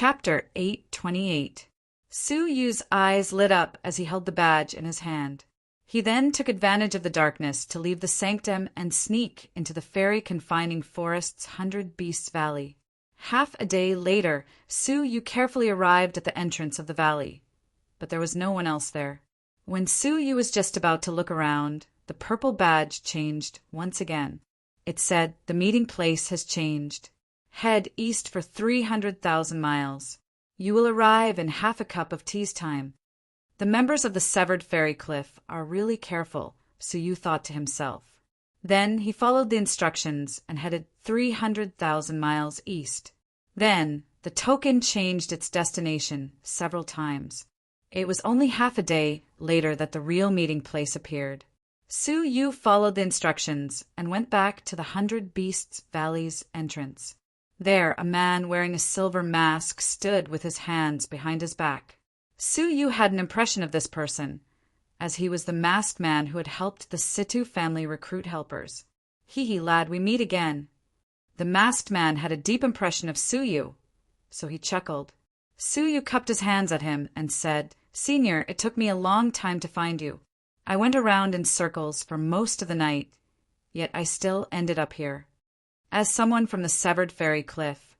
Chapter 828. Su Yu's eyes lit up as he held the badge in his hand. He then took advantage of the darkness to leave the sanctum and sneak into the fairy confining forest's 100 Beasts Valley. Half a day later, Su Yu carefully arrived at the entrance of the valley, but there was no one else there. When Su Yu was just about to look around, the purple badge changed once again. It said, "The meeting place has changed. Head east for 300,000 miles. You will arrive in half a cup of tea's time." The members of the severed fairy cliff are really careful, Su Yu thought to himself. Then he followed the instructions and headed 300,000 miles east. Then the token changed its destination several times. It was only half a day later that the real meeting place appeared. Su Yu followed the instructions and went back to the 100 Beasts Valley's entrance. There, a man wearing a silver mask stood with his hands behind his back. Su Yu had an impression of this person, as he was the masked man who had helped the Situ family recruit helpers. "Hee, lad, we meet again." The masked man had a deep impression of Su Yu, so he chuckled. Su Yu cupped his hands at him and said, "Senior, it took me a long time to find you. I went around in circles for most of the night, yet I still ended up here. As someone from the severed fairy cliff,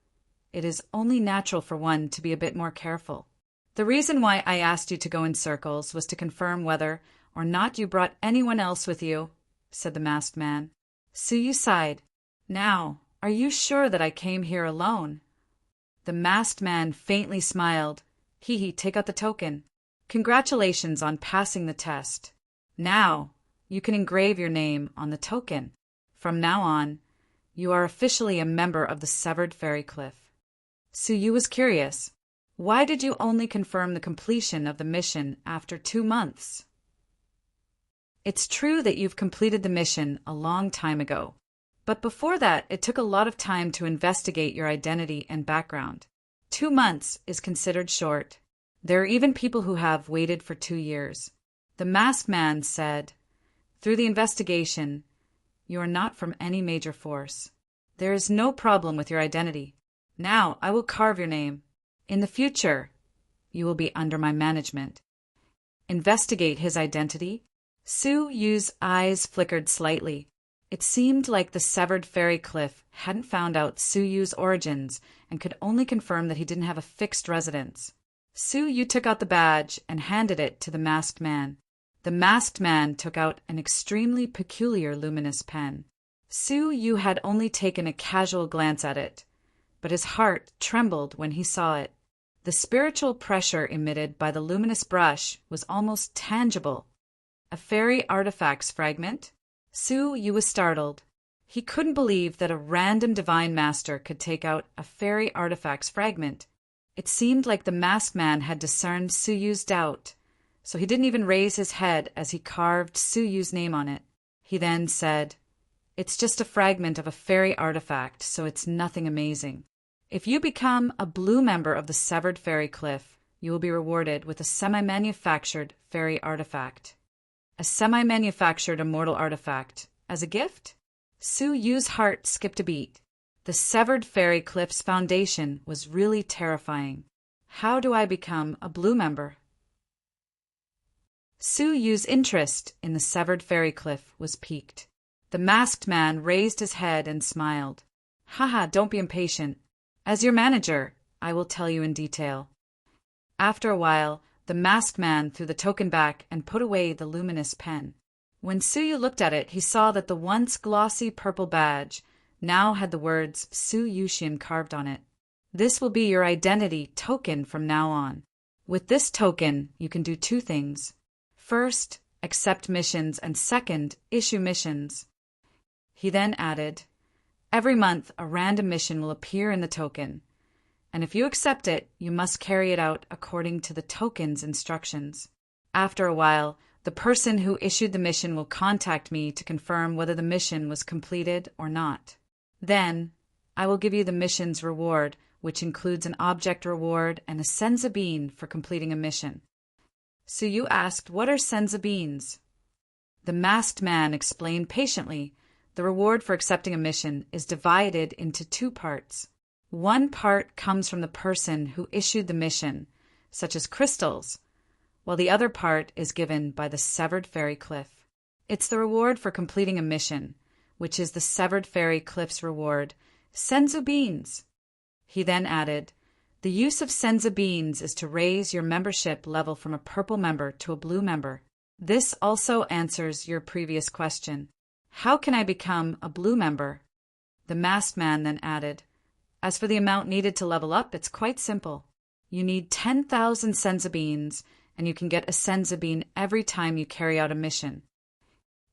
it is only natural for one to be a bit more careful. The reason why I asked you to go in circles was to confirm whether or not you brought anyone else with you," said the masked man. Su Yu sighed. "Now, are you sure that I came here alone?" The masked man faintly smiled. "Hee, take out the token. Congratulations on passing the test. Now, you can engrave your name on the token. From now on, you are officially a member of the severed fairy cliff." Su Yu was curious. "Why did you only confirm the completion of the mission after 2 months? It's true that you've completed the mission a long time ago, but before that it took a lot of time to investigate your identity and background. 2 months is considered short. There are even people who have waited for 2 years. The masked man said, "Through the investigation, you are not from any major force. There is no problem with your identity. Now I will carve your name. In the future, you will be under my management." Investigate his identity? Su Yu's eyes flickered slightly. It seemed like the severed fairy cliff hadn't found out Su Yu's origins and could only confirm that he didn't have a fixed residence. Su Yu took out the badge and handed it to the masked man. The masked man took out an extremely peculiar luminous pen. Su Yu had only taken a casual glance at it, but his heart trembled when he saw it. The spiritual pressure emitted by the luminous brush was almost tangible. A fairy artifacts fragment? Su Yu was startled. He couldn't believe that a random divine master could take out a fairy artifacts fragment. It seemed like the masked man had discerned Su Yu's doubt, so he didn't even raise his head as he carved Su Yu's name on it. He then said, "It's just a fragment of a fairy artifact, so it's nothing amazing. If you become a blue member of the severed fairy cliff, you will be rewarded with a semi-manufactured fairy artifact." A semi-manufactured immortal artifact as a gift? Su Yu's heart skipped a beat. The severed fairy cliff's foundation was really terrifying. How do I become a blue member? Su Yu's interest in the severed fairy cliff was piqued. The masked man raised his head and smiled. "Haha, don't be impatient. As your manager, I will tell you in detail." After a while, the masked man threw the token back and put away the luminous pen. When Su Yu looked at it, he saw that the once glossy purple badge now had the words Su Yushin carved on it. "This will be your identity token from now on. With this token, you can do 2 things. First, accept missions, and second, issue missions." He then added, "Every month, a random mission will appear in the token, and if you accept it, you must carry it out according to the token's instructions. After a while, the person who issued the mission will contact me to confirm whether the mission was completed or not. Then, I will give you the mission's reward, which includes an object reward and a senza bean for completing a mission." Su Yu asked, "What are senza beans?" The masked man explained patiently, "The reward for accepting a mission is divided into 2 parts. One part comes from the person who issued the mission, such as crystals, while the other part is given by the severed fairy cliff. It's the reward for completing a mission, which is the severed fairy cliff's reward, senzu beans. He then added, the use of senzu beans is to raise your membership level from a purple member to a blue member. This also answers your previous question. How can I become a blue member? The masked man then added, as for the amount needed to level up, it's quite simple. You need 10,000 senzu beans, and you can get a senzu bean every time you carry out a mission.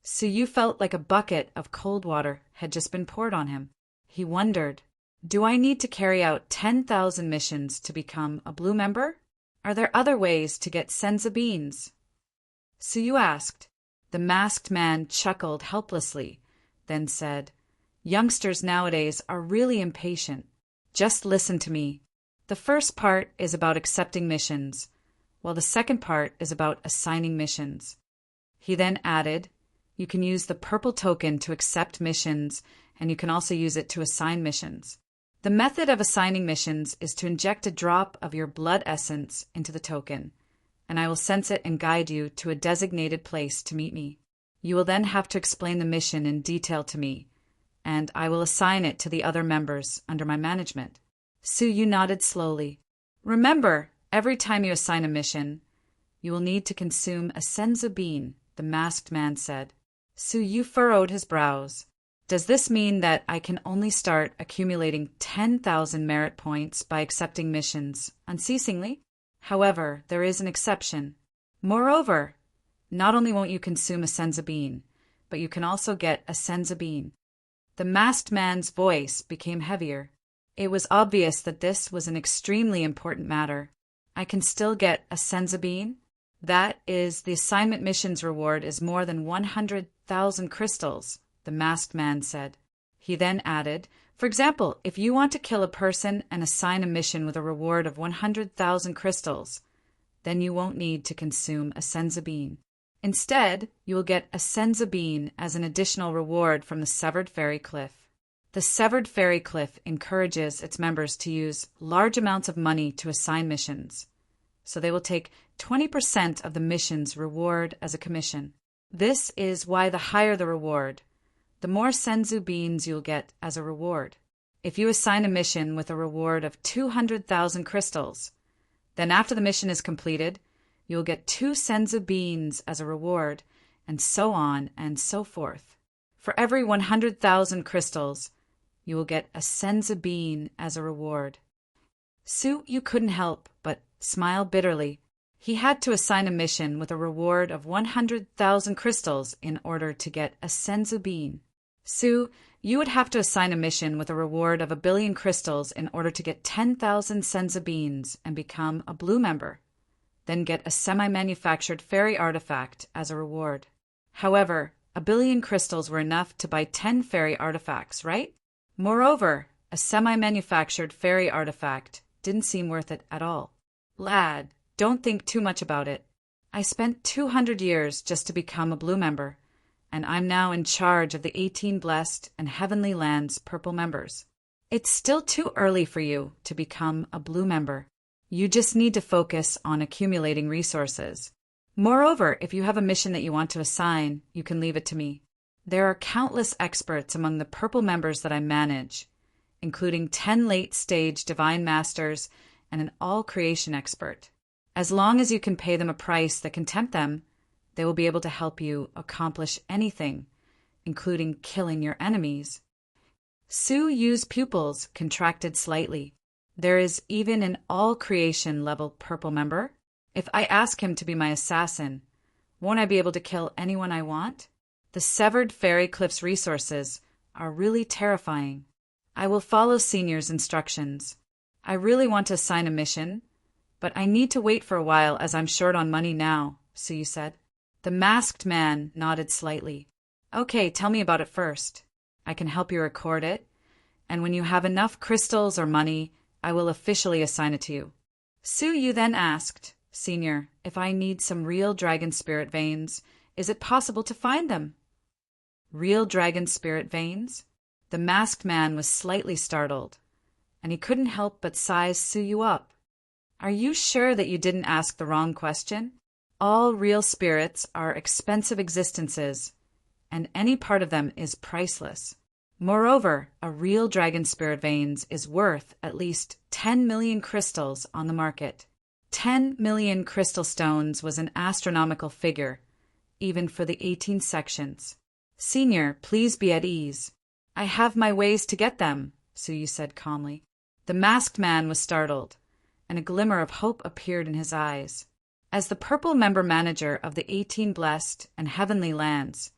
So you felt like a bucket of cold water had just been poured on him. He wondered, do I need to carry out 10,000 missions to become a blue member? Are there other ways to get senzu beans? So you asked. The masked man chuckled helplessly, then said, youngsters nowadays are really impatient. Just listen to me. The first part is about accepting missions, while the second part is about assigning missions. He then added, you can use the purple token to accept missions, and you can also use it to assign missions. The method of assigning missions is to inject a drop of your blood essence into the token, and I will sense it and guide you to a designated place to meet me. You will then have to explain the mission in detail to me, and I will assign it to the other members under my management. Su nodded slowly. Remember, every time you assign a mission, you will need to consume a senzu bean, the masked man said. Su furrowed his brows. Does this mean that I can only start accumulating 10,000 merit points by accepting missions unceasingly? However, there is an exception. Moreover, not only won't you consume a senzu bean, but you can also get a senzu bean. The masked man's voice became heavier. It was obvious that this was an extremely important matter. I can still get a senzu bean? That is, the assignment mission's reward is more than 100,000 crystals, the masked man said. He then added, for example, if you want to kill a person and assign a mission with a reward of 100,000 crystals, then you won't need to consume a senzu bean. Instead, you will get a senzu bean as an additional reward from the Severed Fairy Cliff. The Severed Fairy Cliff encourages its members to use large amounts of money to assign missions, so they will take 20% of the mission's reward as a commission. This is why the higher the reward, the more senzu beans you'll get as a reward. If you assign a mission with a reward of 200,000 crystals, then after the mission is completed, you'll get 2 senzu beans as a reward, and so on and so forth. For every 100,000 crystals, you will get a senzu bean as a reward. Su couldn't help but smile bitterly. He had to assign a mission with a reward of 100,000 crystals in order to get a senzu bean. Su, you would have to assign a mission with a reward of 1 billion crystals in order to get 10,000 senzu beans and become a blue member. Then get a semi-manufactured fairy artifact as a reward. However, 1 billion crystals were enough to buy 10 fairy artifacts, right? Moreover, a semi-manufactured fairy artifact didn't seem worth it at all. Lad, don't think too much about it. I spent 200 years just to become a blue member, and I'm now in charge of the 18 blessed and heavenly lands purple members. It's still too early for you to become a blue member. You just need to focus on accumulating resources. Moreover, if you have a mission that you want to assign, you can leave it to me. There are countless experts among the purple members that I manage, including 10 late-stage divine masters and an all-creation expert. As long as you can pay them a price that can tempt them, they will be able to help you accomplish anything, including killing your enemies. Su Yu's pupils contracted slightly. There is even an all-creation level purple member. If I ask him to be my assassin, won't I be able to kill anyone I want? The Severed Fairy Cliff's resources are really terrifying. I will follow Senior's instructions. I really want to assign a mission, but I need to wait for a while as I'm short on money now, Su said. The masked man nodded slightly. Okay, tell me about it first. I can help you record it, and when you have enough crystals or money, I will officially assign it to you. Su Yu then asked, Senior, if I need some real dragon spirit veins, is it possible to find them? Real dragon spirit veins? The masked man was slightly startled. and he couldn't help but size Suyu up. Are you sure that you didn't ask the wrong question? All real spirits are expensive existences, and any part of them is priceless. Moreover, a real dragon spirit veins is worth at least 10 million crystals on the market. 10 million crystal stones was an astronomical figure, even for the 18 sections. Senior, please be at ease. I have my ways to get them, Suyu said calmly. The masked man was startled, and a glimmer of hope appeared in his eyes. As the purple member manager of the 18 blessed and heavenly lands,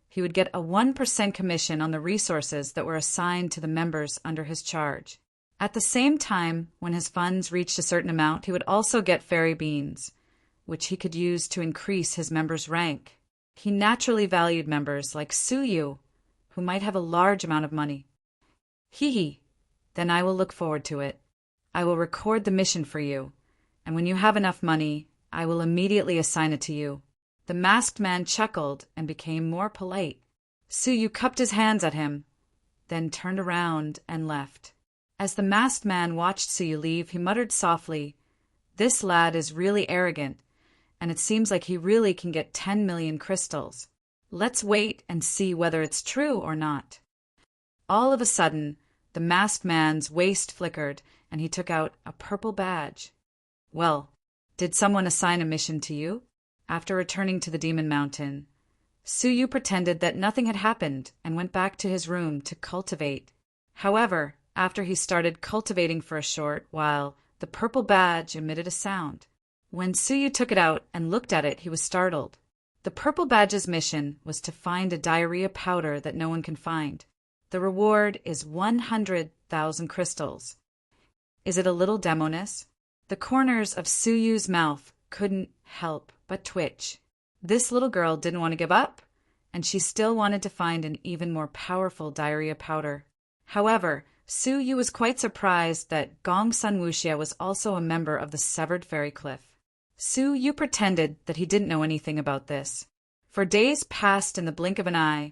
he would get a 1% commission on the resources that were assigned to the members under his charge. At the same time, when his funds reached a certain amount, he would also get fairy beans, which he could use to increase his members' rank. He naturally valued members like Suyu, who might have a large amount of money. Hee, then I will look forward to it. I will record the mission for you, and when you have enough money, I will immediately assign it to you. The masked man chuckled and became more polite. Suyu cupped his hands at him, then turned around and left. As the masked man watched Suyu leave, he muttered softly, "This lad is really arrogant, and it seems like he really can get 10 million crystals. Let's wait and see whether it's true or not." All of a sudden, the masked man's waist flickered, and he took out a purple badge. "Well, did someone assign a mission to you?" After returning to the Demon Mountain, Suyu pretended that nothing had happened and went back to his room to cultivate. However, after he started cultivating for a short while, the purple badge emitted a sound. When Suyu took it out and looked at it, he was startled. The purple badge's mission was to find a diarrhea powder that no one can find. The reward is 100,000 crystals. Is it a little demoness? The corners of Suyu's mouth couldn't help but twitch. This little girl didn't want to give up, and she still wanted to find an even more powerful diarrhea powder. However, Suyu was quite surprised that Gongsun Wuxia was also a member of the Severed Fairy Cliff. Suyu pretended that he didn't know anything about this. For days passed in the blink of an eye,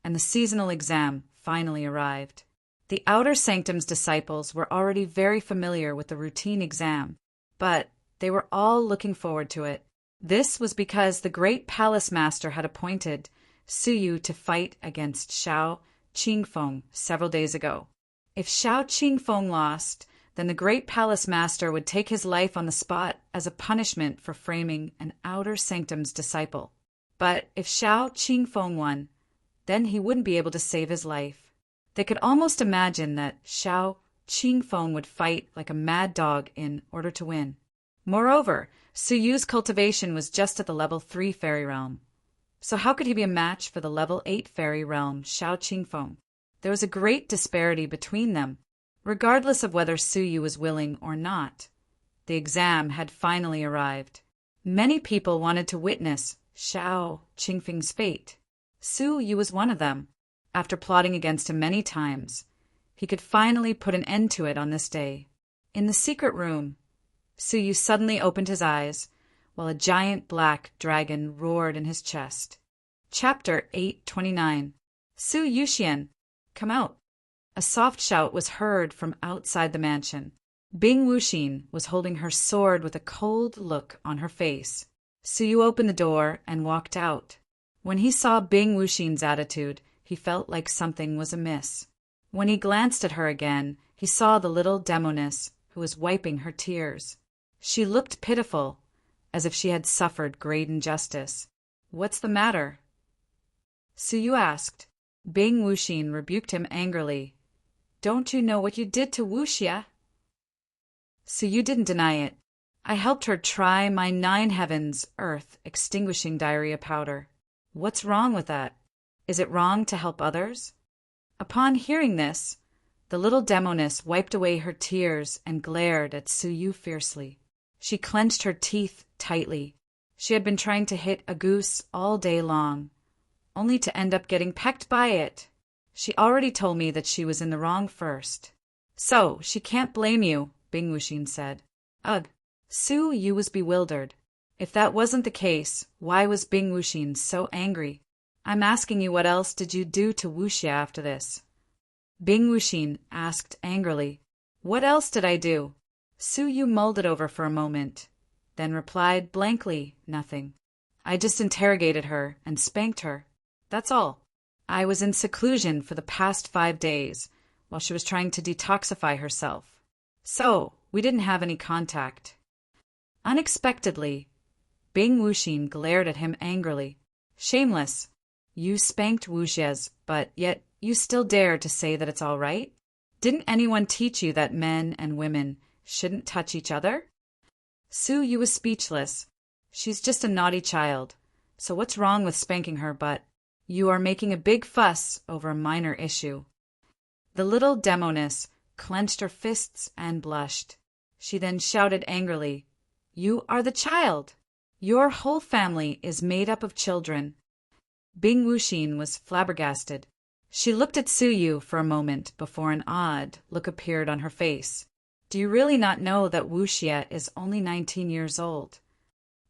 and the seasonal exam finally arrived. The Outer Sanctum's disciples were already very familiar with the routine exam, but they were all looking forward to it. This was because the great palace master had appointed Suyu to fight against Xiao Qingfeng several days ago. If Xiao Qingfeng lost, then the great palace master would take his life on the spot as a punishment for framing an Outer Sanctum's disciple. But if Xiao Qingfeng won, then he wouldn't be able to save his life. They could almost imagine that Xiao Qingfeng would fight like a mad dog in order to win. Moreover, Suyu's cultivation was just at the level 3 fairy realm. So how could he be a match for the level 8 fairy realm, Xiao Qingfeng? There was a great disparity between them, regardless of whether Suyu was willing or not. The exam had finally arrived. Many people wanted to witness Xiao Qingfeng's fate. Suyu was one of them. After plotting against him many times, he could finally put an end to it on this day. In the secret room, Suyu suddenly opened his eyes, while a giant black dragon roared in his chest. Chapter 829. Su Yuxian, come out. A soft shout was heard from outside the mansion. Bing Wuxin was holding her sword with a cold look on her face. Suyu opened the door and walked out. When he saw Bing Wuxin's attitude, he felt like something was amiss. When he glanced at her again, he saw the little demoness who was wiping her tears. She looked pitiful, as if she had suffered great injustice. "What's the matter?" Suyu asked. Bing Wuxin rebuked him angrily. "Don't you know what you did to Wuxia?" Suyu didn't deny it. "I helped her try my 9 heavens earth extinguishing diarrhea powder. What's wrong with that? Is it wrong to help others?" Upon hearing this, the little demoness wiped away her tears and glared at Suyu fiercely. She clenched her teeth tightly. She had been trying to hit a goose all day long, only to end up getting pecked by it. She already told me that she was in the wrong first. "So, she can't blame you," Bing Wuxin said. Ugh. Suyu was bewildered. If that wasn't the case, why was Bing Wuxin so angry? "I'm asking you, what else did you do to Wuxia after this?" Bing Wuxin asked angrily. What else did I do? Suyu mulled it over for a moment, then replied blankly, nothing. I just interrogated her and spanked her. That's all. I was in seclusion for the past 5 days, while she was trying to detoxify herself. So, we didn't have any contact. Unexpectedly, Bing Wuxin glared at him angrily. Shameless. You spanked Wuxia's, but yet you still dare to say that it's all right? Didn't anyone teach you that men and women shouldn't touch each other? Suyu was speechless. She's just a naughty child, so what's wrong with spanking her? But you are making a big fuss over a minor issue. The little demoness clenched her fists and blushed. She then shouted angrily, You are the child! Your whole family is made up of children. Bing Wuxin was flabbergasted. She looked at Suyu for a moment before an odd look appeared on her face. Do you really not know that Wuxia is only 19 years old?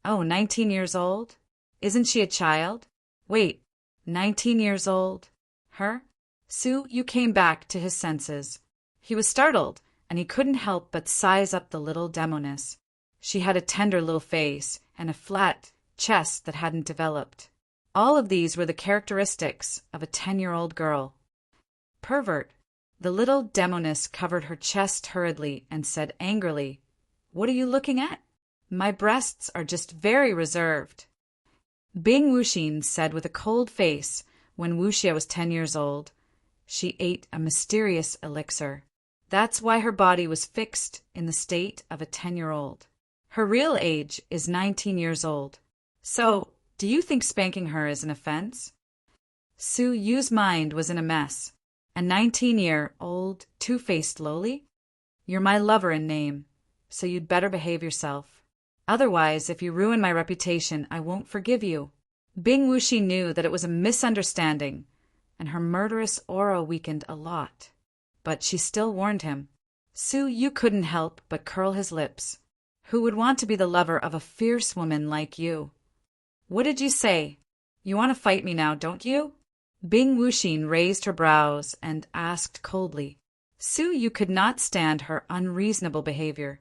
Oh, 19 years old? Isn't she a child? Wait, 19 years old? Her? Suyu came back to his senses. He was startled, and he couldn't help but size up the little demoness. She had a tender little face and a flat chest that hadn't developed. All of these were the characteristics of a 10-year-old girl. Pervert. The little demoness covered her chest hurriedly and said angrily, What are you looking at? My breasts are just very reserved. Bing Wuxin said with a cold face when Wuxia was 10 years old, she ate a mysterious elixir. That's why her body was fixed in the state of a 10-year-old. Her real age is 19 years old. So, do you think spanking her is an offense? Suyu's mind was in a mess. A 19-year-old, two-faced loli? You're my lover in name, so you'd better behave yourself. Otherwise, if you ruin my reputation, I won't forgive you. Bing Wuxi knew that it was a misunderstanding, and her murderous aura weakened a lot. But she still warned him. Suyu couldn't help but curl his lips. Who would want to be the lover of a fierce woman like you? What did you say? You want to fight me now, don't you? Bing Wuxin raised her brows and asked coldly. Suyu could not stand her unreasonable behavior.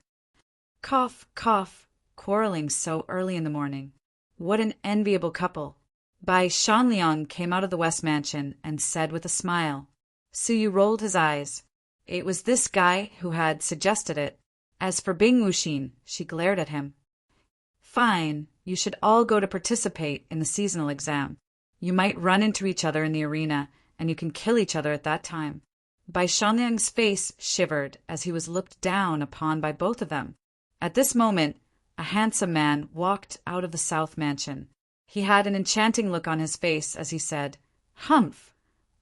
Cough, cough, quarreling so early in the morning. What an enviable couple. Bai Shanliang came out of the West Mansion and said with a smile. Suyu rolled his eyes. It was this guy who had suggested it. As for Bing Wuxin, she glared at him. Fine, you should all go to participate in the seasonal exam. You might run into each other in the arena, and you can kill each other at that time. Bai Shanliang's face shivered as he was looked down upon by both of them. At this moment, a handsome man walked out of the South Mansion. He had an enchanting look on his face as he said, Humph!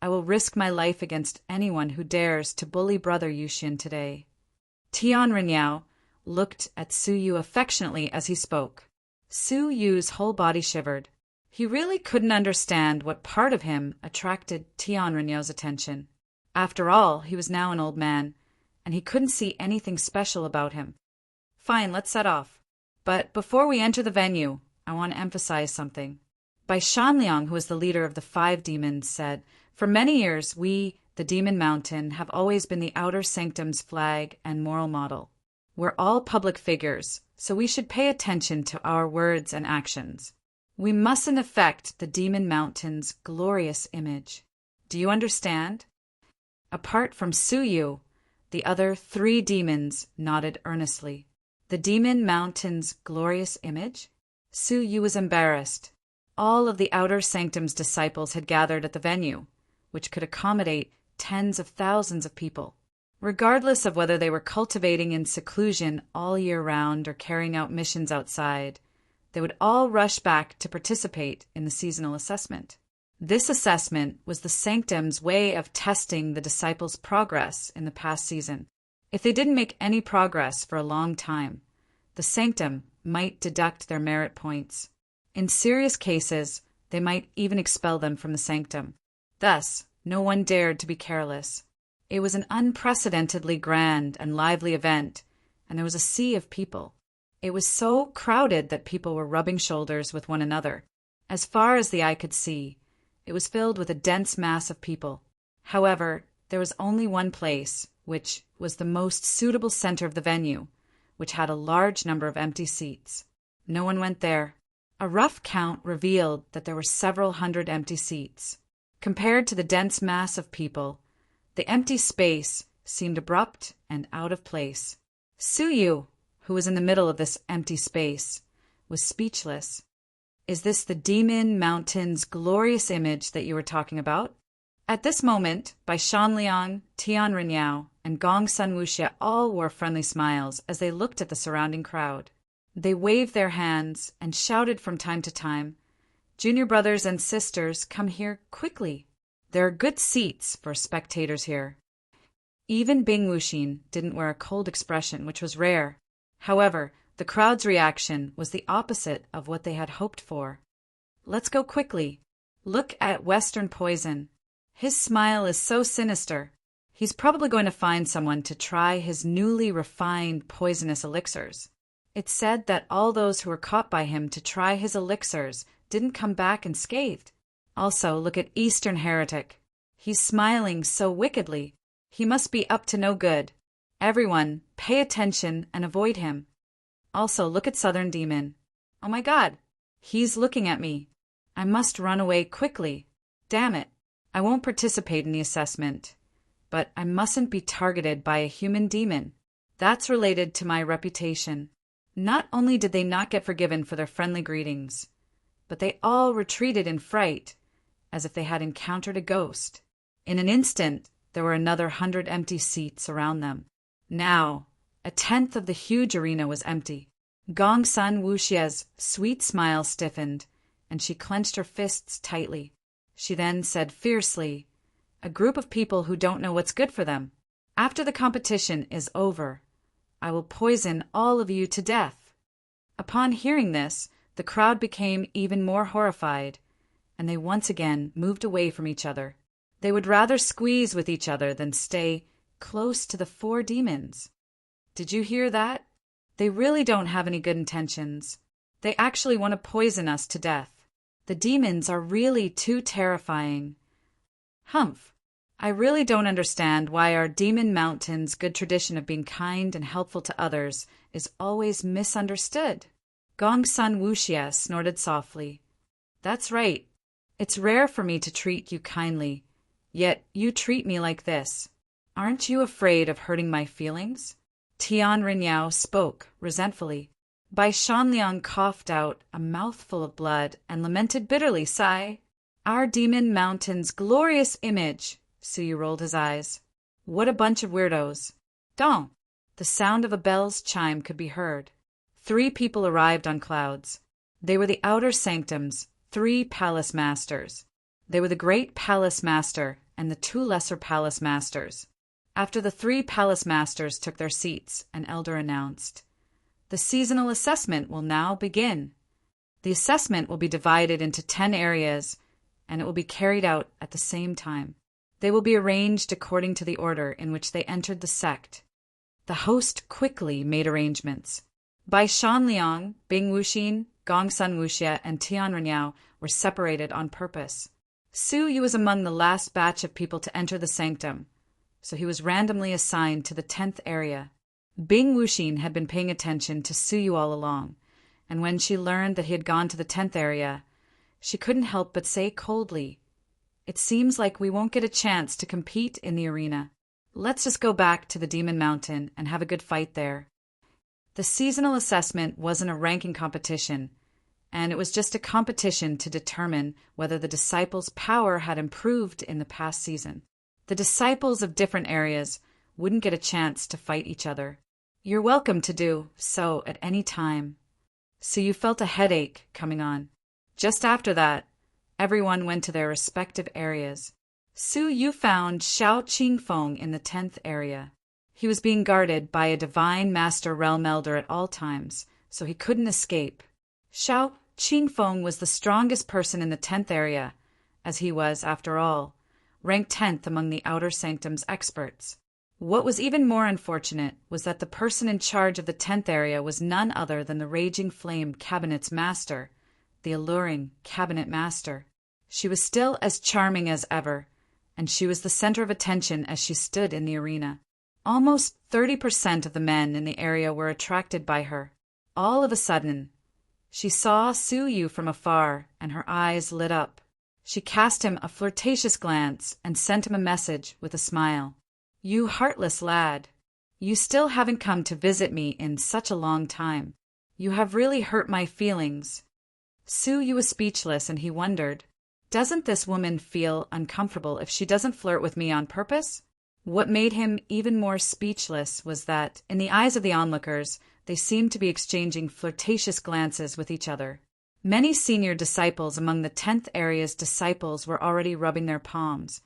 I will risk my life against anyone who dares to bully Brother Yuxian today. Tian Renyao looked at Suyu affectionately as he spoke. Suyu's whole body shivered. He really couldn't understand what part of him attracted Tian Renyao's attention. After all, he was now an old man, and he couldn't see anything special about him. Fine, let's set off. But before we enter the venue, I want to emphasize something. Bai Shanliang, who was the leader of the 5 demons, said, For many years, we, the Demon Mountain, have always been the Outer Sanctum's flag and moral model. We're all public figures, so we should pay attention to our words and actions. We mustn't affect the Demon Mountain's glorious image. Do you understand? Apart from Suyu, the other 3 demons nodded earnestly. The Demon Mountain's glorious image? Suyu was embarrassed. All of the Outer Sanctum's disciples had gathered at the venue, which could accommodate tens of thousands of people. Regardless of whether they were cultivating in seclusion all year round or carrying out missions outside, they would all rush back to participate in the seasonal assessment. This assessment was the Sanctum's way of testing the disciples' progress in the past season. If they didn't make any progress for a long time, the Sanctum might deduct their merit points. In serious cases, they might even expel them from the Sanctum. Thus, no one dared to be careless. It was an unprecedentedly grand and lively event, and there was a sea of people. It was so crowded that people were rubbing shoulders with one another. As far as the eye could see, it was filled with a dense mass of people. However, there was only one place which was the most suitable center of the venue, which had a large number of empty seats. No one went there. A rough count revealed that there were several hundred empty seats. Compared to the dense mass of people, the empty space seemed abrupt and out of place. Suyu, who was in the middle of this empty space, was speechless. "Is this the Demon Mountain's glorious image that you were talking about?" At this moment, Bai Shanliang, Tian Renyao, and Gong Sun Wuxia all wore friendly smiles as they looked at the surrounding crowd. They waved their hands and shouted from time to time, "Junior brothers and sisters, come here quickly. There are good seats for spectators here." Even Bing Wuxin didn't wear a cold expression, which was rare. However, the crowd's reaction was the opposite of what they had hoped for. "Let's go quickly. Look at Western Poison. His smile is so sinister. He's probably going to find someone to try his newly refined poisonous elixirs." It's said that all those who were caught by him to try his elixirs didn't come back unscathed. Also, look at Eastern Heretic. He's smiling so wickedly. He must be up to no good. Everyone, pay attention and avoid him. Also, look at Southern Demon. Oh my God, he's looking at me. I must run away quickly. Damn it. I won't participate in the assessment. But I mustn't be targeted by a human demon. That's related to my reputation. Not only did they not get forgiven for their friendly greetings, but they all retreated in fright, as if they had encountered a ghost. In an instant, there were another 100 empty seats around them. Now, a tenth of the huge arena was empty. Gong Sun Wuxia's sweet smile stiffened, and she clenched her fists tightly. She then said fiercely, "A group of people who don't know what's good for them. After the competition is over, I will poison all of you to death." Upon hearing this, the crowd became even more horrified, and they once again moved away from each other. They would rather squeeze with each other than stay close to the 4 demons. Did you hear that? They really don't have any good intentions. They actually want to poison us to death. The demons are really too terrifying. Humph. I really don't understand why our Demon Mountain's good tradition of being kind and helpful to others is always misunderstood. Gong Sun Wuxia snorted softly. That's right. It's rare for me to treat you kindly, yet you treat me like this. Aren't you afraid of hurting my feelings? Tian Renyao spoke resentfully. Bai Shanliang coughed out a mouthful of blood and lamented bitterly, sigh. Our Demon Mountain's glorious image. Suyu rolled his eyes. What a bunch of weirdos. Dong! The sound of a bell's chime could be heard. 3 people arrived on clouds. They were the outer sanctum's 3 palace masters. They were the great palace master and the 2 lesser palace masters. After the 3 palace masters took their seats, an elder announced, "The seasonal assessment will now begin. The assessment will be divided into 10 areas, and it will be carried out at the same time. They will be arranged according to the order in which they entered the sect." The host quickly made arrangements. Bai Shanliang, Bing Wuxin, Gong Sun Wuxia, and Tian Renyao were separated on purpose. Suyu was among the last batch of people to enter the sanctum, so he was randomly assigned to the 10th area. Bing Wuxin had been paying attention to Suyu all along, and when she learned that he had gone to the 10th area, she couldn't help but say coldly, "It seems like we won't get a chance to compete in the arena. Let's just go back to the Demon Mountain and have a good fight there." The seasonal assessment wasn't a ranking competition, and it was just a competition to determine whether the disciples' power had improved in the past season. The disciples of different areas wouldn't get a chance to fight each other. You're welcome to do so at any time. So you felt a headache coming on. Just after that, everyone went to their respective areas. Suyu found Xiao Qingfeng in the 10th area. He was being guarded by a divine master realm elder at all times, so he couldn't escape. Xiao Qingfeng was the strongest person in the 10th area, as he was, after all, ranked 10th among the Outer Sanctum's experts. What was even more unfortunate was that the person in charge of the 10th area was none other than the Raging Flame Cabinet's master, the alluring Cabinet Master. She was still as charming as ever, and she was the center of attention as she stood in the arena. Almost 30% of the men in the area were attracted by her. All of a sudden, she saw Su Yu from afar, and her eyes lit up. She cast him a flirtatious glance and sent him a message with a smile. "You heartless lad. You still haven't come to visit me in such a long time. You have really hurt my feelings." Su Yu was speechless, and he wondered, doesn't this woman feel uncomfortable if she doesn't flirt with me on purpose? What made him even more speechless was that, in the eyes of the onlookers, they seemed to be exchanging flirtatious glances with each other. Many senior disciples among the 10th area's disciples were already rubbing their palms,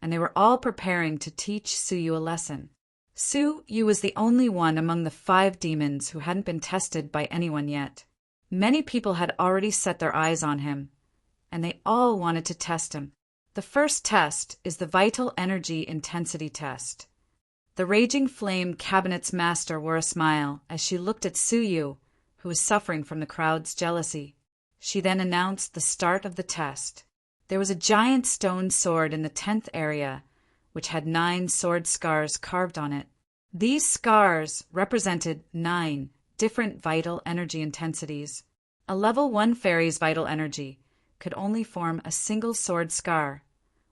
and they were all preparing to teach Su Yu a lesson. Su Yu was the only one among the 5 demons who hadn't been tested by anyone yet. Many people had already set their eyes on him, and they all wanted to test him. The first test is the Vital Energy Intensity Test. The Raging Flame Cabinet's master wore a smile as she looked at Su Yu, who was suffering from the crowd's jealousy. She then announced the start of the test. There was a giant stone sword in the 10th area, which had 9 sword scars carved on it. These scars represented 9 different vital energy intensities. A level 1 fairy's vital energy could only form a single sword scar,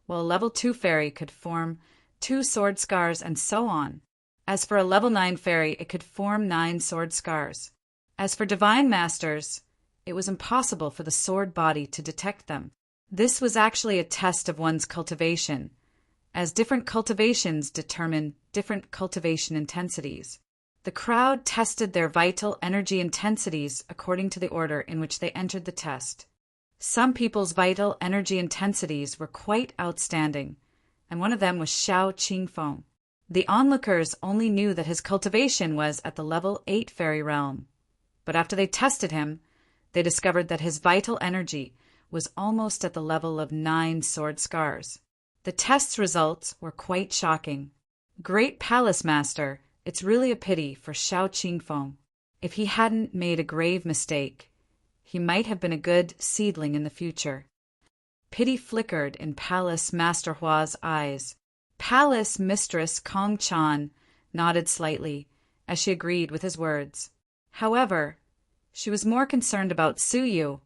while a level 2 fairy could form 2 sword scars, and so on. As for a level 9 fairy, it could form 9 sword scars. As for divine masters, it was impossible for the sword body to detect them. This was actually a test of one's cultivation, as different cultivations determine different cultivation intensities. The crowd tested their vital energy intensities according to the order in which they entered the test. Some people's vital energy intensities were quite outstanding, and one of them was Xiao Qingfeng. The onlookers only knew that his cultivation was at the level 8 fairy realm, but after they tested him, they discovered that his vital energy was almost at the level of 9 sword scars. The test's results were quite shocking. Great Palace Master, it's really a pity for Xiao Qingfeng. If he hadn't made a grave mistake, he might have been a good seedling in the future. Pity flickered in Palace Master Hua's eyes. Palace Mistress Kong Chan nodded slightly as she agreed with his words. However, she was more concerned about Su Yu,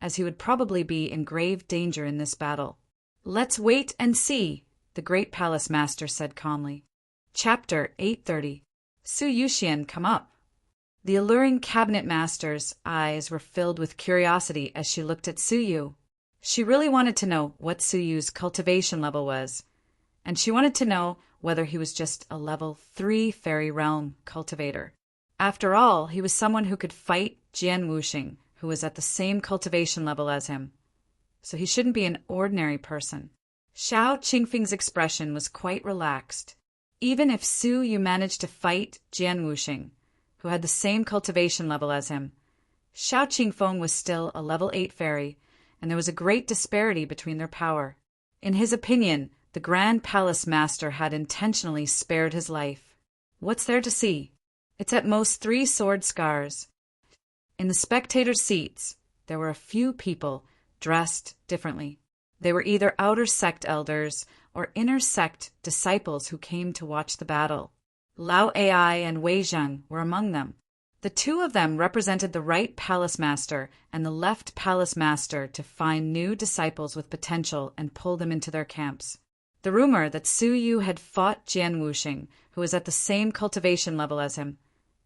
as he would probably be in grave danger in this battle. "Let's wait and see," the great Palace Master said calmly. Chapter 830. Su Yuxian, come up. The alluring cabinet master's eyes were filled with curiosity as she looked at Su Yu. She really wanted to know what Su Yu's cultivation level was, and she wanted to know whether he was just a level 3 fairy realm cultivator. After all, he was someone who could fight Jian Wuxing, who was at the same cultivation level as him, so he shouldn't be an ordinary person. Xiao Qingfeng's expression was quite relaxed. Even if Su Yu managed to fight Jian Wuxing, who had the same cultivation level as him, Xiao Qingfeng was still a level 8 fairy, and there was a great disparity between their power. In his opinion, the Grand Palace Master had intentionally spared his life. What's there to see? It's at most 3 sword scars. In the spectator seats, there were a few people dressed differently. They were either outer sect elders or inner sect disciples who came to watch the battle. Lao Ai and Wei Zheng were among them. The 2 of them represented the right Palace Master and the left Palace Master to find new disciples with potential and pull them into their camps. The rumor that Su Yu had fought Jian Wuxing, who was at the same cultivation level as him,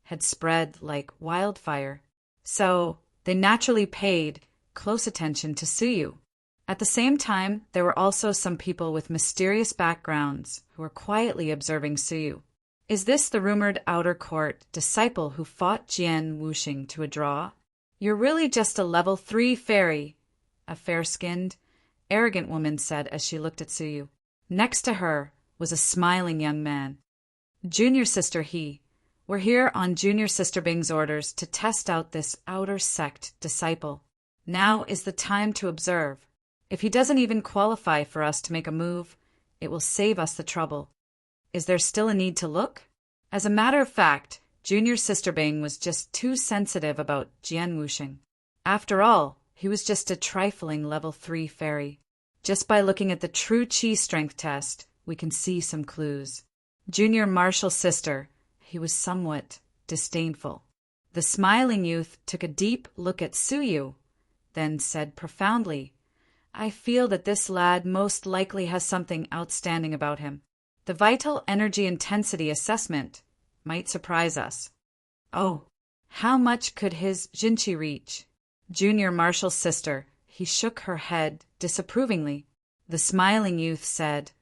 had spread like wildfire. So they naturally paid close attention to Su Yu. At the same time, there were also some people with mysterious backgrounds who were quietly observing Su Yu. Is this the rumored outer court disciple who fought Jian Wuxing to a draw? You're really just a level 3 fairy, a fair-skinned, arrogant woman said as she looked at Su Yu. Next to her was a smiling young man. Junior Sister He, we're here on Junior Sister Bing's orders to test out this outer sect disciple. Now is the time to observe. If he doesn't even qualify for us to make a move, it will save us the trouble. Is there still a need to look? As a matter of fact, Junior Sister Bing was just too sensitive about Jian Wuxing. After all, he was just a trifling level 3 fairy. Just by looking at the true chi strength test, we can see some clues. Junior Marshall's sister, he was somewhat disdainful. The smiling youth took a deep look at Suyu, then said profoundly, "I feel that this lad most likely has something outstanding about him. The vital energy intensity assessment might surprise us." "Oh, how much could his jinchi reach?" Junior Marshall's sister, he shook her head disapprovingly. The smiling youth said,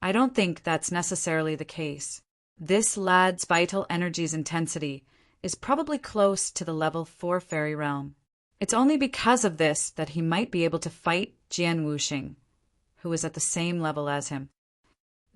"I don't think that's necessarily the case. This lad's vital energy's intensity is probably close to the level 4 fairy realm. It's only because of this that he might be able to fight Jian Wuxing, who is at the same level as him."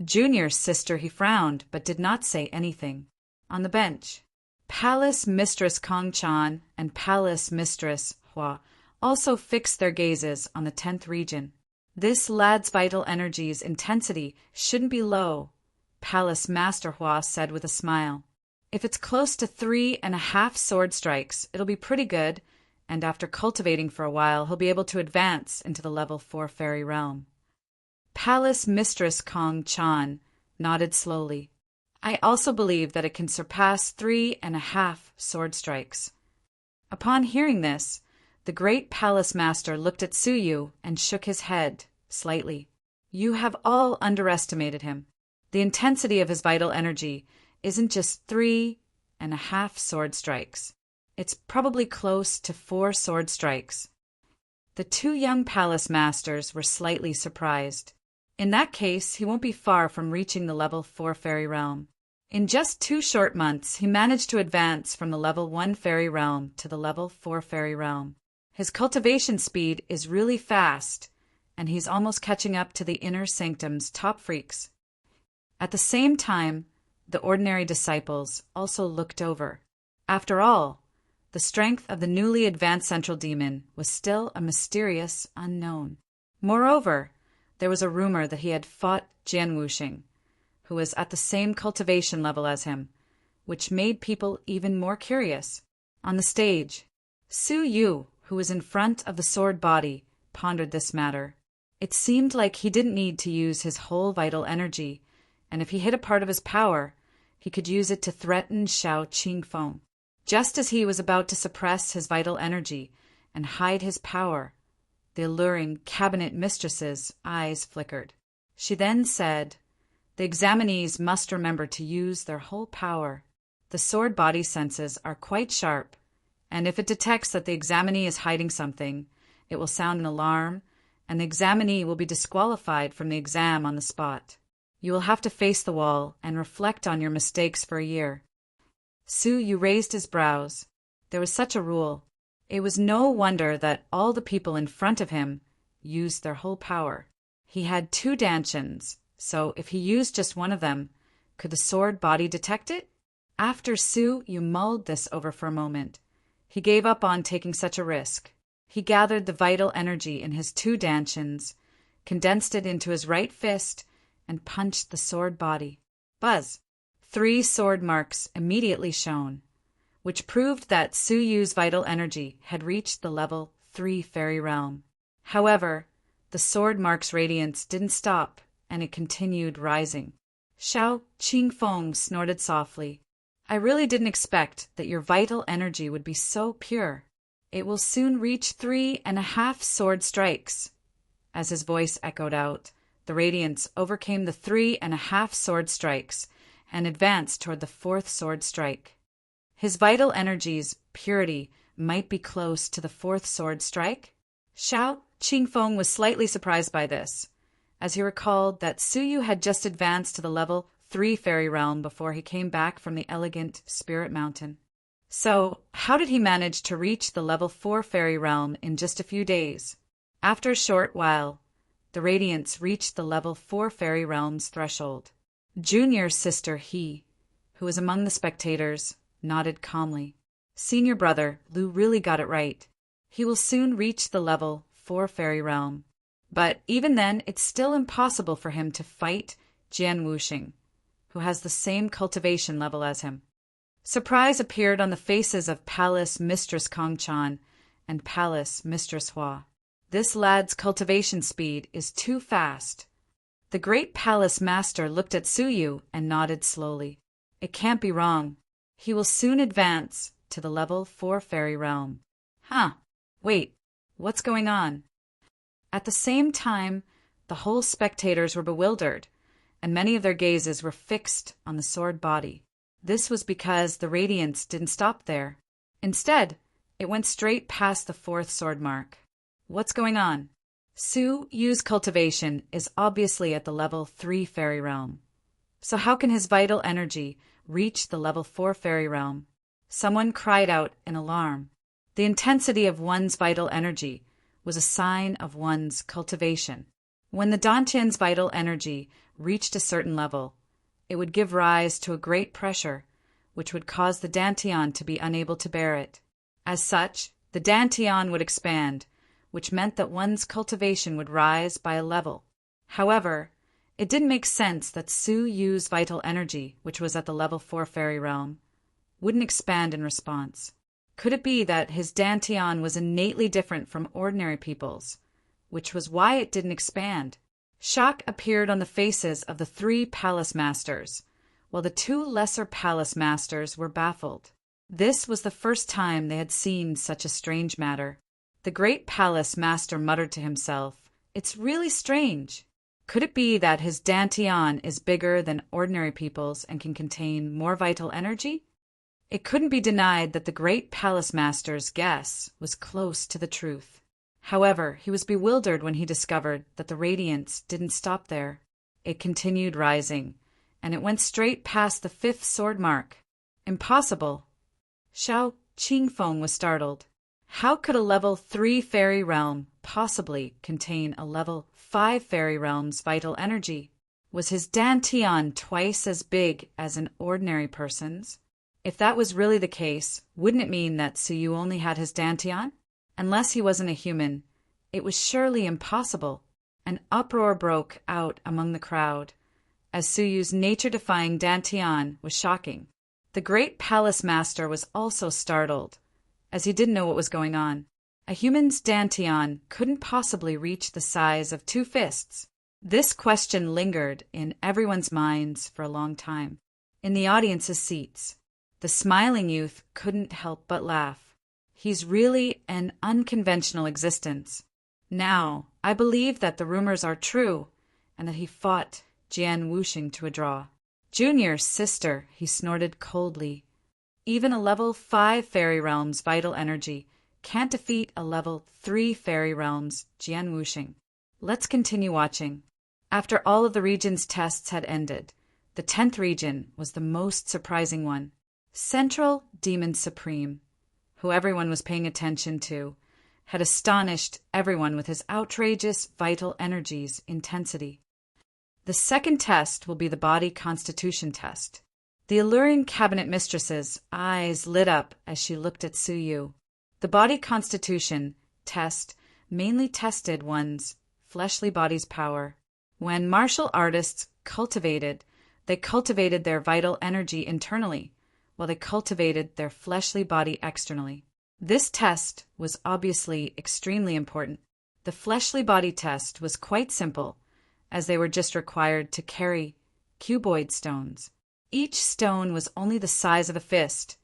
Junior's sister, he frowned, but did not say anything. On the bench, Palace Mistress Kong Chan and Palace Mistress Hua also fixed their gazes on the 10th region. "This lad's vital energy's intensity shouldn't be low," Palace Master Hua said with a smile. "If it's close to 3.5 sword strikes, it'll be pretty good, and after cultivating for a while, he'll be able to advance into the level 4 fairy realm." Palace Mistress Kong Chan nodded slowly. "I also believe that it can surpass 3.5 sword strikes." Upon hearing this, the great palace master looked at Suyu and shook his head slightly. "You have all underestimated him. The intensity of his vital energy isn't just 3.5 sword strikes. It's probably close to 4 sword strikes." The two young palace masters were slightly surprised. In that case, he won't be far from reaching the level 4 fairy realm. In just 2 short months, he managed to advance from the level 1 fairy realm to the level 4 fairy realm. His cultivation speed is really fast, and he's almost catching up to the inner sanctum's top freaks. At the same time, the ordinary disciples also looked over. After all, the strength of the newly advanced central demon was still a mysterious unknown. Moreover, there was a rumor that he had fought Jian Wuxing, who was at the same cultivation level as him, which made people even more curious. On the stage, Su Yu, who was in front of the sword body, pondered this matter. It seemed like he didn't need to use his whole vital energy, and if he hit a part of his power, he could use it to threaten Xiao Qingfeng. Just as he was about to suppress his vital energy and hide his power, the alluring cabinet mistress's eyes flickered. She then said, "The examinees must remember to use their whole power. The sword body senses are quite sharp, and if it detects that the examinee is hiding something, it will sound an alarm, and the examinee will be disqualified from the exam on the spot. You will have to face the wall and reflect on your mistakes for a year." Su Yu raised his brows. There was such a rule. It was no wonder that all the people in front of him used their whole power. He had 2 dantians, so if he used just one of them, could the sword body detect it? After Su Yu mulled this over for a moment, he gave up on taking such a risk. He gathered the vital energy in his 2 dantians, condensed it into his right fist, and punched the sword body. Buzz! 3 sword marks immediately shone, which proved that Su Yu's vital energy had reached the level 3 fairy realm. However, the sword mark's radiance didn't stop, and it continued rising. Xiao Qingfeng snorted softly. "I really didn't expect that your vital energy would be so pure. It will soon reach 3.5 sword strikes." As his voice echoed out, the radiance overcame the 3.5 sword strikes and advanced toward the 4th sword strike. His vital energy's purity might be close to the 4th sword strike? Xiao Qingfeng was slightly surprised by this, as he recalled that Su Yu had just advanced to the level 3 fairy realm before he came back from the elegant Spirit Mountain. So, how did he manage to reach the level 4 fairy realm in just a few days? After a short while, the radiance reached the level 4 fairy realm's threshold. Junior's sister, He, who was among the spectators, nodded calmly. "Senior brother, Lu really got it right. He will soon reach the level 4 fairy realm. But even then, it's still impossible for him to fight Jian Wuxing, who has the same cultivation level as him." Surprise appeared on the faces of Palace Mistress Kong Chan and Palace Mistress Hua. "This lad's cultivation speed is too fast." The great palace master looked at Suyu and nodded slowly. It can't be wrong. He will soon advance to the level 4 fairy realm. Huh. Wait, what's going on? At the same time, the whole spectators were bewildered, and many of their gazes were fixed on the sword body. This was because the radiance didn't stop there. Instead, it went straight past the 4th sword mark. What's going on? Su-Yu's cultivation is obviously at the level 3 fairy realm. So how can his vital energy reach the level 4 fairy realm? Someone cried out in alarm. The intensity of one's vital energy was a sign of one's cultivation. When the Dantian's vital energy reached a certain level, it would give rise to a great pressure, which would cause the Dantian to be unable to bear it. As such, the Dantian would expand, which meant that one's cultivation would rise by a level. However, it didn't make sense that Su-Yu's vital energy, which was at the level 4 fairy realm, wouldn't expand in response. Could it be that his Dantian was innately different from ordinary people's, which was why it didn't expand? Shock appeared on the faces of the 3 palace masters, while the 2 lesser palace masters were baffled. This was the first time they had seen such a strange matter. The great palace master muttered to himself, "It's really strange. Could it be that his Dantian is bigger than ordinary people's and can contain more vital energy?" It couldn't be denied that the great palace master's guess was close to the truth. However, he was bewildered when he discovered that the radiance didn't stop there. It continued rising, and it went straight past the 5th sword mark. Impossible. Xiao Qingfeng was startled. How could a level 3 fairy realm possibly contain a level 5 fairy realm's vital energy? Was his Dantian twice as big as an ordinary person's? If that was really the case, wouldn't it mean that Suyu only had his Dantian? Unless he wasn't a human, it was surely impossible. An uproar broke out among the crowd, as Suyu's nature-defying Dantian was shocking. The great palace master was also startled, as he didn't know what was going on. A human's Dantian couldn't possibly reach the size of 2 fists. This question lingered in everyone's minds for a long time. In the audience's seats, the smiling youth couldn't help but laugh. He's really an unconventional existence. Now, I believe that the rumors are true, and that he fought Jian Wuxing to a draw. "Junior sister," he snorted coldly. "Even a level 5 fairy realm's vital energy can't defeat a level 3 fairy realm's Jian Wuxing." Let's continue watching. After all of the region's tests had ended, the 10th region was the most surprising one. Central Demon Supreme, who everyone was paying attention to, had astonished everyone with his outrageous vital energy's intensity. The second test will be the body constitution test. The alluring cabinet mistress's eyes lit up as she looked at Suyu. The body constitution test mainly tested one's fleshly body's power. When martial artists cultivated, they cultivated their vital energy internally, while they cultivated their fleshly body externally. This test was obviously extremely important. The fleshly body test was quite simple, as they were just required to carry cuboid stones. Each stone was only the size of a fist,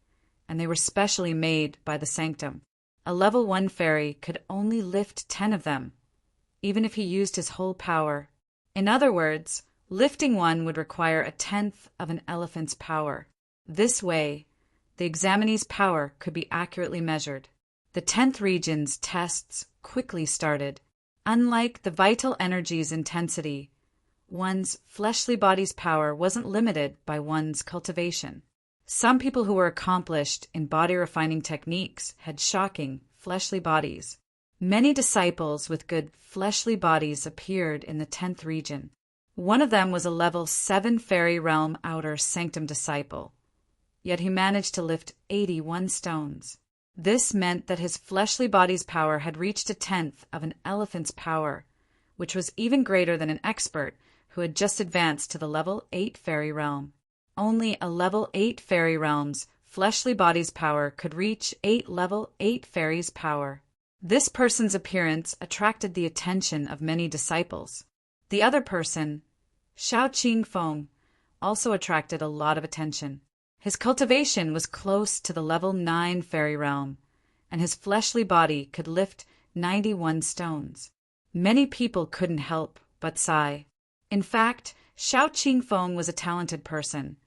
and they were specially made by the sanctum. A level 1 fairy could only lift 10 of them, even if he used his whole power. In other words, lifting one would require a 10th of an elephant's power. This way, the examinee's power could be accurately measured. The 10th region's tests quickly started. Unlike the vital energy's intensity, one's fleshly body's power wasn't limited by one's cultivation. Some people who were accomplished in body-refining techniques had shocking fleshly bodies. Many disciples with good fleshly bodies appeared in the 10th region. One of them was a level 7 fairy realm outer sanctum disciple, yet he managed to lift 81 stones. This meant that his fleshly body's power had reached a 10th of an elephant's power, which was even greater than an expert who had just advanced to the level 8 fairy realm. Only a level 8 fairy realm's fleshly body's power could reach 8 level 8 fairies' power. This person's appearance attracted the attention of many disciples. The other person Xiao Qingfeng also attracted a lot of attention. His cultivation was close to the level 9 fairy realm, and his fleshly body could lift 91 stones. Many people couldn't help but sigh. In fact, Xiao Qingfeng was a talented person,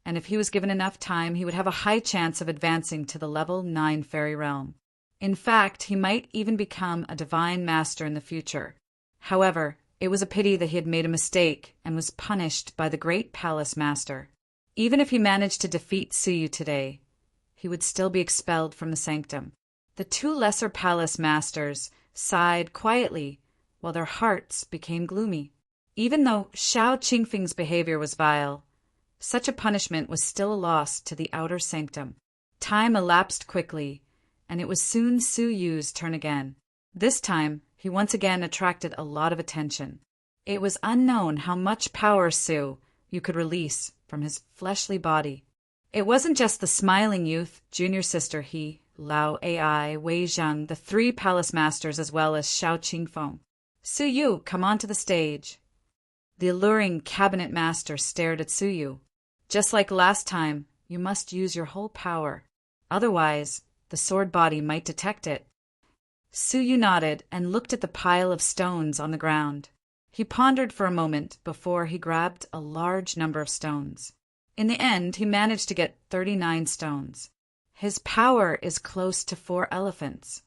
and if he was given enough time, he would have a high chance of advancing to the level 9 fairy realm. In fact, he might even become a divine master in the future. However, it was a pity that he had made a mistake and was punished by the great palace master. Even if he managed to defeat Suyu today, he would still be expelled from the sanctum. The two lesser palace masters sighed quietly while their hearts became gloomy. Even though Xiao Qingfeng's behavior was vile, such a punishment was still a loss to the outer sanctum. Time elapsed quickly, and it was soon Suyu's turn again. This time, he once again attracted a lot of attention. It was unknown how much power Su you could release from his fleshly body. It wasn't just the smiling youth, junior sister He, Lao Ai, Wei Zheng, the three palace masters, as well as Xiao Qingfeng. Suyu, come onto the stage. The alluring cabinet master stared at Suyu. Just like last time, you must use your whole power. Otherwise, the sword body might detect it. Suyu nodded and looked at the pile of stones on the ground. He pondered for a moment before he grabbed a large number of stones. In the end, he managed to get 39 stones. His power is close to 4 elephants.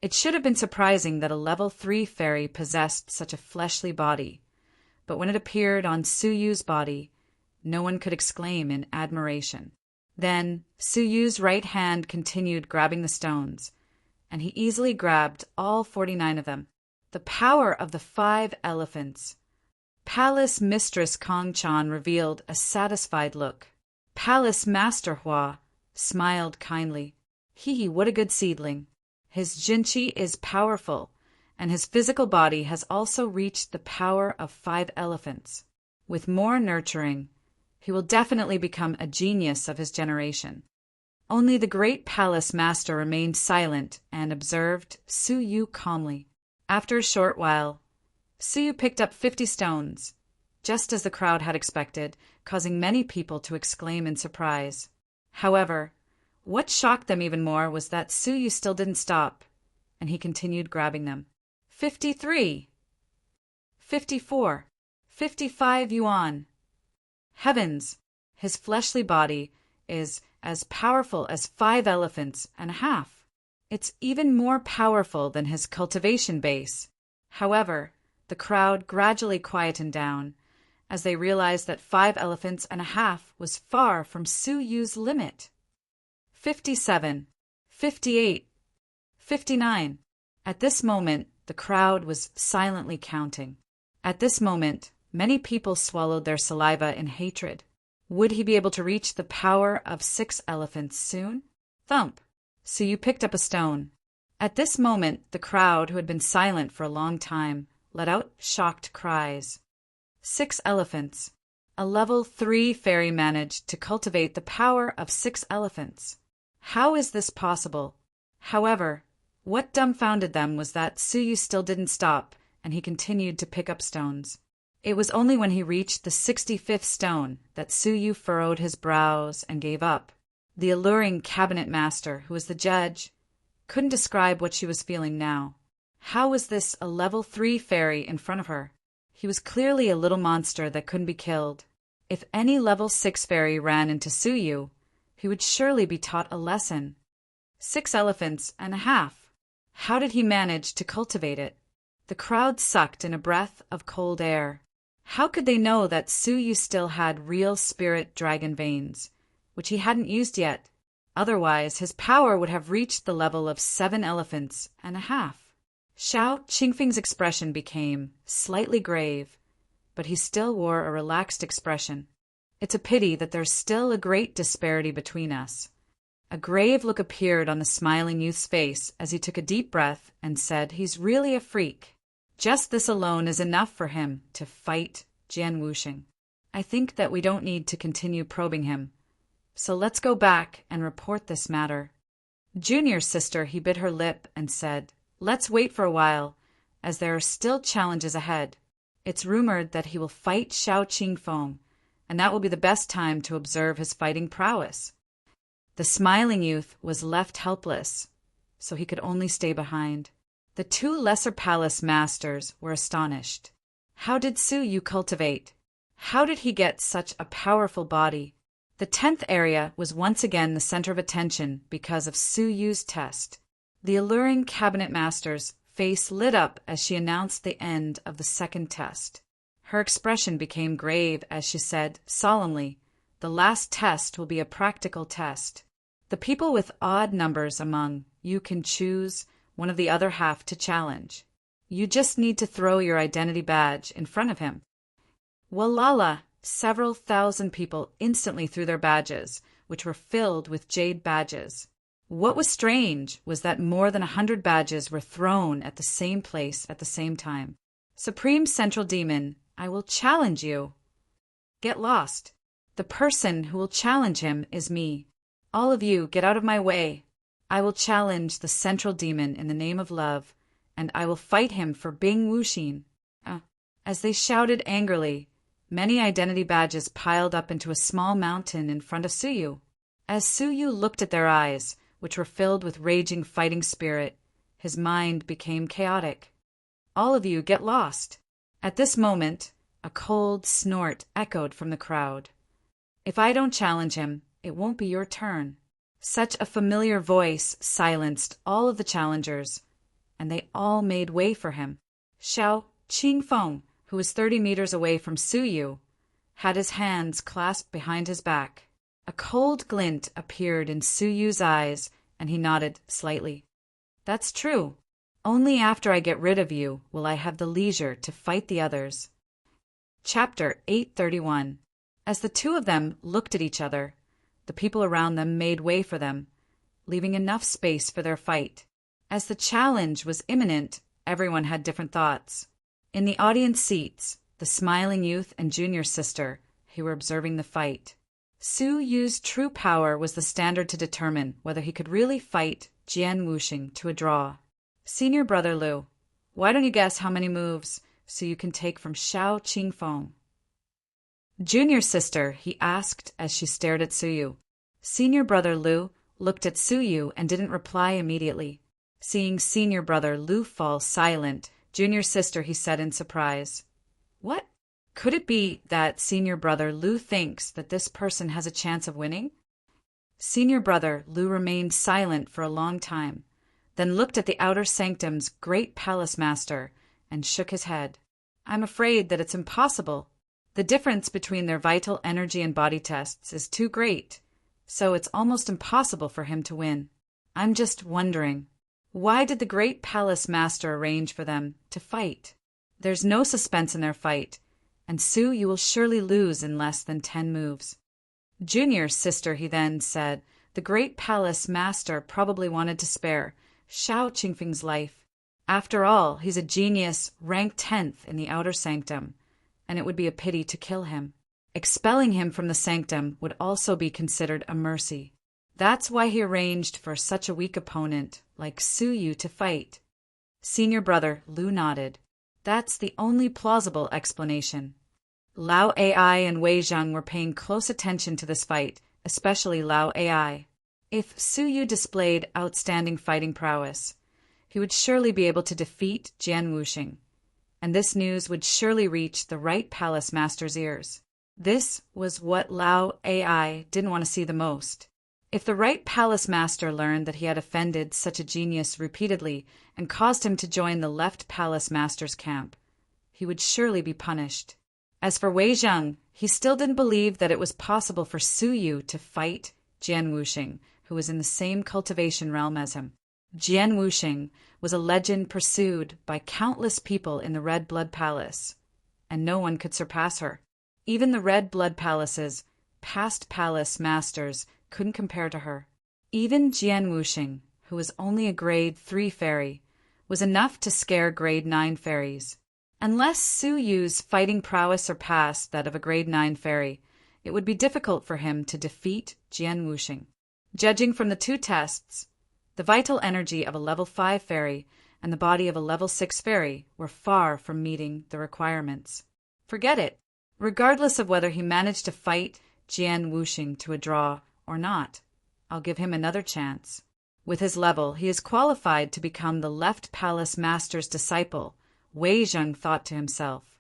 It should have been surprising that a level 3 fairy possessed such a fleshly body, but when it appeared on Suyu's body, no one could exclaim in admiration. Then Suyu's right hand continued grabbing the stones, and he easily grabbed all 49 of them. The power of the 5 elephants. Palace Mistress Kong Chan revealed a satisfied look. Palace Master Hua smiled kindly. Hee, what a good seedling. His jinqi is powerful, and his physical body has also reached the power of 5 elephants. With more nurturing, he will definitely become a genius of his generation. Only the great palace master remained silent and observed Suyu calmly. After a short while, Suyu picked up 50 stones, just as the crowd had expected, causing many people to exclaim in surprise. However, what shocked them even more was that Suyu still didn't stop, and he continued grabbing them. 53, 54, 55 yuan. Heavens, his fleshly body is as powerful as 5 elephants and a half. It's even more powerful than his cultivation base. However, the crowd gradually quietened down as they realized that 5 elephants and a half was far from Suyu's limit. 57, 58, 59. At this moment, the crowd was silently counting. At this moment, many people swallowed their saliva in hatred. Would he be able to reach the power of 6 elephants soon? Thump! Suyu picked up a stone. At this moment, the crowd, who had been silent for a long time, let out shocked cries. 6 elephants. A level 3 fairy managed to cultivate the power of 6 elephants. How is this possible? However, what dumbfounded them was that Suyu still didn't stop, and he continued to pick up stones. It was only when he reached the 65th stone that Suyu furrowed his brows and gave up. The alluring cabinet master, who was the judge, couldn't describe what she was feeling now. How was this a level 3 fairy in front of her? He was clearly a little monster that couldn't be killed. If any level 6 fairy ran into Suyu, he would surely be taught a lesson. 6 elephants and a half. How did he manage to cultivate it? The crowd sucked in a breath of cold air. How could they know that Suyu still had real spirit dragon veins, which he hadn't used yet? Otherwise, his power would have reached the level of 7 elephants and a half. Xiao Qingfeng's expression became slightly grave, but he still wore a relaxed expression. It's a pity that there's still a great disparity between us. A grave look appeared on the smiling youth's face as he took a deep breath and said he's really a freak. Just this alone is enough for him to fight Jian Wuxing. I think that we don't need to continue probing him. So let's go back and report this matter. Junior sister, he bit her lip and said, let's wait for a while, as there are still challenges ahead. It's rumored that he will fight Xiao Qingfeng, and that will be the best time to observe his fighting prowess. The smiling youth was left helpless, so he could only stay behind. The two lesser palace masters were astonished. How did Su Yu cultivate? How did he get such a powerful body? The 10th area was once again the center of attention because of Su Yu's test. The alluring cabinet master's face lit up as she announced the end of the second test. Her expression became grave as she said solemnly, "The last test will be a practical test. The people with odd numbers among you can choose one of the other half to challenge. You just need to throw your identity badge in front of him." Walala! Several thousand people instantly threw their badges, which were filled with jade badges. What was strange was that more than 100 badges were thrown at the same place at the same time. "Supreme Central Demon, I will challenge you." "Get lost. The person who will challenge him is me. All of you, get out of my way. I will challenge the Central Demon in the name of love, and I will fight him for Bing Wuxin." As they shouted angrily, many identity badges piled up into a small mountain in front of Su Yu. As Su Yu looked at their eyes, which were filled with raging fighting spirit, his mind became chaotic. "All of you, get lost." At this moment, a cold snort echoed from the crowd. "If I don't challenge him, it won't be your turn." Such a familiar voice silenced all of the challengers, and they all made way for him. Xiao Qingfeng, who was 30 meters away from Su Yu, had his hands clasped behind his back. A cold glint appeared in Su Yu's eyes, and he nodded slightly. "That's true. Only after I get rid of you will I have the leisure to fight the others." Chapter 831. As the two of them looked at each other, the people around them made way for them, leaving enough space for their fight. As the challenge was imminent, everyone had different thoughts. In the audience seats, the smiling youth and junior sister, who were observing the fight. Su Yu's true power was the standard to determine whether he could really fight Jian Wuxing to a draw. "Senior brother Lu, why don't you guess how many moves Su Yu can take from Xiao Qingfeng?" "Junior sister," he asked as she stared at Su Yu. Senior brother Lu looked at Su Yu and didn't reply immediately. Seeing senior brother Lu fall silent, junior sister, he said in surprise, "What? Could it be that senior brother Lu thinks that this person has a chance of winning?" Senior brother Lu remained silent for a long time, then looked at the outer sanctum's great palace master and shook his head. "I'm afraid that it's impossible. The difference between their vital energy and body tests is too great, so it's almost impossible for him to win. I'm just wondering, why did the great palace master arrange for them to fight? There's no suspense in their fight, and Su, you will surely lose in less than 10 moves." "Junior sister," he then said, "the great palace master probably wanted to spare Xiao Qingfeng's life. After all, he's a genius ranked 10th in the outer sanctum, and it would be a pity to kill him. Expelling him from the sanctum would also be considered a mercy. That's why he arranged for such a weak opponent like Su Yu to fight." Senior brother Lu nodded. "That's the only plausible explanation." Lao Ai and Wei Zheng were paying close attention to this fight, especially Lao Ai. If Su Yu displayed outstanding fighting prowess, he would surely be able to defeat Jian Wuxing, and this news would surely reach the right palace master's ears. This was what Lao Ai didn't want to see the most. If the right palace master learned that he had offended such a genius repeatedly and caused him to join the left palace master's camp, he would surely be punished. As for Wei Zheng, he still didn't believe that it was possible for Su Yu to fight Jian Wuxing, who was in the same cultivation realm as him. Jian Wuxing was a legend pursued by countless people in the Red Blood Palace, and no one could surpass her. Even the Red Blood Palace's past palace masters couldn't compare to her. Even Jian Wuxing, who was only a grade 3 fairy, was enough to scare grade 9 fairies. Unless Su Yu's fighting prowess surpassed that of a grade 9 fairy, it would be difficult for him to defeat Jian Wuxing. Judging from the two tests, the vital energy of a level 5 fairy and the body of a level 6 fairy were far from meeting the requirements. Forget it. Regardless of whether he managed to fight Jian Wuxing to a draw or not, I'll give him another chance. With his level, he is qualified to become the Left Palace Master's disciple, Wei Zheng thought to himself.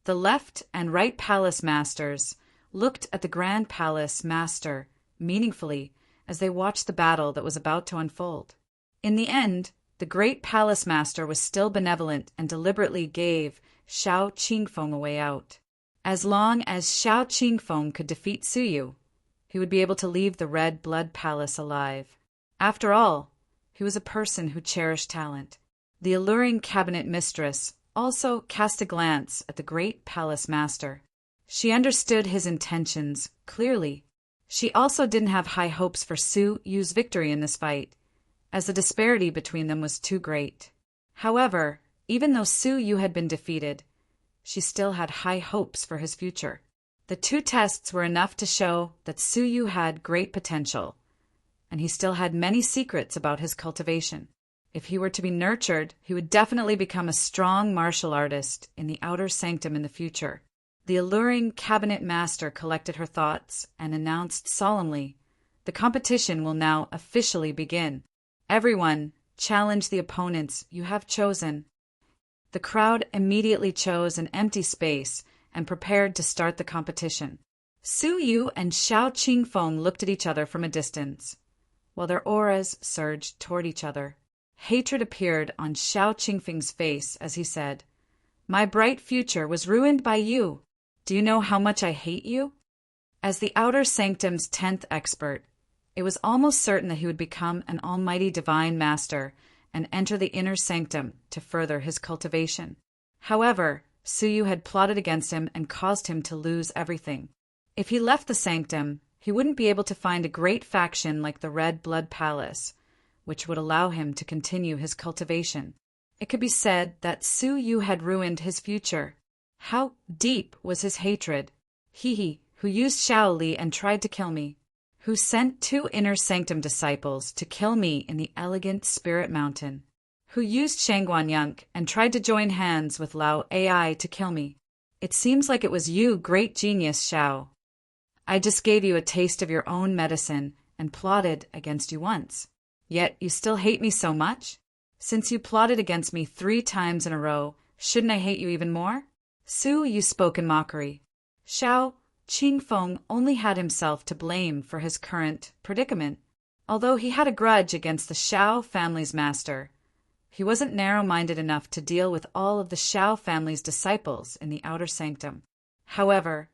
The Left and Right Palace Masters looked at the Grand Palace Master meaningfully as they watched the battle that was about to unfold. In the end, the Great Palace Master was still benevolent and deliberately gave Xiao Qingfeng a way out. As long as Xiao Qingfeng could defeat Suyu, he would be able to leave the Red Blood Palace alive. After all, he was a person who cherished talent. The alluring cabinet mistress also cast a glance at the Great Palace Master. She understood his intentions clearly. She also didn't have high hopes for Su Yu's victory in this fight, as the disparity between them was too great. However, even though Su Yu had been defeated, she still had high hopes for his future. The two tests were enough to show that Su Yu had great potential, and he still had many secrets about his cultivation. If he were to be nurtured, he would definitely become a strong martial artist in the outer sanctum in the future. The alluring cabinet master collected her thoughts and announced solemnly, "The competition will now officially begin. Everyone, challenge the opponents you have chosen." The crowd immediately chose an empty space and prepared to start the competition. Su Yu and Xiao Qingfeng looked at each other from a distance, while their auras surged toward each other. Hatred appeared on Xiao Qingfeng's face as he said, "My bright future was ruined by you. Do you know how much I hate you?" As the outer sanctum's 10th expert, it was almost certain that he would become an almighty divine master and enter the inner sanctum to further his cultivation. However, Su Yu had plotted against him and caused him to lose everything. If he left the sanctum, he wouldn't be able to find a great faction like the Red Blood Palace, which would allow him to continue his cultivation. It could be said that Su Yu had ruined his future. How deep was his hatred? He who used Shaoli and tried to kill me, who sent 2 inner sanctum disciples to kill me in the elegant Spirit Mountain, who used Shangguanyunk and tried to join hands with Lao AI to kill me. It seems like it was you, great genius Xiao. I just gave you a taste of your own medicine and plotted against you once. Yet you still hate me so much? Since you plotted against me 3 times in a row, shouldn't I hate you even more? Su Yu spoke in mockery. Xiao Qingfeng only had himself to blame for his current predicament. Although he had a grudge against the Xiao family's master, he wasn't narrow-minded enough to deal with all of the Xiao family's disciples in the outer sanctum. However,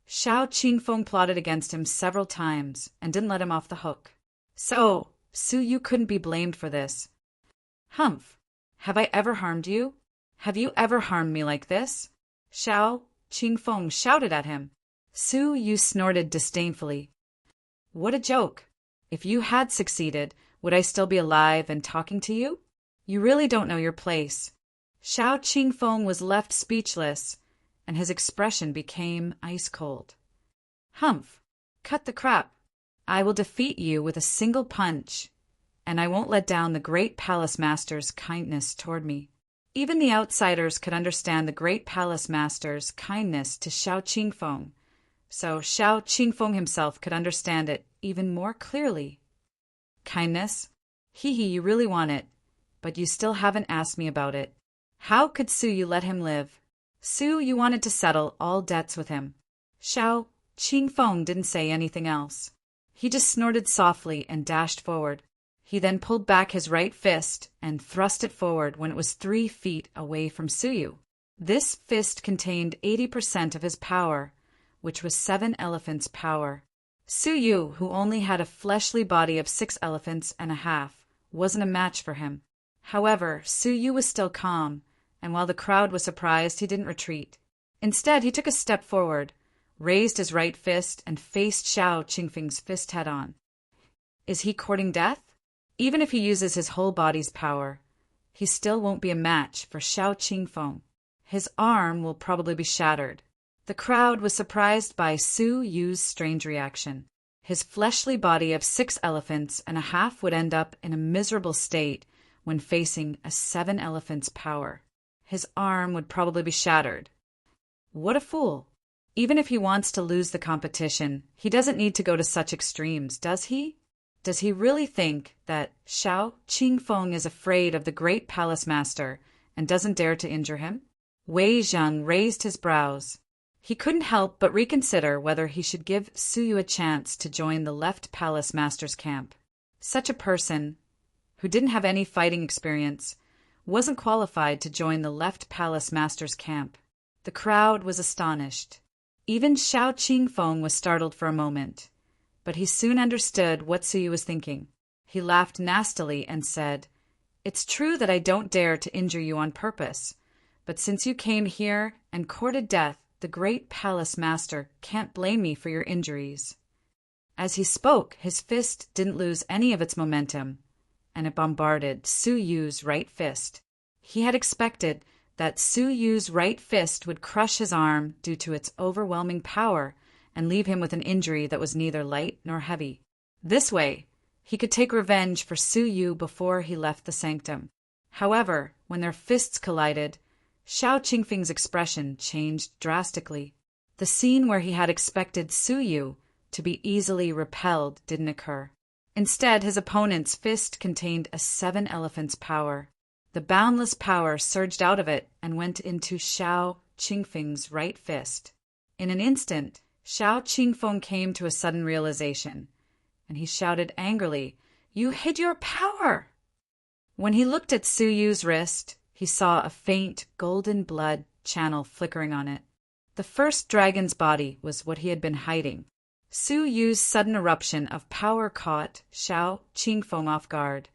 Xiao Qingfeng plotted against him several times and didn't let him off the hook. So, Su Yu couldn't be blamed for this. Humph! Have I ever harmed you? Have you ever harmed me like this? Xiao Qingfeng shouted at him. Su Yu snorted disdainfully. What a joke! If you had succeeded, would I still be alive and talking to you? You really don't know your place. Xiao Qingfeng was left speechless, and his expression became ice cold. Humph! Cut the crap! I will defeat you with a single punch, and I won't let down the Great Palace Master's kindness toward me. Even the outsiders could understand the Great Palace Master's kindness to Xiao Qingfeng, so Xiao Qingfeng himself could understand it even more clearly. Kindness? You really want it, but you still haven't asked me about it. How could Su Yu let him live? Su Yu wanted to settle all debts with him. Xiao Qingfeng didn't say anything else. He just snorted softly and dashed forward. He then pulled back his right fist and thrust it forward when it was 3 feet away from Su Yu. This fist contained 80% of his power, which was 7 elephants' power. Su Yu, who only had a fleshly body of 6 elephants and a half, wasn't a match for him. However, Su Yu was still calm, and while the crowd was surprised, he didn't retreat. Instead, he took a step forward, raised his right fist, and faced Xiao Qingfeng's fist head-on. Is he courting death? Even if he uses his whole body's power, he still won't be a match for Xiao Qingfeng. His arm will probably be shattered. The crowd was surprised by Su Yu's strange reaction. His fleshly body of 6 elephants and a half would end up in a miserable state when facing a 7 elephants power. His arm would probably be shattered. What a fool! Even if he wants to lose the competition, he doesn't need to go to such extremes, does he? Does he really think that Xiao Qingfeng is afraid of the great palace master and doesn't dare to injure him? Wei Zheng raised his brows. He couldn't help but reconsider whether he should give Suyu a chance to join the left palace master's camp. Such a person, who didn't have any fighting experience, wasn't qualified to join the left palace master's camp. The crowd was astonished. Even Xiao Qingfeng was startled for a moment, but he soon understood what Suyu was thinking. He laughed nastily and said, "It's true that I don't dare to injure you on purpose, but since you came here and courted death, the great palace master can't blame me for your injuries." As he spoke, his fist didn't lose any of its momentum, and it bombarded Suyu's right fist. He had expected that Suyu's right fist would crush his arm due to its overwhelming power and leave him with an injury that was neither light nor heavy. This way, he could take revenge for Suyu before he left the sanctum. However, when their fists collided, Xiao Qingfeng's expression changed drastically. The scene where he had expected Suyu to be easily repelled didn't occur. Instead, his opponent's fist contained a 7 elephants power. The boundless power surged out of it and went into Xiao Qingfeng's right fist. In an instant, Xiao Qingfeng came to a sudden realization, and he shouted angrily, "You hid your power!" When he looked at Suyu's wrist, he saw a faint golden blood channel flickering on it. The first dragon's body was what he had been hiding. Suyu's sudden eruption of power caught Xiao Qingfeng off guard.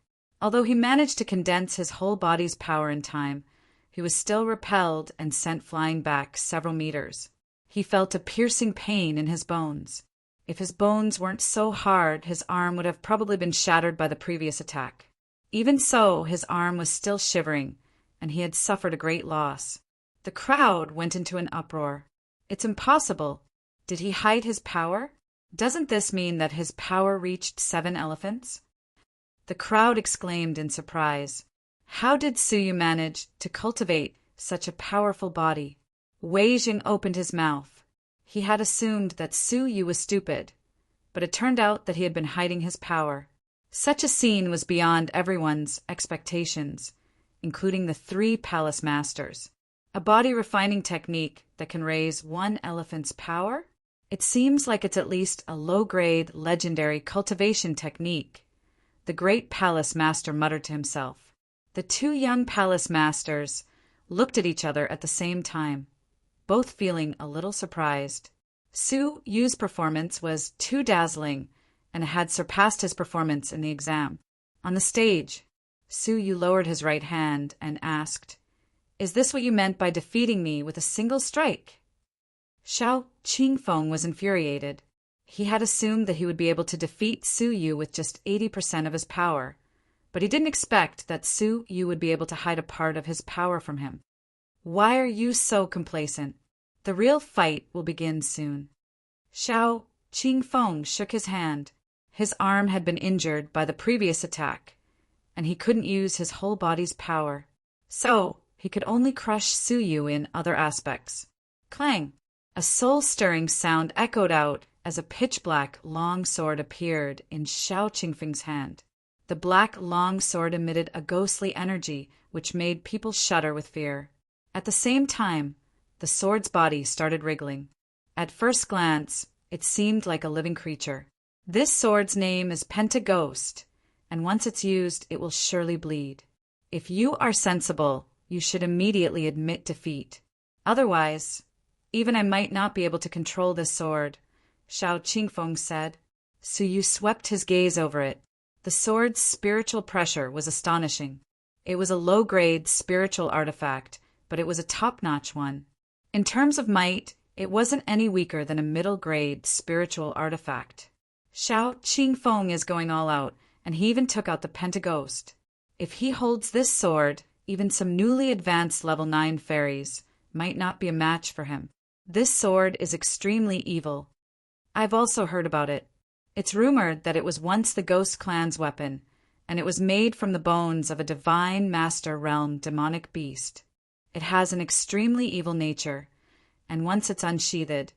Although he managed to condense his whole body's power in time, he was still repelled and sent flying back several meters. He felt a piercing pain in his bones. If his bones weren't so hard, his arm would have probably been shattered by the previous attack. Even so, his arm was still shivering, and he had suffered a great loss. The crowd went into an uproar. It's impossible. Did he hide his power? Doesn't this mean that his power reached 7 elephants? The crowd exclaimed in surprise. How did Suyu manage to cultivate such a powerful body? Wei Jing opened his mouth. He had assumed that Suyu was stupid, but it turned out that he had been hiding his power. Such a scene was beyond everyone's expectations, including the 3 palace masters. A body refining technique that can raise 1 elephant's power? It seems like it's at least a low-grade, legendary cultivation technique. The great palace master muttered to himself. The 2 young palace masters looked at each other at the same time, both feeling a little surprised. Su Yu's performance was too dazzling and had surpassed his performance in the exam. On the stage, Su Yu lowered his right hand and asked, "Is this what you meant by defeating me with a single strike?" Xiao Qingfeng was infuriated. He had assumed that he would be able to defeat Su Yu with just 80% of his power, but he didn't expect that Su Yu would be able to hide a part of his power from him. Why are you so complacent? The real fight will begin soon. Xiao Qingfeng shook his hand. His arm had been injured by the previous attack, and he couldn't use his whole body's power. So, he could only crush Su Yu in other aspects. Clang! A soul-stirring sound echoed out as a pitch-black long sword appeared in Xiao Qingfeng's hand. The black long sword emitted a ghostly energy which made people shudder with fear. At the same time, the sword's body started wriggling. At first glance, it seemed like a living creature. This sword's name is Pentaghost, and once it's used, it will surely bleed. If you are sensible, you should immediately admit defeat. Otherwise, even I might not be able to control this sword, Xiao Qingfeng said. Su Yu swept his gaze over it. The sword's spiritual pressure was astonishing. It was a low-grade spiritual artifact, but it was a top-notch one. In terms of might, it wasn't any weaker than a middle-grade spiritual artifact. Xiao Qingfeng is going all out, and he even took out the Pentaghost. If he holds this sword, even some newly advanced level 9 fairies might not be a match for him. This sword is extremely evil. I've also heard about it. It's rumored that it was once the Ghost Clan's weapon, and it was made from the bones of a divine master realm demonic beast. It has an extremely evil nature, and once it's unsheathed,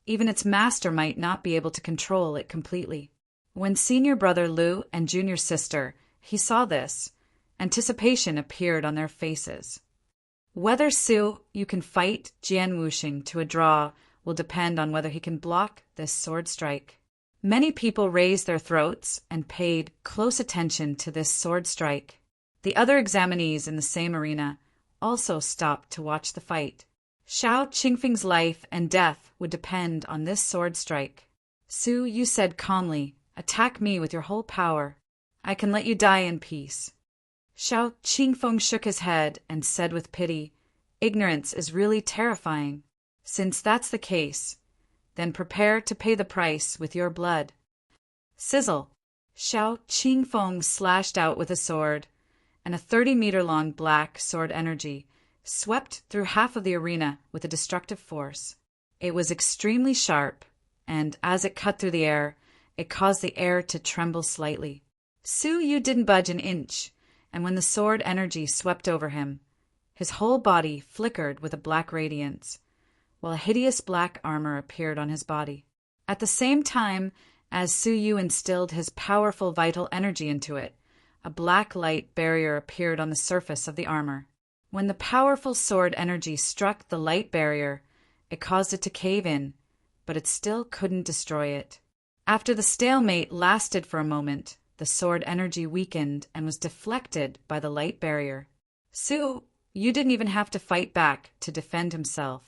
even its master might not be able to control it completely. When senior brother Lu and junior sister he saw this, anticipation appeared on their faces. Whether Su you can fight Jian Wuxing to a draw will depend on whether he can block this sword strike. Many people raised their throats and paid close attention to this sword strike. The other examinees in the same arena also stopped to watch the fight. Xiao Qingfeng's life and death would depend on this sword strike. Su you said calmly, "Attack me with your whole power. I can let you die in peace." Xiao Qingfeng shook his head and said with pity, "Ignorance is really terrifying. Since that's the case, then prepare to pay the price with your blood." Sizzle! Xiao Qingfeng slashed out with a sword, and a 30-meter-long black sword energy swept through half of the arena with a destructive force. It was extremely sharp, and as it cut through the air, it caused the air to tremble slightly. Su Yu didn't budge an inch, and when the sword energy swept over him, his whole body flickered with a black radiance, while a hideous black armor appeared on his body. At the same time as Su Yu instilled his powerful vital energy into it, a black light barrier appeared on the surface of the armor. When the powerful sword energy struck the light barrier, it caused it to cave in, but it still couldn't destroy it. After the stalemate lasted for a moment, the sword energy weakened and was deflected by the light barrier. Su Yu didn't even have to fight back to defend himself.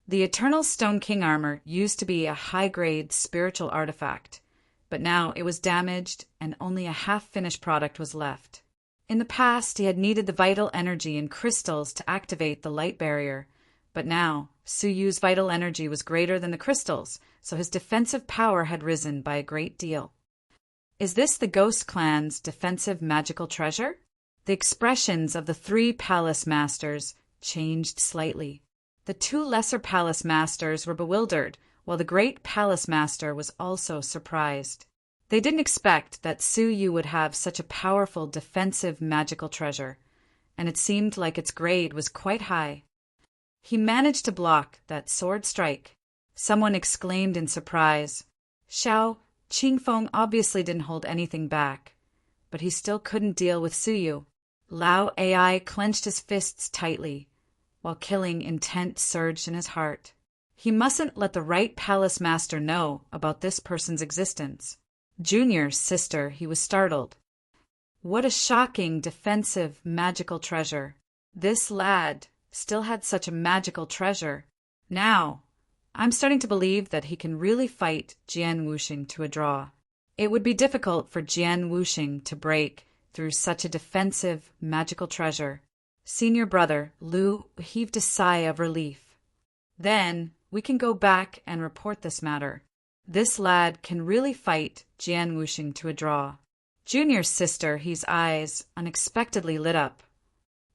The Eternal Stone King armor used to be a high-grade spiritual artifact, but now it was damaged and only a half-finished product was left. In the past, he had needed the vital energy in crystals to activate the light barrier, but now Su Yu's vital energy was greater than the crystals, so his defensive power had risen by a great deal. Is this the Ghost Clan's defensive magical treasure? The expressions of the 3 palace masters changed slightly. The 2 lesser palace masters were bewildered, while the great palace master was also surprised. They didn't expect that Su Yu would have such a powerful defensive magical treasure, and it seemed like its grade was quite high. He managed to block that sword strike. Someone exclaimed in surprise. Xiao Qingfeng obviously didn't hold anything back, but he still couldn't deal with Su Yu. Lao Ai clenched his fists tightly, while killing intent surged in his heart. He mustn't let the right palace master know about this person's existence. Junior sister, he was startled. What a shocking defensive magical treasure. This lad still had such a magical treasure. Now, I'm starting to believe that he can really fight Jian Wuxing to a draw. It would be difficult for Jian Wuxing to break through such a defensive magical treasure. Senior brother Lu heaved a sigh of relief. Then we can go back and report this matter. This lad can really fight Jian Wuxing to a draw. Junior sister, his eyes unexpectedly lit up.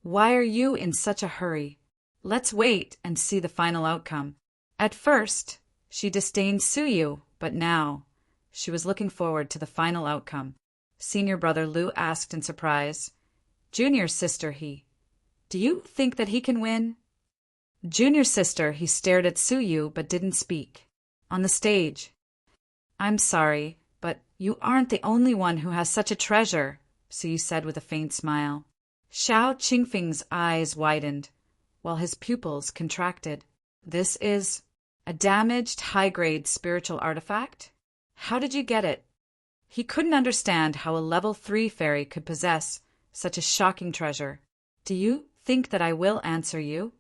Why are you in such a hurry? Let's wait and see the final outcome. At first, she disdained Su Yu, but now she was looking forward to the final outcome. Senior brother Lu asked in surprise. Junior sister, do you think that he can win? Junior sister, he stared at Su Yu but didn't speak. On the stage. I'm sorry, but you aren't the only one who has such a treasure, Su Yu said with a faint smile. Xiao Qingfeng's eyes widened, while his pupils contracted. This is a damaged high-grade spiritual artifact? How did you get it? He couldn't understand how a level 3 fairy could possess such a shocking treasure. Do you think that I will answer you?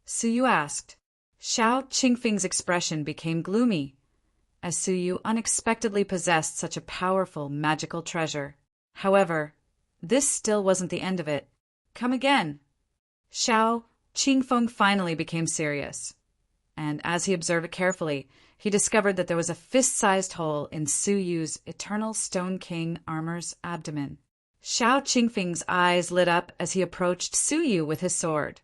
Su Yu asked. Xiao Qingfeng's expression became gloomy, as Su Yu unexpectedly possessed such a powerful magical treasure. However, this still wasn't the end of it. Come again. Xiao Qingfeng finally became serious, and as he observed it carefully, he discovered that there was a fist-sized hole in Su Yu's Eternal Stone King armor's abdomen. Xiao Qingfeng's eyes lit up as he approached Su Yu with his sword,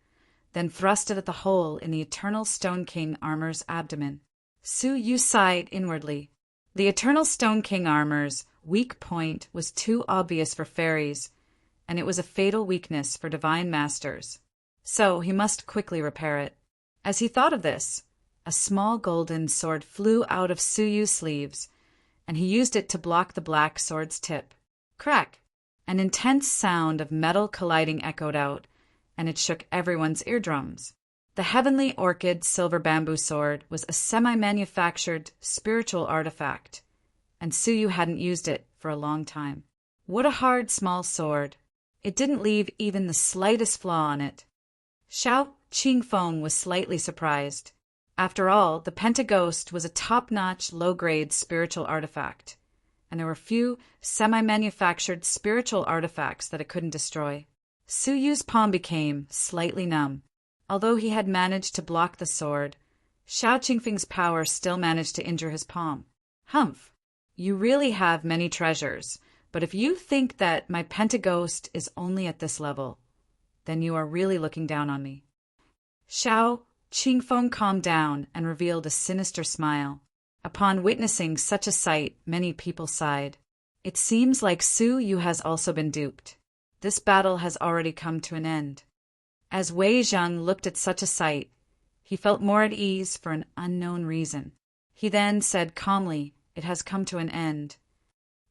then thrust it at the hole in the Eternal Stone King armor's abdomen. Su Yu sighed inwardly. The Eternal Stone King armors weak point was too obvious for fairies, and it was a fatal weakness for divine masters. So he must quickly repair it. As he thought of this, a small golden sword flew out of Suyu's sleeves, and he used it to block the black sword's tip. Crack! An intense sound of metal colliding echoed out, and it shook everyone's eardrums. The heavenly orchid silver bamboo sword was a semi-manufactured spiritual artifact, and Suyu hadn't used it for a long time. What a hard, small sword. It didn't leave even the slightest flaw on it. Xiao Qingfeng was slightly surprised. After all, the Pentaghost was a top-notch, low-grade spiritual artifact, and there were few semi-manufactured spiritual artifacts that it couldn't destroy. Suyu's palm became slightly numb. Although he had managed to block the sword, Xiao Qingfeng's power still managed to injure his palm. Humph! You really have many treasures, but if you think that my Pentaghost is only at this level, then you are really looking down on me. Xiao Qingfeng calmed down and revealed a sinister smile. Upon witnessing such a sight, many people sighed. It seems like Su Yu has also been duped. This battle has already come to an end. As Wei Zheng looked at such a sight, he felt more at ease for an unknown reason. He then said calmly, "It has come to an end."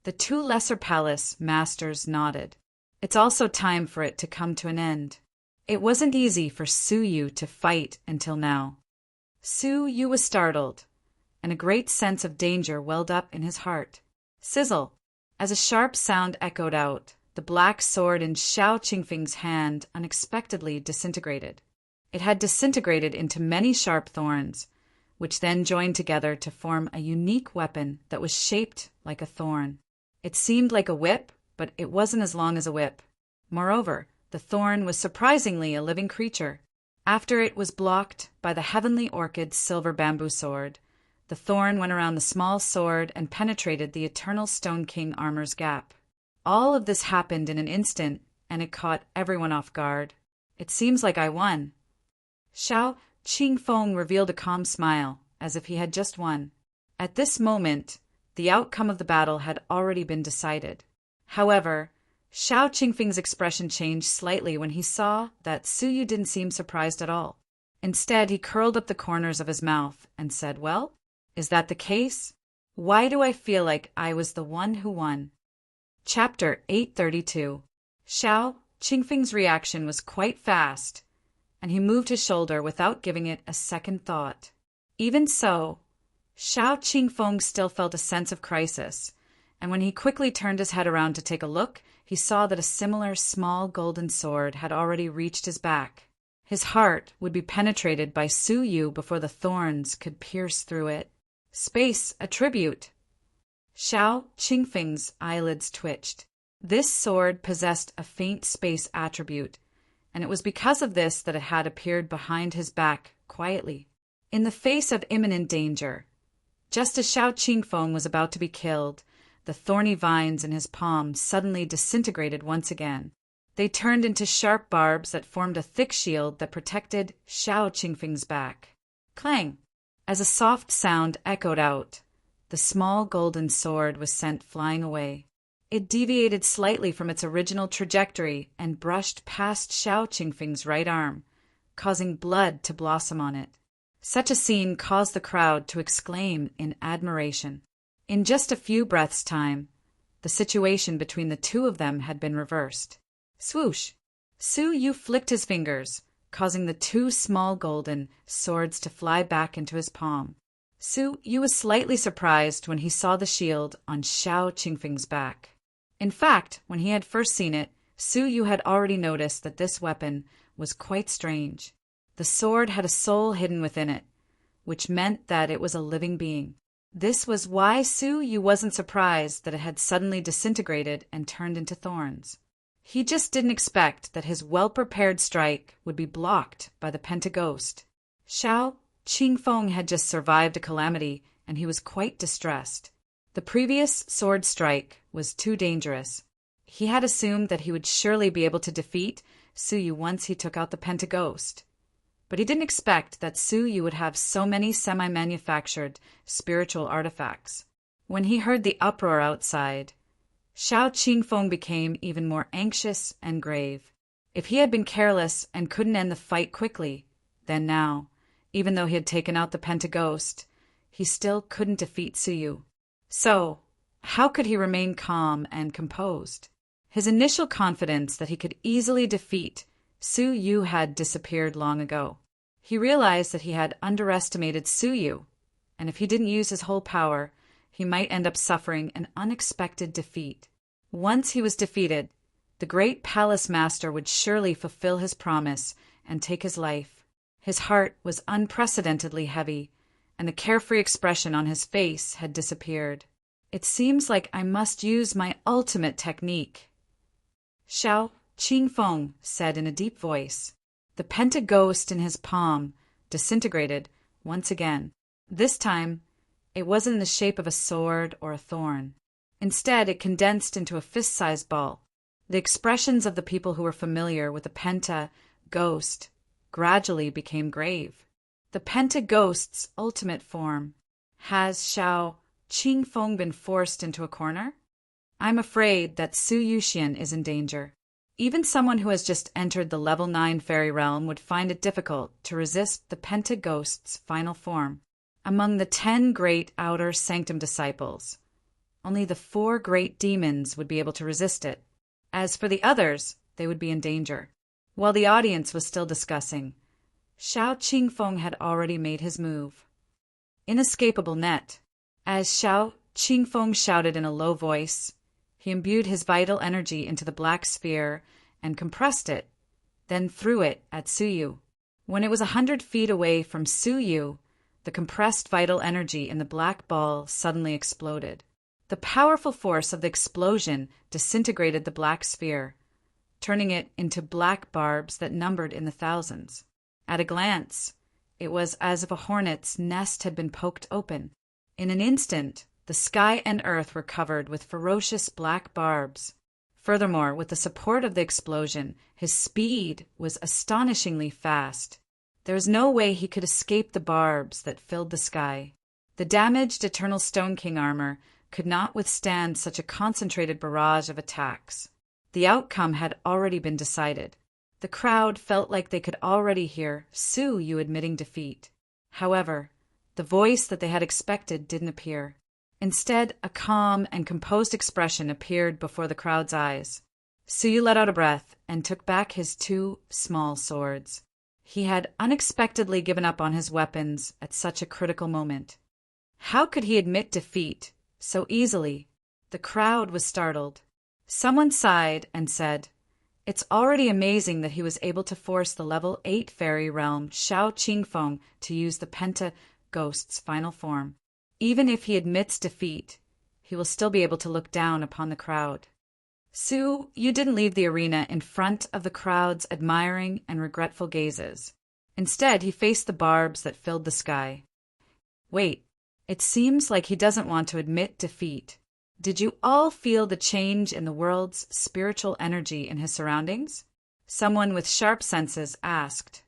The two lesser palace masters nodded. It's also time for it to come to an end. It wasn't easy for Su Yu to fight until now. Su Yu was startled, and a great sense of danger welled up in his heart. Sizzle! As a sharp sound echoed out, the black sword in Xiao Qingfeng's hand unexpectedly disintegrated. It had disintegrated into many sharp thorns, which then joined together to form a unique weapon that was shaped like a thorn. It seemed like a whip, but it wasn't as long as a whip. Moreover, the thorn was surprisingly a living creature. After it was blocked by the heavenly orchid silver bamboo sword, the thorn went around the small sword and penetrated the eternal Stone King armor's gap. All of this happened in an instant, and it caught everyone off guard. It seems like I won. Xiao Qingfeng revealed a calm smile, as if he had just won. At this moment, the outcome of the battle had already been decided. However, Xiao Qingfeng's expression changed slightly when he saw that Su Yu didn't seem surprised at all. Instead, he curled up the corners of his mouth and said, "Well, is that the case? Why do I feel like I was the one who won?" Chapter 832. Xiao Qingfeng's reaction was quite fast, and he moved his shoulder without giving it a second thought. Even so, Xiao Qingfeng still felt a sense of crisis, and when he quickly turned his head around to take a look, he saw that a similar small golden sword had already reached his back. His heart would be penetrated by Su Yu before the thorns could pierce through it. Space attribute. Xiao Qingfeng's eyelids twitched. This sword possessed a faint space attribute, and it was because of this that it had appeared behind his back quietly. In the face of imminent danger, just as Xiao Qingfeng was about to be killed, the thorny vines in his palm suddenly disintegrated once again. They turned into sharp barbs that formed a thick shield that protected Xiao Qingfeng's back. Clang! As a soft sound echoed out, the small golden sword was sent flying away. It deviated slightly from its original trajectory and brushed past Xiao Qingfeng's right arm, causing blood to blossom on it. Such a scene caused the crowd to exclaim in admiration. In just a few breaths' time, the situation between the two of them had been reversed. Swoosh! Su Yu flicked his fingers, causing the two small golden swords to fly back into his palm. Su Yu was slightly surprised when he saw the shield on Xiao Qingfeng's back. In fact, when he had first seen it, Su Yu had already noticed that this weapon was quite strange. The sword had a soul hidden within it, which meant that it was a living being. This was why Su Yu wasn't surprised that it had suddenly disintegrated and turned into thorns. He just didn't expect that his well-prepared strike would be blocked by the Pentaghost. Xiao Qingfeng had just survived a calamity, and he was quite distressed. The previous sword strike was too dangerous. He had assumed that he would surely be able to defeat Su Yu once he took out the Pentaghost. But he didn't expect that Su Yu would have so many semi-manufactured spiritual artifacts. When he heard the uproar outside, Xiao Qingfeng became even more anxious and grave. If he had been careless and couldn't end the fight quickly, then now, even though he had taken out the Pentaghost, he still couldn't defeat Suyu. So, how could he remain calm and composed? His initial confidence that he could easily defeat Suyu had disappeared long ago. He realized that he had underestimated Suyu, and if he didn't use his whole power, he might end up suffering an unexpected defeat. Once he was defeated, the great palace master would surely fulfill his promise and take his life. His heart was unprecedentedly heavy, and the carefree expression on his face had disappeared. It seems like I must use my ultimate technique, Xiao Qingfeng said in a deep voice. The Pentaghost in his palm disintegrated once again. This time, it wasn't in the shape of a sword or a thorn. Instead, it condensed into a fist-sized ball. The expressions of the people who were familiar with the Pentaghost gradually became grave. The Pentaghost's ultimate form. Has Xiao Qingfeng been forced into a corner? I'm afraid that Su Yuxian is in danger. Even someone who has just entered the level 9 fairy realm would find it difficult to resist the Pentaghost's final form. Among the 10 great outer sanctum disciples, only the 4 great demons would be able to resist it. As for the others, they would be in danger. While the audience was still discussing, Xiao Qingfeng had already made his move. Inescapable net. As Xiao Qingfeng shouted in a low voice, he imbued his vital energy into the black sphere and compressed it, then threw it at Suyu. When it was 100 feet away from Suyu, the compressed vital energy in the black ball suddenly exploded. The powerful force of the explosion disintegrated the black sphere, turning it into black barbs that numbered in the thousands. At a glance, it was as if a hornet's nest had been poked open. In an instant, the sky and earth were covered with ferocious black barbs. Furthermore, with the support of the explosion, his speed was astonishingly fast. There was no way he could escape the barbs that filled the sky. The damaged Eternal Stone King armor could not withstand such a concentrated barrage of attacks. The outcome had already been decided. The crowd felt like they could already hear Suyu admitting defeat. However, the voice that they had expected didn't appear. Instead, a calm and composed expression appeared before the crowd's eyes. Suyu let out a breath and took back his 2 small swords. He had unexpectedly given up on his weapons at such a critical moment. How could he admit defeat so easily? The crowd was startled. Someone sighed and said, "It's already amazing that he was able to force the level 8 fairy realm Xiao Qingfeng to use the Pentaghost's final form. Even if he admits defeat, he will still be able to look down upon the crowd." Su, you didn't leave the arena in front of the crowd's admiring and regretful gazes. Instead, he faced the barbs that filled the sky. Wait, it seems like he doesn't want to admit defeat. Did you all feel the change in the world's spiritual energy in his surroundings? Someone with sharp senses asked.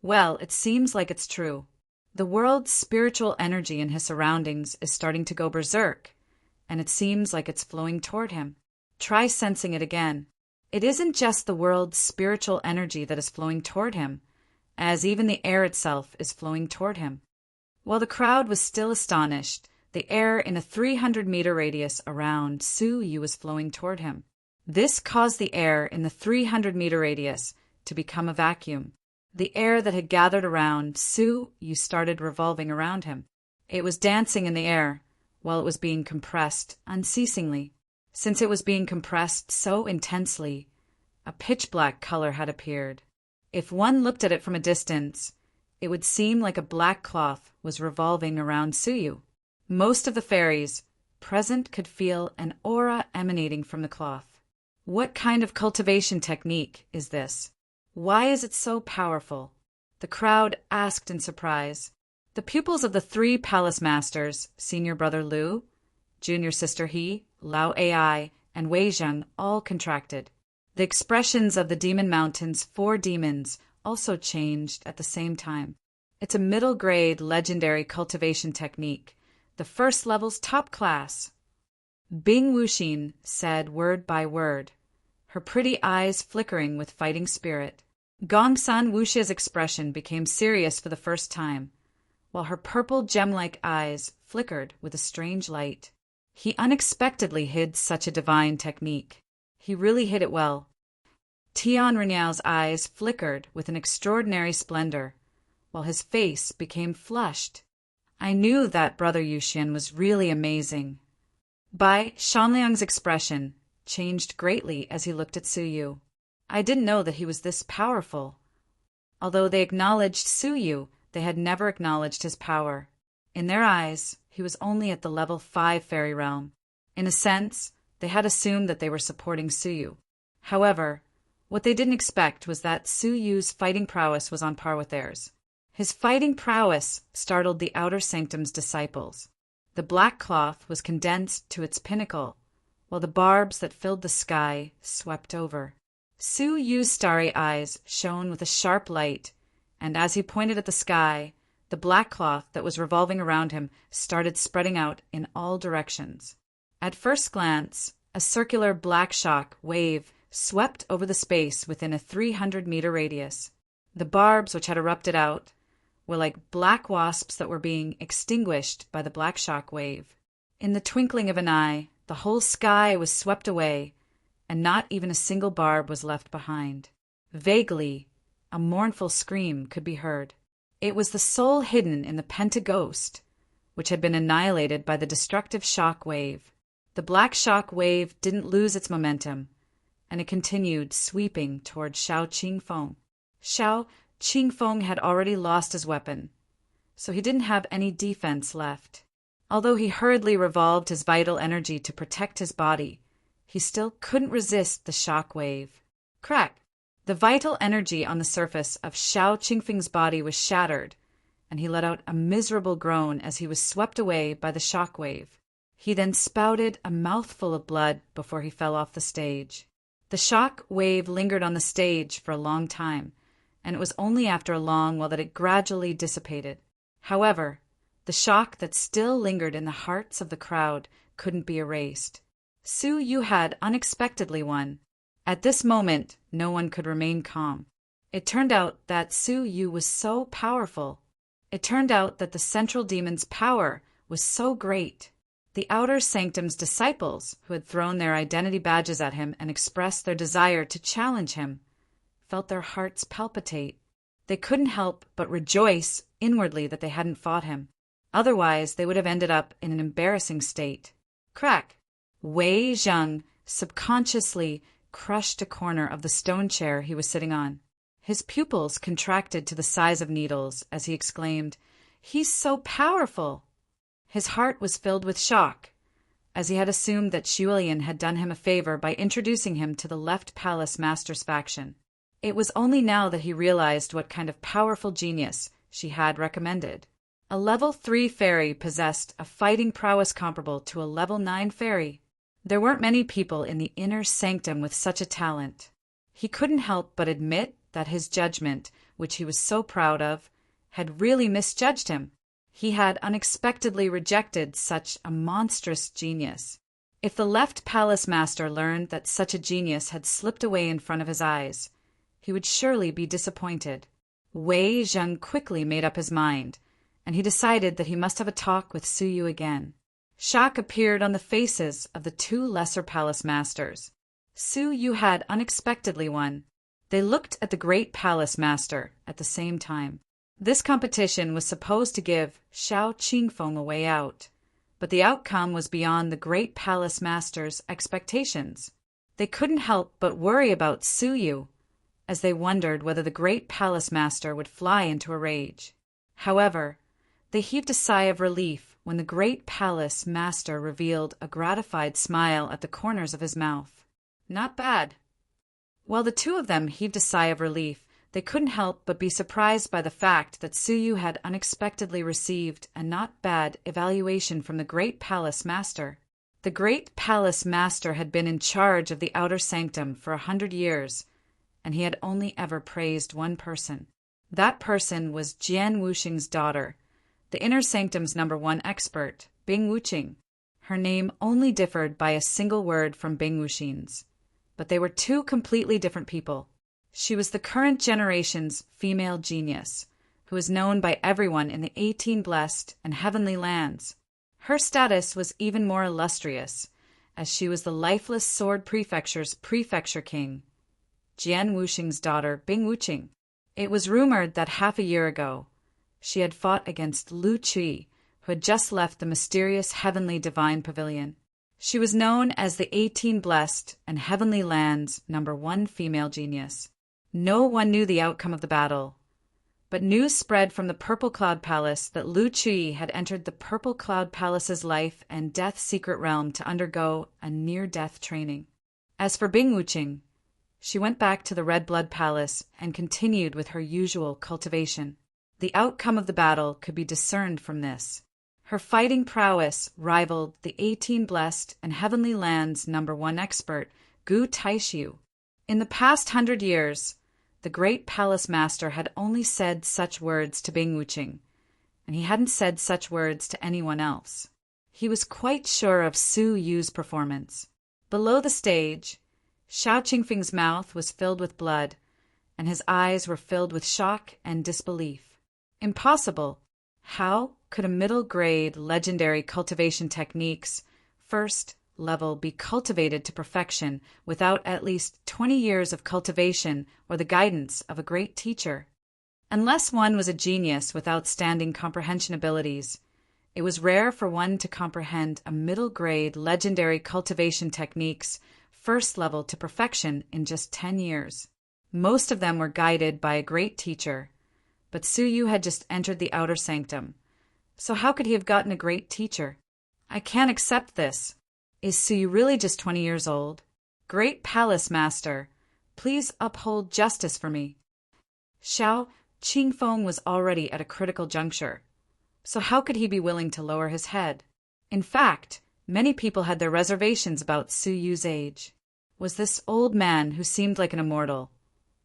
Well, it seems like it's true. The world's spiritual energy in his surroundings is starting to go berserk, and it seems like it's flowing toward him. Try sensing it again. It isn't just the world's spiritual energy that is flowing toward him, as even the air itself is flowing toward him. While the crowd was still astonished, the air in a 300-meter radius around Suyu was flowing toward him. This caused the air in the 300-meter radius to become a vacuum. The air that had gathered around Suyu started revolving around him. It was dancing in the air while it was being compressed unceasingly. Since it was being compressed so intensely, a pitch-black color had appeared. If one looked at it from a distance, it would seem like a black cloth was revolving around Suyu. Most of the fairies present could feel an aura emanating from the cloth. What kind of cultivation technique is this? Why is it so powerful? The crowd asked in surprise. The pupils of the 3 palace masters, senior brother Lu, junior sister He, Lao Ai, and Wei Zheng all contracted. The expressions of the Demon Mountain's 4 demons also changed at the same time. It's a middle-grade legendary cultivation technique, the first level's top class. Bing Wuxin said word by word, her pretty eyes flickering with fighting spirit. Gongsun Wuxia's expression became serious for the first time, while her purple gem-like eyes flickered with a strange light. He unexpectedly hid such a divine technique. He really hid it well. Tian Renyao's eyes flickered with an extraordinary splendor, while his face became flushed. I knew that Brother Yuxian was really amazing. Bai Shanliang's expression changed greatly as he looked at Su Yu. I didn't know that he was this powerful. Although they acknowledged Su Yu, they had never acknowledged his power. In their eyes, he was only at the level 5 fairy realm. In a sense, they had assumed that they were supporting Su Yu. However, what they didn't expect was that Su Yu's fighting prowess was on par with theirs. His fighting prowess startled the Outer Sanctum's disciples. The black cloth was condensed to its pinnacle, while the barbs that filled the sky swept over. Su Yu's starry eyes shone with a sharp light, and as he pointed at the sky, the black cloth that was revolving around him started spreading out in all directions. At first glance, a circular black shock wave swept over the space within a 300-meter radius. The barbs which had erupted out were like black wasps that were being extinguished by the black shock wave. In the twinkling of an eye, the whole sky was swept away, and not even a single barb was left behind. Vaguely, a mournful scream could be heard. It was the soul hidden in the Pentaghost, which had been annihilated by the destructive shock wave. The black shock wave didn't lose its momentum, and it continued sweeping toward Shao Qingfeng. Shao Qingfeng had already lost his weapon, so he didn't have any defense left. Although he hurriedly revolved his vital energy to protect his body, he still couldn't resist the shock wave. Crack! The vital energy on the surface of Shao Qingfeng's body was shattered, and he let out a miserable groan as he was swept away by the shock wave. He then spouted a mouthful of blood before he fell off the stage. The shock wave lingered on the stage for a long time, and it was only after a long while that it gradually dissipated. However, the shock that still lingered in the hearts of the crowd couldn't be erased. Su Yu had unexpectedly won. At this moment, no one could remain calm. It turned out that Su Yu was so powerful. It turned out that the central demon's power was so great. The Outer Sanctum's disciples, who had thrown their identity badges at him and expressed their desire to challenge him, felt their hearts palpitate. They couldn't help but rejoice inwardly that they hadn't fought him. Otherwise, they would have ended up in an embarrassing state. Crack! Wei Zheng subconsciously crushed a corner of the stone chair he was sitting on. His pupils contracted to the size of needles as he exclaimed, "He's so powerful!" His heart was filled with shock, as he had assumed that Xuelian had done him a favor by introducing him to the Left Palace Master's faction. It was only now that he realized what kind of powerful genius she had recommended. A level 3 fairy possessed a fighting prowess comparable to a level 9 fairy. There weren't many people in the Inner Sanctum with such a talent. He couldn't help but admit that his judgment, which he was so proud of, had really misjudged him. He had unexpectedly rejected such a monstrous genius. If the Left Palace Master learned that such a genius had slipped away in front of his eyes, he would surely be disappointed. Wei Zheng quickly made up his mind, and he decided that he must have a talk with Su Yu again. Shock appeared on the faces of the two lesser palace masters. Su Yu had unexpectedly won. They looked at the great palace master at the same time. This competition was supposed to give Shao Qingfeng a way out, but the outcome was beyond the great palace master's expectations. They couldn't help but worry about Su Yu, as they wondered whether the great palace master would fly into a rage. However, they heaved a sigh of relief when the great palace master revealed a gratified smile at the corners of his mouth. Not bad. While the two of them heaved a sigh of relief, they couldn't help but be surprised by the fact that Su Yu had unexpectedly received a not bad evaluation from the great palace master. The great palace master had been in charge of the Outer Sanctum for 100 years, and he had only ever praised one person. That person was Jian Wuxing's daughter, the Inner Sanctum's #1 expert, Bing Wuxing. Her name only differed by a single word from Bing Wuxin's, but they were two completely different people. She was the current generation's female genius, who is known by everyone in the 18 blessed and heavenly lands. Her status was even more illustrious, as she was the lifeless sword prefecture's prefecture king, Jian Wuxing's daughter, Bing Wuxing. It was rumored that half a year ago, she had fought against Lu Qi, who had just left the mysterious heavenly divine pavilion. She was known as the 18 blessed and heavenly lands' #1 female genius. No one knew the outcome of the battle, but news spread from the Purple Cloud Palace that Lu Qi had entered the Purple Cloud Palace's life and death secret realm to undergo a near-death training. As for Bing Wuxing, she went back to the Red Blood Palace and continued with her usual cultivation. The outcome of the battle could be discerned from this. Her fighting prowess rivaled the 18 blessed and heavenly lands' #1 expert, Gu Taishu. In the past 100 years, the great palace master had only said such words to Bing Wuxing, and he hadn't said such words to anyone else. He was quite sure of Su Yu's performance. Below the stage, Xiao Qingfeng's mouth was filled with blood, and his eyes were filled with shock and disbelief. Impossible! How could a middle-grade legendary cultivation technique's first level be cultivated to perfection without at least 20 years of cultivation or the guidance of a great teacher? Unless one was a genius with outstanding comprehension abilities, it was rare for one to comprehend a middle-grade legendary cultivation technique's first level to perfection in just 10 years. Most of them were guided by a great teacher, but Su Yu had just entered the outer sanctum. So how could he have gotten a great teacher? I can't accept this. Is Su Yu really just 20 years old? Great Palace Master, please uphold justice for me. Xiao Qingfeng was already at a critical juncture, so how could he be willing to lower his head? In fact, many people had their reservations about Su Yu's age. Was this old man who seemed like an immortal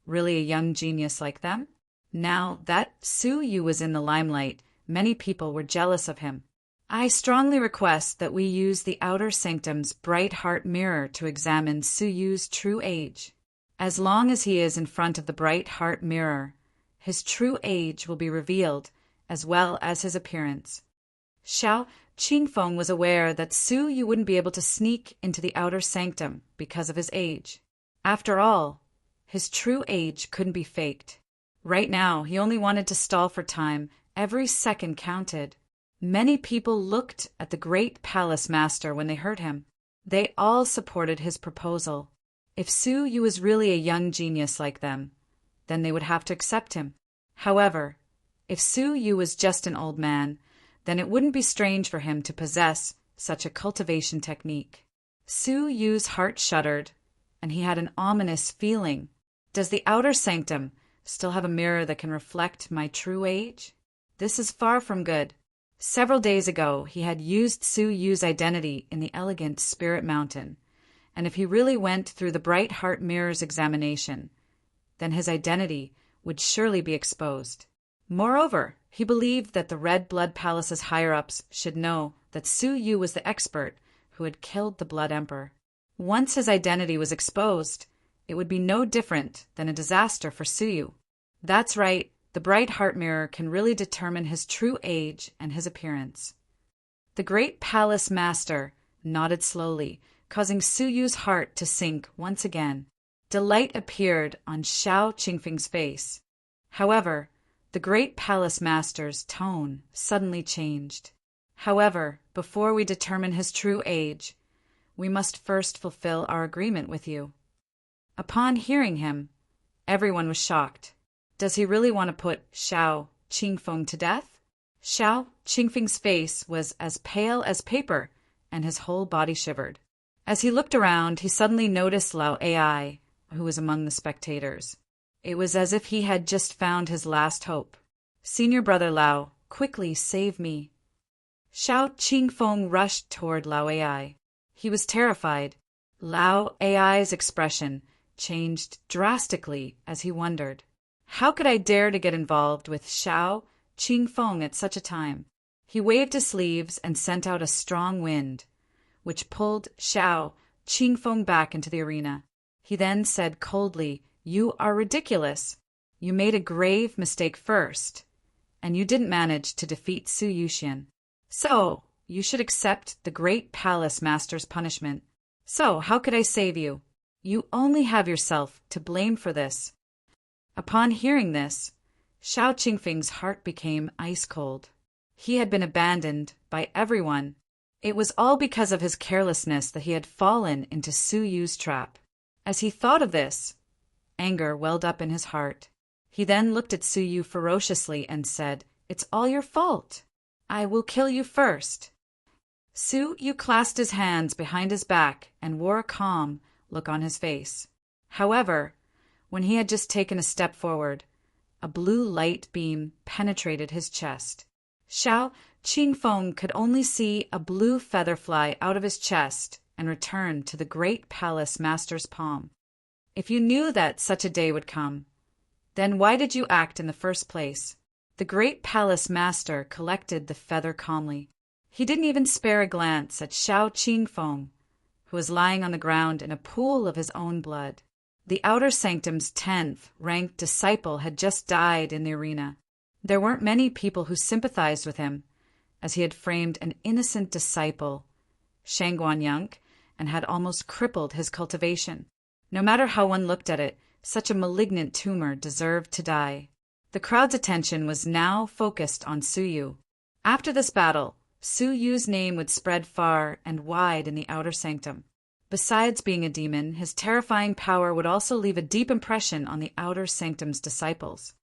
really a young genius like them? Now that Su Yu was in the limelight, many people were jealous of him. I strongly request that we use the outer sanctum's bright heart mirror to examine Su Yu's true age. As long as he is in front of the bright heart mirror, his true age will be revealed, as well as his appearance. Xiao Qingfeng was aware that Su Yu wouldn't be able to sneak into the outer sanctum because of his age. After all, his true age couldn't be faked. Right now, he only wanted to stall for time. Every second counted. Many people looked at the great palace master when they heard him. They all supported his proposal. If Su Yu was really a young genius like them, then they would have to accept him. However, if Su Yu was just an old man, then it wouldn't be strange for him to possess such a cultivation technique. Su Yu's heart shuddered, and he had an ominous feeling. Does the outer sanctum still have a mirror that can reflect my true age? This is far from good. Several days ago, he had used Su Yu's identity in the elegant Spirit Mountain, and if he really went through the Bright Heart Mirror's examination, then his identity would surely be exposed. Moreover, he believed that the Red Blood Palace's higher-ups should know that Su Yu was the expert who had killed the Blood Emperor. Once his identity was exposed, it would be no different than a disaster for Su Yu. That's right, the Bright Heart Mirror can really determine his true age and his appearance. The great palace master nodded slowly, causing Su Yu's heart to sink once again. Delight appeared on Xiao Qingfeng's face. However, the great palace master's tone suddenly changed. However, before we determine his true age, we must first fulfill our agreement with you. Upon hearing him, everyone was shocked. Does he really want to put Xiao Qingfeng to death? Xiao Qingfeng's face was as pale as paper, and his whole body shivered. As he looked around, he suddenly noticed Lao Ai, who was among the spectators. It was as if he had just found his last hope. Senior brother Lao, quickly save me. Xiao Qingfeng rushed toward Lao Ai. He was terrified. Lao Ai's expression changed drastically as he wondered. How could I dare to get involved with Xiao Qingfeng at such a time? He waved his sleeves and sent out a strong wind, which pulled Xiao Qingfeng back into the arena. He then said coldly, "You are ridiculous. You made a grave mistake first, and you didn't manage to defeat Su Yuxian. So, you should accept the great palace master's punishment. So, how could I save you? You only have yourself to blame for this." Upon hearing this, Xiao Qingfeng's heart became ice cold. He had been abandoned by everyone. It was all because of his carelessness that he had fallen into Su Yu's trap. As he thought of this, anger welled up in his heart. He then looked at Su Yu ferociously and said, "It's all your fault. I will kill you first." Su Yu clasped his hands behind his back and wore a calm look on his face. However, when he had just taken a step forward, a blue light beam penetrated his chest. Xiao Qingfeng could only see a blue feather fly out of his chest and return to the great palace master's palm. "If you knew that such a day would come, then why did you act in the first place?" The great palace master collected the feather calmly. He didn't even spare a glance at Xiao Qingfeng, who was lying on the ground in a pool of his own blood. The Outer Sanctum's 10th ranked disciple had just died in the arena. There weren't many people who sympathized with him, as he had framed an innocent disciple, Shangguanyang, and had almost crippled his cultivation. No matter how one looked at it, such a malignant tumor deserved to die. The crowd's attention was now focused on Su Yu. After this battle, Su Yu's name would spread far and wide in the Outer Sanctum. Besides being a demon, his terrifying power would also leave a deep impression on the Outer Sanctum's disciples.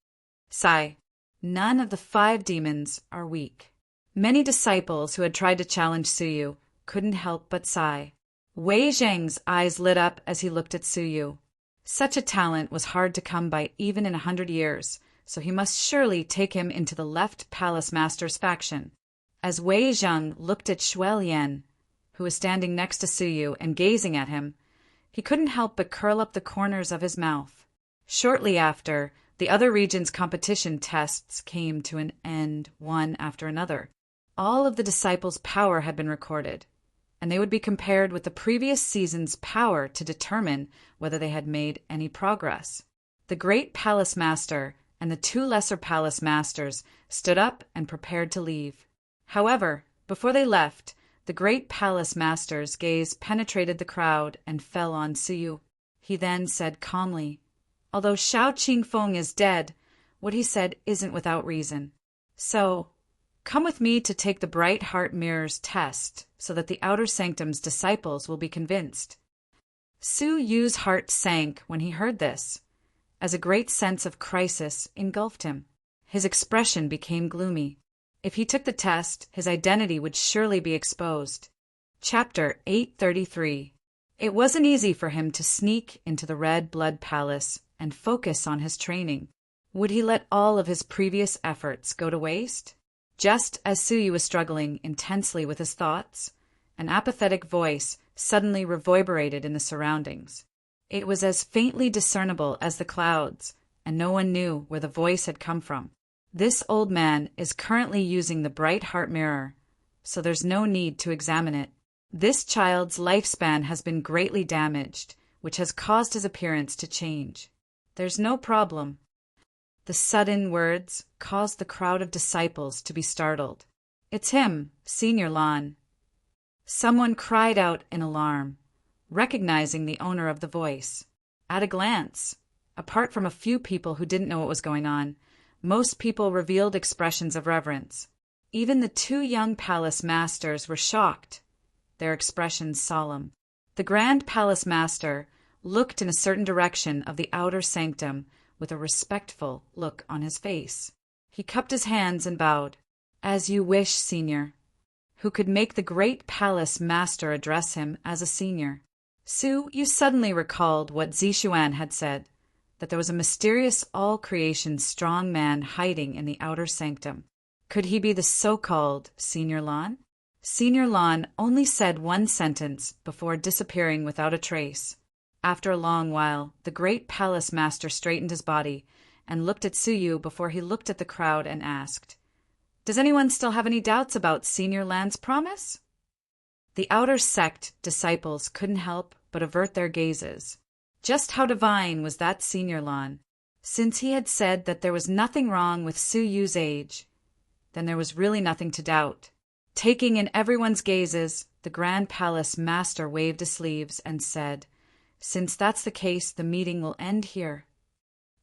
Sigh. None of the 5 demons are weak. Many disciples who had tried to challenge Su Yu couldn't help but sigh. Wei Zheng's eyes lit up as he looked at Su Yu. Such a talent was hard to come by even in 100 years, so he must surely take him into the left palace master's faction. As Wei Zheng looked at Shuai Lian, who was standing next to Su Yu and gazing at him, he couldn't help but curl up the corners of his mouth. Shortly after, the other region's competition tests came to an end, one after another. All of the disciples' power had been recorded, and they would be compared with the previous season's power to determine whether they had made any progress. The great palace master and the 2 lesser palace masters stood up and prepared to leave. However, before they left, the great palace master's gaze penetrated the crowd and fell on Su Yu. He then said calmly, "Although Xiao Qingfeng is dead, what he said isn't without reason. So, come with me to take the Bright Heart Mirror's test so that the Outer Sanctum's disciples will be convinced." Su Yu's heart sank when he heard this, as a great sense of crisis engulfed him. His expression became gloomy. If he took the test, his identity would surely be exposed. Chapter 833. It wasn't easy for him to sneak into the Red Blood Palace and focus on his training. Would he let all of his previous efforts go to waste? Just as Su Yu was struggling intensely with his thoughts, an apathetic voice suddenly reverberated in the surroundings. It was as faintly discernible as the clouds, and no one knew where the voice had come from. "This old man is currently using the Bright Heart Mirror, so there's no need to examine it. This child's lifespan has been greatly damaged, which has caused his appearance to change. There's no problem." The sudden words caused the crowd of disciples to be startled. "It's him, Senior Lan." Someone cried out in alarm, recognizing the owner of the voice. At a glance, apart from a few people who didn't know what was going on, most people revealed expressions of reverence. Even the 2 young palace masters were shocked, their expressions solemn. The Grand Palace Master looked in a certain direction of the Outer Sanctum with a respectful look on his face. He cupped his hands and bowed. "As you wish, Senior." Who could make the Great Palace Master address him as a senior? Su Yu suddenly recalled what Zishuan had said, that there was a mysterious all-creation strong man hiding in the Outer Sanctum. Could he be the so-called Senior Lan? Senior Lan only said one sentence before disappearing without a trace. After a long while, the Great Palace Master straightened his body and looked at Su Yu before he looked at the crowd and asked, "Does anyone still have any doubts about Senior Lan's promise?" The outer sect disciples couldn't help but avert their gazes. Just how divine was that senior Lan? Since he had said that there was nothing wrong with Su Yu's age, then there was really nothing to doubt. Taking in everyone's gazes, the Grand Palace Master waved his sleeves and said, "Since that's the case, the meeting will end here."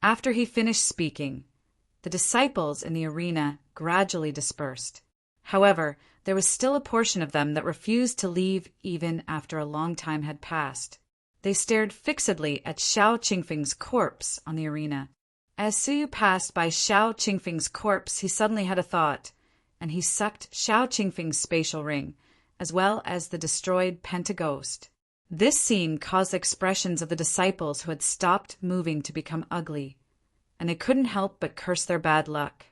After he finished speaking, the disciples in the arena gradually dispersed. However, there was still a portion of them that refused to leave even after a long time had passed. They stared fixedly at Xiao Qingfeng's corpse on the arena. As Su Yu passed by Xiao Qingfeng's corpse, he suddenly had a thought, and he sucked Xiao Qingfeng's spatial ring, as well as the destroyed pentaghost. This scene caused the expressions of the disciples who had stopped moving to become ugly, and they couldn't help but curse their bad luck.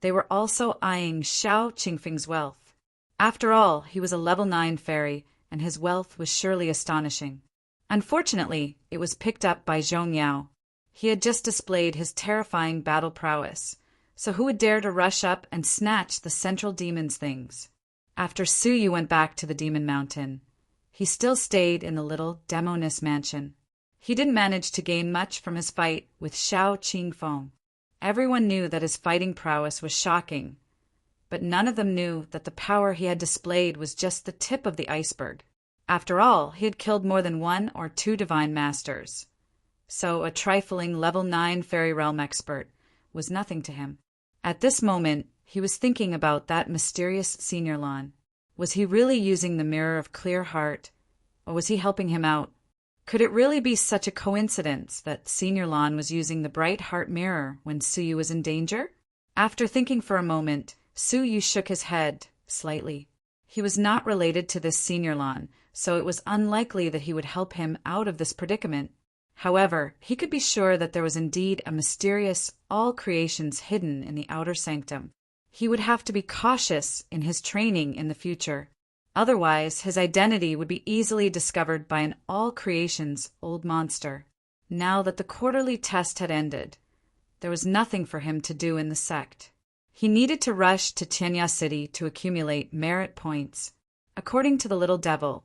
They were also eyeing Xiao Qingfeng's wealth. After all, he was a level 9 fairy, and his wealth was surely astonishing. Unfortunately, it was picked up by Zhong Yao. He had just displayed his terrifying battle prowess, so who would dare to rush up and snatch the central demon's things? After Su Yu went back to the Demon Mountain, he still stayed in the little Demoness mansion. He didn't manage to gain much from his fight with Xiao Qingfeng. Everyone knew that his fighting prowess was shocking, but none of them knew that the power he had displayed was just the tip of the iceberg. After all, he had killed more than 1 or 2 divine masters, so a trifling level 9 fairy realm expert was nothing to him. At this moment, he was thinking about that mysterious senior Lan. Was he really using the Mirror of Clear Heart, or was he helping him out? Could it really be such a coincidence that Senior Lan was using the Bright Heart Mirror when Su Yu was in danger? After thinking for a moment, Su Yu shook his head slightly. He was not related to this Senior Lan, so it was unlikely that he would help him out of this predicament. However, he could be sure that there was indeed a mysterious all creations hidden in the outer sanctum. He would have to be cautious in his training in the future. Otherwise, his identity would be easily discovered by an all creations old monster. Now that the quarterly test had ended, there was nothing for him to do in the sect. He needed to rush to Tianya City to accumulate merit points. According to the little devil,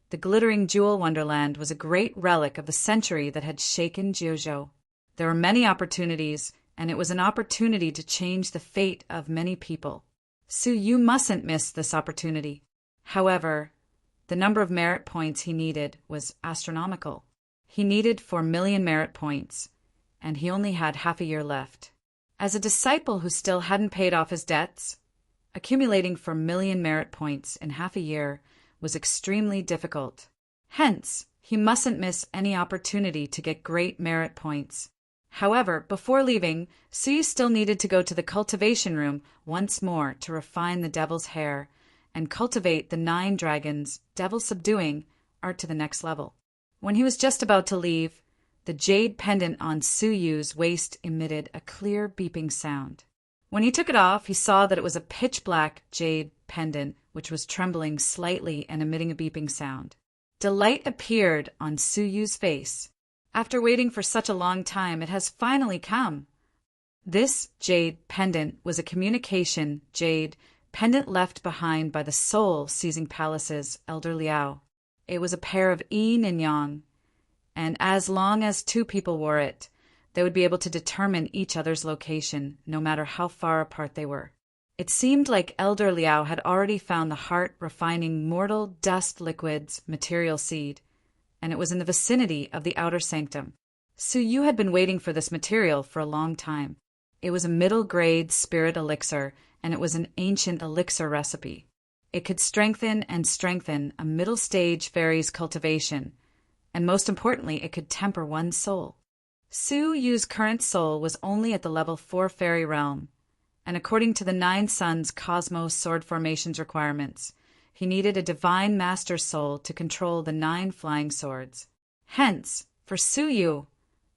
the glittering jewel wonderland was a great relic of the century that had shaken Jiuzhou. There were many opportunities, and it was an opportunity to change the fate of many people. Su Yu mustn't miss this opportunity. However, the number of merit points he needed was astronomical. He needed 4 million merit points, and he only had half a year left. As a disciple who still hadn't paid off his debts, accumulating 4 million merit points in half a year was extremely difficult. Hence, he mustn't miss any opportunity to get great merit points. However, before leaving, Su Yu still needed to go to the cultivation room once more to refine the devil's hair and cultivate the 9 dragons, devil subduing, art to the next level. When he was just about to leave, the jade pendant on Su Yu's waist emitted a clear beeping sound. When he took it off, he saw that it was a pitch-black jade pendant which was trembling slightly and emitting a beeping sound. Delight appeared on Su Yu's face. After waiting for such a long time, it has finally come. This jade pendant was a communication jade pendant left behind by the soul-seizing palace's elder Liao. It was a pair of yin and yang, and as long as 2 people wore it, they would be able to determine each other's location, no matter how far apart they were. It seemed like Elder Liao had already found the heart-refining mortal dust liquid's material seed, and it was in the vicinity of the outer sanctum. Su Yu had been waiting for this material for a long time. It was a middle-grade spirit elixir, and it was an ancient elixir recipe. It could strengthen and strengthen a middle-stage fairy's cultivation, and most importantly, it could temper one's soul. Su Yu's current soul was only at the level 4 fairy realm, and according to the 9 Suns Cosmos Sword Formations requirements, he needed a divine master soul to control the 9 flying swords. Hence, for Su Yu,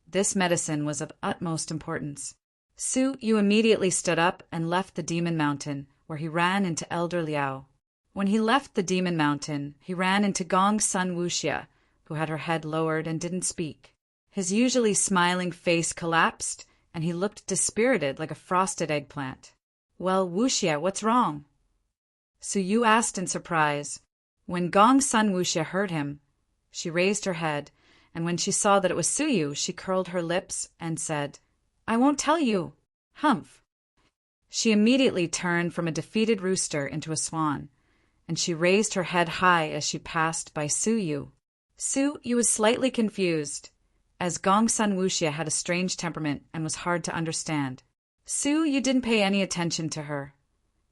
this medicine was of utmost importance. Su Yu immediately stood up and left the Demon Mountain, where he ran into Elder Liao. When he left the Demon Mountain, he ran into Gong Sun Wuxia, who had her head lowered and didn't speak. His usually smiling face collapsed, and he looked dispirited like a frosted eggplant. "Well, Wuxia, what's wrong?" Su Yu asked in surprise. When Gongsun Wuxia heard him, she raised her head, and when she saw that it was Suyu, she curled her lips and said, "I won't tell you." Humph. She immediately turned from a defeated rooster into a swan, and she raised her head high as she passed by Suyu. Suyu was slightly confused, as Gongsun Wuxia had a strange temperament and was hard to understand. Suyu didn't pay any attention to her,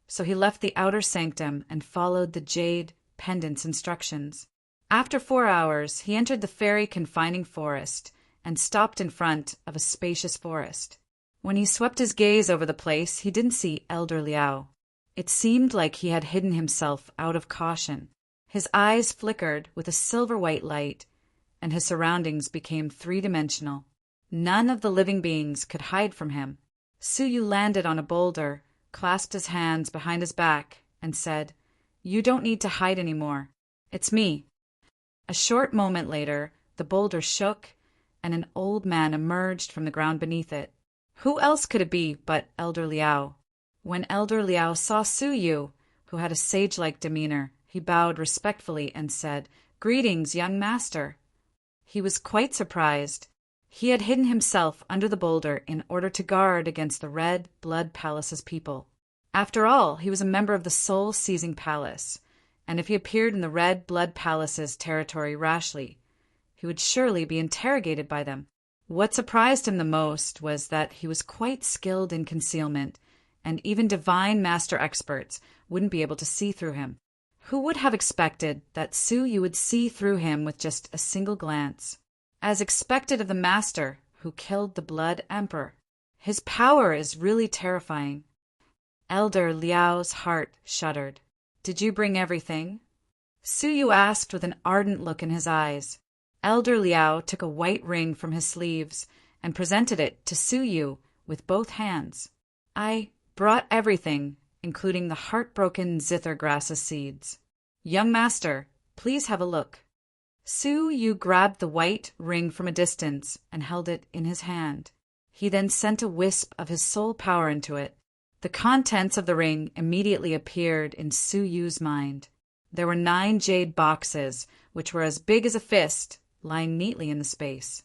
so he left the outer sanctum and followed the jade pendant's instructions. After 4 hours, he entered the fairy confining forest and stopped in front of a spacious forest. When he swept his gaze over the place, he didn't see Elder Liao. It seemed like he had hidden himself out of caution. His eyes flickered with a silver-white light, and his surroundings became three-dimensional. None of the living beings could hide from him. Suyu landed on a boulder, clasped his hands behind his back, and said, "You don't need to hide anymore. It's me." A short moment later, the boulder shook, and an old man emerged from the ground beneath it. Who else could it be but Elder Liao? When Elder Liao saw Suyu, who had a sage-like demeanor, he bowed respectfully and said, "Greetings, young master." He was quite surprised. He had hidden himself under the boulder in order to guard against the Red Blood Palace's people. After all, he was a member of the Soul-Seizing Palace, and if he appeared in the Red Blood Palace's territory rashly, he would surely be interrogated by them. What surprised him the most was that he was quite skilled in concealment, and even divine master experts wouldn't be able to see through him. Who would have expected that Suyu would see through him with just a single glance? As expected of the master who killed the Blood Emperor. His power is really terrifying. Elder Liao's heart shuddered. "Did you bring everything?" Suyu asked with an ardent look in his eyes. Elder Liao took a white ring from his sleeves and presented it to Suyu with both hands. "I brought everything, including the heartbroken zither-grass seeds. Young master, please have a look." Suyu grabbed the white ring from a distance and held it in his hand. He then sent a wisp of his soul power into it. The contents of the ring immediately appeared in Suyu's mind. There were 9 jade boxes, which were as big as a fist, lying neatly in the space.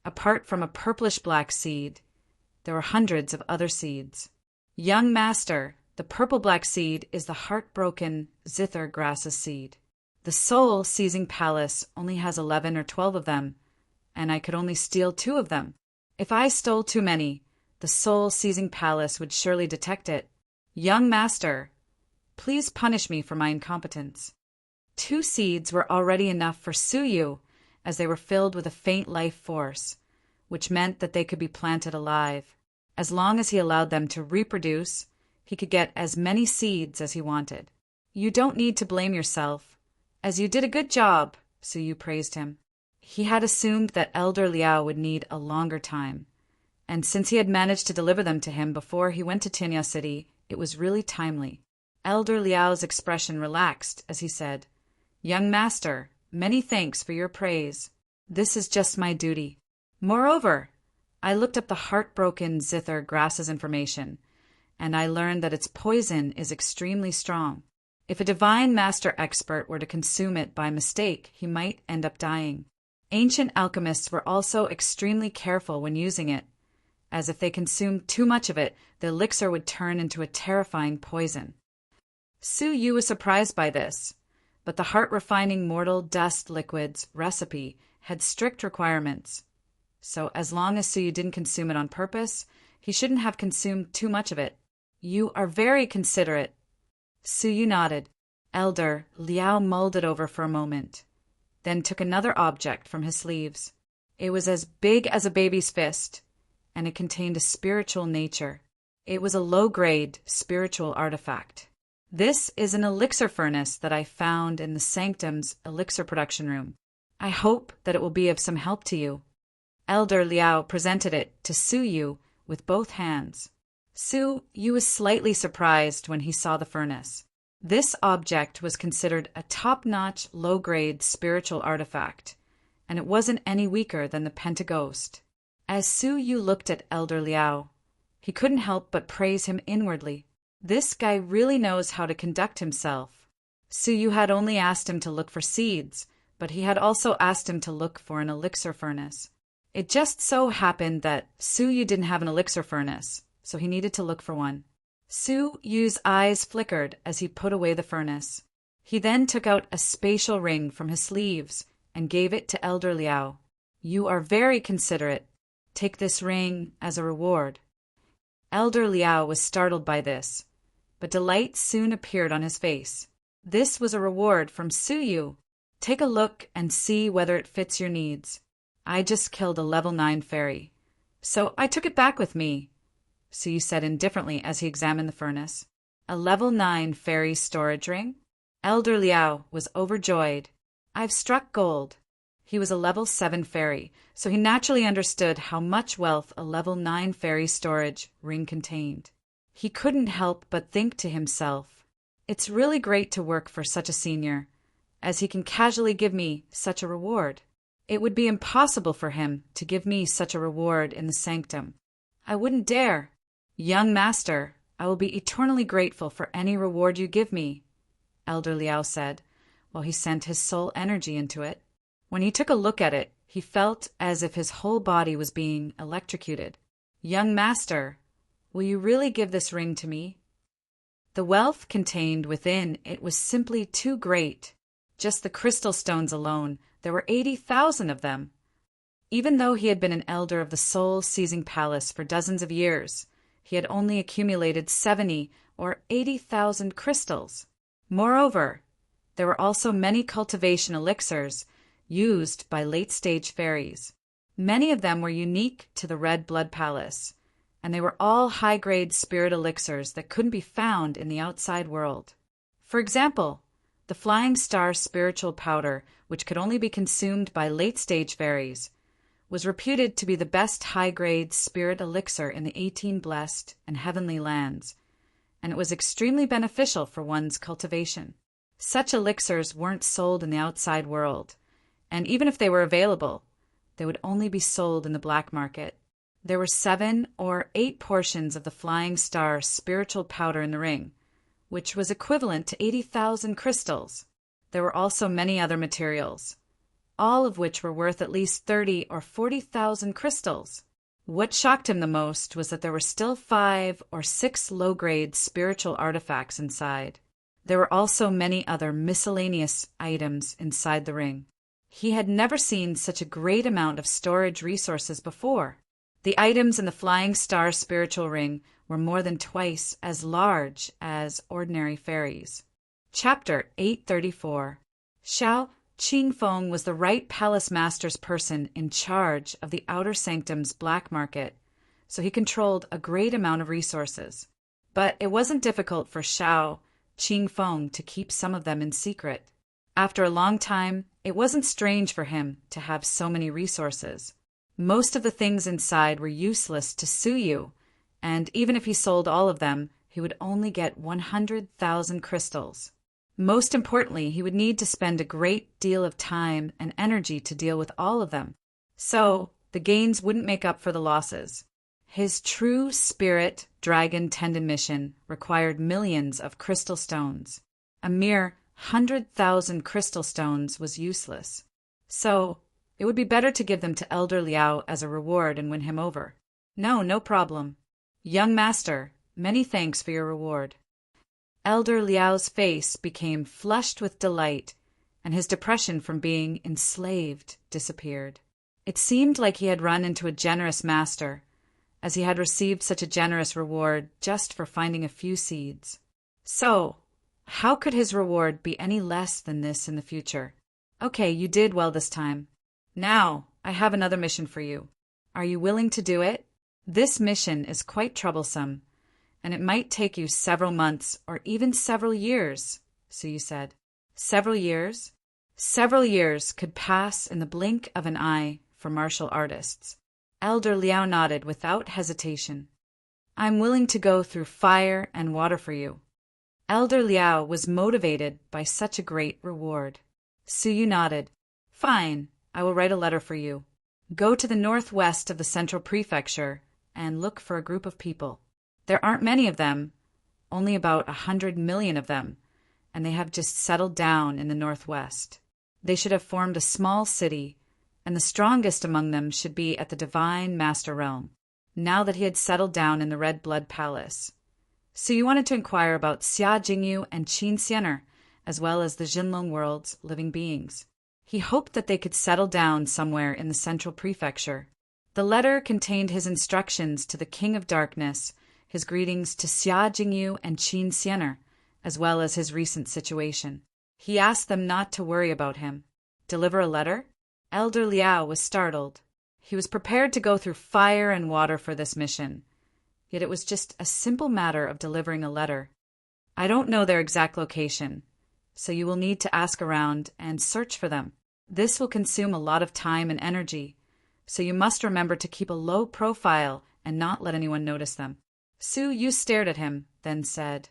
Apart from a purplish-black seed, there were hundreds of other seeds. "Young master, the purple-black seed is the heartbroken zither-grass seed. The Soul-Seizing Palace only has 11 or 12 of them, and I could only steal 2 of them. If I stole too many, the Soul-Seizing Palace would surely detect it. Young master, please punish me for my incompetence." 2 seeds were already enough for Suyu, as they were filled with a faint life force, which meant that they could be planted alive. As long as he allowed them to reproduce, he could get as many seeds as he wanted. "You don't need to blame yourself, as you did a good job," Suyu praised him. He had assumed that Elder Liao would need a longer time, and since he had managed to deliver them to him before he went to Tinya City, it was really timely. Elder Liao's expression relaxed as he said, "Young master, many thanks for your praise. This is just my duty. Moreover, I looked up the heartbroken zither grass's information, and I learned that its poison is extremely strong. If a divine master expert were to consume it by mistake, he might end up dying. Ancient alchemists were also extremely careful when using it, as if they consumed too much of it, the elixir would turn into a terrifying poison." Suyu was surprised by this, but the heart-refining mortal dust liquid's recipe had strict requirements. So as long as Suyu didn't consume it on purpose, he shouldn't have consumed too much of it. "You are very considerate." Suyu nodded. Elder Liao mulled it over for a moment, then took another object from his sleeves. It was as big as a baby's fist, and it contained a spiritual nature. It was a low-grade spiritual artifact. "This is an elixir furnace that I found in the Sanctum's elixir production room. I hope that it will be of some help to you." Elder Liao presented it to Suyu with both hands. Suyu was slightly surprised when he saw the furnace. This object was considered a top-notch, low-grade spiritual artifact, and it wasn't any weaker than the Pentaghost. As Suyu looked at Elder Liao, he couldn't help but praise him inwardly. This guy really knows how to conduct himself. Suyu had only asked him to look for seeds, but he had also asked him to look for an elixir furnace. It just so happened that Suyu didn't have an elixir furnace, so he needed to look for one. Suyu's eyes flickered as he put away the furnace. He then took out a spatial ring from his sleeves and gave it to Elder Liao. "You are very considerate. Take this ring as a reward." Elder Liao was startled by this, but delight soon appeared on his face. This was a reward from Suyu. "Take a look and see whether it fits your needs. I just killed a level 9 fairy, so I took it back with me," Suyu said indifferently as he examined the furnace. "A level 9 fairy storage ring?" Elder Liao was overjoyed. "I've struck gold." He was a level 7 fairy, so he naturally understood how much wealth a level 9 fairy storage ring contained. He couldn't help but think to himself, "It's really great to work for such a senior, as he can casually give me such a reward. It would be impossible for him to give me such a reward in the sanctum. I wouldn't dare. Young master, I will be eternally grateful for any reward you give me," Elder Liao said, while he sent his soul energy into it. When he took a look at it, he felt as if his whole body was being electrocuted. "Young master, will you really give this ring to me?" The wealth contained within it was simply too great. Just the crystal stones alone, there were 80,000 of them. Even though he had been an elder of the soul-seizing palace for dozens of years, he had only accumulated 70 or 80,000 crystals. Moreover, there were also many cultivation elixirs used by late-stage fairies. Many of them were unique to the Red Blood Palace, and they were all high-grade spirit elixirs that couldn't be found in the outside world. For example, the Flying Star spiritual powder, which could only be consumed by late-stage fairies, was reputed to be the best high-grade spirit elixir in the 18 blessed and heavenly lands, and it was extremely beneficial for one's cultivation. Such elixirs weren't sold in the outside world, and even if they were available, they would only be sold in the black market. There were 7 or 8 portions of the Flying Star spiritual powder in the ring, which was equivalent to 80,000 crystals. There were also many other materials, all of which were worth at least 30 or 40,000 crystals. What shocked him the most was that there were still 5 or 6 low-grade spiritual artifacts inside. There were also many other miscellaneous items inside the ring. He had never seen such a great amount of storage resources before. The items in the Flying Star spiritual ring were more than twice as large as ordinary fairies. Chapter 834. Xiao Qingfeng was the right palace master's person in charge of the outer sanctum's black market, so he controlled a great amount of resources. But it wasn't difficult for Xiao Qingfeng to keep some of them in secret. After a long time, it wasn't strange for him to have so many resources. Most of the things inside were useless to Suyu, and even if he sold all of them, he would only get 100,000 crystals. Most importantly, he would need to spend a great deal of time and energy to deal with all of them. So, the gains wouldn't make up for the losses. His true spirit dragon tendon mission required millions of crystal stones. A mere 100,000 crystal stones was useless. So, it would be better to give them to Elder Liao as a reward and win him over. No problem. Young master, many thanks for your reward." Elder Liao's face became flushed with delight, and his depression from being enslaved disappeared. It seemed like he had run into a generous master, as he had received such a generous reward just for finding a few seeds. So, how could his reward be any less than this in the future? Okay, you did well this time. Now, I have another mission for you. Are you willing to do it? This mission is quite troublesome, and it might take you several months or even several years, Suyu said. Several years? Several years could pass in the blink of an eye for martial artists. Elder Liao nodded without hesitation. I'm willing to go through fire and water for you. Elder Liao was motivated by such a great reward. Suyu nodded. Fine, I will write a letter for you. Go to the northwest of the central prefecture and look for a group of people. There aren't many of them, only about 100 million of them, and they have just settled down in the northwest. They should have formed a small city, and the strongest among them should be at the divine master realm, now that he had settled down in the Red Blood Palace. So you wanted to inquire about Xia Jingyu and Qin Xianer, as well as the Jinlong world's living beings. He hoped that they could settle down somewhere in the central prefecture. The letter contained his instructions to the King of Darkness, his greetings to Xia Jingyu and Qin Xianer, as well as his recent situation. He asked them not to worry about him. Deliver a letter? Elder Liao was startled. He was prepared to go through fire and water for this mission. Yet it was just a simple matter of delivering a letter. I don't know their exact location, so you will need to ask around and search for them. This will consume a lot of time and energy, so you must remember to keep a low profile and not let anyone notice them. Su Yu stared at him, then said,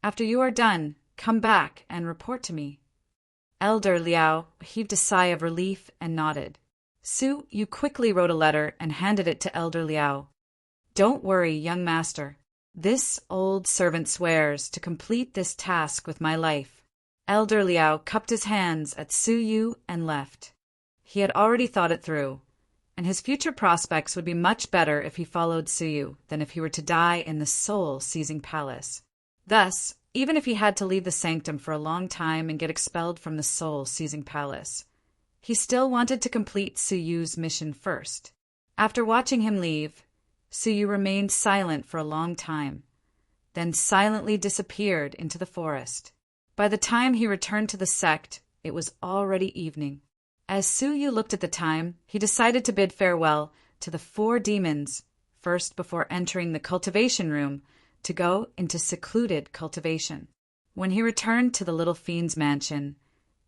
"After you are done, come back and report to me." Elder Liao heaved a sigh of relief and nodded. Su Yu quickly wrote a letter and handed it to Elder Liao. "Don't worry, young master. This old servant swears to complete this task with my life." Elder Liao cupped his hands at Su Yu and left. He had already thought it through, and his future prospects would be much better if he followed Su Yu than if he were to die in the soul-seizing palace. Thus, even if he had to leave the sanctum for a long time and get expelled from the soul-seizing palace, he still wanted to complete Su Yu's mission first. After watching him leave, Su Yu remained silent for a long time, then silently disappeared into the forest. By the time he returned to the sect, it was already evening. As Su Yu looked at the time, he decided to bid farewell to the 4 demons, first before entering the cultivation room to go into secluded cultivation. When he returned to the little fiend's mansion,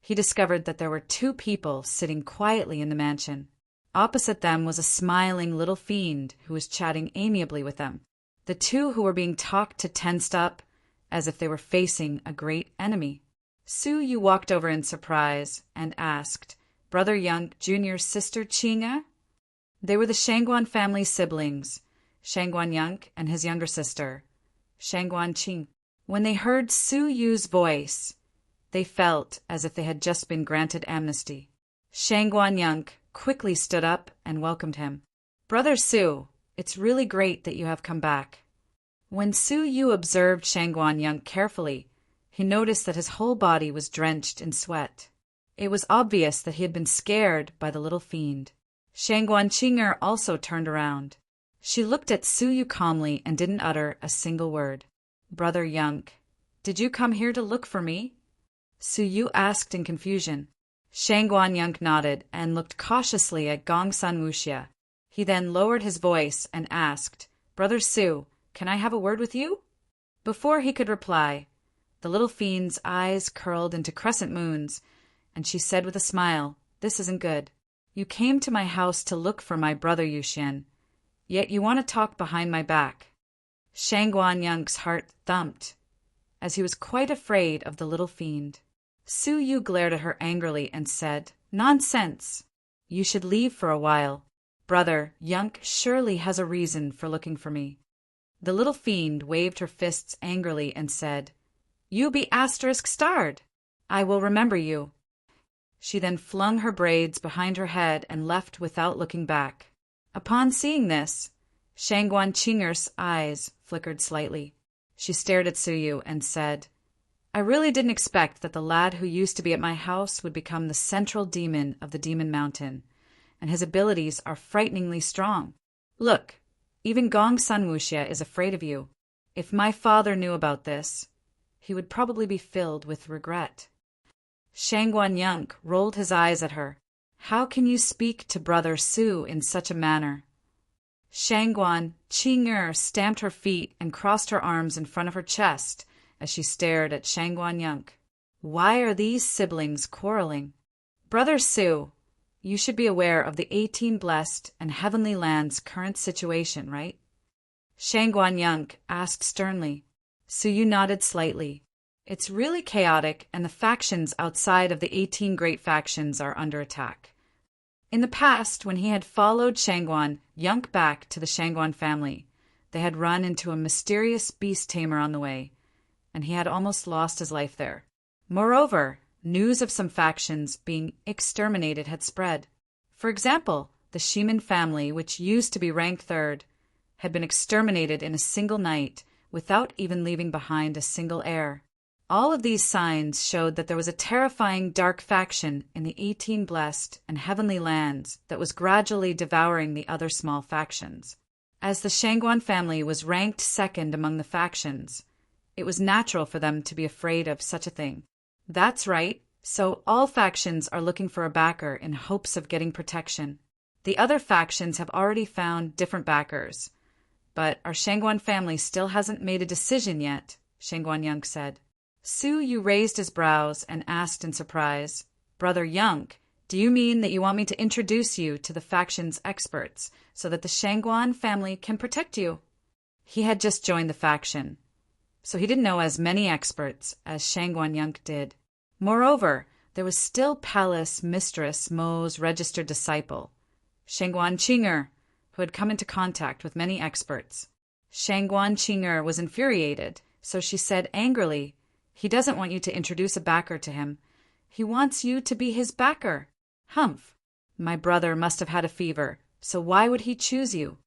he discovered that there were 2 people sitting quietly in the mansion. Opposite them was a smiling little fiend who was chatting amiably with them. The 2 who were being talked to tensed up, as if they were facing a great enemy. Su Yu walked over in surprise and asked, "Brother Young Jr.'s sister Qinga?" They were the Shangguan family siblings, Shangguan Yang and his younger sister, Shangguan Qing. When they heard Su Yu's voice, they felt as if they had just been granted amnesty. Shangguan Yang quickly stood up and welcomed him. "Brother Su, it's really great that you have come back." When Su Yu observed Shangguan Yang carefully, he noticed that his whole body was drenched in sweat. It was obvious that he had been scared by the little fiend. Shangguan Qinger also turned around. She looked at Su Yu calmly and didn't utter a single word. "Brother Yang, did you come here to look for me?" Su Yu asked in confusion. Shangguan Yang nodded and looked cautiously at Gongsun Wuxia. He then lowered his voice and asked, "Brother Su, can I have a word with you?" Before he could reply, the little fiend's eyes curled into crescent moons, and she said with a smile, "This isn't good. You came to my house to look for my brother Yuxian, yet you want to talk behind my back." Shangguan Yang's heart thumped, as he was quite afraid of the little fiend. Su Yu glared at her angrily and said, "Nonsense! You should leave for a while. Brother Yang surely has a reason for looking for me." The little fiend waved her fists angrily and said, "You be **starred. I will remember you." She then flung her braids behind her head and left without looking back. Upon seeing this, Shangguan Qinger's eyes flickered slightly. She stared at Su Yu and said, "I really didn't expect that the lad who used to be at my house would become the central demon of the Demon Mountain, and his abilities are frighteningly strong. Look, even Gongsun Wuxia is afraid of you. If my father knew about this, he would probably be filled with regret." Shangguan Yang rolled his eyes at her. "How can you speak to Brother Su in such a manner?" Shangguan Qinger stamped her feet and crossed her arms in front of her chest as she stared at Shangguan Yang. "Why are these siblings quarreling?" "Brother Su, you should be aware of the 18 Blessed and Heavenly Land's current situation, right?" Shangguan Yang asked sternly. Su Yu nodded slightly. "It's really chaotic, and the factions outside of the 18 great factions are under attack." In the past, when he had followed Shangguan Yang back to the Shangguan family, they had run into a mysterious beast tamer on the way, and he had almost lost his life there. Moreover, news of some factions being exterminated had spread. For example, the Sheeman family, which used to be ranked third, had been exterminated in a single night without even leaving behind a single heir. All of these signs showed that there was a terrifying dark faction in the 18 blessed and heavenly lands that was gradually devouring the other small factions. As the Shangguan family was ranked second among the factions, it was natural for them to be afraid of such a thing. That's right, so all factions are looking for a backer in hopes of getting protection. The other factions have already found different backers, but our Shangguan family still hasn't made a decision yet, Shangguan Yunk said. Su Yu raised his brows and asked in surprise, Brother Yunk, do you mean that you want me to introduce you to the faction's experts so that the Shangguan family can protect you? He had just joined the faction, so he didn't know as many experts as Shangguan Yunk did. Moreover, there was still Palace Mistress Mo's registered disciple, Shangguan Qing'er, who had come into contact with many experts. Shangguan Qing'er was infuriated, so she said angrily, He doesn't want you to introduce a backer to him. He wants you to be his backer. Humph! My brother must have had a fever, so why would he choose you?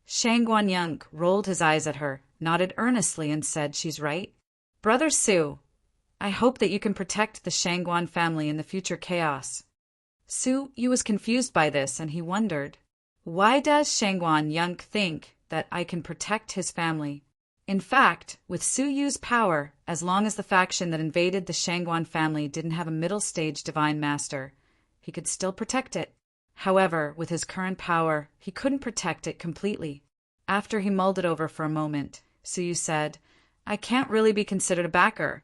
Shangguan Yunk rolled his eyes at her, nodded earnestly, and said, She's right. Brother Su, I hope that you can protect the Shangguan family in the future chaos. Su Yu was confused by this, and he wondered, why does Shangguan Yunk think that I can protect his family? In fact, with Su Yu's power, as long as the faction that invaded the Shangguan family didn't have a middle-stage divine master, he could still protect it. However, with his current power, he couldn't protect it completely. After he mulled it over for a moment, Su Yu said, I can't really be considered a backer,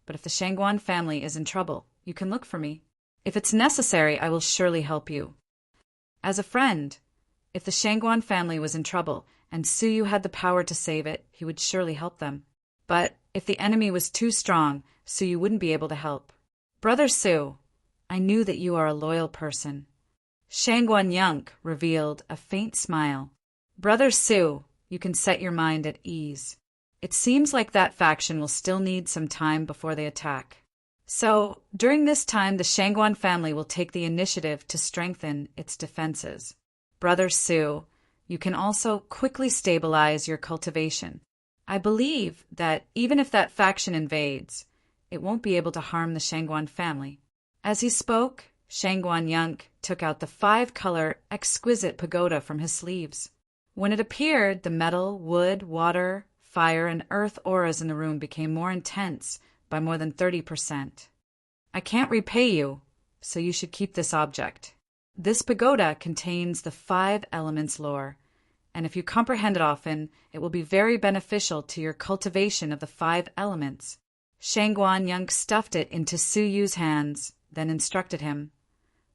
but if the Shangguan family is in trouble, you can look for me. If it's necessary, I will surely help you. As a friend, if the Shangguan family was in trouble and Su Yu had the power to save it, he would surely help them. But if the enemy was too strong, Su Yu wouldn't be able to help. Brother Su, I knew that you are a loyal person. Shangguan Yunk revealed a faint smile. Brother Su, you can set your mind at ease. It seems like that faction will still need some time before they attack. So, during this time, the Shangguan family will take the initiative to strengthen its defenses. Brother Su, you can also quickly stabilize your cultivation. I believe that even if that faction invades, it won't be able to harm the Shangguan family. As he spoke, Shangguan Yunk took out the 5-color exquisite pagoda from his sleeves. When it appeared, the metal, wood, water, fire, and earth auras in the room became more intense by more than 30%. I can't repay you, so you should keep this object. This pagoda contains the 5 elements lore, and if you comprehend it often, it will be very beneficial to your cultivation of the 5 elements. Shangguan Yunk stuffed it into Su Yu's hands, then instructed him,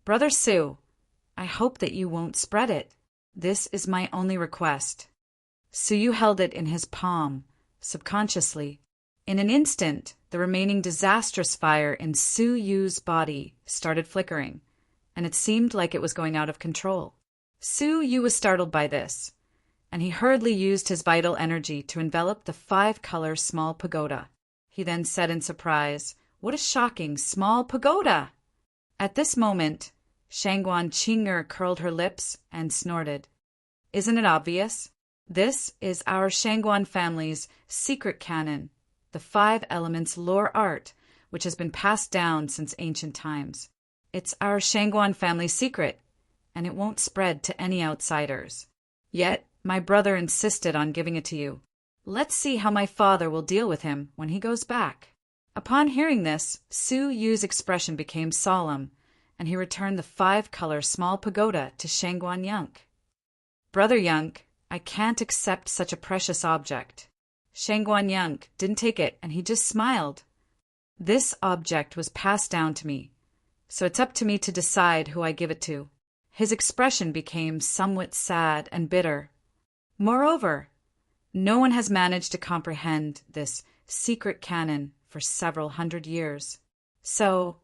Brother Su, I hope that you won't spread it. This is my only request. Su Yu held it in his palm, subconsciously. In an instant, the remaining disastrous fire in Su Yu's body started flickering, and it seemed like it was going out of control. Su Yu was startled by this, and he hurriedly used his vital energy to envelop the 5-color small pagoda. He then said in surprise, What a shocking small pagoda! At this moment, Shangguan Qing'er curled her lips and snorted. Isn't it obvious? This is our Shangguan family's secret canon, the 5 elements lore art, which has been passed down since ancient times. It's our Shangguan family secret, and it won't spread to any outsiders. Yet, my brother insisted on giving it to you. Let's see how my father will deal with him when he goes back. Upon hearing this, Su Yu's expression became solemn, and he returned the 5-color small pagoda to Shangguan Yunk. Brother Yunk, I can't accept such a precious object. Shangguan Yunk didn't take it, and he just smiled. This object was passed down to me, so it's up to me to decide who I give it to. His expression became somewhat sad and bitter. Moreover, no one has managed to comprehend this secret canon for several hundred years. So,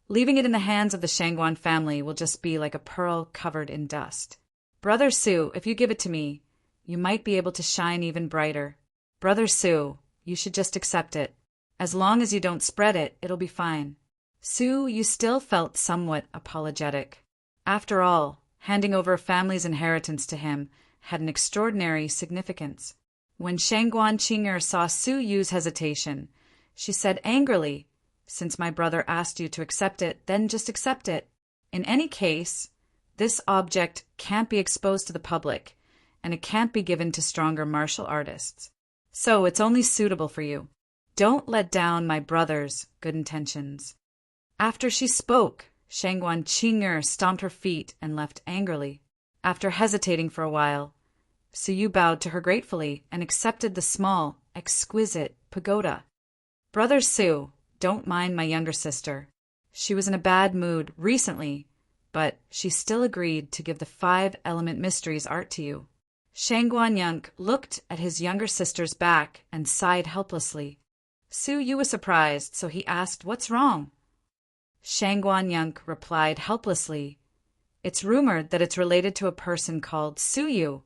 leaving it in the hands of the Shangguan family will just be like a pearl covered in dust. Brother Su, if you give it to me, you might be able to shine even brighter. Brother Su, you should just accept it. As long as you don't spread it, it'll be fine. Su Yu still felt somewhat apologetic. After all, handing over a family's inheritance to him had an extraordinary significance. When Shangguan Qing'er saw Su Yu's hesitation, she said angrily, "Since my brother asked you to accept it, then just accept it. In any case, this object can't be exposed to the public, and it can't be given to stronger martial artists. So it's only suitable for you. Don't let down my brother's good intentions." After she spoke, Shangguan Qing'er stomped her feet and left angrily. After hesitating for a while, Su Yu bowed to her gratefully and accepted the small, exquisite pagoda. "Brother Su, don't mind my younger sister. She was in a bad mood recently, but she still agreed to give the 5-element mysteries art to you." Shangguan Yunk looked at his younger sister's back and sighed helplessly. Su Yu was surprised, so he asked, "What's wrong?" Shangguan Yunk replied helplessly, "It's rumored that it's related to a person called Su Yu,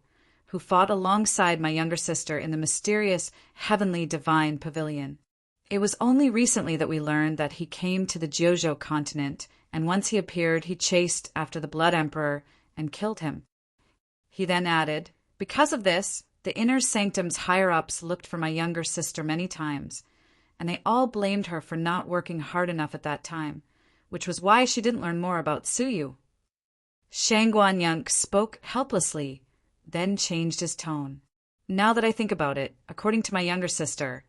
who fought alongside my younger sister in the mysterious Heavenly Divine Pavilion. It was only recently that we learned that he came to the Jiuzhou continent, and once he appeared, he chased after the Blood Emperor and killed him." He then added, "Because of this, the Inner Sanctum's higher-ups looked for my younger sister many times, and they all blamed her for not working hard enough at that time, which was why she didn't learn more about Su Yu." Shangguan Yunk spoke helplessly, then changed his tone. "Now that I think about it, according to my younger sister,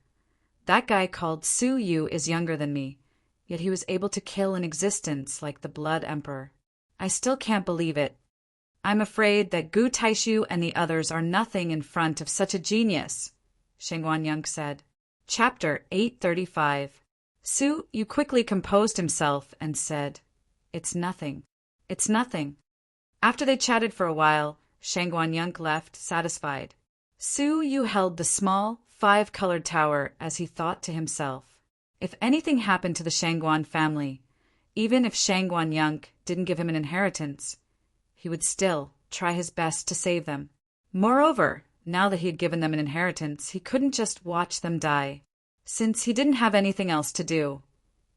that guy called Su Yu is younger than me, yet he was able to kill an existence like the Blood Emperor. I still can't believe it. I'm afraid that Gu Taishu and the others are nothing in front of such a genius," Shangguan Yunk said. Chapter 835. Su Yu quickly composed himself and said, "It's nothing. It's nothing." After they chatted for a while, Shangguan Yunk left, satisfied. Su Yu held the small, 5-colored tower as he thought to himself. If anything happened to the Shangguan family, even if Shangguan Yunk didn't give him an inheritance, he would still try his best to save them. Moreover, now that he had given them an inheritance, he couldn't just watch them die. Since he didn't have anything else to do,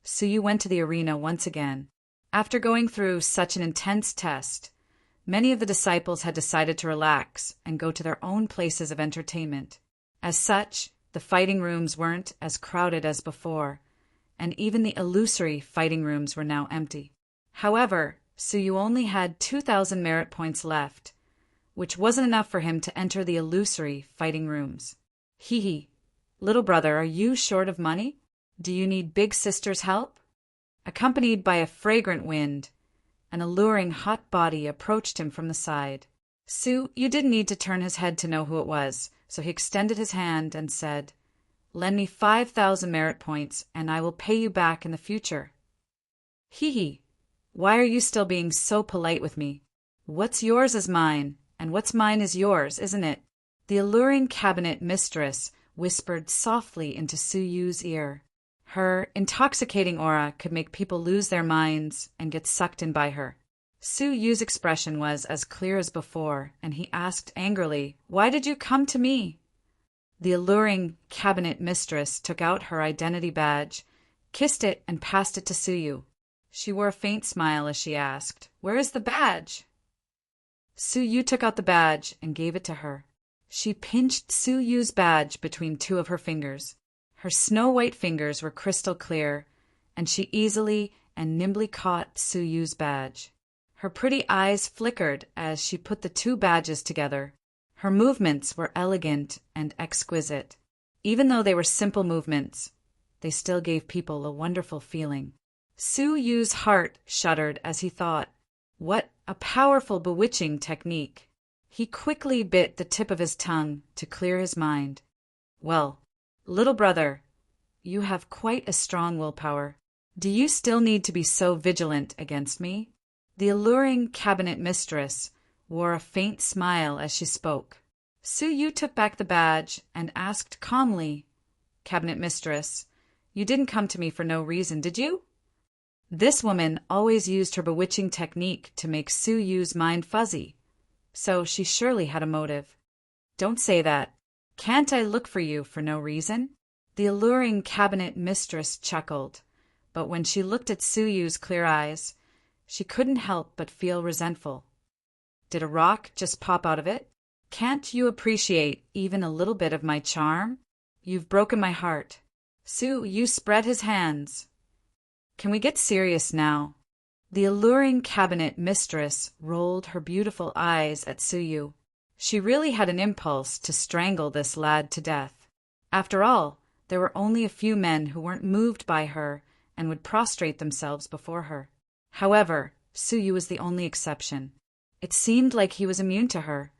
Su Yu went to the arena once again. After going through such an intense test, many of the disciples had decided to relax and go to their own places of entertainment. As such, the fighting rooms weren't as crowded as before, and even the illusory fighting rooms were now empty. However, Su Yu only had 2,000 merit points left, which wasn't enough for him to enter the illusory fighting rooms. "Hee, little brother, are you short of money? Do you need big sister's help?" Accompanied by a fragrant wind, an alluring hot body approached him from the side. Su Yu didn't need to turn his head to know who it was, so he extended his hand and said, "Lend me 5,000 merit points, and I will pay you back in the future." "Hee, why are you still being so polite with me? What's yours is mine, and what's mine is yours, isn't it?" The alluring cabinet mistress whispered softly into Su Yu's ear. Her intoxicating aura could make people lose their minds and get sucked in by her. Su Yu's expression was as clear as before, and he asked angrily, "Why did you come to me?" The alluring cabinet mistress took out her identity badge, kissed it, and passed it to Su Yu. She wore a faint smile as she asked, "Where is the badge?" Su Yu took out the badge and gave it to her. She pinched Su Yu's badge between two of her fingers. Her snow-white fingers were crystal clear, and she easily and nimbly caught Su Yu's badge. Her pretty eyes flickered as she put the two badges together. Her movements were elegant and exquisite. Even though they were simple movements, they still gave people a wonderful feeling. Su Yu's heart shuddered as he thought, "What a powerful, bewitching technique." He quickly bit the tip of his tongue to clear his mind. "Well, little brother, you have quite a strong willpower. Do you still need to be so vigilant against me?" The alluring cabinet mistress wore a faint smile as she spoke. Su Yu took back the badge and asked calmly, "Cabinet mistress, you didn't come to me for no reason, did you?" This woman always used her bewitching technique to make Su Yu's mind fuzzy, so she surely had a motive. "Don't say that. Can't I look for you for no reason?" The alluring cabinet mistress chuckled, but when she looked at Suyu's clear eyes, she couldn't help but feel resentful. Did a rock just pop out of it? Can't you appreciate even a little bit of my charm? You've broken my heart. Suyu spread his hands. Can we get serious now? The alluring cabinet mistress rolled her beautiful eyes at Suyu. She really had an impulse to strangle this lad to death. After all, there were only a few men who weren't moved by her and would prostrate themselves before her. However, Suyu was the only exception. It seemed like he was immune to her,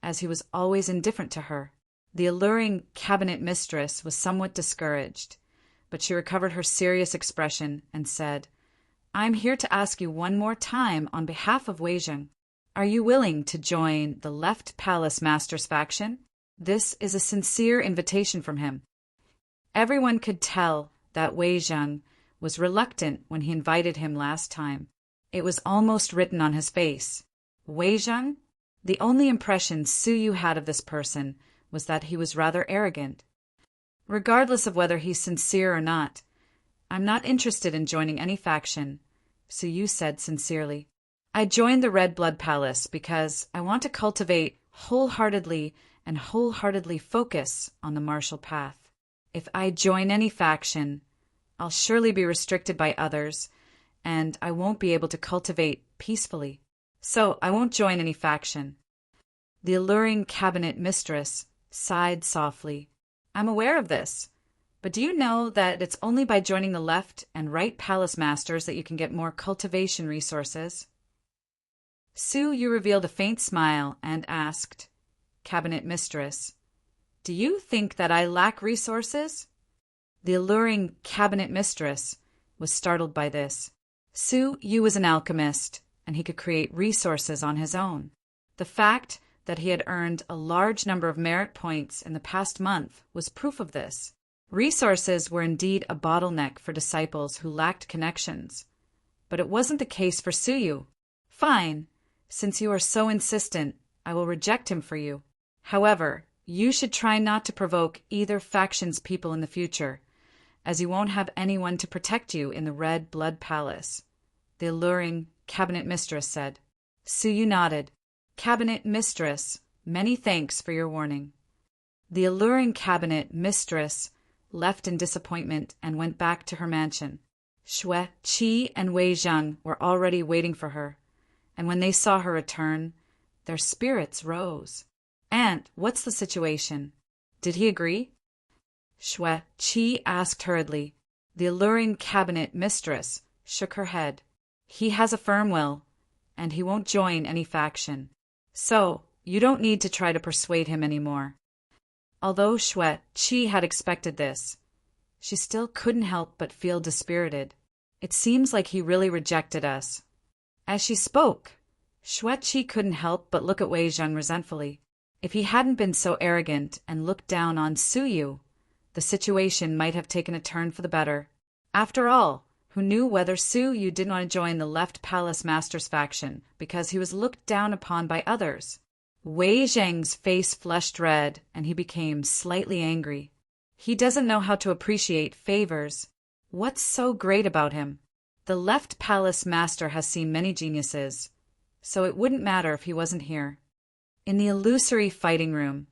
as he was always indifferent to her. The alluring cabinet mistress was somewhat discouraged, but she recovered her serious expression and said, I'm here to ask you one more time on behalf of Weijing. Are you willing to join the Left Palace Master's faction? This is a sincere invitation from him. Everyone could tell that Weijing was reluctant when he invited him last time. It was almost written on his face. Weijing? The only impression Suyu had of this person was that he was rather arrogant. Regardless of whether he's sincere or not, I'm not interested in joining any faction, Suyu said sincerely. I joined the Red Blood Palace because I want to cultivate wholeheartedly focus on the martial path. If I join any faction, I'll surely be restricted by others, and I won't be able to cultivate peacefully. So I won't join any faction. The alluring cabinet mistress sighed softly. I'm aware of this, but do you know that it's only by joining the left and right palace masters that you can get more cultivation resources? Suyu revealed a faint smile and asked, Cabinet mistress, do you think that I lack resources? The alluring cabinet mistress was startled by this. Suyu was an alchemist, and he could create resources on his own. The fact that he had earned a large number of merit points in the past month was proof of this. Resources were indeed a bottleneck for disciples who lacked connections. But it wasn't the case for Suyu. Fine, since you are so insistent, I will reject him for you. However, you should try not to provoke either faction's people in the future, as you won't have anyone to protect you in the Red Blood Palace, the alluring cabinet mistress said. Suyu nodded. Cabinet mistress, many thanks for your warning. The alluring cabinet mistress left in disappointment and went back to her mansion. Xue, Qi, and Wei Zheng were already waiting for her, and when they saw her return, their spirits rose. Aunt, what's the situation? Did he agree? Xue, Qi asked hurriedly. The alluring cabinet mistress shook her head. He has a firm will, and he won't join any faction. So, you don't need to try to persuade him anymore. Although Xue Qi had expected this, she still couldn't help but feel dispirited. It seems like he really rejected us. As she spoke, Xue Qi couldn't help but look at Wei Zheng resentfully. If he hadn't been so arrogant and looked down on Suyu, the situation might have taken a turn for the better. After all, who knew whether Suyu didn't want to join the Left Palace Master's faction because he was looked down upon by others? Wei Zheng's face flushed red, and he became slightly angry. He doesn't know how to appreciate favors. What's so great about him? The Left Palace Master has seen many geniuses, so it wouldn't matter if he wasn't here. In the illusory fighting room,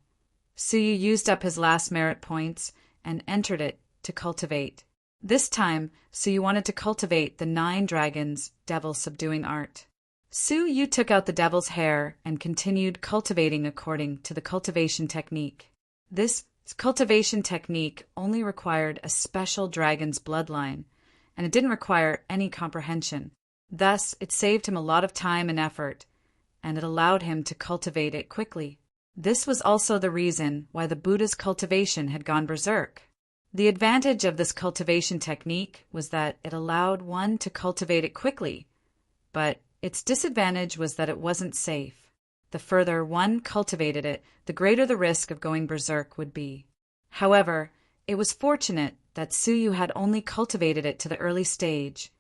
Suyu used up his last merit points and entered it to cultivate. This time, Suyu wanted to cultivate the 9 dragons' devil-subduing art. Suyu took out the devil's hair and continued cultivating according to the cultivation technique. This cultivation technique only required a special dragon's bloodline, and it didn't require any comprehension. Thus, it saved him a lot of time and effort, and it allowed him to cultivate it quickly. This was also the reason why the Buddha's cultivation had gone berserk. The advantage of this cultivation technique was that it allowed one to cultivate it quickly, but its disadvantage was that it wasn't safe. The further one cultivated it, the greater the risk of going berserk would be. However, it was fortunate that Suyu had only cultivated it to the early stage,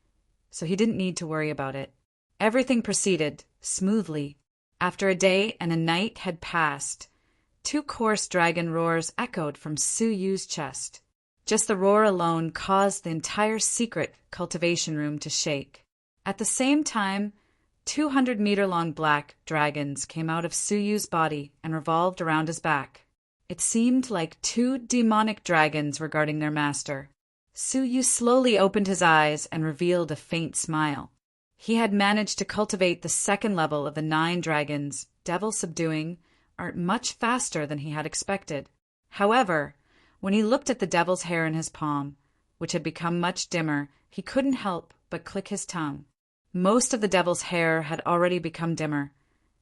so he didn't need to worry about it. Everything proceeded smoothly. After a day and a night had passed, 2 coarse dragon roars echoed from Suyu's chest. Just the roar alone caused the entire secret cultivation room to shake. At the same time, 200-meter-long black dragons came out of Suyu's body and revolved around his back. It seemed like two demonic dragons were guarding their master. Suyu slowly opened his eyes and revealed a faint smile. He had managed to cultivate the second level of the 9 dragons, devil-subduing, art much faster than he had expected. However, when he looked at the devil's hair in his palm, which had become much dimmer, he couldn't help but click his tongue. Most of the devil's hair had already become dimmer,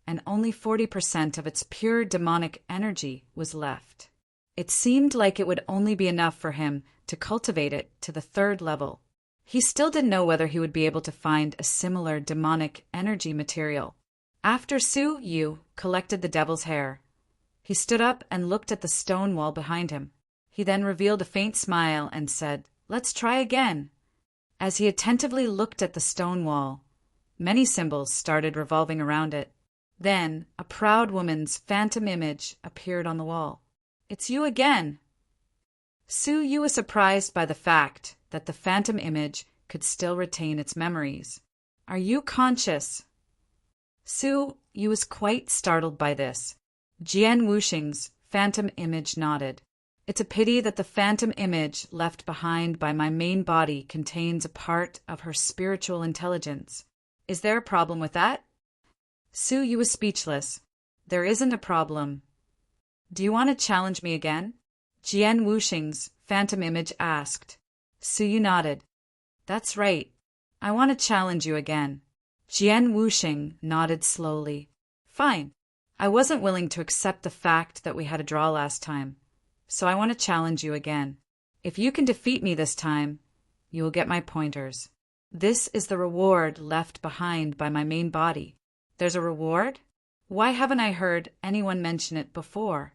and only 40% of its pure demonic energy was left. It seemed like it would only be enough for him to cultivate it to the 3rd level. He still didn't know whether he would be able to find a similar demonic energy material. After Suyu collected the devil's hair, he stood up and looked at the stone wall behind him. He then revealed a faint smile and said, "Let's try again." As he attentively looked at the stone wall, many symbols started revolving around it. Then a proud woman's phantom image appeared on the wall. "It's you again." Suyu was surprised by the fact that the phantom image could still retain its memories. "Are you conscious?" Suyu was quite startled by this. Jian Wuxing's phantom image nodded. "It's a pity that the phantom image left behind by my main body contains a part of her spiritual intelligence. Is there a problem with that?" Suyu was speechless. "There isn't a problem. Do you want to challenge me again?" Jian Wuxing's phantom image asked. Suyu nodded. "That's right. I want to challenge you again." Jian Wuxing nodded slowly. "Fine. I wasn't willing to accept the fact that we had a draw last time, so I want to challenge you again. If you can defeat me this time, you will get my pointers. This is the reward left behind by my main body." "There's a reward? Why haven't I heard anyone mention it before?"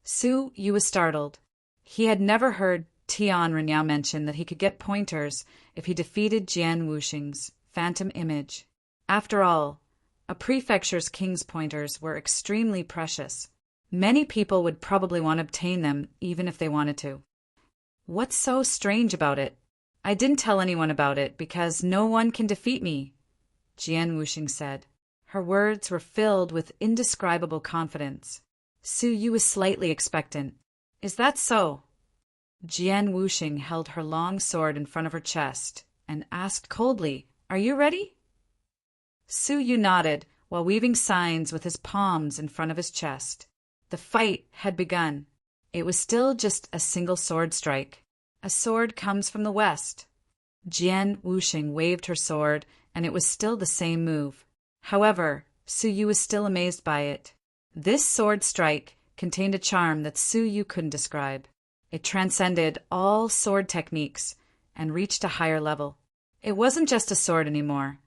Suyu was startled. He had never heard Tian Renyao mention that he could get pointers if he defeated Jian Wuxing's phantom image. After all, a prefecture's king's pointers were extremely precious. Many people would probably want to obtain them even if they wanted to. "What's so strange about it? I didn't tell anyone about it because no one can defeat me," Jian Wuxing said. Her words were filled with indescribable confidence. Suyu was slightly expectant. "Is that so?" Jian Wuxing held her long sword in front of her chest and asked coldly, "Are you ready?" Suyu nodded while weaving signs with his palms in front of his chest. The fight had begun. It was still just a single sword strike. A sword comes from the west. Jian Wuxing waved her sword, and it was still the same move. However, Suyu was still amazed by it. This sword strike contained a charm that Suyu couldn't describe. It transcended all sword techniques and reached a higher level. It wasn't just a sword anymore,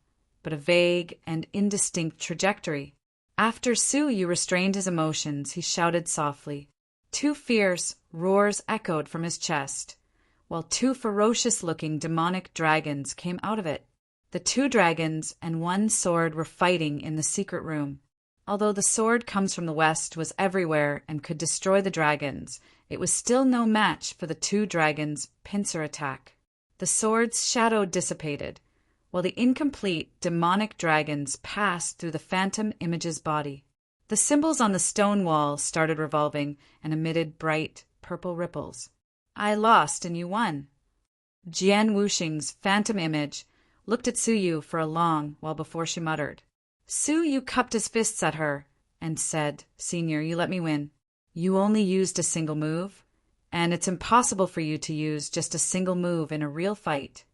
but a vague and indistinct trajectory. After Suyu restrained his emotions, he shouted softly. 2 fierce roars echoed from his chest, while 2 ferocious-looking demonic dragons came out of it. The 2 dragons and 1 sword were fighting in the secret room. Although the sword comes from the west was everywhere and could destroy the dragons, it was still no match for the 2 dragons' pincer attack. The sword's shadow dissipated, while the incomplete demonic dragons passed through the phantom image's body. The symbols on the stone wall started revolving and emitted bright purple ripples. "I lost and you won." Jian Wuxing's phantom image looked at Suyu for a long while before she muttered. Suyu cupped his fists at her and said, "Senior, you let me win. You only used a single move, and it's impossible for you to use just a single move in a real fight."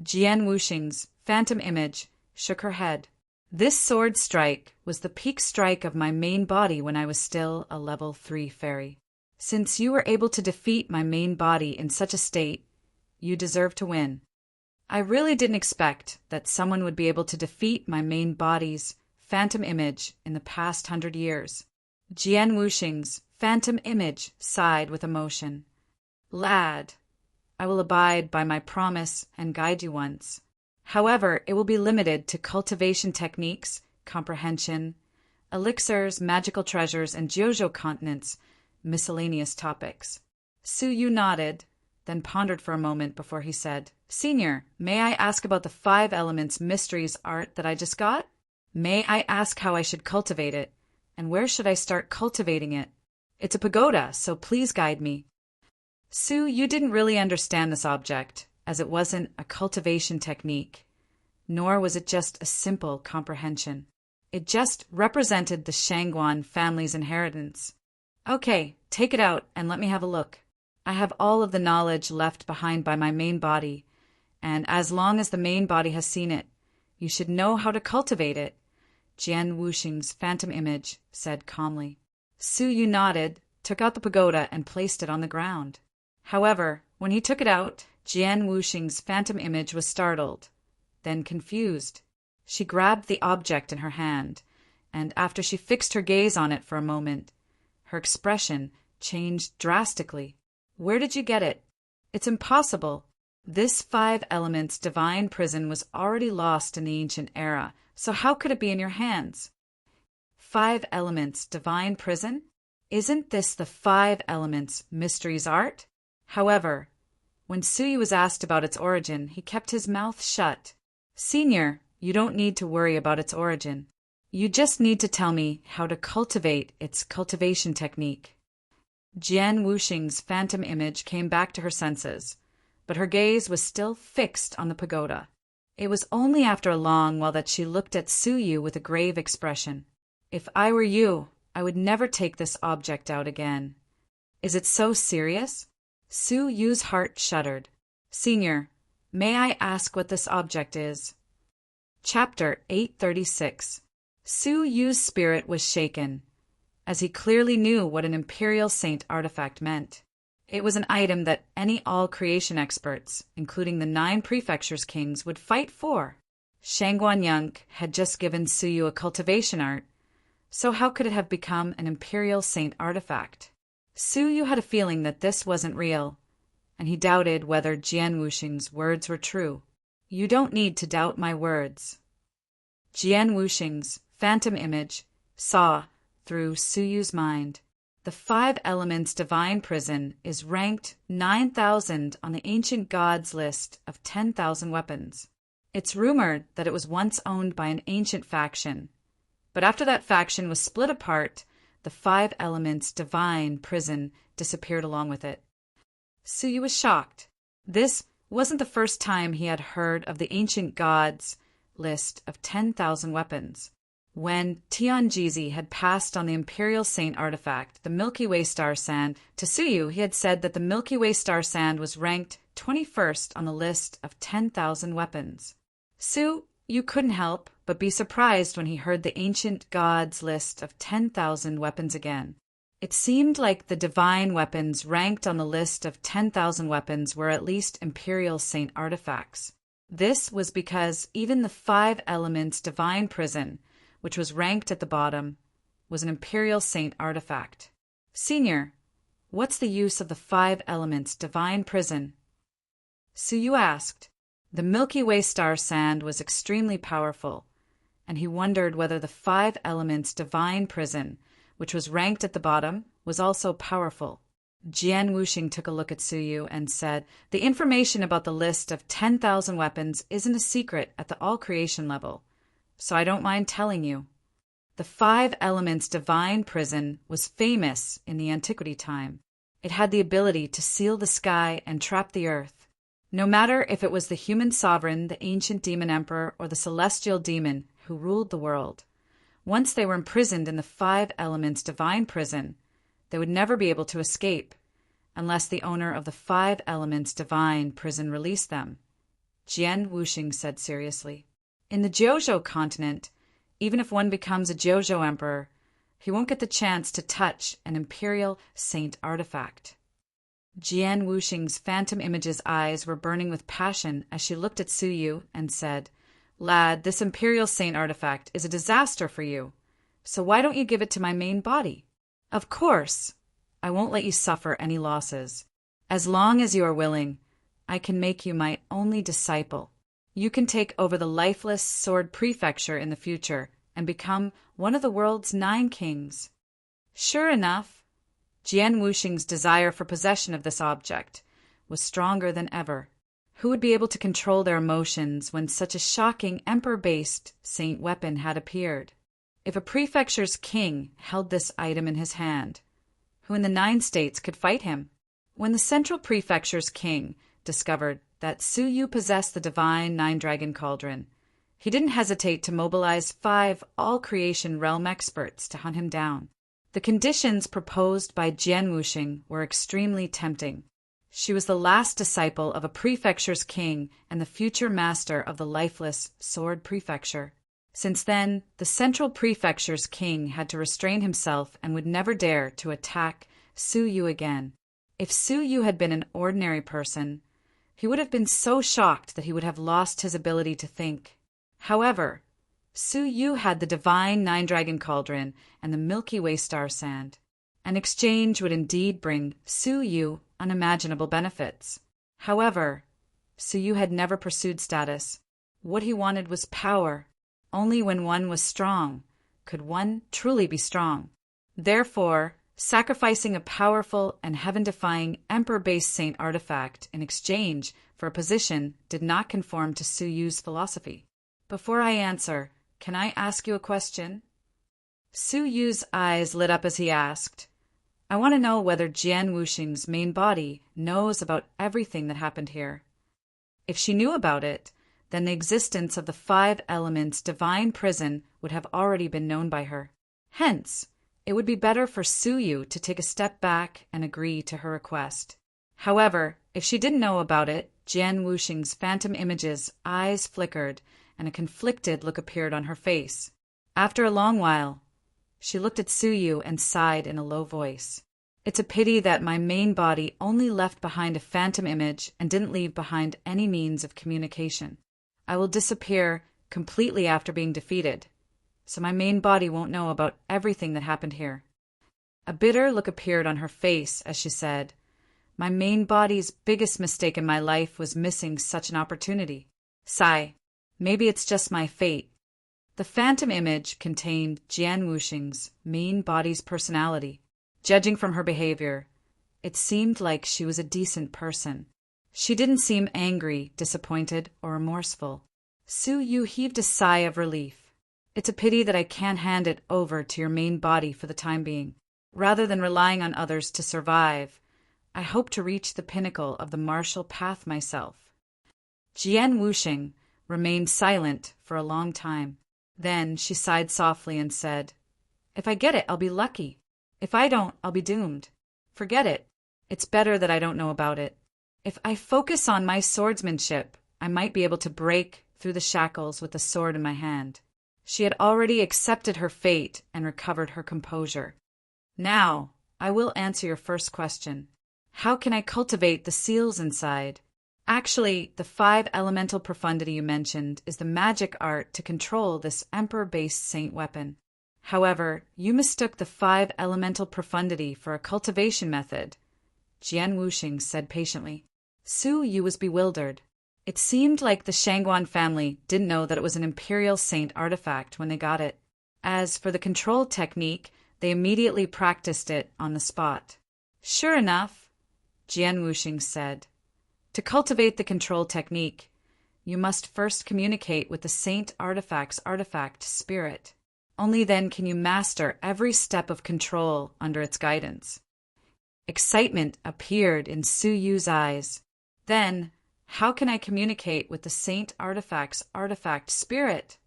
Jian Wuxing's phantom image shook her head. "This sword strike was the peak strike of my main body when I was still a level 3 fairy. Since you were able to defeat my main body in such a state, you deserve to win. I really didn't expect that someone would be able to defeat my main body's phantom image in the past 100 years. Jian Wuxing's phantom image sighed with emotion. "Lad, I will abide by my promise and guide you once. However, it will be limited to cultivation techniques, comprehension, elixirs, magical treasures, and Jojo continents, miscellaneous topics." Suyu nodded, then pondered for a moment before he said, "Senior, may I ask about the 5 elements mysteries art that I just got? May I ask how I should cultivate it, and where should I start cultivating it? It's a pagoda, so please guide me." Sue, you didn't really understand this object, as it wasn't a cultivation technique, nor was it just a simple comprehension. It just represented the Shangguan family's inheritance. "Okay, take it out and let me have a look. I have all of the knowledge left behind by my main body, and as long as the main body has seen it, you should know how to cultivate it," Jian Wuxing's phantom image said calmly. Su Yu nodded, took out the pagoda, and placed it on the ground. However, when he took it out, Jian Wuxing's phantom image was startled, then confused. She grabbed the object in her hand, and after she fixed her gaze on it for a moment, her expression changed drastically. "Where did you get it? It's impossible. This 5 elements divine prison was already lost in the ancient era, so how could it be in your hands?" 5 elements divine prison? Isn't this the 5 elements mysteries art? However, when Suyu was asked about its origin, he kept his mouth shut. "Senior, you don't need to worry about its origin. You just need to tell me how to cultivate its cultivation technique." Jian Wuxing's phantom image came back to her senses, but her gaze was still fixed on the pagoda. It was only after a long while that she looked at Suyu with a grave expression. "If I were you, I would never take this object out again." "Is it so serious?" Su Yu's heart shuddered. "Senior, may I ask what this object is?" Chapter 836. Su Yu's spirit was shaken, as he clearly knew what an Imperial Saint artifact meant. It was an item that any all-creation experts, including the 9 prefectures' kings, would fight for. Shangguan Yunk had just given Su Yu a cultivation art, so how could it have become an Imperial Saint artifact? Su Yu had a feeling that this wasn't real, and he doubted whether Jian Wuxing's words were true. "You don't need to doubt my words." Jian Wuxing's phantom image saw through Su Yu's mind. The 5 elements divine prison is ranked 9,000 on the ancient gods list of 10,000 weapons. It's rumored that it was once owned by an ancient faction, but after that faction was split apart, the 5 elements divine prison disappeared along with it. Su Yu was shocked. This wasn't the first time he had heard of the ancient gods list of 10,000 weapons. When Tianjizi had passed on the Imperial Saint artifact, the Milky Way star sand, to Su Yu, he had said that the Milky Way star sand was ranked 21st on the list of 10,000 weapons. Su Yu couldn't help but be surprised when he heard the ancient gods list of 10,000 weapons again. It seemed like the divine weapons ranked on the list of 10,000 weapons were at least Imperial Saint artifacts. This was because even the 5 elements divine prison, which was ranked at the bottom, was an Imperial Saint artifact. "Senior, what's the use of the 5 elements divine prison?" Su Yu asked. The Milky Way star sand was extremely powerful, and he wondered whether the 5 elements divine prison, which was ranked at the bottom, was also powerful. Jian Wuxing took a look at Su Yu and said, "The information about the list of 10,000 weapons isn't a secret at the all-creation level, so I don't mind telling you. The 5 elements divine prison was famous in the antiquity time. It had the ability to seal the sky and trap the earth. No matter if it was the human sovereign, the ancient demon emperor, or the celestial demon who ruled the world, once they were imprisoned in the 5 elements divine prison, they would never be able to escape unless the owner of the 5 elements divine prison released them," Jian Wuxing said seriously. "In the Jiuzhou continent, even if one becomes a Jiuzhou emperor, he won't get the chance to touch an Imperial Saint artifact." Jian Wuxing's phantom image's eyes were burning with passion as she looked at Su Yu and said, "Lad, this Imperial Saint artifact is a disaster for you, so why don't you give it to my main body? Of course, I won't let you suffer any losses. As long as you are willing, I can make you my only disciple. You can take over the lifeless sword prefecture in the future and become one of the world's 9 kings." Sure enough, Jian Wuxing's desire for possession of this object was stronger than ever. Who would be able to control their emotions when such a shocking emperor-based saint weapon had appeared? If a prefecture's king held this item in his hand, who in the 9 states could fight him? When the central prefecture's king discovered that Su Yu possessed the divine 9-dragon cauldron, he didn't hesitate to mobilize 5 all-creation realm experts to hunt him down. The conditions proposed by Jian Wuxing were extremely tempting. She was the last disciple of a prefecture's king and the future master of the lifeless sword prefecture. Since then, the central prefecture's king had to restrain himself and would never dare to attack Su Yu again. If Su Yu had been an ordinary person, he would have been so shocked that he would have lost his ability to think. However, Su Yu had the divine 9-dragon cauldron and the Milky Way star sand. An exchange would indeed bring Su Yu unimaginable benefits. However, Su Yu had never pursued status. What he wanted was power. Only when one was strong could one truly be strong. Therefore, sacrificing a powerful and heaven-defying emperor-based saint artifact in exchange for a position did not conform to Su Yu's philosophy. Before I answer, can I ask you a question? Su Yu's eyes lit up as he asked, I want to know whether Jian Wuxing's main body knows about everything that happened here. If she knew about it, then the existence of the 5 elements' divine prison would have already been known by her. Hence, it would be better for Su Yu to take a step back and agree to her request. However, if she didn't know about it, Jian Wuxing's phantom image's eyes flickered and a conflicted look appeared on her face. After a long while, she looked at Su Yu and sighed in a low voice. It's a pity that my main body only left behind a phantom image and didn't leave behind any means of communication. I will disappear completely after being defeated, so my main body won't know about everything that happened here. A bitter look appeared on her face as she said, My main body's biggest mistake in my life was missing such an opportunity. Sigh, maybe it's just my fate. The phantom image contained Jian Wuxing's main body's personality. Judging from her behavior, it seemed like she was a decent person. She didn't seem angry, disappointed, or remorseful. Su Yu heaved a sigh of relief. It's a pity that I can't hand it over to your main body for the time being. Rather than relying on others to survive, I hope to reach the pinnacle of the martial path myself. Jian Wuxing remained silent for a long time. Then she sighed softly and said, If I get it, I'll be lucky. If I don't, I'll be doomed. Forget it. It's better that I don't know about it. If I focus on my swordsmanship, I might be able to break through the shackles with the sword in my hand. She had already accepted her fate and recovered her composure. Now, I will answer your first question. How can I cultivate the seals inside? Actually, the 5 elemental profundity you mentioned is the magic art to control this emperor-based saint weapon. However, you mistook the 5 elemental profundity for a cultivation method, Jian Wuxing said patiently. Su Yu was bewildered. It seemed like the Shangguan family didn't know that it was an imperial saint artifact when they got it. As for the control technique, they immediately practiced it on the spot. Sure enough, Jian Wuxing said, to cultivate the control technique, you must first communicate with the saint artifact's artifact spirit. Only then can you master every step of control under its guidance. Excitement appeared in Su Yu's eyes. Then, how can I communicate with the saint artifact's artifact spirit?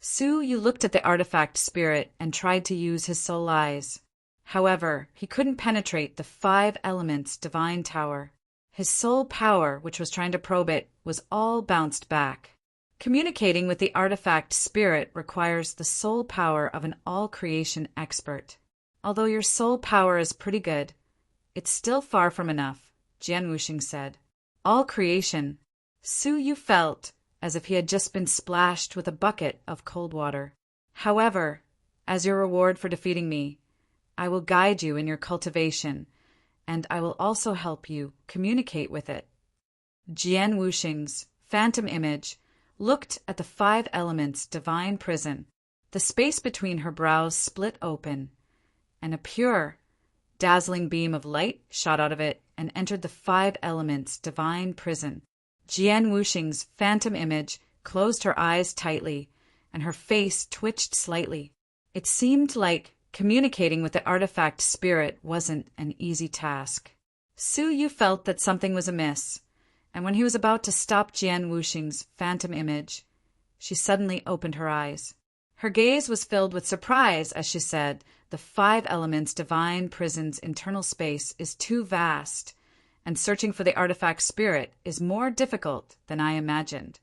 Su Yu looked at the artifact spirit and tried to use his soul eyes. However, he couldn't penetrate the 5 elements' divine tower. His soul power, which was trying to probe it, was all bounced back. Communicating with the artifact spirit requires the soul power of an all-creation expert. Although your soul power is pretty good, it's still far from enough, Jian Wuxing said. All creation. Su Yu felt as if he had just been splashed with a bucket of cold water. However, as your reward for defeating me, I will guide you in your cultivation, and I will also help you communicate with it. Jian Wuxing's phantom image looked at the 5 elements' divine prison. The space between her brows split open, and a pure, Dazzling beam of light shot out of it and entered the 5 elements' divine prison. Jian Wuxing's phantom image closed her eyes tightly, and her face twitched slightly. It seemed like communicating with the artifact spirit wasn't an easy task. Su Yu felt that something was amiss, and when he was about to stop Jian Wuxing's phantom image, she suddenly opened her eyes. Her gaze was filled with surprise as she said, "The 5 elements' divine prison's internal space is too vast, and searching for the artifact spirit is more difficult than I imagined."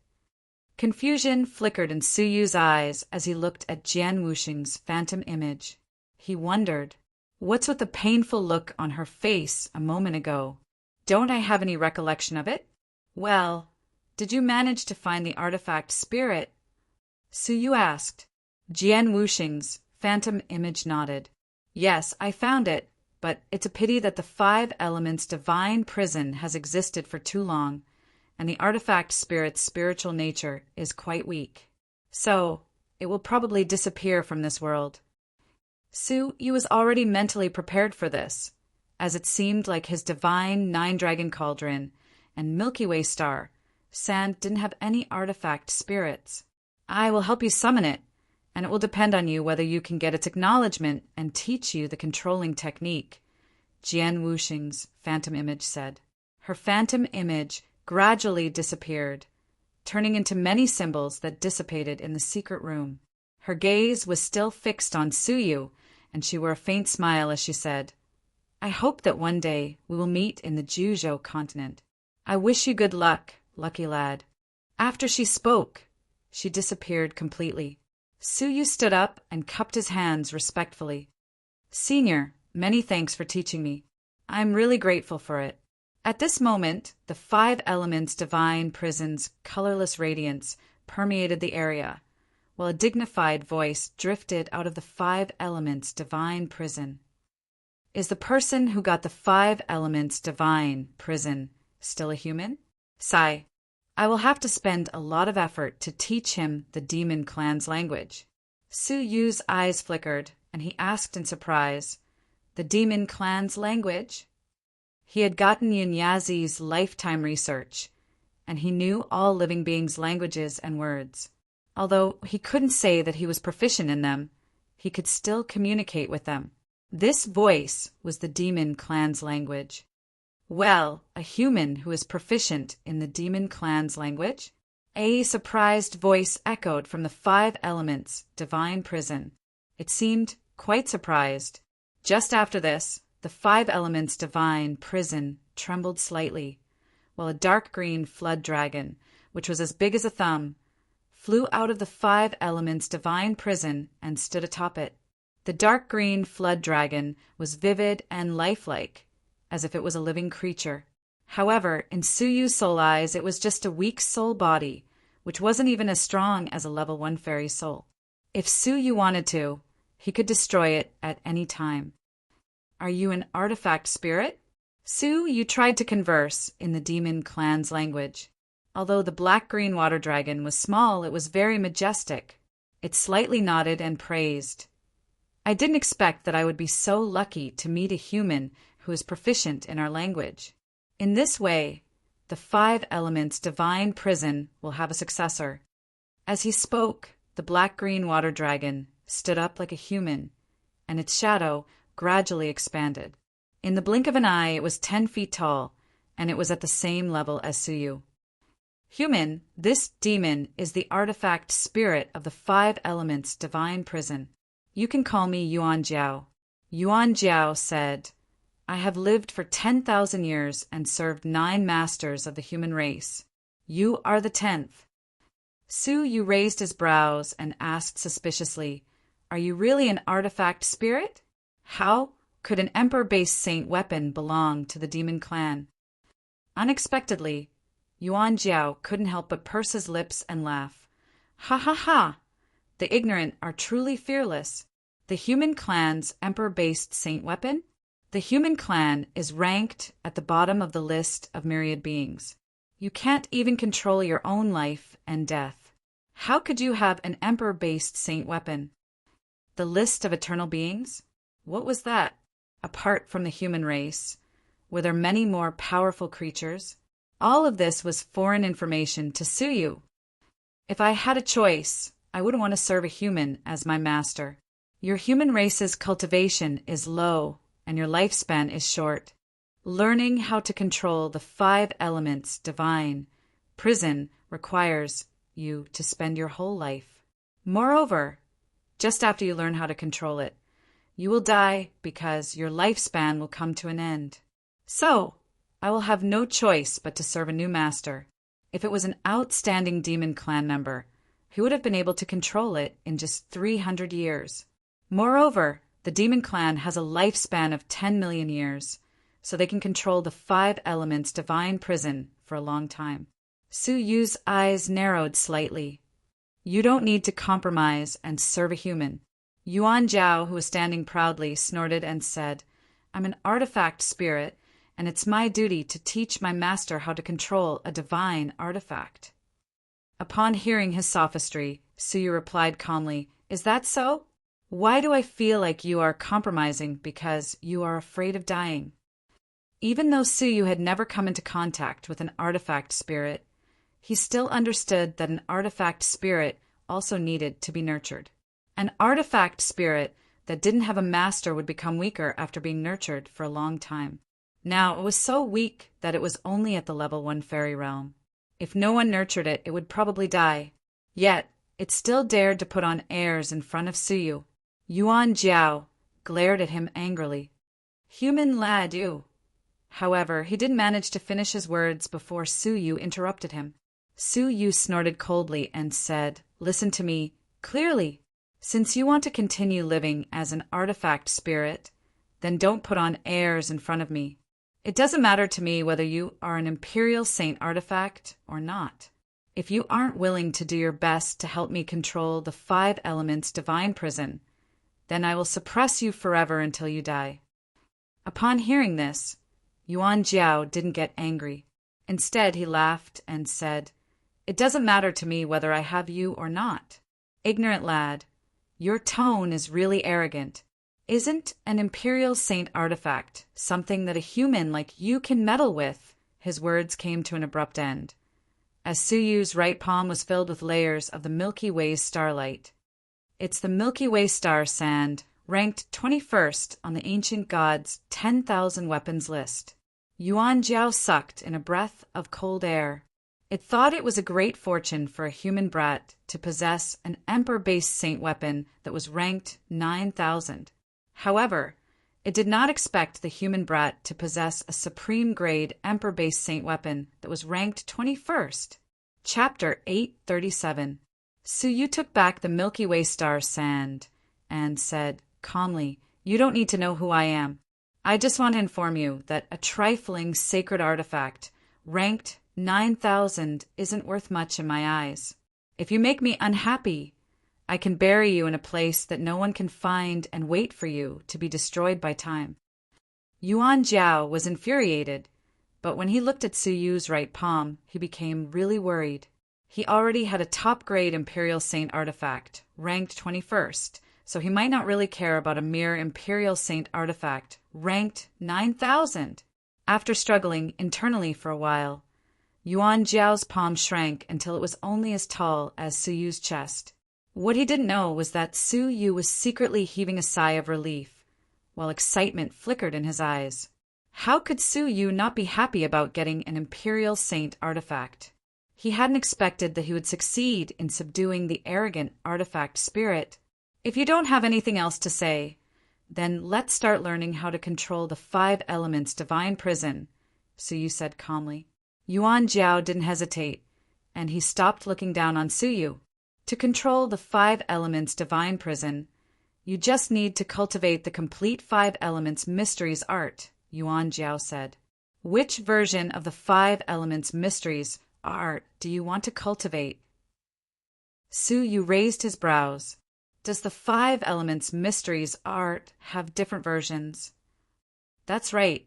Confusion flickered in Su Yu's eyes as he looked at Jian Wuxing's phantom image. He wondered, what's with the painful look on her face a moment ago? Don't I have any recollection of it? Well, did you manage to find the artifact spirit? Su Yu asked. Jian Wuxing's phantom image nodded. Yes, I found it, but it's a pity that the 5 elements' divine prison has existed for too long, and the artifact spirit's spiritual nature is quite weak. So, it will probably disappear from this world. Su Yu was already mentally prepared for this, as it seemed like his divine 9-dragon cauldron and Milky Way star sand didn't have any artifact spirits. I will help you summon it, and it will depend on you whether you can get its acknowledgement and teach you the controlling technique, Jian Wuxing's phantom image said. Her phantom image gradually disappeared, turning into many symbols that dissipated in the secret room. Her gaze was still fixed on Su Yu, and she wore a faint smile as she said, I hope that one day we will meet in the Juzhou continent. I wish you good luck, lucky lad. After she spoke, she disappeared completely. Su Yu stood up and cupped his hands respectfully. Senior, many thanks for teaching me. I'm really grateful for it. At this moment, the 5 elements' divine prison's colorless radiance permeated the area, while a dignified voice drifted out of the 5 elements' divine prison. Is the person who got the 5 elements' divine prison still a human? Sigh. I will have to spend a lot of effort to teach him the demon clan's language. Su Yu's eyes flickered, and he asked in surprise, the demon clan's language? He had gotten Yunyazi's lifetime research, and he knew all living beings' languages and words. Although he couldn't say that he was proficient in them, he could still communicate with them. This voice was the demon clan's language. Well, a human who is proficient in the demon clan's language? A surprised voice echoed from the 5 elements' divine prison. It seemed quite surprised. Just after this, the 5 elements' divine prison trembled slightly, while a dark green flood dragon, which was as big as a thumb, flew out of the 5 elements' divine prison and stood atop it. The dark green flood dragon was vivid and lifelike, as if it was a living creature. However, in Su Yu's soul eyes, it was just a weak soul body, which wasn't even as strong as a level 1 fairy soul. If Su Yu wanted to, he could destroy it at any time. Are you an artifact spirit? Su Yu tried to converse in the demon clan's language. Although the black-green water dragon was small, it was very majestic. It slightly nodded and praised. I didn't expect that I would be so lucky to meet a human who is proficient in our language. In this way, the 5 elements' divine prison will have a successor. As he spoke, the black-green water dragon stood up like a human, and its shadow gradually expanded. In the blink of an eye, it was 10 feet tall, and it was at the same level as Su Yu. Human, this demon is the artifact spirit of the 5 elements' divine prison. You can call me Yuan Jiao. Yuan Jiao said, I have lived for 10,000 years and served 9 masters of the human race. You are the 10th. Su Yu raised his brows and asked suspiciously, Are you really an artifact spirit? How could an emperor-based saint weapon belong to the demon clan? Unexpectedly, Yuan Jiao couldn't help but purse his lips and laugh. Ha ha ha! The ignorant are truly fearless. The human clan's emperor-based saint weapon? The human clan is ranked at the bottom of the list of myriad beings. You can't even control your own life and death. How could you have an emperor-based saint weapon? The list of eternal beings? What was that? apart from the human race? Were there many more powerful creatures? All of this was foreign information to Suyu. If I had a choice, I would want to serve a human as my master. Your human race's cultivation is low, and your lifespan is short. Learning how to control the 5 elements divine prison requires you to spend your whole life. Moreover, just after you learn how to control it, you will die because your lifespan will come to an end. So, I will have no choice but to serve a new master. If it was an outstanding demon clan member, he would have been able to control it in just 300 years. Moreover, the demon clan has a lifespan of 10 million years, so they can control the 5 elements divine prison for a long time. Suyu's eyes narrowed slightly. You don't need to compromise and serve a human. Yuan Jiao, who was standing proudly, snorted and said, I'm an artifact spirit, and it's my duty to teach my master how to control a divine artifact. Upon hearing his sophistry, Suyu replied calmly, Is that so? Why do I feel like you are compromising because you are afraid of dying? Even though Suyu had never come into contact with an artifact spirit, he still understood that an artifact spirit also needed to be nurtured. An artifact spirit that didn't have a master would become weaker after being nurtured for a long time. Now, it was so weak that it was only at the level 1 fairy realm. If no one nurtured it, it would probably die. Yet, it still dared to put on airs in front of Suyu. Yuan Jiao glared at him angrily. Human lad, you. However, he didn't manage to finish his words before Suyu interrupted him. Suyu snorted coldly and said, Listen to me clearly. Since you want to continue living as an artifact spirit, then don't put on airs in front of me. It doesn't matter to me whether you are an Imperial Saint artifact or not. If you aren't willing to do your best to help me control the 5 elements divine prison, then I will suppress you forever until you die. Upon hearing this, Yuan Jiao didn't get angry. Instead, he laughed and said, It doesn't matter to me whether I have you or not. Ignorant lad, your tone is really arrogant. Isn't an Imperial Saint artifact something that a human like you can meddle with? His words came to an abrupt end, as Suyu's right palm was filled with layers of the Milky Way's starlight. It's the Milky Way star sand, ranked 21st on the ancient gods' 10,000 weapons list. Yuan Jiao sucked in a breath of cold air. It thought it was a great fortune for a human brat to possess an Emperor-based saint weapon that was ranked 9,000. However, it did not expect the human brat to possess a supreme-grade Emperor-based saint weapon that was ranked 21st. Chapter 837. Suyu took back the Milky Way star sand and said calmly, You don't need to know who I am. I just want to inform you that a trifling sacred artifact ranked 9,000 isn't worth much in my eyes. If you make me unhappy, I can bury you in a place that no one can find and wait for you to be destroyed by time. Yuan Jiao was infuriated, but when he looked at Suyu's right palm, he became really worried. He already had a top-grade Imperial Saint artifact, ranked 21st, so he might not really care about a mere Imperial Saint artifact, ranked 9,000. After struggling internally for a while, Yuan Jiao's palm shrank until it was only as tall as Suyu's chest. What he didn't know was that Suyu was secretly heaving a sigh of relief, while excitement flickered in his eyes. How could Suyu not be happy about getting an Imperial Saint artifact? He hadn't expected that he would succeed in subduing the arrogant artifact spirit. If you don't have anything else to say, then let's start learning how to control the 5 elements divine prison, Suyu said calmly. Yuan Jiao didn't hesitate, and he stopped looking down on Suyu. To control the 5 elements divine prison, you just need to cultivate the complete 5 elements mysteries art, Yuan Jiao said. Which version of the 5 elements mysteries art do you want to cultivate? Suyu raised his brows. Does the 5 elements mysteries art have different versions? That's right.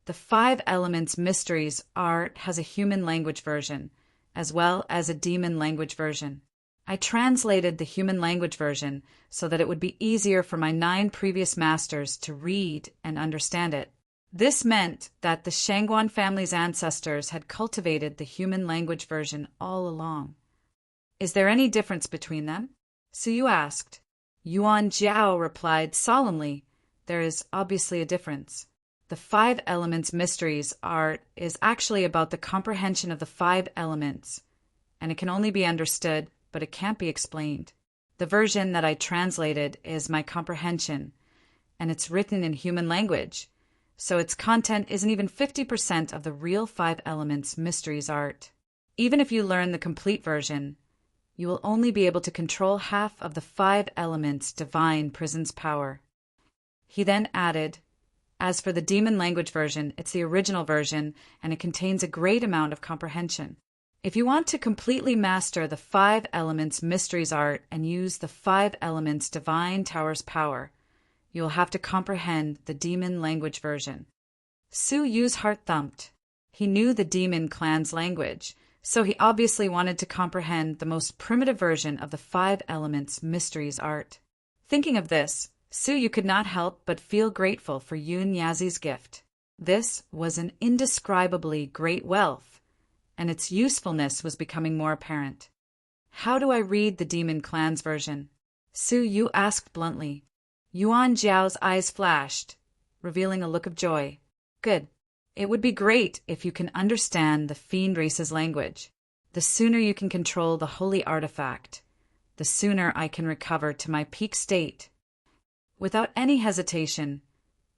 The 5 elements mysteries art has a human language version, as well as a demon language version. I translated the human language version so that it would be easier for my 9 previous masters to read and understand it. This meant that the Shangguan family's ancestors had cultivated the human language version all along. Is there any difference between them? Suyu asked. Yuan Jiao replied solemnly, there is obviously a difference. The 5 Elements Mysteries art is actually about the comprehension of the 5 elements, and it can only be understood, but it can't be explained. The version that I translated is my comprehension, and it's written in human language, so its content isn't even 50% of the real 5 Elements Mysteries art. Even if you learn the complete version, you will only be able to control half of the 5 Elements Divine Prison's power. He then added, as for the demon language version, it's the original version, and it contains a great amount of comprehension. If you want to completely master the 5 Elements Mysteries art and use the 5 Elements Divine Tower's power, you will have to comprehend the demon language version. Su Yu's heart thumped. He knew the demon clan's language, so he obviously wanted to comprehend the most primitive version of the 5 Elements Mysteries art. Thinking of this, Su Yu could not help but feel grateful for Yun Yazi's gift. This was an indescribably great wealth, and its usefulness was becoming more apparent. How do I read the demon clan's version? Su Yu asked bluntly. Yuan Jiao's eyes flashed, revealing a look of joy. Good. It would be great if you can understand the fiend race's language. The sooner you can control the holy artifact, the sooner I can recover to my peak state. Without any hesitation,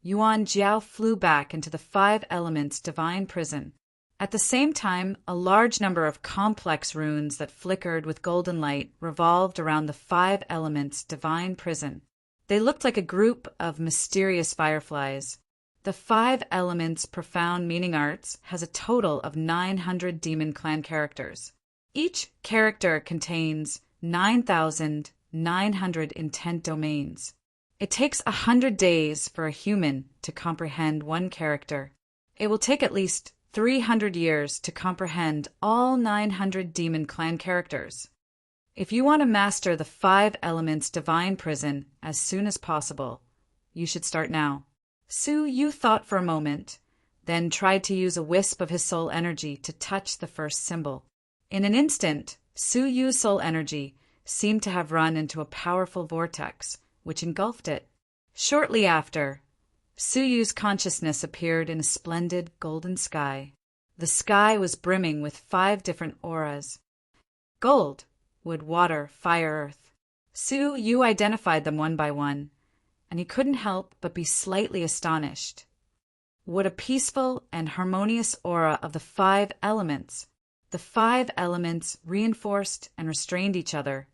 Yuan Jiao flew back into the 5 Elements Divine Prison. At the same time, a large number of complex runes that flickered with golden light revolved around the 5 Elements Divine Prison. They looked like a group of mysterious fireflies. The 5 Elements Profound Meaning Arts has a total of 900 Demon Clan characters. Each character contains 9,900 intent domains. It takes 100 days for a human to comprehend one character. It will take at least 300 years to comprehend all 900 Demon Clan characters. If you want to master the 5 Elements Divine Prison as soon as possible, you should start now. Su Yu thought for a moment, then tried to use a wisp of his soul energy to touch the first symbol. In an instant, Su Yu's soul energy seemed to have run into a powerful vortex, which engulfed it. Shortly after, Su Yu's consciousness appeared in a splendid golden sky. The sky was brimming with 5 different auras. Gold, wood, water, fire, earth. Su Yu identified them one by one, and he couldn't help but be slightly astonished. What a peaceful and harmonious aura of the 5 elements. The 5 elements reinforced and restrained each other,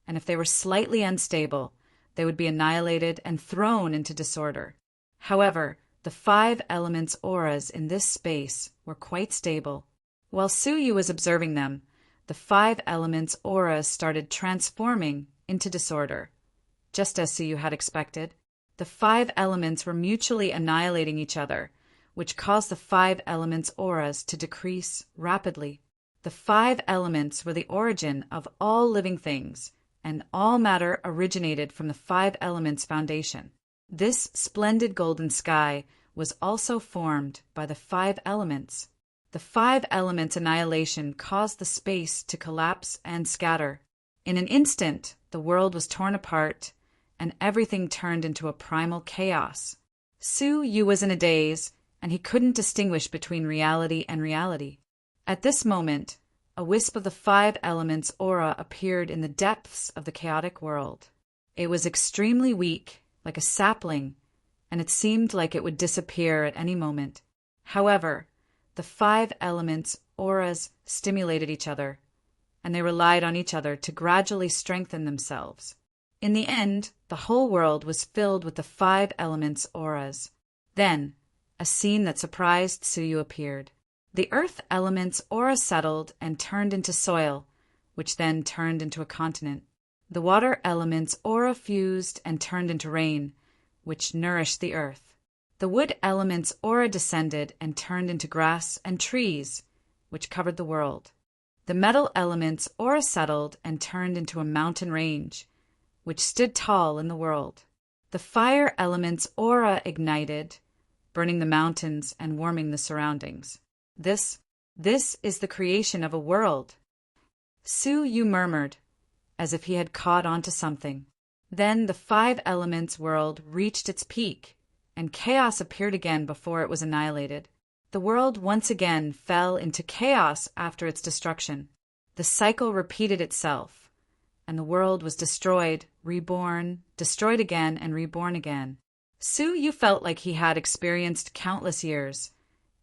and if they were slightly unstable, they would be annihilated and thrown into disorder. However, the 5 elements' auras in this space were quite stable. While Su Yu was observing them, the 5 elements' auras started transforming into disorder. Just as Su Yu had expected, the 5 elements were mutually annihilating each other, which caused the 5 elements' auras to decrease rapidly. The 5 elements were the origin of all living things, and all matter originated from the 5 elements' foundation. This splendid golden sky was also formed by the 5 elements. The 5 elements' annihilation caused the space to collapse and scatter. In an instant, the world was torn apart, and everything turned into a primal chaos. Su Yu was in a daze, and he couldn't distinguish between reality and reality. At this moment, a wisp of the 5 elements' aura appeared in the depths of the chaotic world. It was extremely weak, like a sapling, and it seemed like it would disappear at any moment. However, the 5 elements' auras stimulated each other, and they relied on each other to gradually strengthen themselves. In the end, the whole world was filled with the 5 elements' auras. Then, a scene that surprised Su Yu appeared. The earth element's aura settled and turned into soil, which then turned into a continent. The water element's aura fused and turned into rain, which nourished the earth. The wood element's aura descended and turned into grass and trees, which covered the world. The metal element's aura settled and turned into a mountain range, which stood tall in the world. The fire element's aura ignited, burning the mountains and warming the surroundings. This is the creation of a world, Su Yu murmured, as if he had caught on to something. Then the five elements world reached its peak, and chaos appeared again before it was annihilated. The world once again fell into chaos after its destruction. The cycle repeated itself, and the world was destroyed, reborn, destroyed again, and reborn again. Su Yu felt like he had experienced countless years,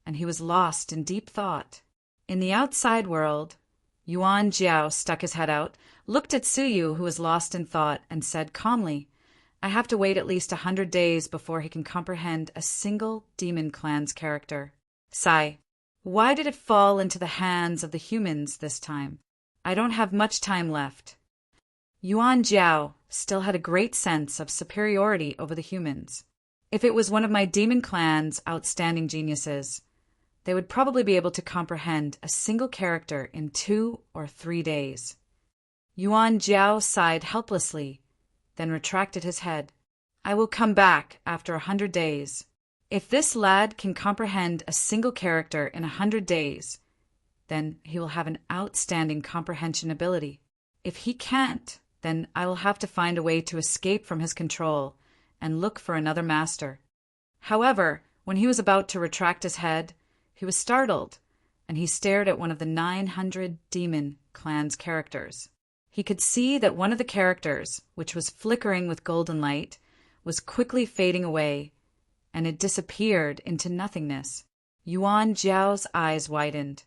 and he was lost in deep thought. In the outside world, Yuan Jiao stuck his head out, looked at Su Yu, who was lost in thought, and said calmly, "I have to wait at least 100 days before he can comprehend a single demon clan's character." Sigh. Why did it fall into the hands of the humans this time? I don't have much time left. Yuan Jiao still had a great sense of superiority over the humans. If it was one of my demon clan's outstanding geniuses, they would probably be able to comprehend a single character in 2 or 3 days. Yuan Jiao sighed helplessly, then retracted his head. I will come back after 100 days. If this lad can comprehend a single character in 100 days, then he will have an outstanding comprehension ability. If he can't, then I will have to find a way to escape from his control and look for another master. However, when he was about to retract his head, he was startled, and he stared at one of the 900 demon clan's characters. He could see that one of the characters, which was flickering with golden light, was quickly fading away, and it disappeared into nothingness. Yuan Jiao's eyes widened,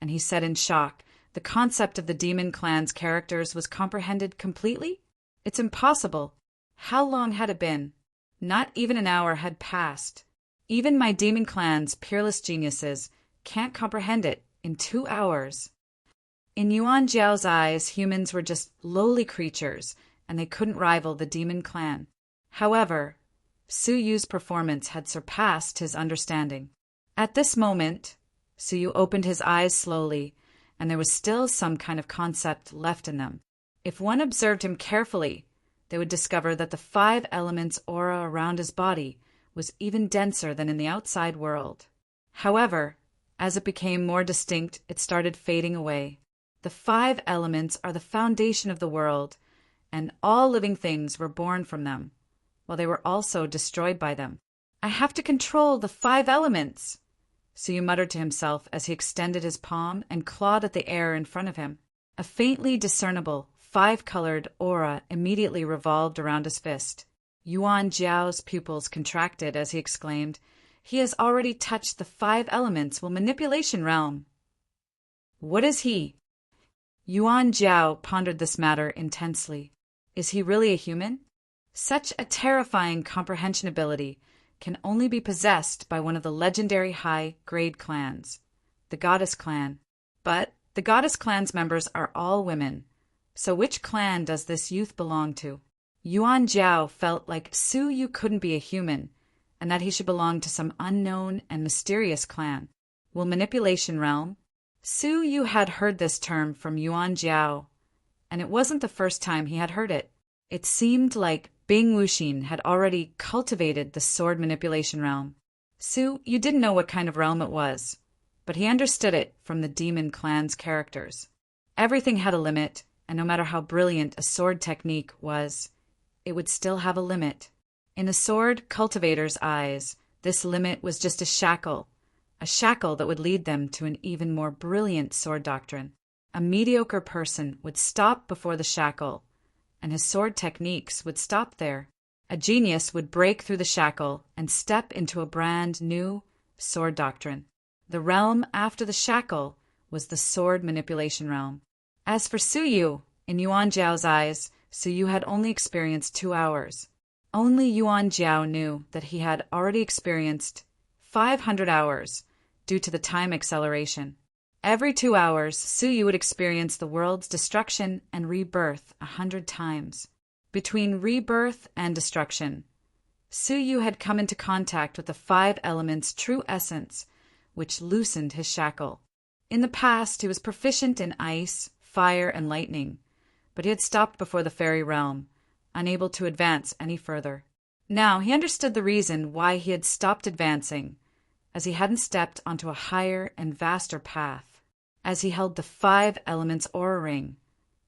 and he said in shock, "The concept of the demon clan's characters was comprehended completely? It's impossible. How long had it been? Not even an hour had passed. Even my demon clan's peerless geniuses can't comprehend it in 2 hours." In Yuan Jiao's eyes, humans were just lowly creatures, and they couldn't rival the demon clan. However, Su Yu's performance had surpassed his understanding. At this moment, Su Yu opened his eyes slowly, and there was still some kind of concept left in them. If one observed him carefully, they would discover that the 5 elements aura around his body was even denser than in the outside world. However, as it became more distinct, it started fading away. The 5 elements are the foundation of the world, and all living things were born from them, while they were also destroyed by them. I have to control the 5 elements, Su Yu muttered to himself as he extended his palm and clawed at the air in front of him. A faintly discernible 5-colored aura immediately revolved around his fist. Yuan Jiao's pupils contracted as he exclaimed, "He has already touched the 5 elements will manipulation realm." What is he? Yuan Jiao pondered this matter intensely. Is he really a human? Such a terrifying comprehension ability can only be possessed by one of the legendary high-grade clans, the Goddess Clan. But the Goddess Clan's members are all women, so which clan does this youth belong to? Yuan Jiao felt like Su Yu couldn't be a human, and that he should belong to some unknown and mysterious clan. Will manipulation realm? Su Yu had heard this term from Yuan Jiao, and it wasn't the first time he had heard it. It seemed like Bing Wuxin had already cultivated the sword manipulation realm. Su Yu didn't know what kind of realm it was, but he understood it from the demon clan's characters. Everything had a limit, and no matter how brilliant a sword technique was, it would still have a limit. In a sword cultivator's eyes, this limit was just a shackle that would lead them to an even more brilliant sword doctrine. A mediocre person would stop before the shackle, and his sword techniques would stop there. A genius would break through the shackle and step into a brand new sword doctrine. The realm after the shackle was the sword manipulation realm. As for Su Yu, in Yuan Jiao's eyes, Su Yu had only experienced 2 hours. Only Yuan Jiao knew that he had already experienced 500 hours due to the time acceleration. Every 2 hours, Su Yu would experience the world's destruction and rebirth 100 times. Between rebirth and destruction, Su Yu had come into contact with the 5 elements' true essence, which loosened his shackle. In the past, he was proficient in ice, fire, and lightning, but he had stopped before the fairy realm, unable to advance any further. Now he understood the reason why he had stopped advancing, as he hadn't stepped onto a higher and vaster path. As he held the 5 elements aura ring,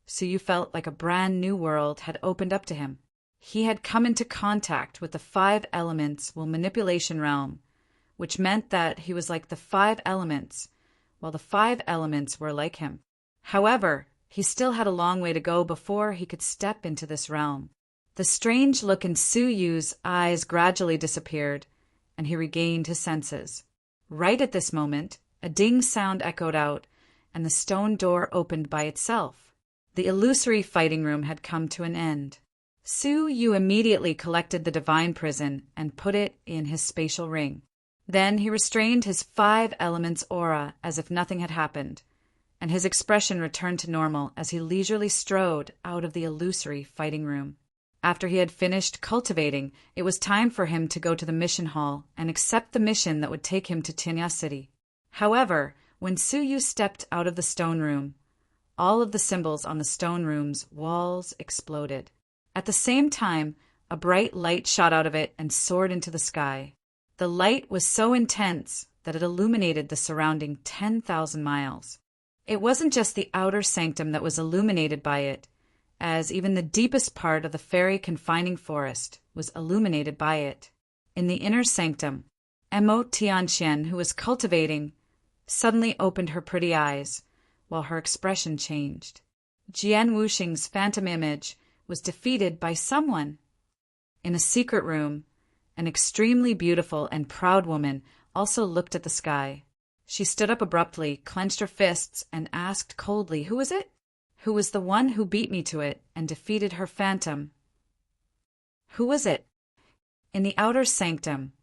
Suyu felt like a brand new world had opened up to him. He had come into contact with the 5 elements manipulation realm, which meant that he was like the 5 elements, while the 5 elements were like him. However, he still had a long way to go before he could step into this realm. The strange look in Suyu's eyes gradually disappeared, and he regained his senses. Right at this moment, a ding sound echoed out, and the stone door opened by itself. The illusory fighting room had come to an end. Suyu immediately collected the divine prison and put it in his spatial ring. Then he restrained his 5 elements aura as if nothing had happened, and his expression returned to normal as he leisurely strode out of the illusory fighting room. After he had finished cultivating, it was time for him to go to the mission hall and accept the mission that would take him to Tinya City. However, when Suyu stepped out of the stone room, all of the symbols on the stone room's walls exploded. At the same time, a bright light shot out of it and soared into the sky. The light was so intense that it illuminated the surrounding 10,000 miles. It wasn't just the outer sanctum that was illuminated by it, as even the deepest part of the fairy confining forest was illuminated by it. In the inner sanctum, Emo Tianxian, who was cultivating, suddenly opened her pretty eyes, while her expression changed. Jian Wuxing's phantom image was defeated by someone. In a secret room, an extremely beautiful and proud woman also looked at the sky. She stood up abruptly, clenched her fists, and asked coldly, "Who was it? Who was the one who beat me to it and defeated her phantom? Who was it?" In the outer sanctum,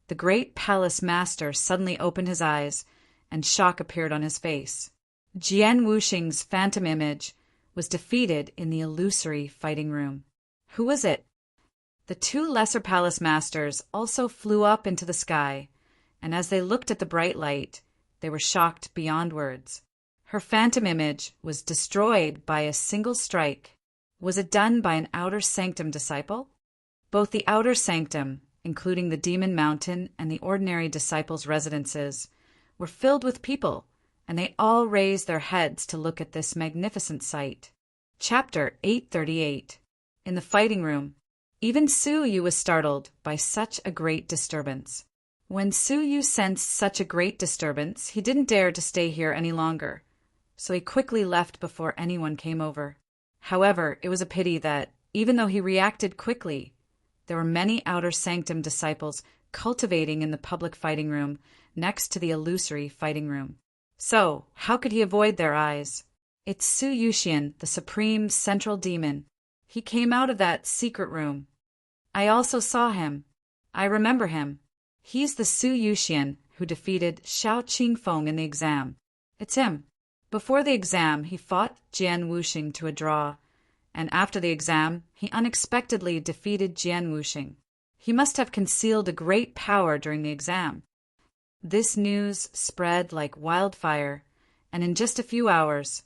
the great palace master suddenly opened his eyes, and shock appeared on his face. Jian Wuxing's phantom image was defeated in the illusory fighting room. Who was it? The 2 lesser palace masters also flew up into the sky, and as they looked at the bright light, they were shocked beyond words. Her phantom image was destroyed by a single strike. Was it done by an outer sanctum disciple? Both the outer sanctum, including the Demon Mountain and the ordinary disciples' residences, were filled with people, and they all raised their heads to look at this magnificent sight. Chapter 838. In the fighting room, even Suyu was startled by such a great disturbance. When Suyu sensed such a great disturbance, he didn't dare to stay here any longer, so he quickly left before anyone came over. However, it was a pity that, even though he reacted quickly, there were many outer sanctum disciples cultivating in the public fighting room next to the illusory fighting room. So, how could he avoid their eyes? It's Su Yuxian, the supreme central demon. He came out of that secret room. I also saw him. I remember him. He's the Su Yuxian who defeated Xiao Qingfeng in the exam. It's him. Before the exam, he fought Jian Wuxing to a draw, and after the exam, he unexpectedly defeated Jian Wuxing. He must have concealed a great power during the exam. This news spread like wildfire, and in just a few hours,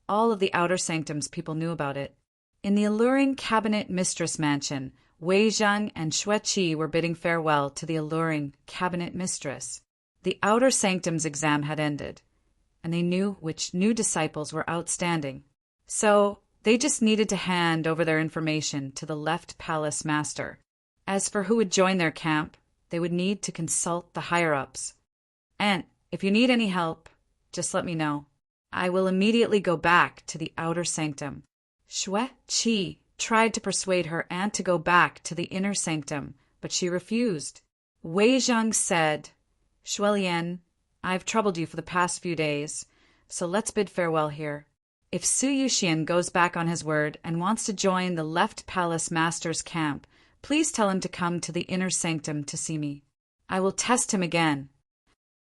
all of the outer sanctums people knew about it. In the alluring cabinet mistress mansion, Wei Zhang and Xue Qi were bidding farewell to the alluring cabinet mistress. The outer sanctums exam had ended, and they knew which new disciples were outstanding. So they just needed to hand over their information to the left palace master. As for who would join their camp, they would need to consult the higher-ups. And if you need any help, just let me know. I will immediately go back to the outer sanctum. Xue Qi tried to persuade her aunt to go back to the inner sanctum, but she refused. Wei Zhang said, "Xuelian, I've troubled you for the past few days, so let's bid farewell here. If Su Yuxian goes back on his word and wants to join the left palace master's camp, please tell him to come to the inner sanctum to see me. I will test him again."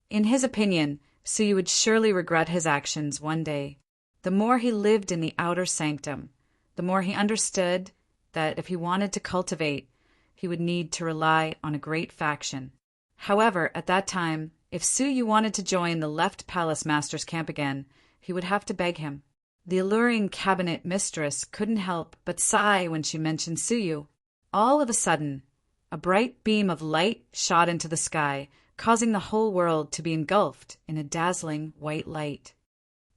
In his opinion, Suyu would surely regret his actions one day. The more he lived in the outer sanctum, the more he understood that if he wanted to cultivate, he would need to rely on a great faction. However, at that time, If Su Yu wanted to join the left palace master's camp again, he would have to beg him. The alluring cabinet mistress couldn't help but sigh when she mentioned Su Yu. All of a sudden, a bright beam of light shot into the sky, causing the whole world to be engulfed in a dazzling white light.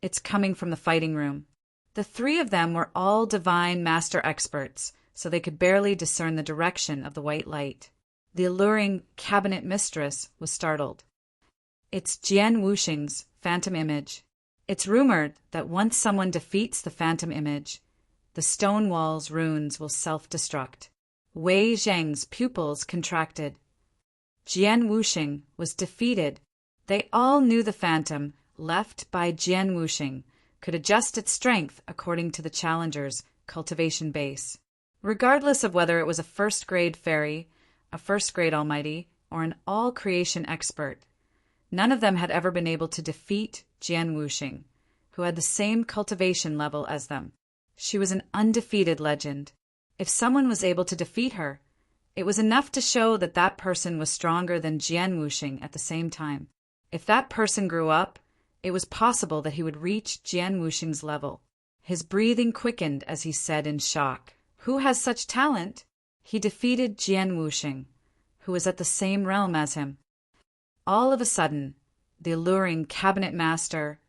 It's coming from the fighting room. The three of them were all divine master experts, so they could barely discern the direction of the white light. The alluring cabinet mistress was startled. It's Jian Wuxing's phantom image. It's rumored that once someone defeats the phantom image, the stone wall's runes will self-destruct. Wei Zheng's pupils contracted. Jian Wuxing was defeated. They all knew the phantom, left by Jian Wuxing, could adjust its strength according to the challenger's cultivation base. Regardless of whether it was a first-grade fairy, a first-grade almighty, or an all-creation expert, none of them had ever been able to defeat Jian Wuxing, who had the same cultivation level as them. She was an undefeated legend. If someone was able to defeat her, it was enough to show that that person was stronger than Jian Wuxing at the same time. If that person grew up, it was possible that he would reach Jian Wuxing's level. His breathing quickened as he said in shock, "Who has such talent?" He defeated Jian Wuxing, who was at the same realm as him. All of a sudden, the alluring cabinet master,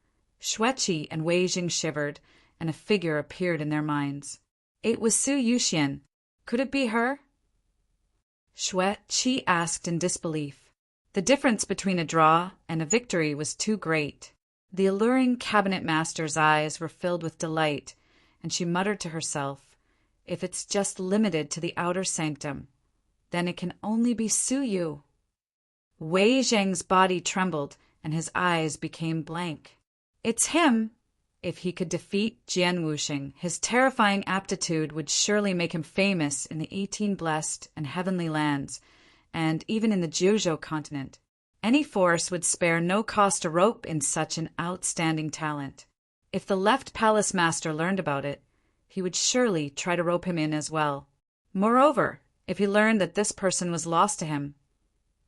Xueqi and Wei Jing shivered, and a figure appeared in their minds. It was Su Yuxian. Could it be her? Xueqi asked in disbelief. The difference between a draw and a victory was too great. The alluring cabinet master's eyes were filled with delight, and she muttered to herself, "If it's just limited to the outer sanctum, then it can only be Su Yu." Wei Zheng's body trembled, and his eyes became blank. It's him! If he could defeat Jian Wuxing, his terrifying aptitude would surely make him famous in the 18 blessed and heavenly lands, and even in the Jiuzhou continent. Any force would spare no cost to rope in such an outstanding talent. If the left palace master learned about it, he would surely try to rope him in as well. Moreover, if he learned that this person was lost to him,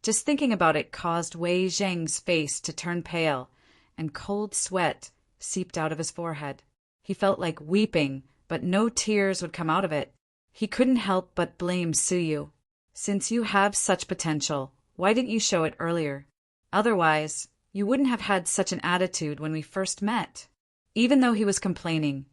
just thinking about it caused Wei Zheng's face to turn pale, and cold sweat seeped out of his forehead. He felt like weeping, but no tears would come out of it. He couldn't help but blame Su Yu. "Since you have such potential, why didn't you show it earlier? Otherwise, you wouldn't have had such an attitude when we first met." Even though he was complaining,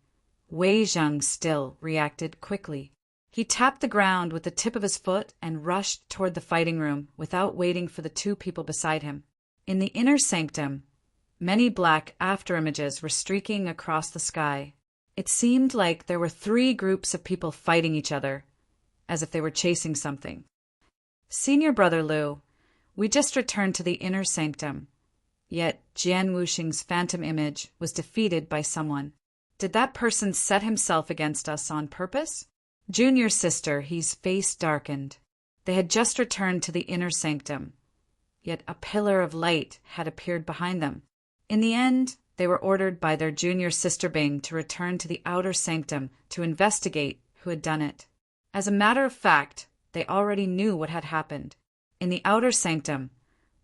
Wei Zheng still reacted quickly. He tapped the ground with the tip of his foot and rushed toward the fighting room without waiting for the two people beside him. In the inner sanctum, many black afterimages were streaking across the sky. It seemed like there were 3 groups of people fighting each other, as if they were chasing something. "Senior Brother Liu, we just returned to the inner sanctum, yet Jian Wuxing's phantom image was defeated by someone. Did that person set himself against us on purpose?" Junior sister, his face darkened. They had just returned to the inner sanctum, yet a pillar of light had appeared behind them. In the end, they were ordered by their junior sister Bing to return to the outer sanctum to investigate who had done it. As a matter of fact, they already knew what had happened. In the outer sanctum,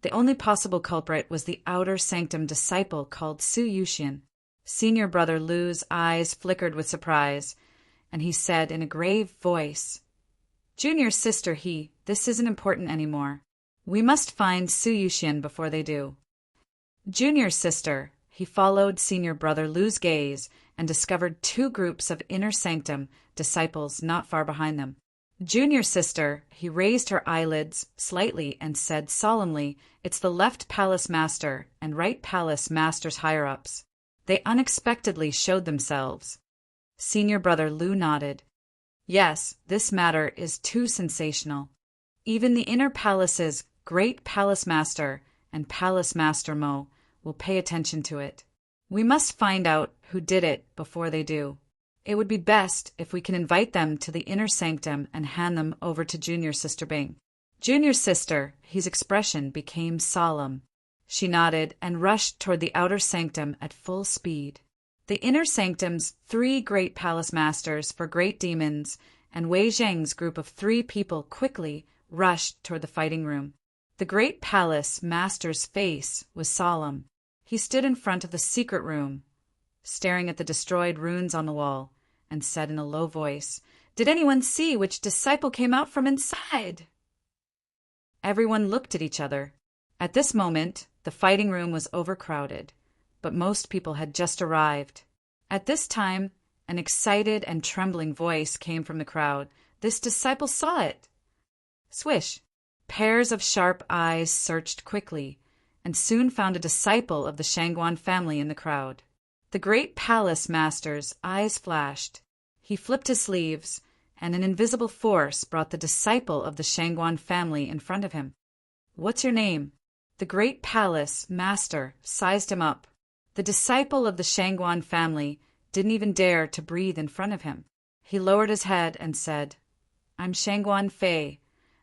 the only possible culprit was the outer sanctum disciple called Su Yuxian. Senior Brother Liu's eyes flickered with surprise, and he said in a grave voice, "Junior sister this isn't important anymore. We must find Su Yuxian before they do." Junior sister, he followed Senior Brother Liu's gaze and discovered 2 groups of inner sanctum disciples not far behind them. Junior sister, he raised her eyelids slightly and said solemnly, "It's the left palace master and right palace master's higher-ups. They unexpectedly showed themselves." Senior Brother Liu nodded. "Yes, this matter is too sensational. Even the inner palace's great palace master and palace master Mo will pay attention to it. We must find out who did it before they do. It would be best if we can invite them to the inner sanctum and hand them over to Junior Sister Bing." Junior Sister, his expression became solemn. She nodded and rushed toward the outer sanctum at full speed. The inner sanctum's 3 great palace masters for great demons and Wei Zheng's group of 3 people quickly rushed toward the fighting room. The great palace master's face was solemn. He stood in front of the secret room, staring at the destroyed runes on the wall, and said in a low voice, "Did anyone see which disciple came out from inside?" Everyone looked at each other. At this moment, the fighting room was overcrowded, but most people had just arrived. At this time, an excited and trembling voice came from the crowd. "This disciple saw it!" Swish! Pairs of sharp eyes searched quickly, and soon found a disciple of the Shangguan family in the crowd. The great palace master's eyes flashed. He flipped his sleeves, and an invisible force brought the disciple of the Shangguan family in front of him. "What's your name?" The great palace master sized him up. The disciple of the Shangguan family didn't even dare to breathe in front of him. He lowered his head and said, "I'm Shangguan Fei,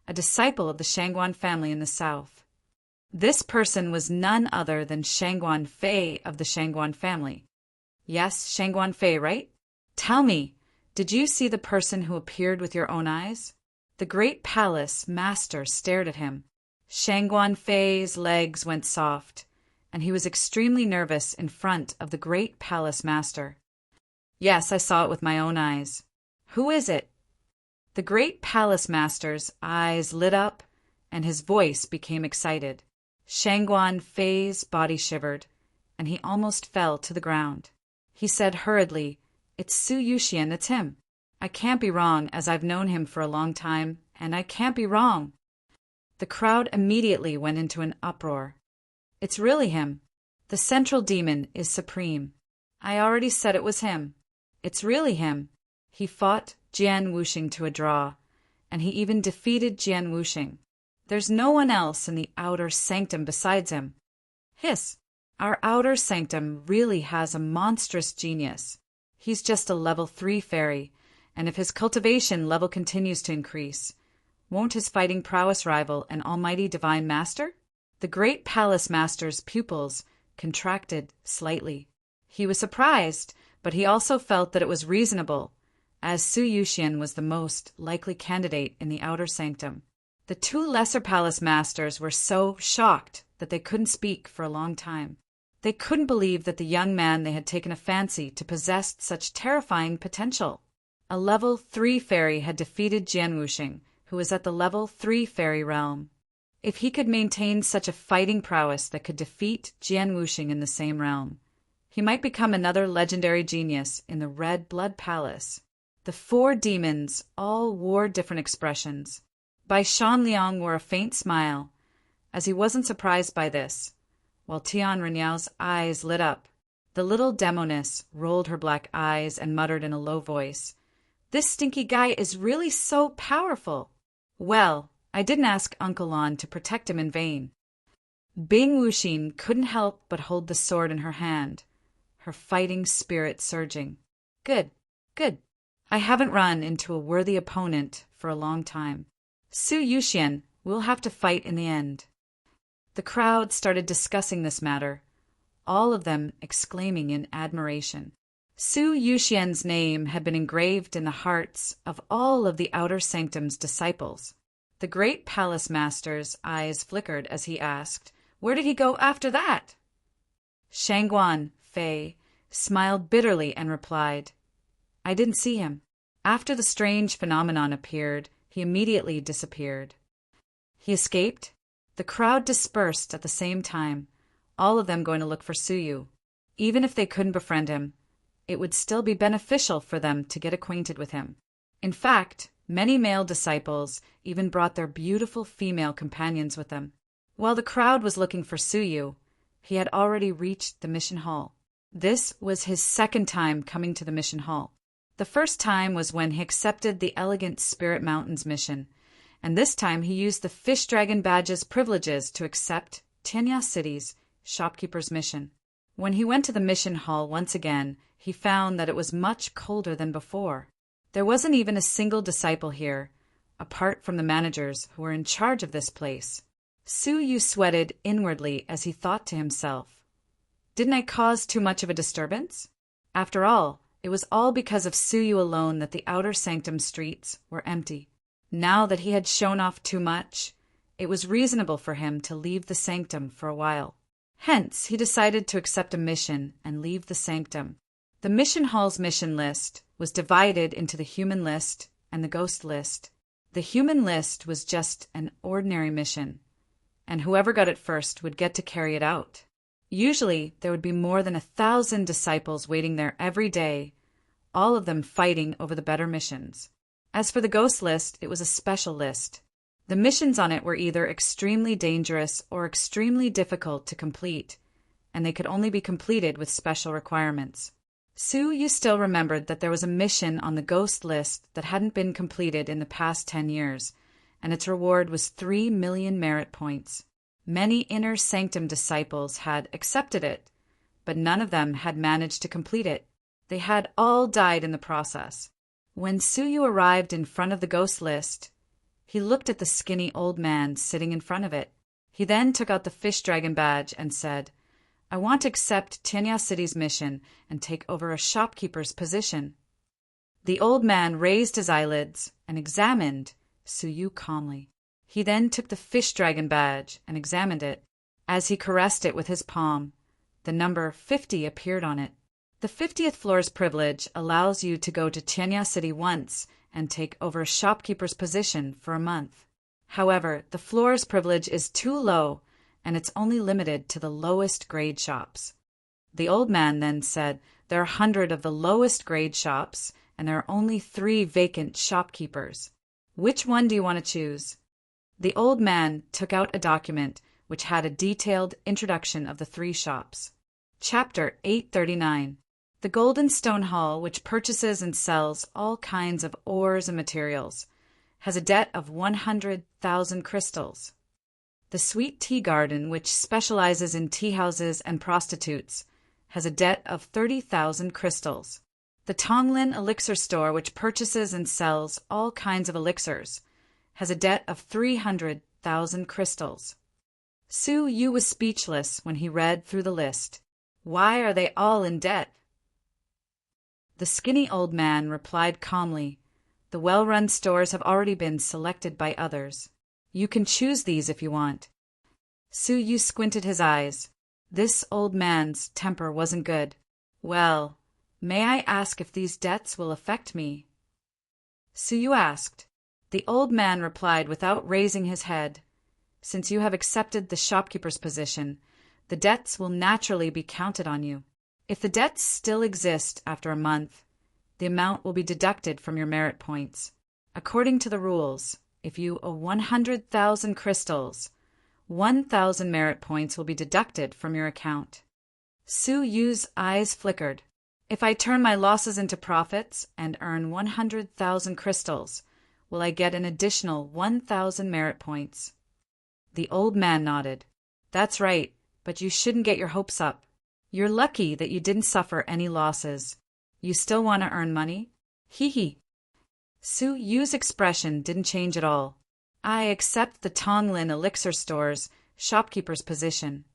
a disciple of the Shangguan family in the south." This person was none other than Shangguan Fei of the Shangguan family. "Yes, Shangguan Fei, right? Tell me, did you see the person who appeared with your own eyes?" The great palace master stared at him. Shangguan Fei's legs went soft, and he was extremely nervous in front of the great palace master. "Yes, I saw it with my own eyes." "Who is it?" The great palace master's eyes lit up, and his voice became excited. Shangguan Fei's body shivered, and he almost fell to the ground. He said hurriedly, "It's Su Yuxian, it's him. I can't be wrong, as I've known him for a long time, and I can't be wrong." The crowd immediately went into an uproar. "It's really him. The central demon is supreme. I already said it was him. It's really him. He fought Jian Wuxing to a draw, and he even defeated Jian Wuxing. There's no one else in the outer sanctum besides him. Hiss! Our outer sanctum really has a monstrous genius. He's just a level 3 fairy, and if his cultivation level continues to increase, won't his fighting prowess rival an almighty divine master?" The great palace master's pupils contracted slightly. He was surprised, but he also felt that it was reasonable, as Su Yuxian was the most likely candidate in the outer sanctum. The two lesser palace masters were so shocked that they couldn't speak for a long time. They couldn't believe that the young man they had taken a fancy to possessed such terrifying potential. A level 3 fairy had defeated Jian Wuxing, who was at the level 3 fairy realm. If he could maintain such a fighting prowess that could defeat Jian Wuxing in the same realm, he might become another legendary genius in the Red Blood Palace. The 4 demons all wore different expressions. Bai Shan Liang wore a faint smile, as he wasn't surprised by this, while Tian Renyao's eyes lit up. The little demoness rolled her black eyes and muttered in a low voice, "This stinky guy is really so powerful. Well, I didn't ask Uncle Lon to protect him in vain." Bing Wuxin couldn't help but hold the sword in her hand, her fighting spirit surging. Good, good. I haven't run into a worthy opponent for a long time. Su Yuxian will have to fight in the end. The crowd started discussing this matter, all of them exclaiming in admiration. Su Yuxian's name had been engraved in the hearts of all of the outer sanctum's disciples. The great palace master's eyes flickered as he asked, "Where did he go after that?" Shangguan Fei smiled bitterly and replied, "I didn't see him. After the strange phenomenon appeared, he immediately disappeared." He escaped? The crowd dispersed at the same time, all of them going to look for Suyu. Even if they couldn't befriend him, it would still be beneficial for them to get acquainted with him. In fact, many male disciples even brought their beautiful female companions with them. While the crowd was looking for Suyu, he had already reached the mission hall. This was his second time coming to the mission hall. The first time was when he accepted the Elegant Spirit Mountains mission, and this time he used the Fish Dragon Badge's privileges to accept Tianya City's shopkeeper's mission. When he went to the mission hall once again, he found that it was much colder than before. There wasn't even a single disciple here, apart from the managers who were in charge of this place. Suyu sweated inwardly as he thought to himself, "Didn't I cause too much of a disturbance?" After all, it was all because of Suyu alone that the outer sanctum streets were empty. Now that he had shown off too much, it was reasonable for him to leave the sanctum for a while. Hence, he decided to accept a mission and leave the sanctum. The mission hall's mission list was divided into the human list and the ghost list. The human list was just an ordinary mission, and whoever got it first would get to carry it out. Usually, there would be more than 1,000 disciples waiting there every day, all of them fighting over the better missions. As for the ghost list, it was a special list. The missions on it were either extremely dangerous or extremely difficult to complete, and they could only be completed with special requirements. Su still remembered that there was a mission on the ghost list that hadn't been completed in the past 10 years, and its reward was 3 million merit points. Many inner sanctum disciples had accepted it, but none of them had managed to complete it. They had all died in the process. When Su arrived in front of the ghost list, he looked at the skinny old man sitting in front of it. He then took out the fish dragon badge and said, "I want to accept Tianya City's mission and take over a shopkeeper's position." The old man raised his eyelids and examined Su calmly. He then took the fish dragon badge and examined it. As he caressed it with his palm, the number 50 appeared on it. The 50th floor's privilege allows you to go to Tianya City once and take over a shopkeeper's position for a month. However, the floor's privilege is too low, and it's only limited to the lowest grade shops. The old man then said, "There are 100 of the lowest grade shops, and there are only 3 vacant shopkeepers. Which one do you want to choose?" The old man took out a document which had a detailed introduction of the 3 shops. Chapter 839. The Golden Stone Hall, which purchases and sells all kinds of ores and materials, has a debt of 100,000 crystals. The Sweet Tea Garden, which specializes in tea houses and prostitutes, has a debt of 30,000 crystals. The Tonglin Elixir Store, which purchases and sells all kinds of elixirs, has a debt of 300,000 crystals. Su was speechless when he read through the list. Why are they all in debt? The skinny old man replied calmly, "The well-run stores have already been selected by others. You can choose these if you want." Su squinted his eyes. This old man's temper wasn't good. "Well, may I ask if these debts will affect me?" Su asked. The old man replied without raising his head, "Since you have accepted the shopkeeper's position, the debts will naturally be counted on you. If the debts still exist after a month, the amount will be deducted from your merit points. According to the rules, if you owe 100,000 crystals, 1,000 merit points will be deducted from your account." Su's eyes flickered. "If I turn my losses into profits and earn 100,000 crystals, will I get an additional 1,000 merit points?" The old man nodded. "That's right, but you shouldn't get your hopes up. You're lucky that you didn't suffer any losses. You still want to earn money?" Hee. Su's expression didn't change at all. "I accept the Tonglin Elixir Store's shopkeeper's position."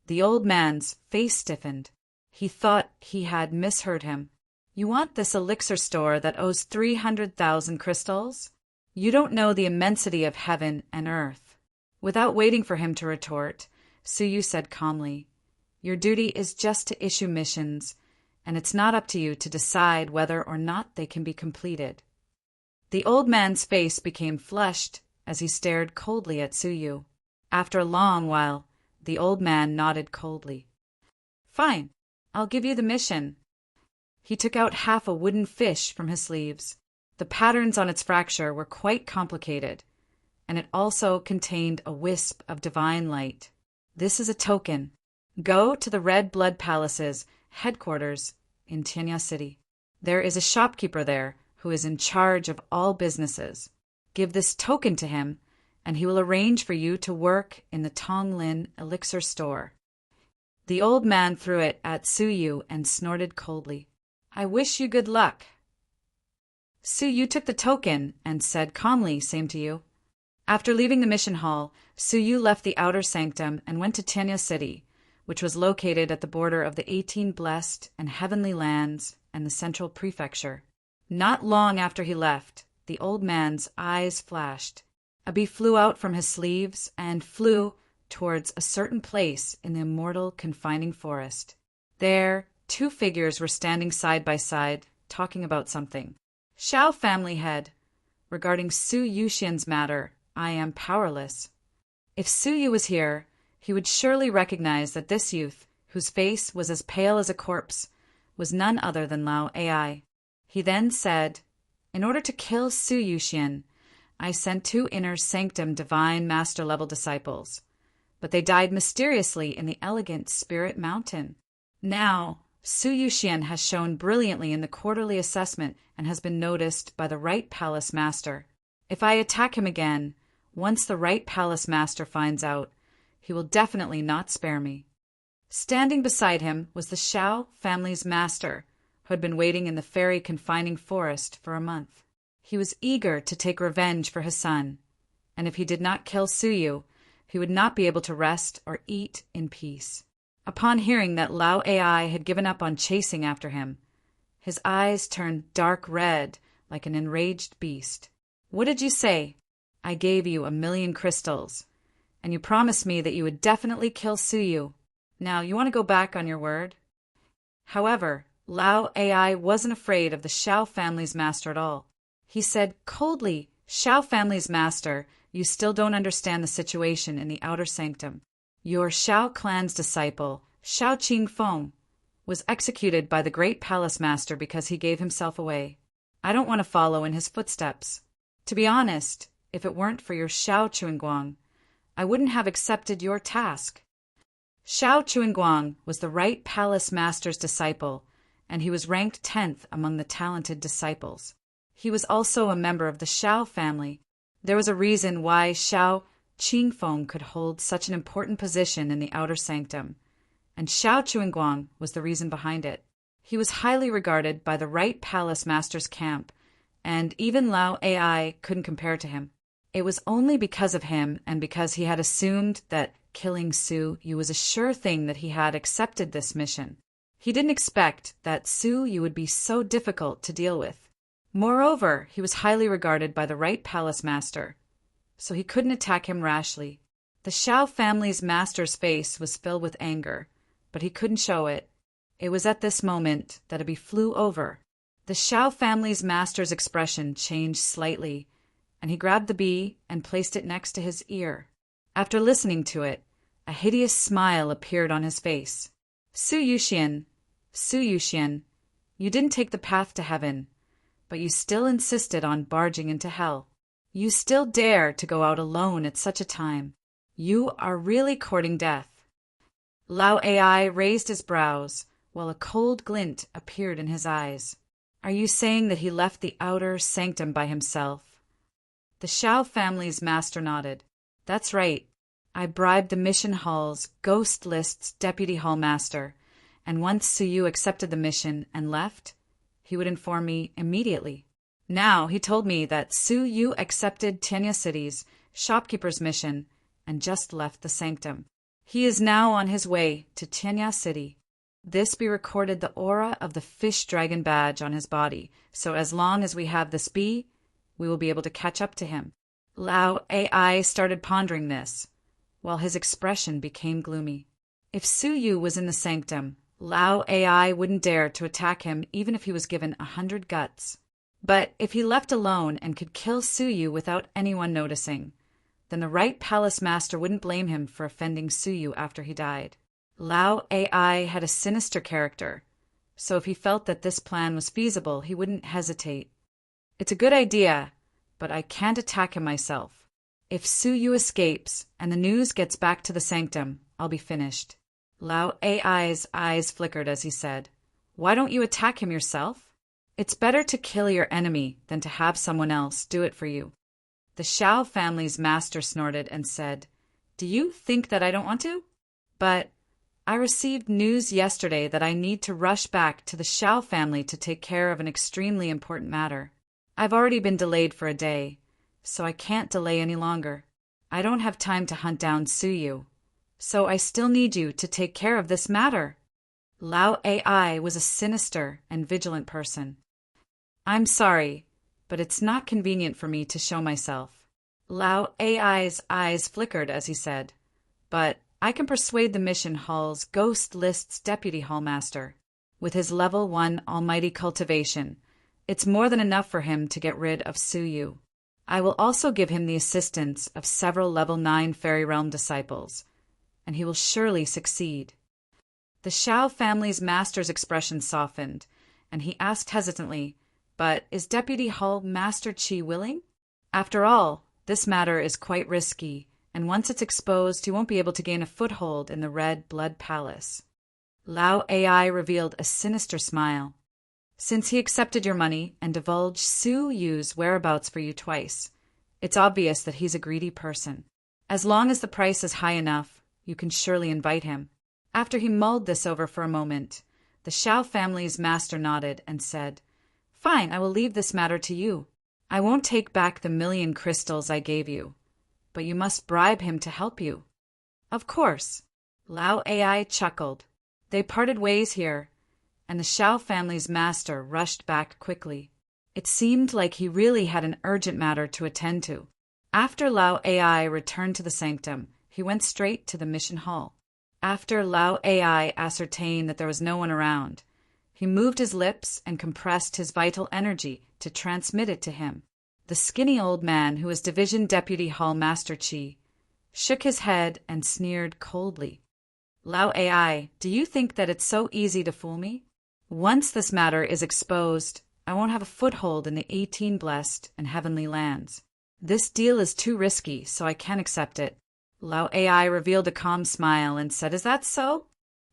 The old man's face stiffened. He thought he had misheard him. "You want this elixir store that owes 300,000 crystals? You don't know the immensity of heaven and earth." Without waiting for him to retort, Su said calmly, "Your duty is just to issue missions, and it's not up to you to decide whether or not they can be completed." The old man's face became flushed as he stared coldly at Su. After a long while, the old man nodded coldly. "Fine, I'll give you the mission." He took out half a wooden fish from his sleeves. The patterns on its fracture were quite complicated, and it also contained a wisp of divine light. "This is a token. Go to the Red Blood Palace's headquarters in Tianya City. There is a shopkeeper there who is in charge of all businesses. Give this token to him, and he will arrange for you to work in the Tonglin Elixir Store." The old man threw it at Su and snorted coldly. "I wish you good luck." Su took the token and said calmly, "Same to you." After leaving the mission hall, Su left the outer sanctum and went to Tianya City, which was located at the border of the 18 blessed and heavenly lands and the central prefecture. Not long after he left, the old man's eyes flashed. A bee flew out from his sleeves and flew towards a certain place in the immortal confining forest. There, two figures were standing side by side, talking about something. Shao family head. Regarding Su Yuxian's matter, I am powerless. If Su Yu was here, he would surely recognize that this youth, whose face was as pale as a corpse, was none other than Lao AI. He then said, "In order to kill Su Yuxian, I sent two inner sanctum divine master-level disciples, but they died mysteriously in the elegant Spirit Mountain. Now, Su Yuxian has shown brilliantly in the quarterly assessment and has been noticed by the Right Palace Master. If I attack him again, once the Right Palace Master finds out, he will definitely not spare me." Standing beside him was the Shao family's master, who had been waiting in the fairy confining forest for a month. He was eager to take revenge for his son, and if he did not kill Su Yu, he would not be able to rest or eat in peace. Upon hearing that Lao AI had given up on chasing after him, his eyes turned dark red like an enraged beast. "What did you say? I gave you 1,000,000 crystals, and you promised me that you would definitely kill Su Yu. Now, you want to go back on your word?" However, Lao AI wasn't afraid of the Shao family's master at all. He said coldly, "Shao family's master, you still don't understand the situation in the outer sanctum. Your Shao clan's disciple, Shao Qingfeng, was executed by the great palace master because he gave himself away. I don't want to follow in his footsteps. To be honest, if it weren't for your Shao Chuanguang, I wouldn't have accepted your task." Shao Chuanguang was the Right Palace Master's disciple, and he was ranked 10th among the talented disciples. He was also a member of the Shao family. There was a reason why Shao Qingfeng could hold such an important position in the outer sanctum, and Shao Chuanguang was the reason behind it. He was highly regarded by the Right Palace Master's camp, and even Lao AI couldn't compare to him. It was only because of him and because he had assumed that killing Su Yu was a sure thing that he had accepted this mission. He didn't expect that Su Yu would be so difficult to deal with. Moreover, he was highly regarded by the Right Palace Master, so he couldn't attack him rashly. The Shao family's master's face was filled with anger, but he couldn't show it. It was at this moment that a bee flew over. The Shao family's master's expression changed slightly, and he grabbed the bee and placed it next to his ear. After listening to it, a hideous smile appeared on his face. Su Yuxian, you didn't take the path to heaven, but you still insisted on barging into hell. You still dare to go out alone at such a time. You are really courting death." Lao AI raised his brows, while a cold glint appeared in his eyes. "Are you saying that he left the outer sanctum by himself?" The Shao family's master nodded. "That's right. I bribed the mission hall's Ghost List's deputy hall master, and once Su Yu accepted the mission and left, he would inform me immediately. Now he told me that Su Yu accepted Tianya City's shopkeeper's mission and just left the sanctum. He is now on his way to Tianya City. This bee recorded the aura of the fish dragon badge on his body, so as long as we have this bee, we will be able to catch up to him." Lao AI started pondering this, while his expression became gloomy. If Su Yu was in the sanctum, Lao AI wouldn't dare to attack him even if he was given 100 guts. But if he left alone and could kill Su Yu without anyone noticing, then the Right Palace Master wouldn't blame him for offending Su Yu after he died. Lao AI had a sinister character, so if he felt that this plan was feasible, he wouldn't hesitate. "It's a good idea, but I can't attack him myself. If Su Yu escapes and the news gets back to the sanctum, I'll be finished." Lao AI's eyes flickered as he said, "Why don't you attack him yourself? It's better to kill your enemy than to have someone else do it for you." The Shao family's master snorted and said, "Do you think that I don't want to? But I received news yesterday that I need to rush back to the Shao family to take care of an extremely important matter. I've already been delayed for a day, so I can't delay any longer. I don't have time to hunt down Su Yu, so I still need you to take care of this matter." Lao AI was a sinister and vigilant person. "I'm sorry, but it's not convenient for me to show myself." Lao Ai's eyes flickered as he said, "But I can persuade the mission hall's Ghost List's deputy hallmaster. With his level 1 almighty cultivation, it's more than enough for him to get rid of Suyu. I will also give him the assistance of several level 9 Fairy Realm disciples, and he will surely succeed." The Shao family's master's expression softened, and he asked hesitantly, "But is Deputy Hall Master Qi willing? After all, this matter is quite risky, and once it's exposed, he won't be able to gain a foothold in the Red Blood Palace." Lao Ai revealed a sinister smile. "Since he accepted your money and divulged Su Yu's whereabouts for you twice, it's obvious that he's a greedy person. As long as the price is high enough, you can surely invite him." After he mulled this over for a moment, the Shao family's master nodded and said, "Fine, I will leave this matter to you. I won't take back the 1,000,000 crystals I gave you, but you must bribe him to help you." "Of course." Lao Ai chuckled. They parted ways here, and the Shao family's master rushed back quickly. It seemed like he really had an urgent matter to attend to. After Lao Ai returned to the sanctum, he went straight to the mission hall. After Lao Ai ascertained that there was no one around, he moved his lips and compressed his vital energy to transmit it to him. The skinny old man, who was Division Deputy Hall Master Qi, shook his head and sneered coldly. "Lao Ai, do you think that it's so easy to fool me? Once this matter is exposed, I won't have a foothold in the 18 blessed and heavenly lands. This deal is too risky, so I can't accept it." Lao Ai revealed a calm smile and said, "Is that so?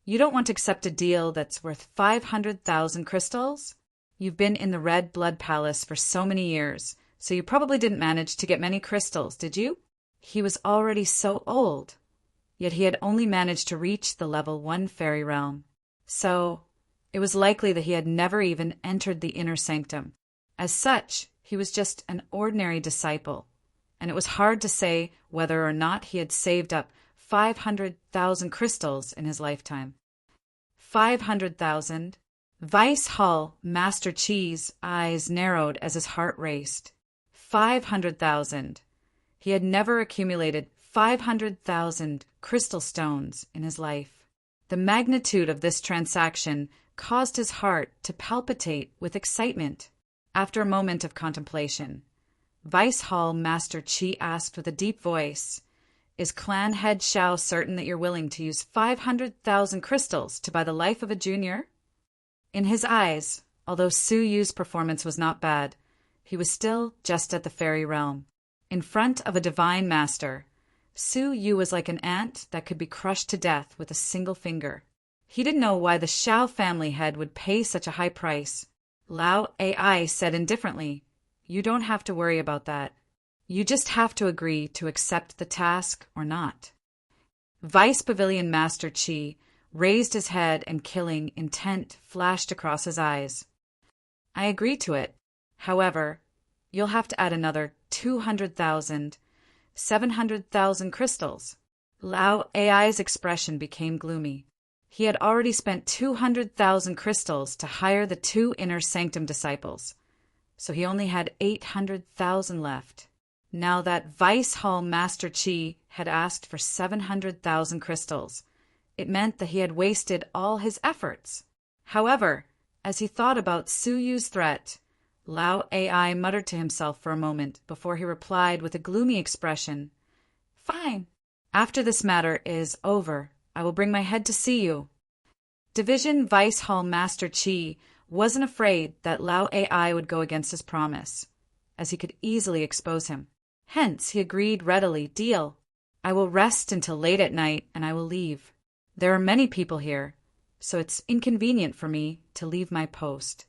You don't want to accept a deal that's worth 500,000 crystals? You've been in the Red Blood Palace for so many years, so you probably didn't manage to get many crystals, did you?" He was already so old, yet he had only managed to reach the level 1 fairy realm. So it was likely that he had never even entered the inner sanctum. As such, he was just an ordinary disciple, and it was hard to say whether or not he had saved up 500,000 crystals in his lifetime. 500,000? Vice Hall Master Qi's eyes narrowed as his heart raced. 500,000. He had never accumulated 500,000 crystal stones in his life. The magnitude of this transaction caused his heart to palpitate with excitement. After a moment of contemplation, Vice Hall Master Qi asked with a deep voice, "Is Clan Head Shao certain that you're willing to use 500,000 crystals to buy the life of a junior?" In his eyes, although Su Yu's performance was not bad, he was still just at the fairy realm. In front of a divine master, Su Yu was like an ant that could be crushed to death with a single finger. He didn't know why the Shao family head would pay such a high price. Lao Ai said indifferently, "You don't have to worry about that. You just have to agree to accept the task or not." Vice Pavilion Master Qi raised his head and killing intent flashed across his eyes. "I agree to it. However, you'll have to add another 200,000, 700,000 crystals." Lao Ai's expression became gloomy. He had already spent 200,000 crystals to hire the 2 inner sanctum disciples, so he only had 800,000 left. Now that Vice Hall Master Qi had asked for 700,000 crystals, it meant that he had wasted all his efforts. However, as he thought about Su Yu's threat, Lao Ai muttered to himself for a moment before he replied with a gloomy expression, "Fine. After this matter is over, I will bring my head to see you." Division Vice Hall Master Qi wasn't afraid that Lao Ai would go against his promise, as he could easily expose him. Hence, he agreed readily, "Deal. I will rest until late at night, and I will leave. There are many people here, so it's inconvenient for me to leave my post."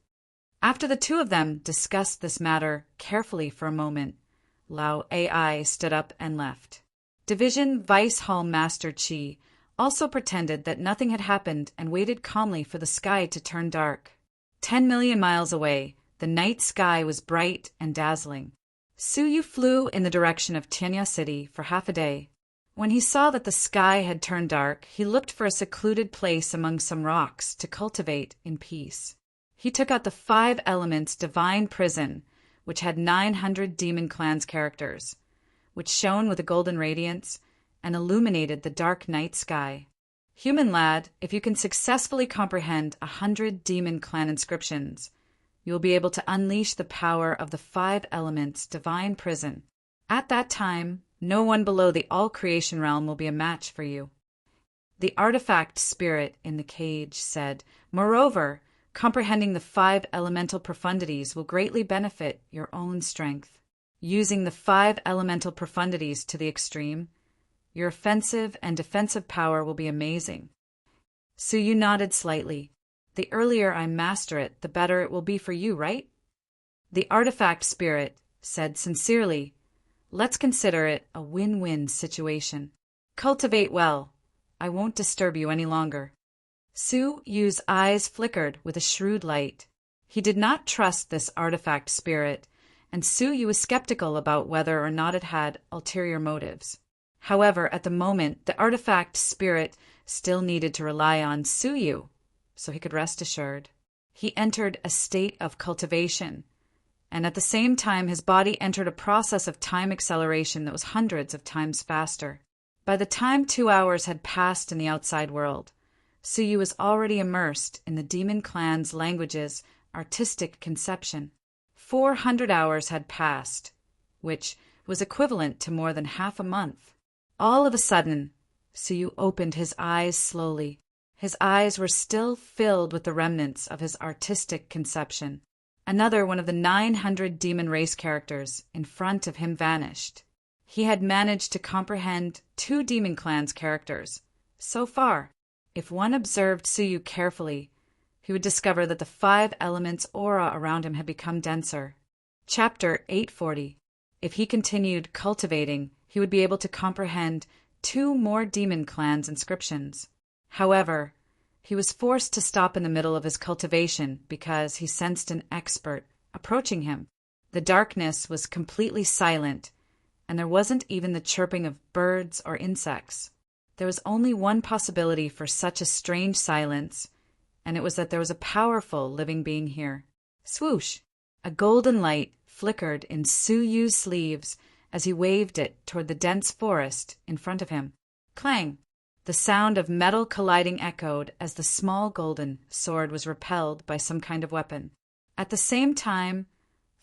After the two of them discussed this matter carefully for a moment, Lao Ai stood up and left. Division Vice Hall Master Qi also pretended that nothing had happened and waited calmly for the sky to turn dark. 10 million miles away, the night sky was bright and dazzling. Su Yu flew in the direction of Tianya City for half a day. When he saw that the sky had turned dark, he looked for a secluded place among some rocks to cultivate in peace. He took out the 5 Elements Divine Prison, which had 900 Demon Clans characters. which shone with a golden radiance and illuminated the dark night sky. Human lad, if you can successfully comprehend 100 demon clan inscriptions, you will be able to unleash the power of the 5 elements' divine prison. At that time, no one below the all-creation realm will be a match for you. The artifact spirit in the cage said, "Moreover, comprehending the 5 elemental profundities will greatly benefit your own strength. Using the 5 elemental profundities to the extreme, your offensive and defensive power will be amazing." Suyu nodded slightly. "The earlier I master it, the better it will be for you, right?" The artifact spirit said sincerely, "Let's consider it a win-win situation. Cultivate well. I won't disturb you any longer." Suyu's eyes flickered with a shrewd light. He did not trust this artifact spirit, and Suyu was skeptical about whether or not it had ulterior motives. However, at the moment, the artifact spirit still needed to rely on Suyu, so he could rest assured. He entered a state of cultivation, and at the same time his body entered a process of time acceleration that was hundreds of times faster. By the time 2 hours had passed in the outside world, Suyu was already immersed in the demon clan's language's artistic conception. 400 hours had passed, which was equivalent to more than half a month. All of a sudden, Suyu opened his eyes slowly. His eyes were still filled with the remnants of his artistic conception. Another one of the 900 demon race characters in front of him vanished. He had managed to comprehend 2 demon clans' characters. So far, if one observed Suyu carefully, he would discover that the 5 elements aura around him had become denser. Chapter 840. If he continued cultivating, he would be able to comprehend 2 more demon clans' inscriptions. However, he was forced to stop in the middle of his cultivation because he sensed an expert approaching him. The darkness was completely silent, and there wasn't even the chirping of birds or insects. There was only one possibility for such a strange silence, and it was that there was a powerful living being here. Swoosh! A golden light flickered in Suyu's sleeves as he waved it toward the dense forest in front of him. Clang! The sound of metal colliding echoed as the small golden sword was repelled by some kind of weapon. At the same time,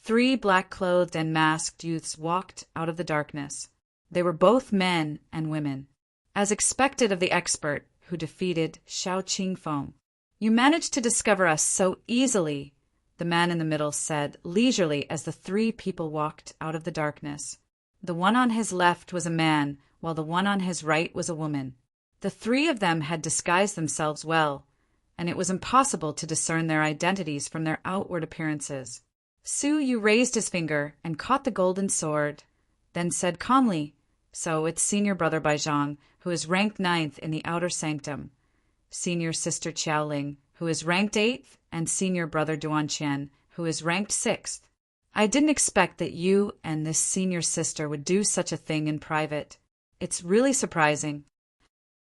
3 black-clothed and masked youths walked out of the darkness. They were both men and women. As expected of the expert who defeated Xiao Qingfeng. "You managed to discover us so easily," the man in the middle said leisurely as the 3 people walked out of the darkness. The one on his left was a man, while the one on his right was a woman. The 3 of them had disguised themselves well, and it was impossible to discern their identities from their outward appearances. Suyu raised his finger and caught the golden sword, then said calmly, "So it's senior brother Baizhang, who is ranked 9th in the outer sanctum, senior sister Qiaoling, who is ranked 8th, and senior brother Duanqian, who is ranked 6th. I didn't expect that you and this senior sister would do such a thing in private. It's really surprising."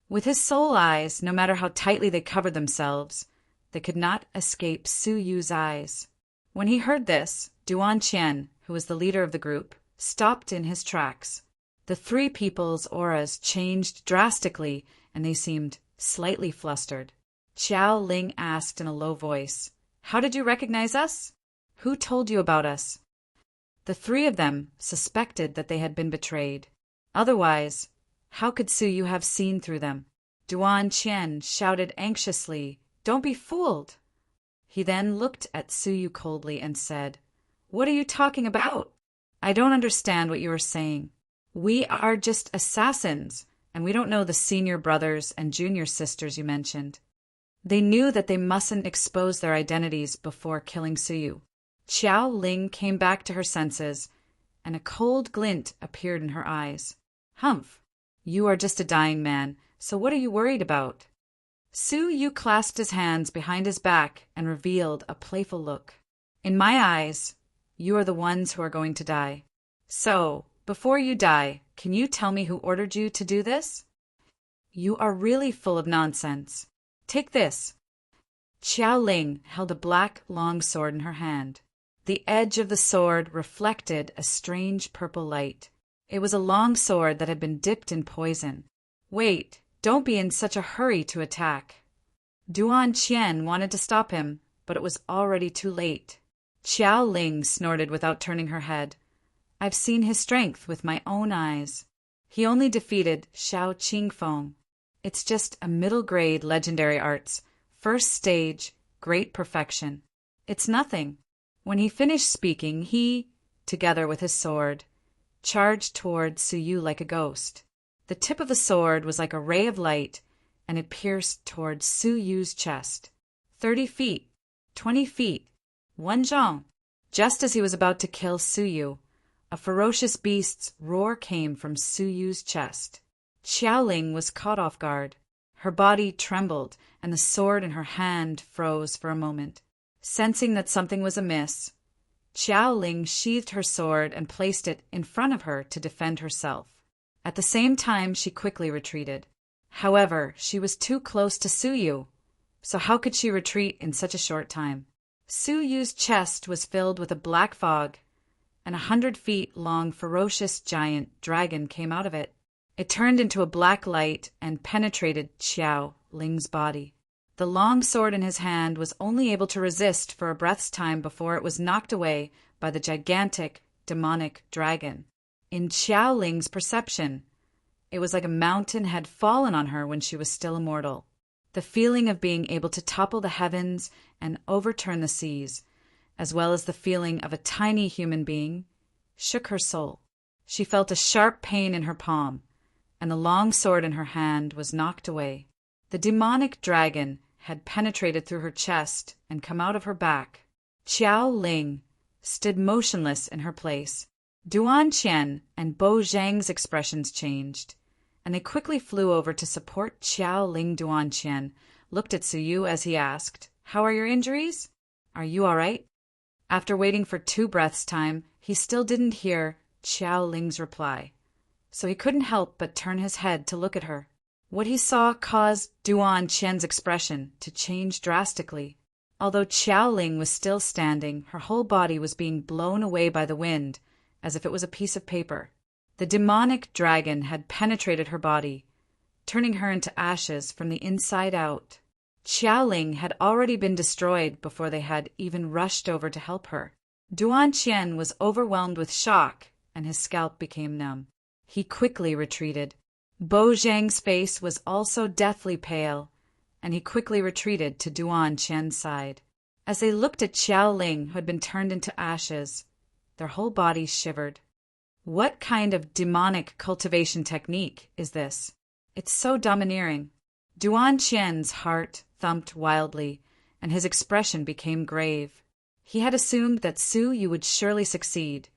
With his soul eyes, no matter how tightly they covered themselves, they could not escape Suyu's eyes. When he heard this, Duanqian, who was the leader of the group, stopped in his tracks. The 3 people's auras changed drastically, and they seemed slightly flustered. Qiao Ling asked in a low voice, "How did you recognize us? Who told you about us?" The 3 of them suspected that they had been betrayed. Otherwise, how could Suyu have seen through them? Duanqian shouted anxiously, "Don't be fooled!" He then looked at Suyu coldly and said, "What are you talking about? I don't understand what you are saying. We are just assassins, and we don't know the senior brothers and junior sisters you mentioned." They knew that they mustn't expose their identities before killing Suyu. Qiao Ling came back to her senses, and a cold glint appeared in her eyes. "Humph! You are just a dying man, so what are you worried about?" Suyu clasped his hands behind his back and revealed a playful look. "In my eyes, you are the ones who are going to die. So, before you die, can you tell me who ordered you to do this?" "You are really full of nonsense. Take this." Qiao Ling held a black long sword in her hand. The edge of the sword reflected a strange purple light. It was a long sword that had been dipped in poison. Wait, don't be in such a hurry to attack. Duan Qian wanted to stop him, but it was already too late. Qiao Ling snorted without turning her head. I've seen his strength with my own eyes. He only defeated Xiao Qingfeng. It's just a middle-grade legendary arts, first stage, great perfection. It's nothing. When he finished speaking, he, together with his sword, charged toward Suyu like a ghost. The tip of the sword was like a ray of light, and it pierced toward Suyu's chest. 30 feet, 20 feet, 1 zhang. Just as he was about to kill Suyu, a ferocious beast's roar came from Suyu's chest. Xiaoling was caught off guard. Her body trembled, and the sword in her hand froze for a moment. Sensing that something was amiss, Xiaoling sheathed her sword and placed it in front of her to defend herself. At the same time, she quickly retreated. However, she was too close to Suyu, so how could she retreat in such a short time? Suyu's chest was filled with a black fog, and 100 feet long ferocious giant dragon came out of it. It turned into a black light and penetrated Xiao Ling's body. The long sword in his hand was only able to resist for a breath's time before it was knocked away by the gigantic, demonic dragon. In Xiao Ling's perception, it was like a mountain had fallen on her when she was still immortal. The feeling of being able to topple the heavens and overturn the seas, as well as the feeling of a tiny human being, shook her soul. She felt a sharp pain in her palm, and the long sword in her hand was knocked away. The demonic dragon had penetrated through her chest and come out of her back. Qiao Ling stood motionless in her place. Duan Qian and Bo Zhang's expressions changed, and they quickly flew over to support Qiao Ling. Duan Qian looked at Suyu as he asked, "How are your injuries? Are you all right?" After waiting for 2 breaths' time, he still didn't hear Qiao Ling's reply, so he couldn't help but turn his head to look at her. What he saw caused Duan Qian's expression to change drastically. Although Qiao Ling was still standing, her whole body was being blown away by the wind, as if it was a piece of paper. The demonic dragon had penetrated her body, turning her into ashes from the inside out. Qiao Ling had already been destroyed before they had even rushed over to help her. Duan Qian was overwhelmed with shock, and his scalp became numb. He quickly retreated. Bo Zhang's face was also deathly pale, and he quickly retreated to Duan Qian's side. As they looked at Qiao Ling, who had been turned into ashes, their whole bodies shivered. What kind of demonic cultivation technique is this? It's so domineering. Duan Qian's heart thumped wildly, and his expression became grave. He had assumed that Su Yu would surely succeed,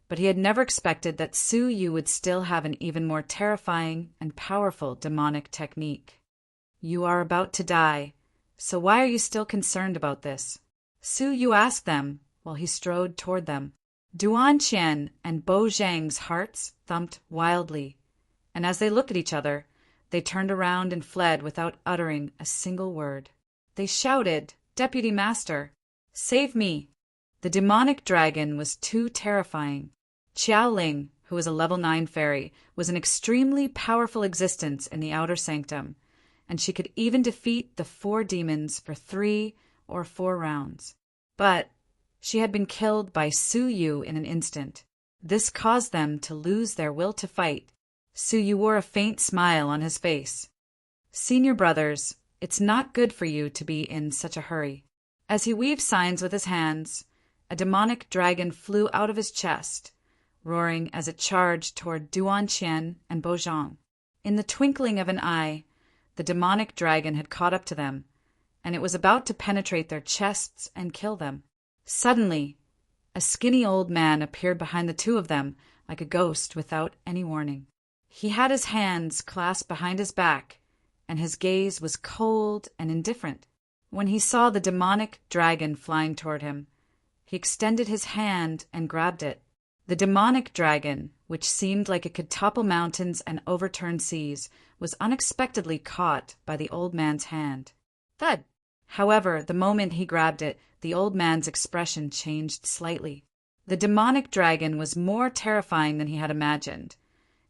but he had never expected that Su Yu would still have an even more terrifying and powerful demonic technique. You are about to die, so why are you still concerned about this? Su Yu asked them while he strode toward them. Duan Qian and Bo Zhang's hearts thumped wildly, and as they looked at each other, they turned around and fled without uttering a single word. They shouted, "Deputy Master, save me!" The demonic dragon was too terrifying. Qiao Ling, who was a level 9 fairy, was an extremely powerful existence in the outer sanctum, and she could even defeat the 4 demons for 3 or 4 rounds. But she had been killed by Su Yu in an instant. This caused them to lose their will to fight. Su Yu wore a faint smile on his face. "Senior brothers, it's not good for you to be in such a hurry." As he weaved signs with his hands, a demonic dragon flew out of his chest, roaring as it charged toward Duan Qian and Bo Zhang. In the twinkling of an eye, the demonic dragon had caught up to them, and it was about to penetrate their chests and kill them. Suddenly, a skinny old man appeared behind the 2 of them like a ghost without any warning. He had his hands clasped behind his back, and his gaze was cold and indifferent. When he saw the demonic dragon flying toward him, he extended his hand and grabbed it. The demonic dragon, which seemed like it could topple mountains and overturn seas, was unexpectedly caught by the old man's hand. Thud! However, the moment he grabbed it, the old man's expression changed slightly. The demonic dragon was more terrifying than he had imagined,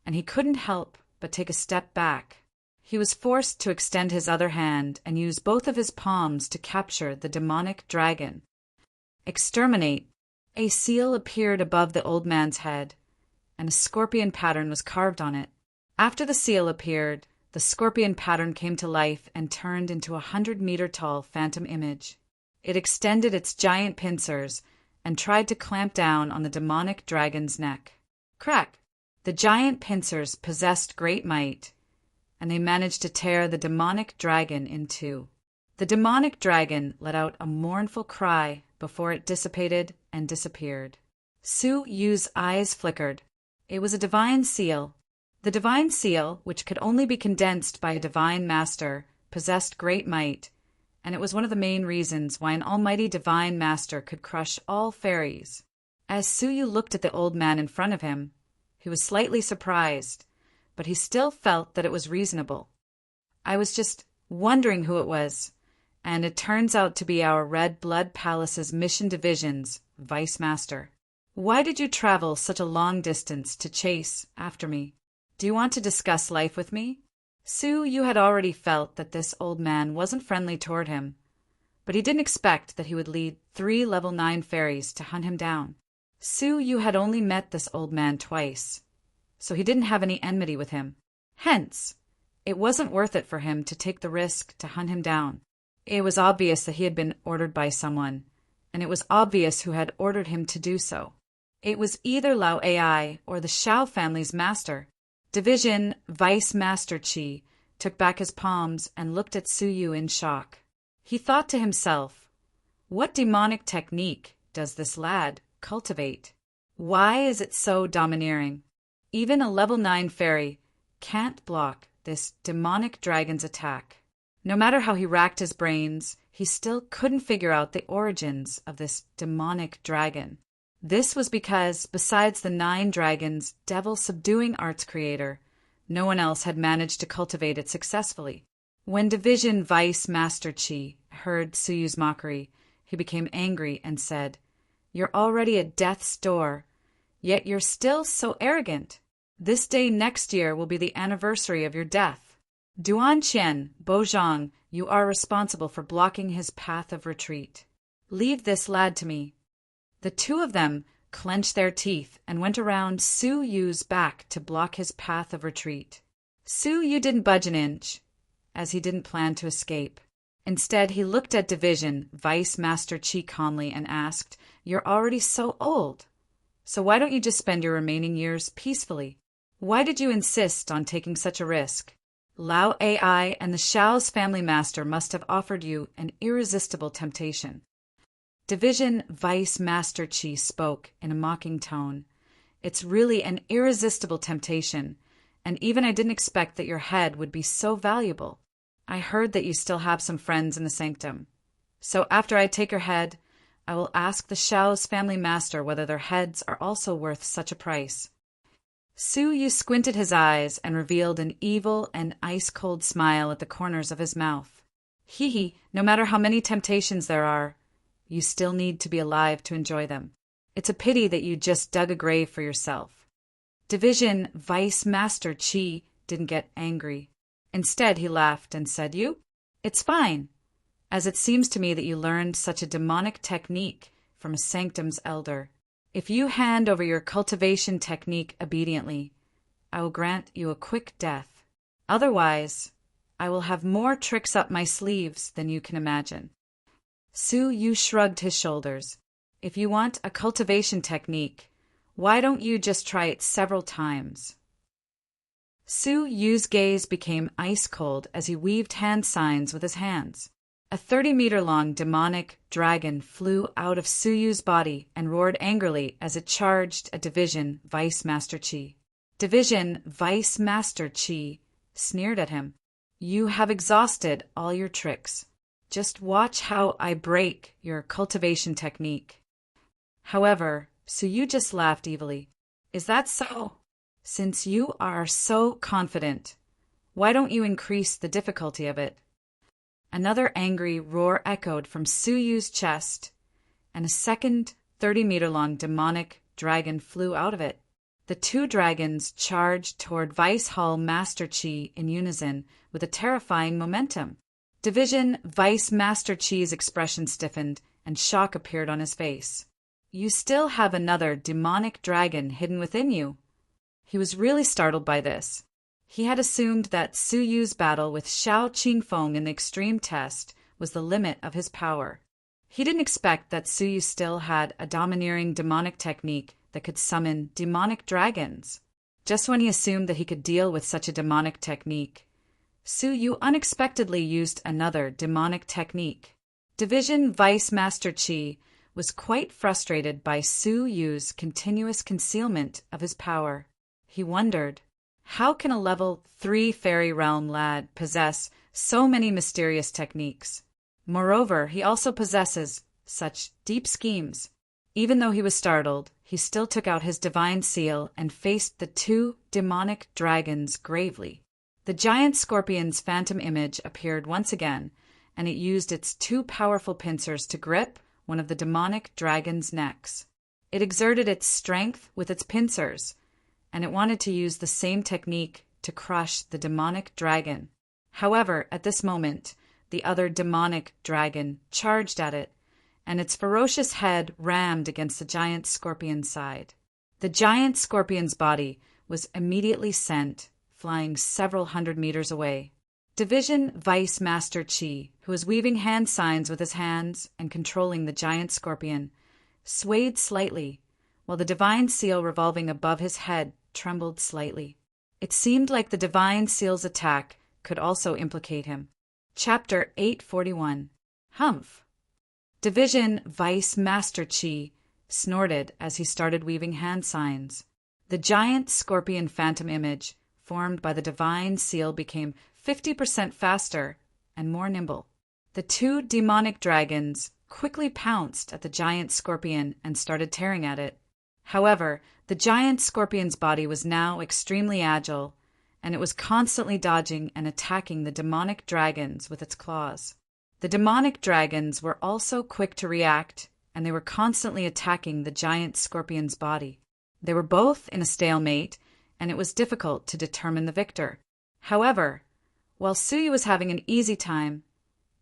and he couldn't help but take a step back. He was forced to extend his other hand and use both of his palms to capture the demonic dragon. Exterminate! A seal appeared above the old man's head, and a scorpion pattern was carved on it. After the seal appeared, the scorpion pattern came to life and turned into a 100-meter-tall phantom image. It extended its giant pincers and tried to clamp down on the demonic dragon's neck. Crack! The giant pincers possessed great might, and they managed to tear the demonic dragon in two. The demonic dragon let out a mournful cry before it dissipated and disappeared. Su Yu's eyes flickered. It was a divine seal. The divine seal, which could only be condensed by a divine master, possessed great might, and it was one of the main reasons why an almighty divine master could crush all fairies. As Su Yu looked at the old man in front of him, he was slightly surprised, but he still felt that it was reasonable. I was just wondering who it was, and it turns out to be our Red Blood Palace's Mission Division's Vice Master. Why did you travel such a long distance to chase after me? Do you want to discuss life with me? Su Yu had already felt that this old man wasn't friendly toward him, but he didn't expect that he would lead 3 level 9 fairies to hunt him down. Su Yu had only met this old man twice, so he didn't have any enmity with him. Hence, it wasn't worth it for him to take the risk to hunt him down. It was obvious that he had been ordered by someone, and it was obvious who had ordered him to do so. It was either Lao Ai or the Shao family's master. Division Vice Master Qi took back his palms and looked at Su Yu in shock. He thought to himself, what demonic technique does this lad cultivate? Why is it so domineering? Even a level 9 fairy can't block this demonic dragon's attack. No matter how he racked his brains, he still couldn't figure out the origins of this demonic dragon. This was because, besides the 9 dragons' devil-subduing arts creator, no one else had managed to cultivate it successfully. When Division Vice Master Qi heard Su Yu's mockery, he became angry and said, "You're already at death's door, yet you're still so arrogant. This day next year will be the anniversary of your death. Duan Qian, Bozhang, you are responsible for blocking his path of retreat. Leave this lad to me." The two of them clenched their teeth and went around Su Yu's back to block his path of retreat. Su Yu didn't budge an inch, as he didn't plan to escape. Instead, he looked at Division Vice Master Qi calmly and asked, "You're already so old, so why don't you just spend your remaining years peacefully? Why did you insist on taking such a risk? Lao Ai and the Shao's family master must have offered you an irresistible temptation." Division Vice Master Qi spoke in a mocking tone. "It's really an irresistible temptation, and even I didn't expect that your head would be so valuable. I heard that you still have some friends in the sanctum. So after I take your head, I will ask the Shao's family master whether their heads are also worth such a price." Su Yu squinted his eyes and revealed an evil and ice-cold smile at the corners of his mouth. "Hee, no matter how many temptations there are, you still need to be alive to enjoy them. It's a pity that you just dug a grave for yourself." Division Vice Master Qi didn't get angry. Instead, he laughed and said, "It's fine, as it seems to me that you learned such a demonic technique from a sanctum's elder. If you hand over your cultivation technique obediently, I will grant you a quick death. Otherwise, I will have more tricks up my sleeves than you can imagine." Su Yu shrugged his shoulders. "If you want a cultivation technique, why don't you just try it several times?" Su Yu's gaze became ice-cold as he weaved hand signs with his hands. A 30-meter-long demonic dragon flew out of Su Yu's body and roared angrily as it charged at Division Vice Master Qi. Division Vice Master Qi sneered at him. "You have exhausted all your tricks. Just watch how I break your cultivation technique." However, Su Yu just laughed evilly. "Is that so? Since you are so confident, why don't you increase the difficulty of it?" Another angry roar echoed from Su Yu's chest, and a second 30-meter-long demonic dragon flew out of it. The two dragons charged toward Vice Hall Master Chi in unison with a terrifying momentum. Division Vice Master Chi's expression stiffened, and shock appeared on his face. "You still have another demonic dragon hidden within you." He was really startled by this. He had assumed that Su Yu's battle with Xiao Qingfeng in the extreme test was the limit of his power. He didn't expect that Su Yu still had a domineering demonic technique that could summon demonic dragons. Just when he assumed that he could deal with such a demonic technique, Su Yu unexpectedly used another demonic technique. Division Vice Master Chi was quite frustrated by Su Yu's continuous concealment of his power. He wondered, how can a level 3 fairy realm lad possess so many mysterious techniques? Moreover, he also possesses such deep schemes. Even though he was startled, he still took out his divine seal and faced the two demonic dragons gravely. The giant scorpion's phantom image appeared once again, and it used its two powerful pincers to grip one of the demonic dragon's necks. It exerted its strength with its pincers, and it wanted to use the same technique to crush the demonic dragon. However, at this moment, the other demonic dragon charged at it, and its ferocious head rammed against the giant scorpion's side. The giant scorpion's body was immediately sent flying several hundred meters away. Division Vice Master Chi, who was weaving hand signs with his hands and controlling the giant scorpion, swayed slightly, while the divine seal revolving above his head trembled slightly. It seemed like the divine seal's attack could also implicate him. Chapter 841. Humph! Division Vice Master Chi snorted as he started weaving hand signs. The giant scorpion phantom image formed by the divine seal became 50% faster and more nimble. The two demonic dragons quickly pounced at the giant scorpion and started tearing at it. However, the giant scorpion's body was now extremely agile, and it was constantly dodging and attacking the demonic dragons with its claws. The demonic dragons were also quick to react, and they were constantly attacking the giant scorpion's body. They were both in a stalemate, and it was difficult to determine the victor. However, while Su Yu was having an easy time,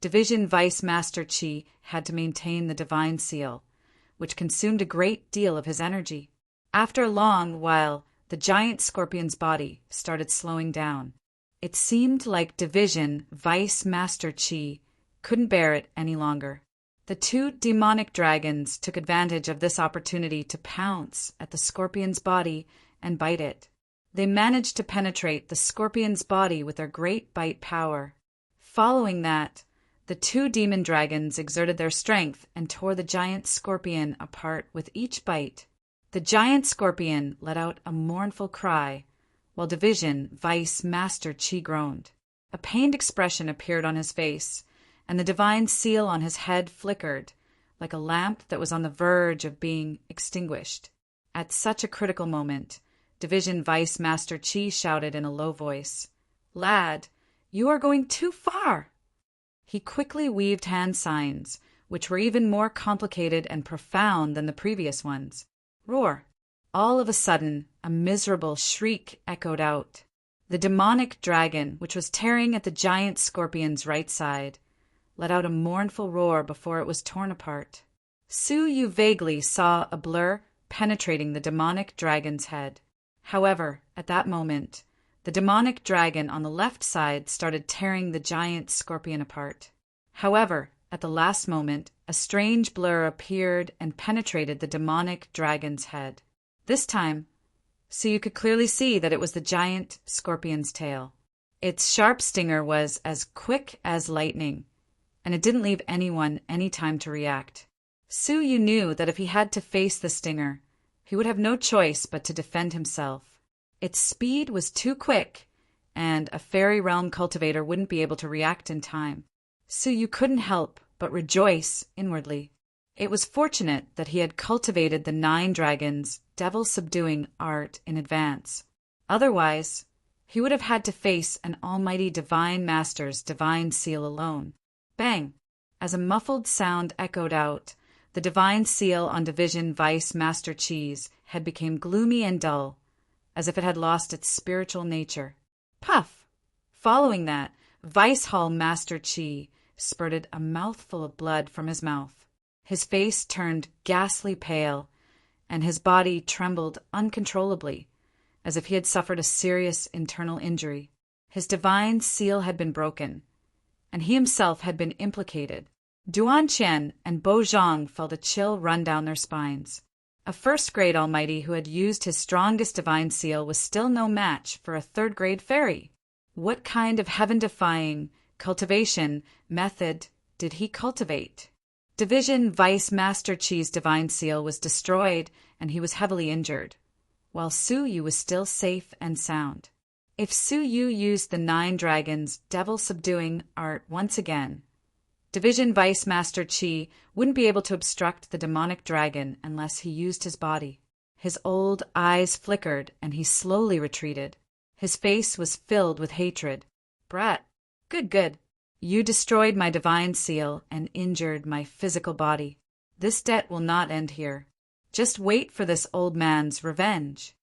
Division Vice Master Chi had to maintain the divine seal, which consumed a great deal of his energy. After a long while, the giant scorpion's body started slowing down. It seemed like Division Vice Master Chi couldn't bear it any longer. The two demonic dragons took advantage of this opportunity to pounce at the scorpion's body and bite it. They managed to penetrate the scorpion's body with their great bite power. Following that, the two demon dragons exerted their strength and tore the giant scorpion apart with each bite. The giant scorpion let out a mournful cry, while Division Vice Master Chi groaned. A pained expression appeared on his face, and the divine seal on his head flickered, like a lamp that was on the verge of being extinguished. At such a critical moment, Division Vice Master Chi shouted in a low voice, "Lad, you are going too far!" He quickly weaved hand signs, which were even more complicated and profound than the previous ones. Roar! All of a sudden, a miserable shriek echoed out. The demonic dragon, which was tearing at the giant scorpion's right side, let out a mournful roar before it was torn apart. Su Yu vaguely saw a blur penetrating the demonic dragon's head. However, at that moment, the demonic dragon on the left side started tearing the giant scorpion apart. However, at the last moment, a strange blur appeared and penetrated the demonic dragon's head. This time, so you could clearly see that it was the giant scorpion's tail. Its sharp stinger was as quick as lightning, and it didn't leave anyone any time to react. Su Yu knew that if he had to face the stinger, he would have no choice but to defend himself. Its speed was too quick, and a fairy realm cultivator wouldn't be able to react in time. Su Yu couldn't help but rejoice inwardly. It was fortunate that he had cultivated the 9 dragons' devil-subduing art in advance. Otherwise, he would have had to face an almighty divine master's divine seal alone. Bang! As a muffled sound echoed out, The divine seal on Division Vice Master Chi's head became gloomy and dull, as if it had lost its spiritual nature. Puff! Following that, Vice Hall Master Chi spurted a mouthful of blood from his mouth. His face turned ghastly pale, and his body trembled uncontrollably, as if he had suffered a serious internal injury. His divine seal had been broken, and he himself had been implicated. Duan Qian and Bo Zhang felt a chill run down their spines. A first-grade almighty who had used his strongest divine seal was still no match for a third-grade fairy. What kind of heaven-defying cultivation method did he cultivate? Division Vice Master Chi's divine seal was destroyed, and he was heavily injured, while Su Yu was still safe and sound. If Su Yu used the 9 Dragons' devil-subduing art once again, Division Vice Master Chi wouldn't be able to obstruct the demonic dragon unless he used his body. His old eyes flickered, and he slowly retreated. His face was filled with hatred. Brat, good. You destroyed my divine seal and injured my physical body. This debt will not end here. Just wait for this old man's revenge.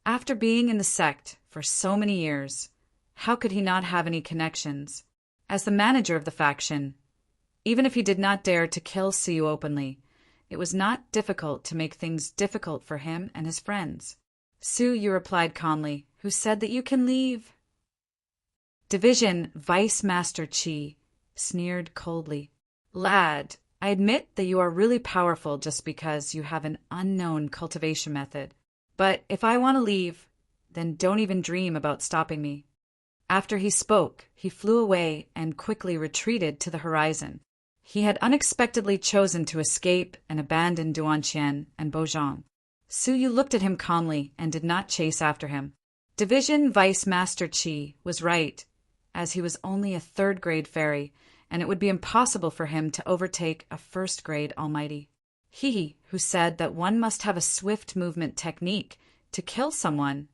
After being in the sect for so many years, how could he not have any connections? As the manager of the faction, even if he did not dare to kill Su Yu openly, it was not difficult to make things difficult for him and his friends. Su Yu replied calmly, "Who said that you can leave?" Division Vice Master Chi sneered coldly. "Lad, I admit that you are really powerful just because you have an unknown cultivation method. But if I want to leave, then don't even dream about stopping me." After he spoke, he flew away and quickly retreated to the horizon. He had unexpectedly chosen to escape and abandon Duan Qian and Bo Zhang. Su Yu looked at him calmly and did not chase after him. Division Vice Master Chi was right, as he was only a third-grade fairy, and it would be impossible for him to overtake a first-grade almighty. He who said that one must have a swift movement technique to kill someone.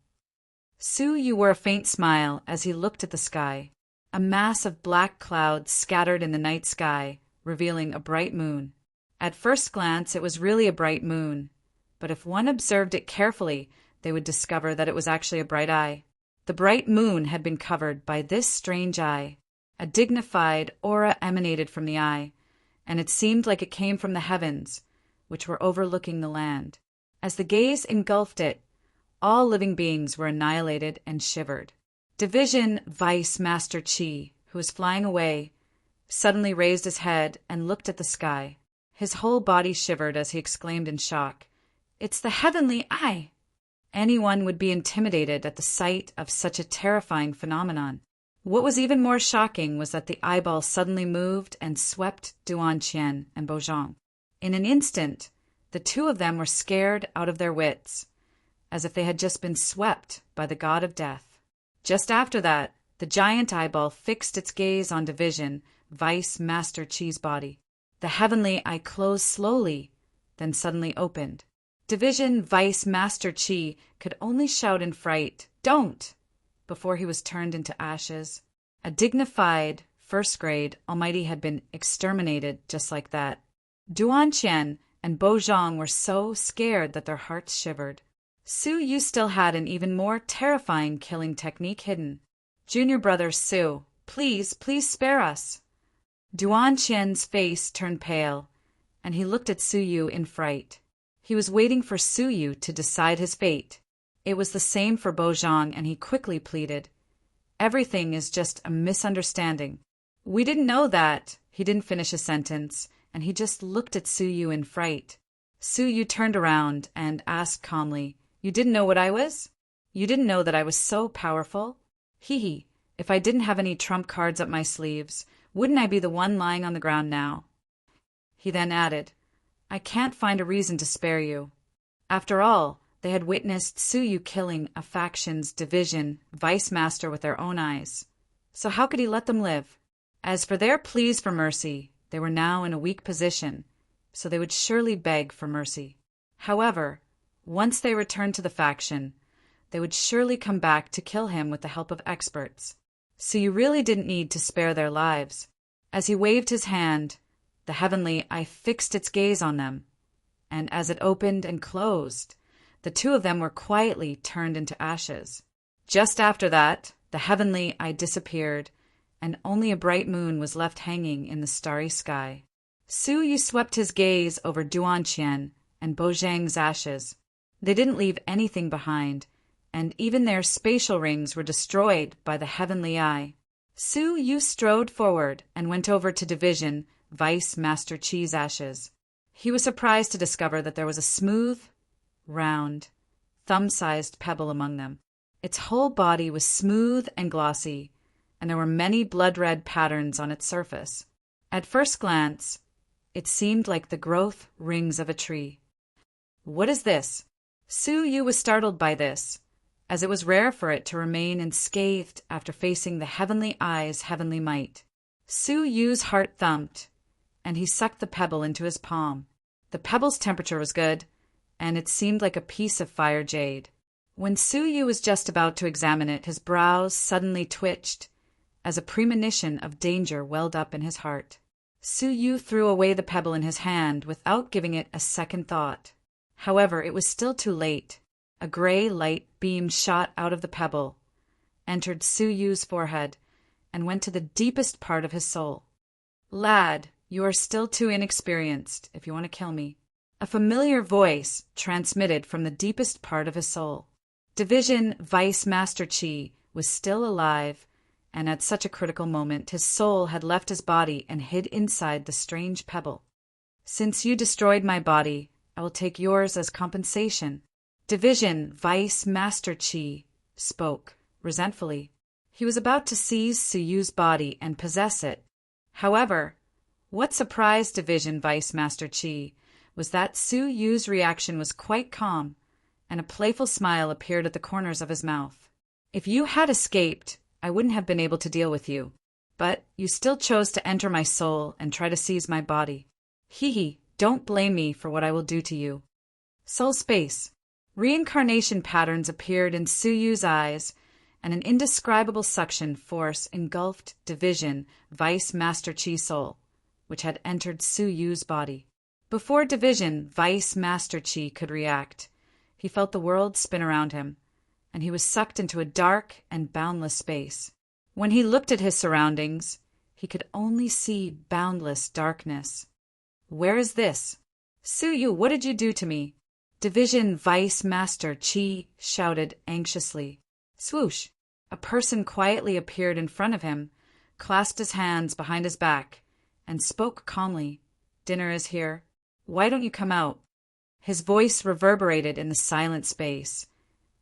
Su Yu wore a faint smile as he looked at the sky. A mass of black clouds scattered in the night sky, revealing a bright moon. At first glance, it was really a bright moon, but if one observed it carefully, they would discover that it was actually a bright eye. The bright moon had been covered by this strange eye. A dignified aura emanated from the eye, and it seemed like it came from the heavens, which were overlooking the land. As the gaze engulfed it, all living beings were annihilated and shivered. Division Vice Master Chi, who was flying away, suddenly raised his head and looked at the sky. His whole body shivered as he exclaimed in shock, "It's the heavenly eye!" Anyone would be intimidated at the sight of such a terrifying phenomenon. What was even more shocking was that the eyeball suddenly moved and swept Duan Qian and Bo Zhang. In an instant, the two of them were scared out of their wits, as if they had just been swept by the god of death. Just after that, the giant eyeball fixed its gaze on Division Vice Master Chi's body. The heavenly eye closed slowly, then suddenly opened. Division Vice Master Chi could only shout in fright, "Don't!" before he was turned into ashes. A dignified, first-grade almighty had been exterminated just like that. Duan Qian and Bo Zhang were so scared that their hearts shivered. Su Yu still had an even more terrifying killing technique hidden. "Junior brother Su, please spare us." Duan Qian's face turned pale, and he looked at Su Yu in fright. He was waiting for Su Yu to decide his fate. It was the same for Bo Zhang, and he quickly pleaded, "Everything is just a misunderstanding. We didn't know that." He didn't finish a sentence, and he just looked at Su Yu in fright. Su Yu turned around and asked calmly, "You didn't know what I was? You didn't know that I was so powerful? If I didn't have any trump cards up my sleeves, wouldn't I be the one lying on the ground now?" He then added, "I can't find a reason to spare you." After all, they had witnessed Su Yu killing a faction's division vice master with their own eyes. So how could he let them live? As for their pleas for mercy, they were now in a weak position, so they would surely beg for mercy. However, once they returned to the faction, they would surely come back to kill him with the help of experts. So you really didn't need to spare their lives. As he waved his hand, The heavenly eye fixed its gaze on them, and as it opened and closed, the two of them were quietly turned into ashes. Just after that, the heavenly eye disappeared, and only a bright moon was left hanging in the starry sky. Su Yu swept his gaze over Duanqian and Bozhang's ashes. They didn't leave anything behind, and even their spatial rings were destroyed by the heavenly eye. Su Yu strode forward and went over to Division Vice Master Qi's ashes. He was surprised to discover that there was a smooth, round, thumb-sized pebble among them. Its whole body was smooth and glossy, and there were many blood-red patterns on its surface. At first glance, it seemed like the growth rings of a tree. "What is this?" Su Yu was startled by this, as it was rare for it to remain unscathed after facing the heavenly eye's heavenly might. Su Yu's heart thumped, and he sucked the pebble into his palm. The pebble's temperature was good, and it seemed like a piece of fire jade. When Su Yu was just about to examine it, his brows suddenly twitched, as a premonition of danger welled up in his heart. Su Yu threw away the pebble in his hand without giving it a second thought. However, it was still too late. A gray light beam shot out of the pebble, entered Su Yu's forehead, and went to the deepest part of his soul. "Lad, you are still too inexperienced if you want to kill me." A familiar voice transmitted from the deepest part of his soul. Division Vice Master Qi was still alive, and at such a critical moment his soul had left his body and hid inside the strange pebble. "Since you destroyed my body, I will take yours as compensation." Division Vice Master Qi spoke resentfully. He was about to seize Su Yu's body and possess it. However, what surprised Division Vice Master Qi was that Su Yu's reaction was quite calm, and a playful smile appeared at the corners of his mouth. "If you had escaped, I wouldn't have been able to deal with you, but you still chose to enter my soul and try to seize my body. Hee, don't blame me for what I will do to you." Soul space. Reincarnation patterns appeared in Su Yu's eyes, and an indescribable suction force engulfed Division Vice Master Qi's soul, which had entered Su Yu's body. Before Division Vice Master Qi could react, he felt the world spin around him, and he was sucked into a dark and boundless space. When he looked at his surroundings, he could only see boundless darkness. "Where is this?" "Su Yu, what did you do to me?" Division Vice Master Qi shouted anxiously. Swoosh! A person quietly appeared in front of him, clasped his hands behind his back, and spoke calmly. "Dinner is here. Why don't you come out?" His voice reverberated in the silent space,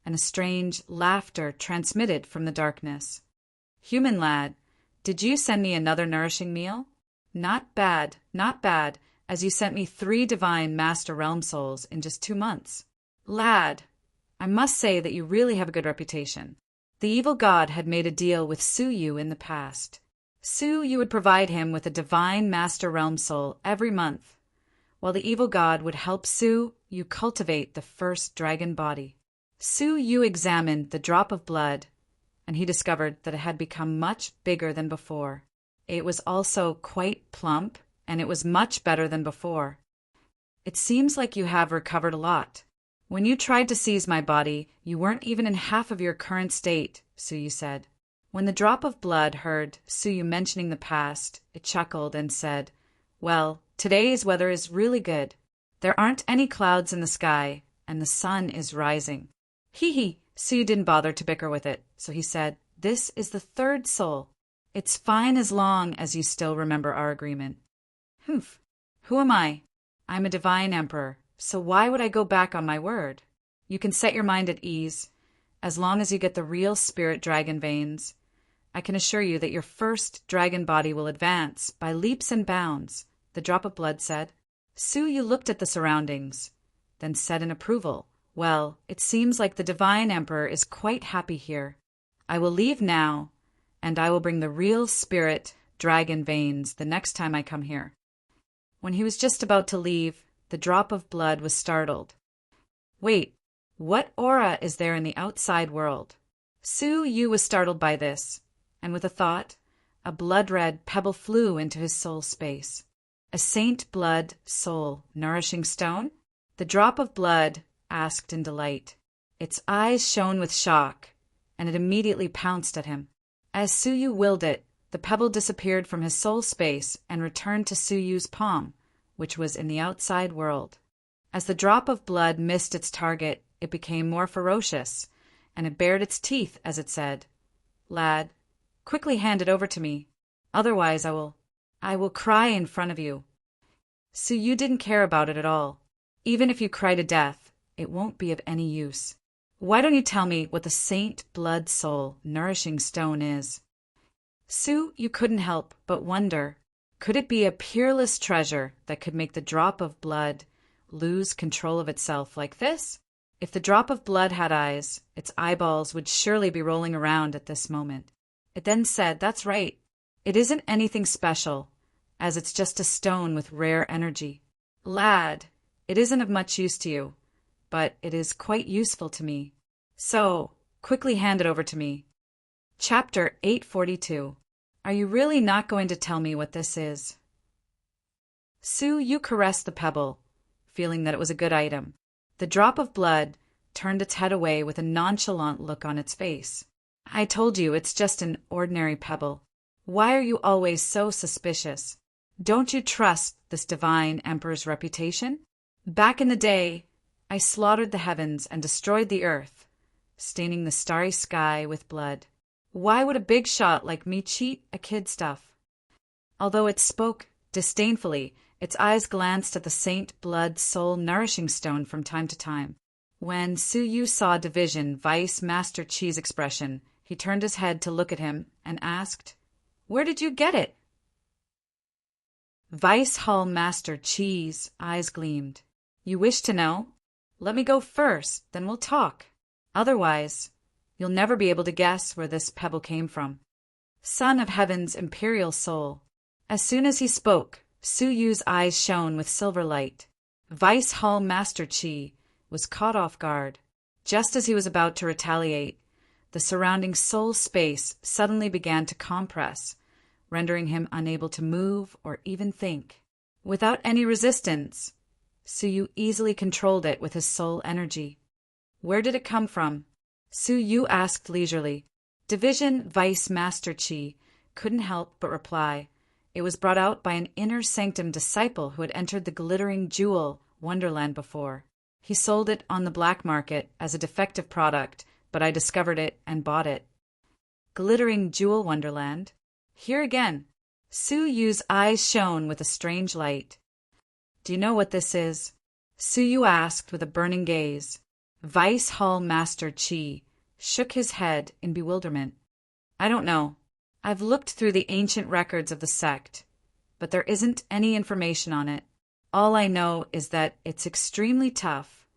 and a strange laughter transmitted from the darkness. "Human lad, did you send me another nourishing meal? Not bad, as you sent me 3 divine Master Realm souls in just 2 months. Lad, I must say that you really have a good reputation." The evil god had made a deal with Su Yu in the past. Su Yu would provide him with a divine Master Realm soul every month, while the evil god would help Su Yu cultivate the first dragon body. Su Yu examined the drop of blood, and he discovered that it had become much bigger than before. It was also quite plump, and it was much better than before. "It seems like you have recovered a lot. When you tried to seize my body, you weren't even in half of your current state," Su Yu said. When the drop of blood heard Su Yu mentioning the past, it chuckled and said, "Well, today's weather is really good. There aren't any clouds in the sky, and the sun is rising." Hee, Su Yu didn't bother to bicker with it, so he said, "This is the 3rd soul. It's fine as long as you still remember our agreement." "Humph. Who am I? I'm a divine emperor, so why would I go back on my word? You can set your mind at ease. As long as you get the real spirit dragon veins, I can assure you that your first dragon body will advance by leaps and bounds," the drop of blood said. Su Yu looked at the surroundings, then said in approval, "Well, it seems like the divine emperor is quite happy here. I will leave now, and I will bring the real spirit dragon veins the next time I come here." When he was just about to leave, the drop of blood was startled. "Wait, what aura is there in the outside world?" Su Yu was startled by this, and with a thought, a blood-red pebble flew into his soul space. A saint blood, soul, nourishing stone? The drop of blood asked in delight. Its eyes shone with shock, and it immediately pounced at him. As Suyu willed it, the pebble disappeared from his soul space and returned to Suyu's palm, which was in the outside world. As the drop of blood missed its target, it became more ferocious, and it bared its teeth as it said, "Lad, quickly hand it over to me. Otherwise I will cry in front of you." Suyu didn't care about it at all. Even if you cry to death, it won't be of any use. Why don't you tell me what the saint blood soul nourishing stone is? Suyu couldn't help but wonder, could it be a peerless treasure that could make the drop of blood lose control of itself like this? If the drop of blood had eyes, its eyeballs would surely be rolling around at this moment. It then said, "That's right. It isn't anything special, as it's just a stone with rare energy. Lad, it isn't of much use to you, but it is quite useful to me. So, quickly hand it over to me." Chapter 842. Are you really not going to tell me what this is? Suyu caressed the pebble, feeling that it was a good item. The drop of blood turned its head away with a nonchalant look on its face. "I told you it's just an ordinary pebble. Why are you always so suspicious? Don't you trust this divine emperor's reputation? Back in the day, I slaughtered the heavens and destroyed the earth, staining the starry sky with blood. Why would a big shot like me cheat a kid stuff?" Although it spoke disdainfully, its eyes glanced at the saint blood soul nourishing stone from time to time. When Suyu saw Division Vice Master Chi's expression, he turned his head to look at him and asked, "Where did you get it?" Vice Hall Master Chi's eyes gleamed. "You wish to know? Let me go first, then we'll talk. Otherwise, you'll never be able to guess where this pebble came from. Son of Heaven's imperial soul." As soon as he spoke, Suyu's eyes shone with silver light. Vice Hall Master Chi was caught off guard. Just as he was about to retaliate, the surrounding soul space suddenly began to compress, rendering him unable to move or even think. Without any resistance, Suyu easily controlled it with his soul energy. "Where did it come from?" Suyu asked leisurely. Division Vice Master Chi couldn't help but reply. It was brought out by an inner sanctum disciple who had entered the glittering jewel wonderland before. He sold it on the black market as a defective product, but I discovered it and bought it. Glittering jewel wonderland? Here again. Suyu's eyes shone with a strange light. "Do you know what this is?" Suyu asked with a burning gaze. Vice Hall Master Chi shook his head in bewilderment. "I don't know. I've looked through the ancient records of the sect, but there isn't any information on it. All I know is that it's extremely tough,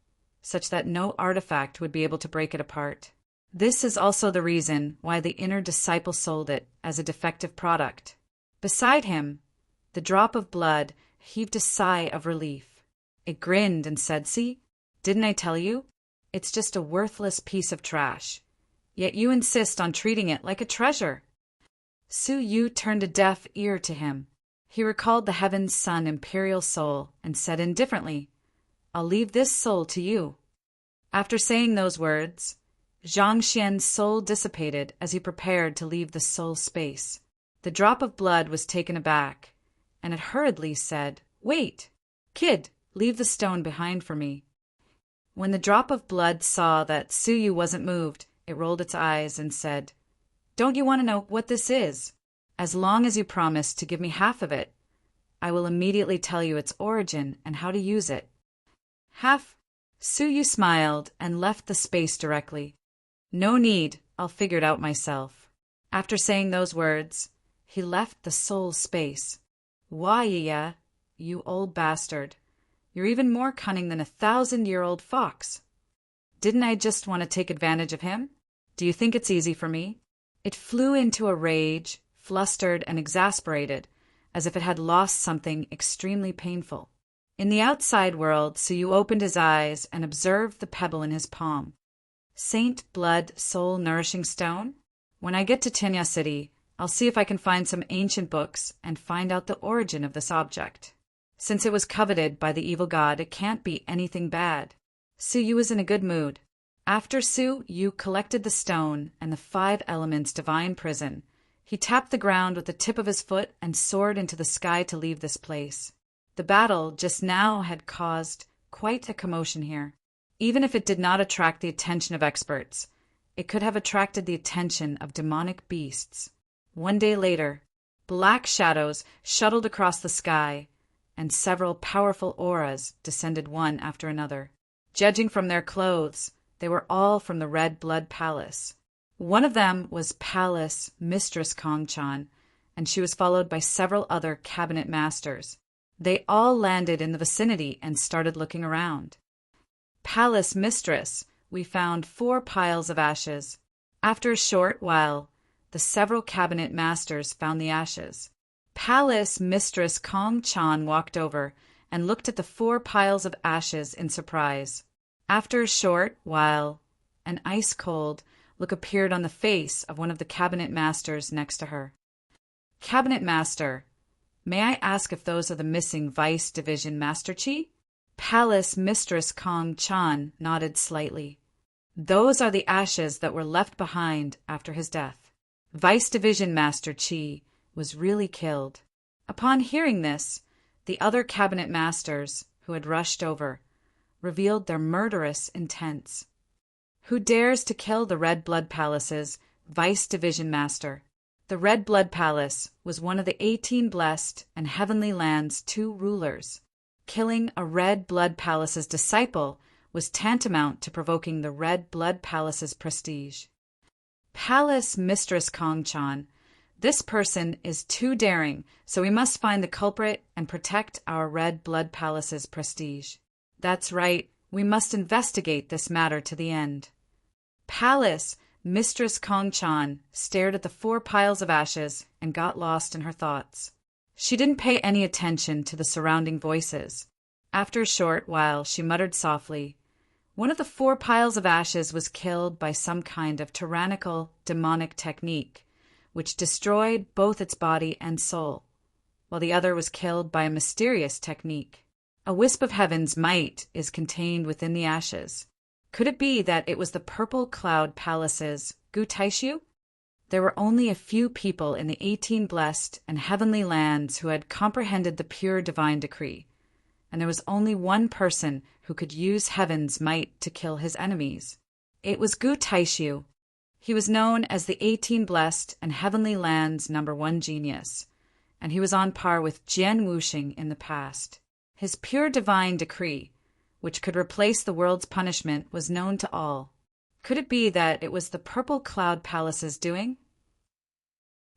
such that no artifact would be able to break it apart. This is also the reason why the inner disciple sold it as a defective product." Beside him, the drop of blood heaved a sigh of relief. It grinned and said, "See, didn't I tell you? It's just a worthless piece of trash. Yet you insist on treating it like a treasure." Suyu turned a deaf ear to him. He recalled the Heaven's Son imperial soul and said indifferently, "I'll leave this soul to you." After saying those words, Zhang Xian's soul dissipated as he prepared to leave the soul space. The drop of blood was taken aback, and it hurriedly said, "Wait, kid, leave the stone behind for me." When the drop of blood saw that Suyu wasn't moved, it rolled its eyes and said, "Don't you want to know what this is? As long as you promise to give me half of it, I will immediately tell you its origin and how to use it." "Half?" Suyu smiled and left the space directly. "No need, I'll figure it out myself." After saying those words, he left the soul space. "Why, yeah, you old bastard. You're even more cunning than a 1,000-year-old fox. Didn't I just want to take advantage of him? Do you think it's easy for me?" It flew into a rage, flustered and exasperated, as if it had lost something extremely painful. In the outside world, Suyu opened his eyes and observed the pebble in his palm. "Saint blood soul nourishing stone? When I get to Tinya City, I'll see if I can find some ancient books and find out the origin of this object." Since it was coveted by the evil god, it can't be anything bad. Su Yu was in a good mood. After Su Yu collected the stone and the 5 elements divine prison, he tapped the ground with the tip of his foot and soared into the sky to leave this place. The battle just now had caused quite a commotion here. Even if it did not attract the attention of experts, it could have attracted the attention of demonic beasts. One day later, black shadows shuttled across the sky, and several powerful auras descended one after another. Judging from their clothes, they were all from the Red Blood Palace. One of them was Palace Mistress Kong-chan, and she was followed by several other cabinet masters. They all landed in the vicinity and started looking around. Palace Mistress, we found 4 piles of ashes. After a short while, the several cabinet masters found the ashes. Palace Mistress Kong-chan walked over and looked at the 4 piles of ashes in surprise. After a short while, an ice-cold look appeared on the face of one of the cabinet masters next to her. Cabinet Master, may I ask if those are the missing Vice Division Master Chi? Palace Mistress Kong-chan nodded slightly. Those are the ashes that were left behind after his death. Vice Division Master Chi was really killed. Upon hearing this, the other cabinet masters, who had rushed over, revealed their murderous intents. Who dares to kill the Red Blood Palace's Vice Division Master? The Red Blood Palace was one of the 18 Blessed and Heavenly Land's 2 rulers. Killing a Red Blood Palace's disciple was tantamount to provoking the Red Blood Palace's prestige. Palace Mistress Kong-chan, this person is too daring, so we must find the culprit and protect our Red Blood Palace's prestige. That's right, we must investigate this matter to the end. Palace Mistress Kong-chan stared at the 4 piles of ashes and got lost in her thoughts. She didn't pay any attention to the surrounding voices. After a short while, she muttered softly, "One of the 4 piles of ashes was killed by some kind of tyrannical, demonic technique, which destroyed both its body and soul, while the other was killed by a mysterious technique. A wisp of heaven's might is contained within the ashes. Could it be that it was the Purple Cloud Palace's Gu Taishu? There were only a few people in the 18 Blessed and Heavenly Lands who had comprehended the pure divine decree, and there was only one person who could use heaven's might to kill his enemies. It was Gu Taishu. He was known as the 18 Blessed and Heavenly Lands' #1 genius, and he was on par with Jian Wuxing in the past. His pure divine decree, which could replace the world's punishment, was known to all. Could it be that it was the Purple Cloud Palace's doing?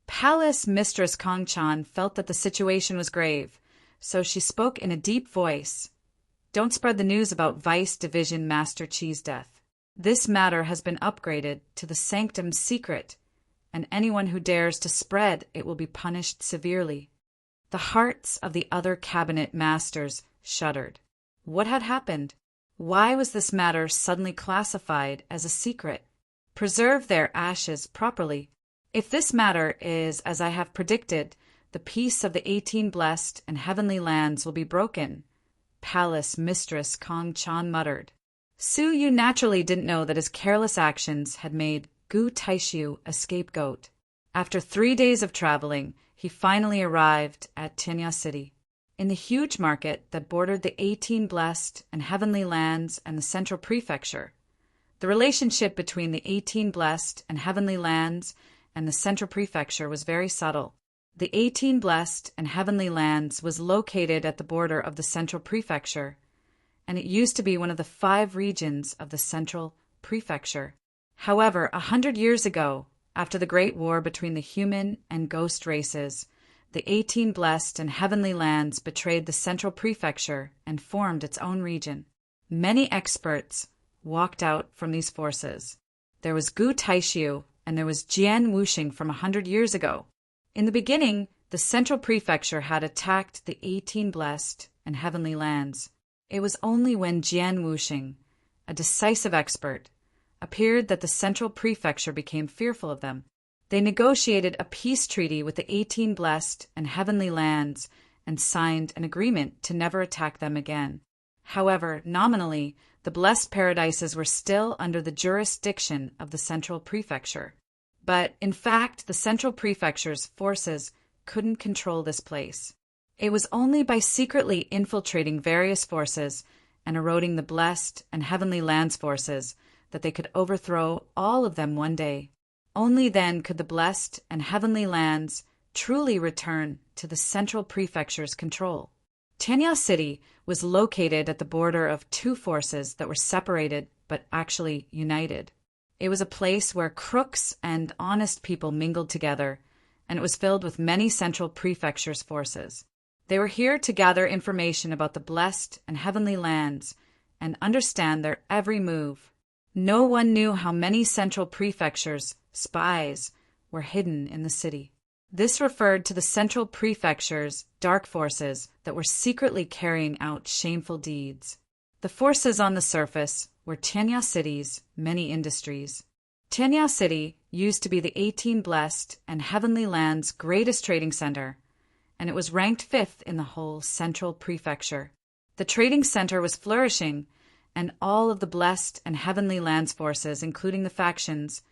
Palace Mistress Kong-chan felt that the situation was grave, so she spoke in a deep voice. "Don't spread the news about Vice Division Master Chi's death. This matter has been upgraded to the Sanctum Secret, and anyone who dares to spread it will be punished severely." The hearts of the other cabinet masters shuddered. What had happened? Why was this matter suddenly classified as a secret? Preserve their ashes properly. If this matter is as I have predicted, the peace of the 18 Blessed and Heavenly Lands will be broken, Palace Mistress Kong-chan muttered. Su Yu naturally didn't know that his careless actions had made Gu Taishu a scapegoat. After 3 days of traveling, he finally arrived at Tinya City. In the huge market that bordered the 18 Blessed and Heavenly Lands and the Central Prefecture, the relationship between the 18 Blessed and Heavenly Lands and the Central Prefecture was very subtle. The 18 Blessed and Heavenly Lands was located at the border of the Central Prefecture, and it used to be one of the 5 regions of the Central Prefecture. However, 100 years ago, after the Great War between the human and ghost races, the 18 Blessed and Heavenly Lands betrayed the Central Prefecture and formed its own region. Many experts walked out from these forces. There was Gu Taishu, and there was Jian Wuxing from 100 years ago. In the beginning, the Central Prefecture had attacked the 18 Blessed and Heavenly Lands. It was only when Jian Wuxing, a decisive expert, appeared that the Central Prefecture became fearful of them. They negotiated a peace treaty with the 18 Blessed and Heavenly Lands and signed an agreement to never attack them again. However, nominally, the blessed paradises were still under the jurisdiction of the central prefecture. But, in fact, the central prefecture's forces couldn't control this place. It was only by secretly infiltrating various forces and eroding the blessed and heavenly lands forces that they could overthrow all of them one day. Only then could the blessed and heavenly lands truly return to the central prefecture's control. Tianya City was located at the border of two forces that were separated but actually united. It was a place where crooks and honest people mingled together, and it was filled with many central prefecture's forces. They were here to gather information about the blessed and heavenly lands and understand their every move. No one knew how many central prefecture's spies were hidden in the city. This referred to the central prefecture's dark forces that were secretly carrying out shameful deeds. The forces on the surface were Tianya City's many industries. Tianya City used to be the 18 blessed and heavenly lands' greatest trading center, and it was ranked 5th in the whole central prefecture. The trading center was flourishing, and all of the blessed and heavenly lands forces, including the factions,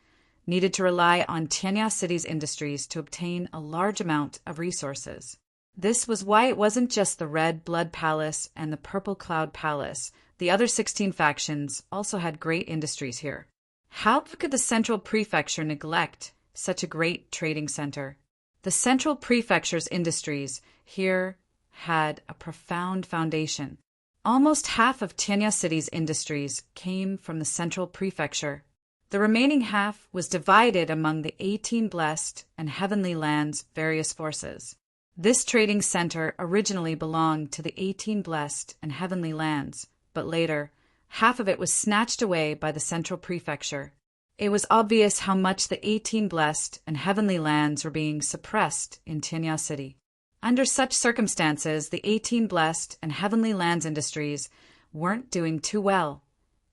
needed to rely on Tianya City's industries to obtain a large amount of resources. This was why it wasn't just the Red Blood Palace and the Purple Cloud Palace. The other 16 factions also had great industries here. How could the central prefecture neglect such a great trading center? The central prefecture's industries here had a profound foundation. Almost half of Tianya City's industries came from the central prefecture. The remaining half was divided among the 18 blessed and heavenly lands' various forces. This trading center originally belonged to the 18 blessed and heavenly lands, but later, half of it was snatched away by the central prefecture. It was obvious how much the 18 blessed and heavenly lands were being suppressed in Tianya City. Under such circumstances, the 18 blessed and heavenly lands industries weren't doing too well,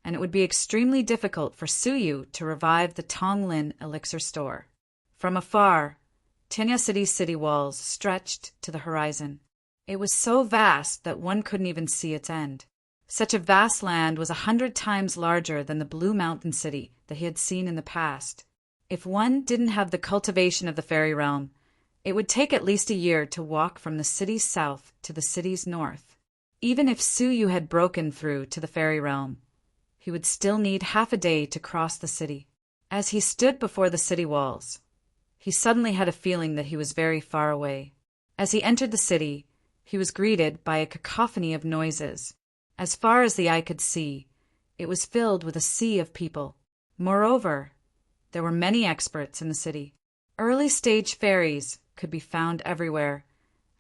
and it would be extremely difficult for Suyu to revive the Tonglin elixir store. From afar, Tianya City's city walls stretched to the horizon. It was so vast that one couldn't even see its end. Such a vast land was 100 times larger than the Blue Mountain City that he had seen in the past. If one didn't have the cultivation of the fairy realm, it would take at least a year to walk from the city's south to the city's north. Even if Suyu had broken through to the fairy realm, he would still need half a day to cross the city. As he stood before the city walls, he suddenly had a feeling that he was very far away. As he entered the city, he was greeted by a cacophony of noises. As far as the eye could see, it was filled with a sea of people. Moreover, there were many experts in the city. Early-stage fairies could be found everywhere,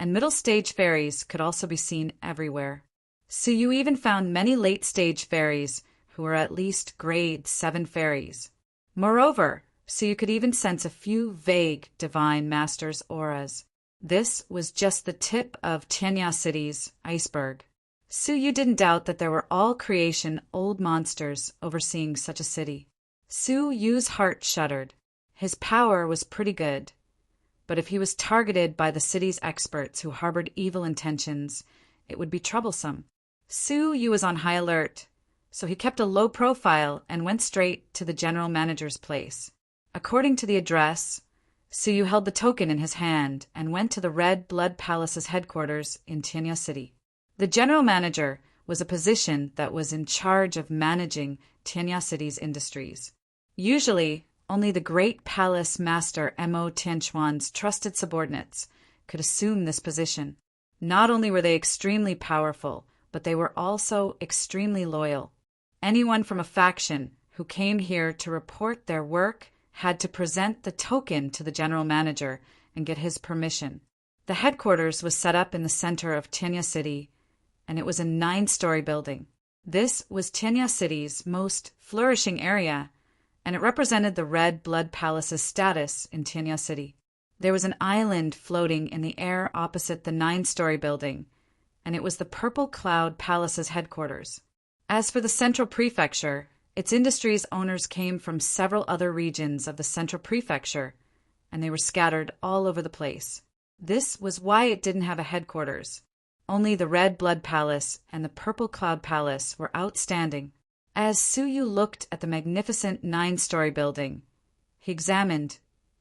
and middle-stage fairies could also be seen everywhere. Suyu even found many late-stage fairies who were at least grade 7 fairies. Moreover, Suyu could even sense a few vague divine masters' auras. This was just the tip of Tianya City's iceberg. Suyu didn't doubt that there were all creation old monsters overseeing such a city. Suyu's heart shuddered. His power was pretty good, but if he was targeted by the city's experts who harbored evil intentions, it would be troublesome. Suyu was on high alert, so he kept a low profile and went straight to the general manager's place. According to the address, Suyu held the token in his hand and went to the Red Blood Palace's headquarters in Tianya City. The general manager was a position that was in charge of managing Tianya City's industries. Usually, only the great palace master Mo Tianchuan's trusted subordinates could assume this position. Not only were they extremely powerful, but they were also extremely loyal. Anyone from a faction who came here to report their work had to present the token to the general manager and get his permission. The headquarters was set up in the center of Tianya City, and it was a 9-story building. This was Tianya City's most flourishing area, and it represented the Red Blood Palace's status in Tianya City. There was an island floating in the air opposite the 9-story building, and it was the Purple Cloud Palace's headquarters. As for the central prefecture, its industries owners came from several other regions of the central prefecture, and they were scattered all over the place. This was why it didn't have a headquarters. Only the Red Blood Palace and the Purple Cloud Palace were outstanding. As Suyu looked at the magnificent 9-story building, he examined,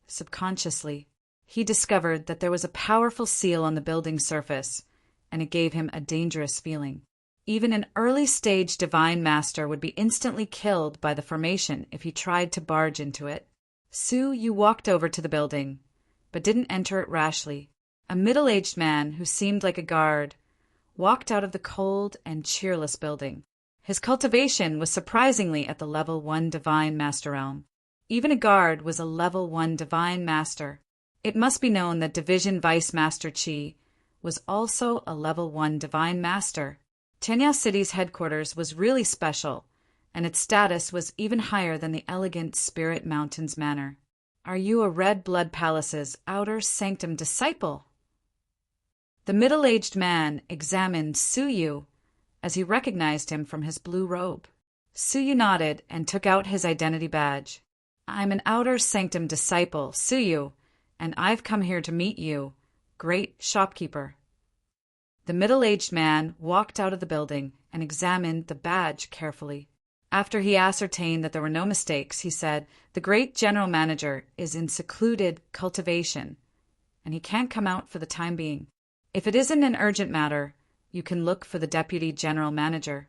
subconsciously. He discovered that there was a powerful seal on the building's surface, and it gave him a dangerous feeling. Even an early-stage divine master would be instantly killed by the formation if he tried to barge into it. Suyu walked over to the building, but didn't enter it rashly. A middle-aged man who seemed like a guard walked out of the cold and cheerless building. His cultivation was surprisingly at the level 1 divine master realm. Even a guard was a level 1 divine master. It must be known that Division Vice Master Qi was also a level 1 divine master. Tenya City's headquarters was really special, and its status was even higher than the elegant Spirit Mountains Manor. Are you a Red Blood Palace's outer sanctum disciple? The middle-aged man examined Suyu as he recognized him from his blue robe. Suyu nodded and took out his identity badge. I'm an outer sanctum disciple, Suyu, and I've come here to meet you, great shopkeeper. The middle-aged man walked out of the building and examined the badge carefully. After he ascertained that there were no mistakes, he said, the great general manager is in secluded cultivation, and he can't come out for the time being. If it isn't an urgent matter, you can look for the deputy general manager.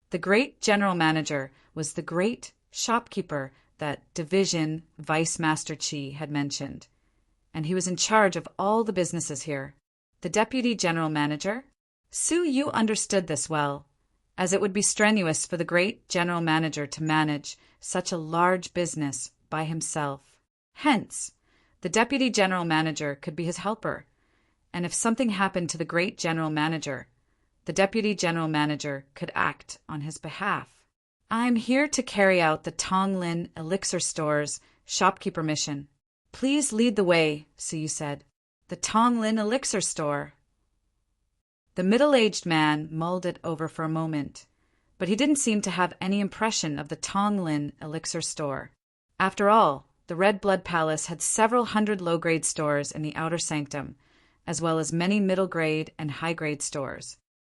The great general manager was the great shopkeeper that Division Vice Master Qi had mentioned, and he was in charge of all the businesses here. The deputy general manager? Suyu understood this well, as it would be strenuous for the great general manager to manage such a large business by himself. Hence, the deputy general manager could be his helper, and if something happened to the great general manager, the deputy general manager could act on his behalf. I'm here to carry out the Tonglin Elixir Store's shopkeeper mission. Please lead the way, Suyu said. The Tonglin Elixir Store. The middle-aged man mulled it over for a moment, but he didn't seem to have any impression of the Tonglin Elixir Store. After all, the Red Blood Palace had several hundred low-grade stores in the outer sanctum, as well as many middle-grade and high-grade stores.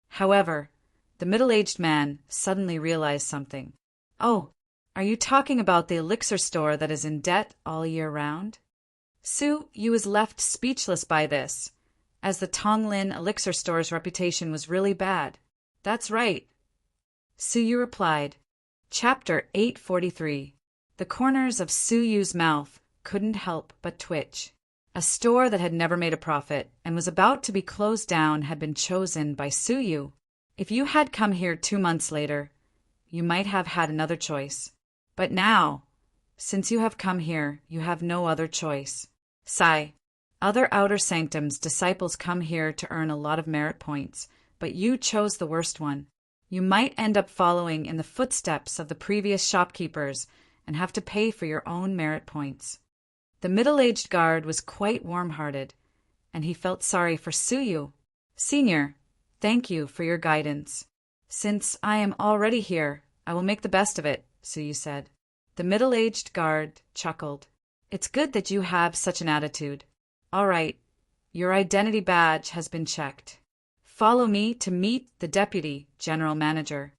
However, the middle-aged man suddenly realized something. Oh, are you talking about the elixir store that is in debt all year round? Suyu was left speechless by this, as the Tonglin Elixir Store's reputation was really bad. That's right, Suyu replied. Chapter 843. The corners of Suyu's mouth couldn't help but twitch. A store that had never made a profit and was about to be closed down had been chosen by Suyu. If you had come here 2 months later, you might have had another choice. But now, since you have come here, you have no other choice. Sigh. Other outer sanctums disciples come here to earn a lot of merit points, but you chose the worst one. You might end up following in the footsteps of the previous shopkeepers and have to pay for your own merit points. The middle-aged guard was quite warm-hearted, and he felt sorry for Suyu. Senior, thank you for your guidance. Since I am already here, I will make the best of it, Suyu said. The middle-aged guard chuckled. It's good that you have such an attitude. All right, your identity badge has been checked. Follow me to meet the deputy general manager.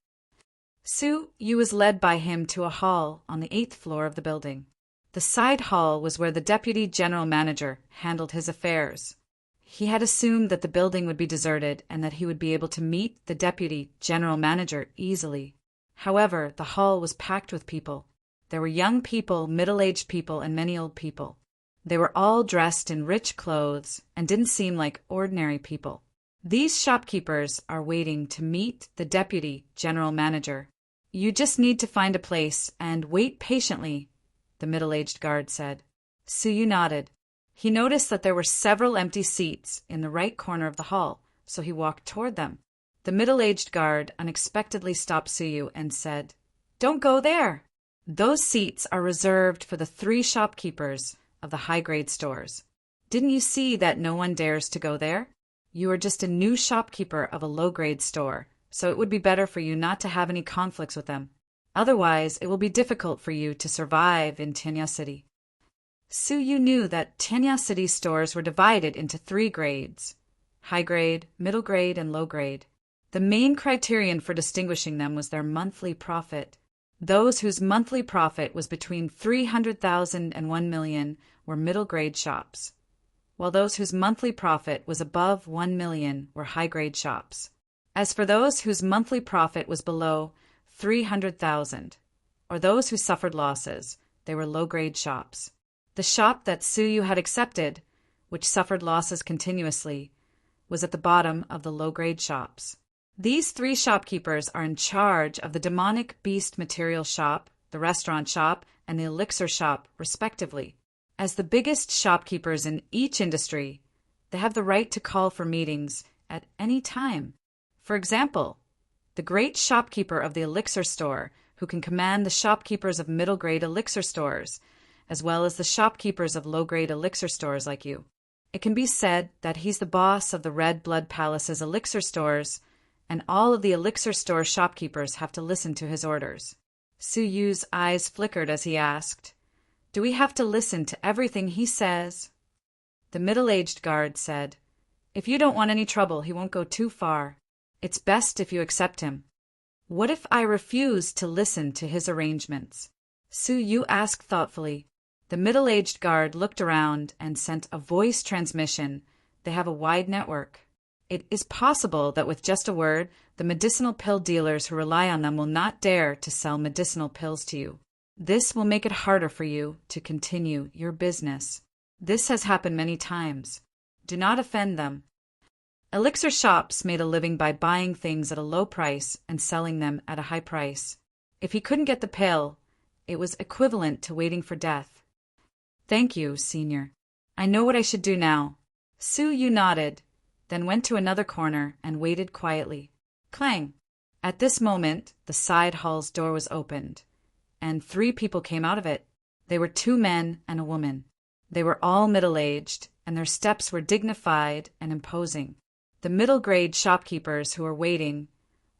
Suyu was led by him to a hall on the 8th floor of the building. The side hall was where the deputy general manager handled his affairs. He had assumed that the building would be deserted and that he would be able to meet the deputy general manager easily. However, the hall was packed with people. There were young people, middle-aged people, and many old people. They were all dressed in rich clothes and didn't seem like ordinary people. These shopkeepers are waiting to meet the deputy general manager. You just need to find a place and wait patiently, the middle-aged guard said. Suyu nodded. He noticed that there were several empty seats in the right corner of the hall, so he walked toward them. The middle-aged guard unexpectedly stopped Suyu and said, "Don't go there. Those seats are reserved for the 3 shopkeepers of the high-grade stores. Didn't you see that no one dares to go there? You are just a new shopkeeper of a low-grade store, so it would be better for you not to have any conflicts with them. Otherwise, it will be difficult for you to survive in Tenya City." Su Yu knew that Tianya City's stores were divided into 3 grades: high grade, middle grade, and low grade. The main criterion for distinguishing them was their monthly profit. Those whose monthly profit was between 300,000 and 1 million were middle grade shops, while those whose monthly profit was above 1 million were high grade shops. As for those whose monthly profit was below 300,000, or those who suffered losses, they were low grade shops. The shop that Su Yu had accepted, which suffered losses continuously, was at the bottom of the low grade shops. These 3 shopkeepers are in charge of the demonic beast material shop, the restaurant shop, and the elixir shop, respectively. As the biggest shopkeepers in each industry, they have the right to call for meetings at any time. For example, the great shopkeeper of the elixir store, who can command the shopkeepers of middle-grade elixir stores, as well as the shopkeepers of low-grade elixir stores like you. It can be said that he's the boss of the Red Blood Palace's elixir stores, and all of the elixir store shopkeepers have to listen to his orders. Su Yu's eyes flickered as he asked, "Do we have to listen to everything he says?" The middle-aged guard said, "If you don't want any trouble, he won't go too far. It's best if you accept him." "What if I refuse to listen to his arrangements?" Su Yu asked thoughtfully. The middle-aged guard looked around and sent a voice transmission. They have a wide network. It is possible that with just a word, the medicinal pill dealers who rely on them will not dare to sell medicinal pills to you. This will make it harder for you to continue your business. This has happened many times. Do not offend them. Elixir shops made a living by buying things at a low price and selling them at a high price. If he couldn't get the pill, it was equivalent to waiting for death. "Thank you, Senior. I know what I should do now." Su Yu nodded, then went to another corner and waited quietly. Clang! At this moment, the side hall's door was opened, and 3 people came out of it. They were 2 men and a woman. They were all middle-aged, and their steps were dignified and imposing. The middle-grade shopkeepers who were waiting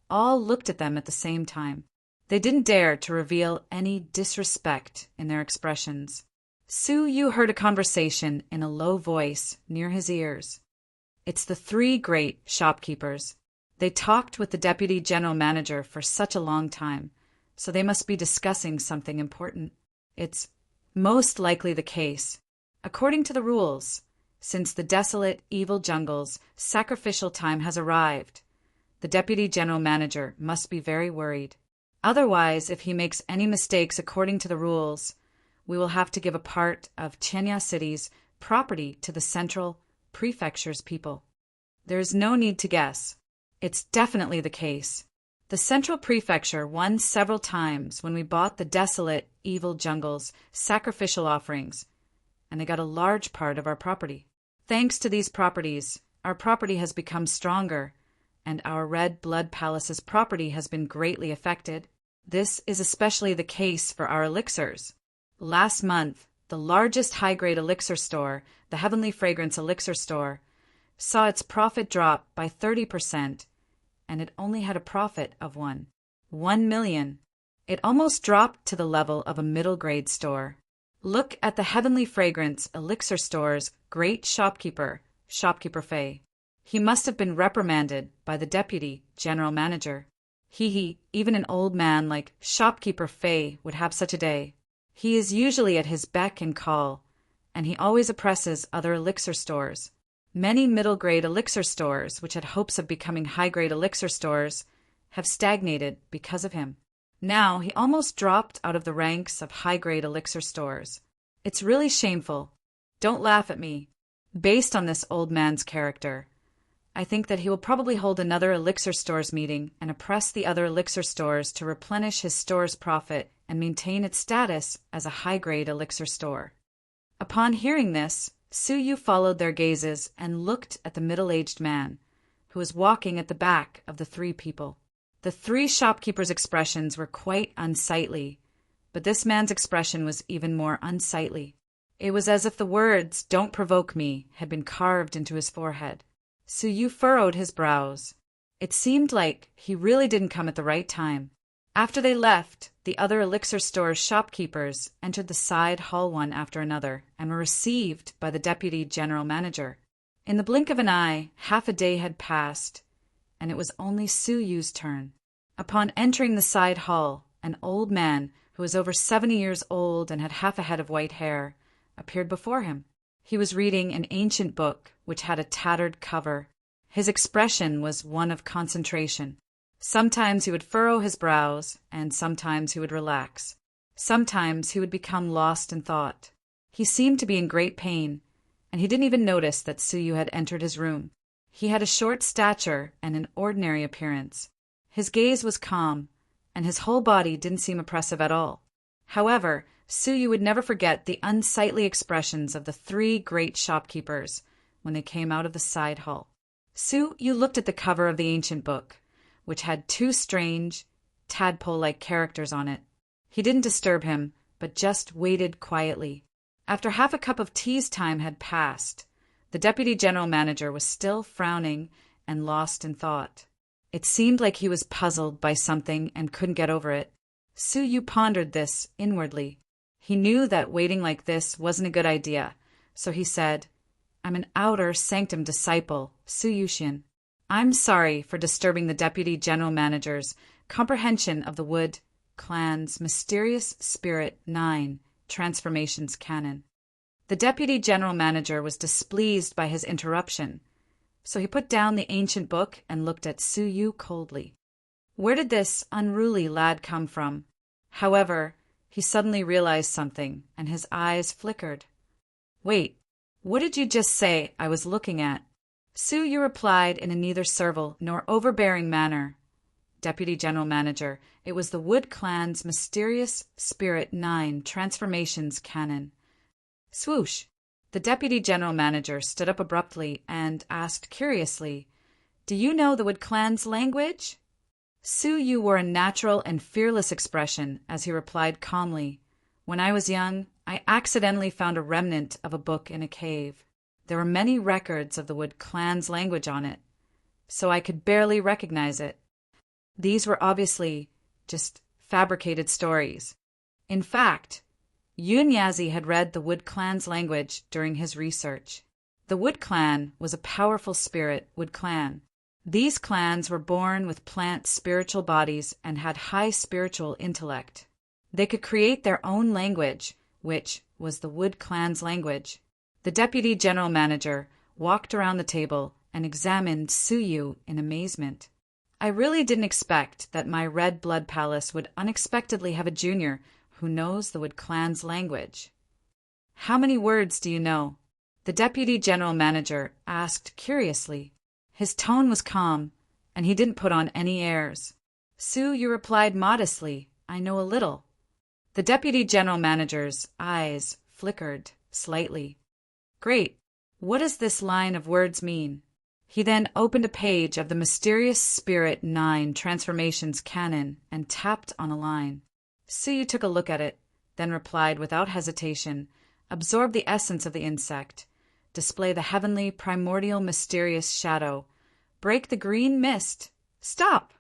all looked at them at the same time. They didn't dare to reveal any disrespect in their expressions. Su Yu heard a conversation in a low voice near his ears. It's the 3 great shopkeepers. They talked with the deputy general manager for such a long time, so they must be discussing something important. It's most likely the case. According to the rules, since the desolate, evil jungle's sacrificial time has arrived, the deputy general manager must be very worried. Otherwise, if he makes any mistakes according to the rules, we will have to give a part of Tianya City's property to the central prefecture's people. There is no need to guess. It's definitely the case. The central prefecture won several times when we bought the desolate, evil jungle's sacrificial offerings, and they got a large part of our property. Thanks to these properties, our property has become stronger, and our Red Blood Palace's property has been greatly affected. This is especially the case for our elixirs. Last month, the largest high-grade elixir store, the Heavenly Fragrance Elixir Store, saw its profit drop by 30%, and it only had a profit of 1 million. It almost dropped to the level of a middle-grade store. Look at the Heavenly Fragrance Elixir Store's great shopkeeper, Shopkeeper Fei. He must have been reprimanded by the deputy general manager. Even an old man like Shopkeeper Fei would have such a day. He is usually at his beck and call, and he always oppresses other elixir stores. Many middle-grade elixir stores, which had hopes of becoming high-grade elixir stores, have stagnated because of him. Now he almost dropped out of the ranks of high-grade elixir stores. It's really shameful. Don't laugh at me. Based on this old man's character, I think that he will probably hold another elixir stores meeting and oppress the other elixir stores to replenish his store's profit and maintain its status as a high-grade elixir store. Upon hearing this, Su Yu followed their gazes and looked at the middle-aged man, who was walking at the back of the 3 people. The 3 shopkeepers' expressions were quite unsightly, but this man's expression was even more unsightly. It was as if the words, "Don't provoke me," had been carved into his forehead. Su Yu furrowed his brows. It seemed like he really didn't come at the right time. After they left, the other elixir store's shopkeepers entered the side hall one after another and were received by the deputy general manager. In the blink of an eye, half a day had passed, and it was only Su Yu's turn. Upon entering the side hall, an old man who was over 70 years old and had half a head of white hair appeared before him. He was reading an ancient book which had a tattered cover. His expression was one of concentration. Sometimes he would furrow his brows, and sometimes he would relax. Sometimes he would become lost in thought. He seemed to be in great pain, and he didn't even notice that Su Yu had entered his room. He had a short stature and an ordinary appearance. His gaze was calm, and his whole body didn't seem oppressive at all. However, Su Yu would never forget the unsightly expressions of the 3 great shopkeepers when they came out of the side hall. Su Yu looked at the cover of the ancient book, which had 2 strange, tadpole-like characters on it. He didn't disturb him, but just waited quietly. After half a cup of tea's time had passed, the deputy general manager was still frowning and lost in thought. It seemed like he was puzzled by something and couldn't get over it. Su Yu pondered this inwardly. He knew that waiting like this wasn't a good idea, so he said, "I'm an outer sanctum disciple, Su Yuxian. I'm sorry for disturbing the deputy general manager's comprehension of the Wood Clan's mysterious spirit 9 transformations canon." The deputy general manager was displeased by his interruption, so he put down the ancient book and looked at Su Yu coldly. Where did this unruly lad come from? However, he suddenly realized something, and his eyes flickered. "Wait, what did you just say I was looking at?" Su Yu replied in a neither servile nor overbearing manner. "Deputy General Manager, it was the Wood Clan's mysterious spirit 9 transformations canon." Swoosh! The Deputy General Manager stood up abruptly and asked curiously, "Do you know the Wood Clan's language?" Su Yu wore a natural and fearless expression as he replied calmly, "When I was young, I accidentally found a remnant of a book in a cave. There were many records of the Wood Clan's language on it, so I could barely recognize it. These were obviously just fabricated stories. In fact, Yun Yazi had read the Wood Clan's language during his research. The Wood Clan was a powerful spirit Wood Clan. These clans were born with plant spiritual bodies and had high spiritual intellect. They could create their own language, which was the Wood Clan's language." The deputy general manager walked around the table and examined Su Yu in amazement. "I really didn't expect that my Red Blood Palace would unexpectedly have a junior who knows the Wood Clan's language. How many words do you know?" the deputy general manager asked curiously. His tone was calm, and he didn't put on any airs. Su Yu replied modestly, "I know a little." The deputy general manager's eyes flickered slightly. "Great. What does this line of words mean?" He then opened a page of the mysterious spirit 9 transformations canon and tapped on a line. Su Yu took a look at it, then replied without hesitation, "Absorb the essence of the insect. Display the heavenly, primordial, mysterious shadow. Break the green mist. Stop!"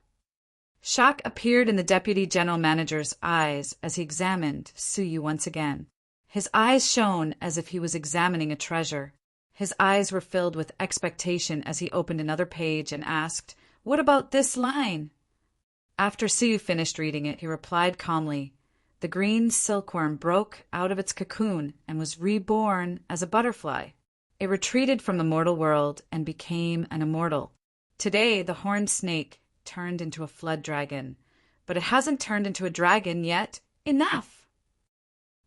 Shock appeared in the deputy general manager's eyes as he examined Su Yu once again. His eyes shone as if he was examining a treasure. His eyes were filled with expectation as he opened another page and asked, "What about this line?" After Su Yu finished reading it, he replied calmly, "The green silkworm broke out of its cocoon and was reborn as a butterfly. It retreated from the mortal world and became an immortal. Today, the horned snake turned into a flood dragon, but it hasn't turned into a dragon yet. Enough!"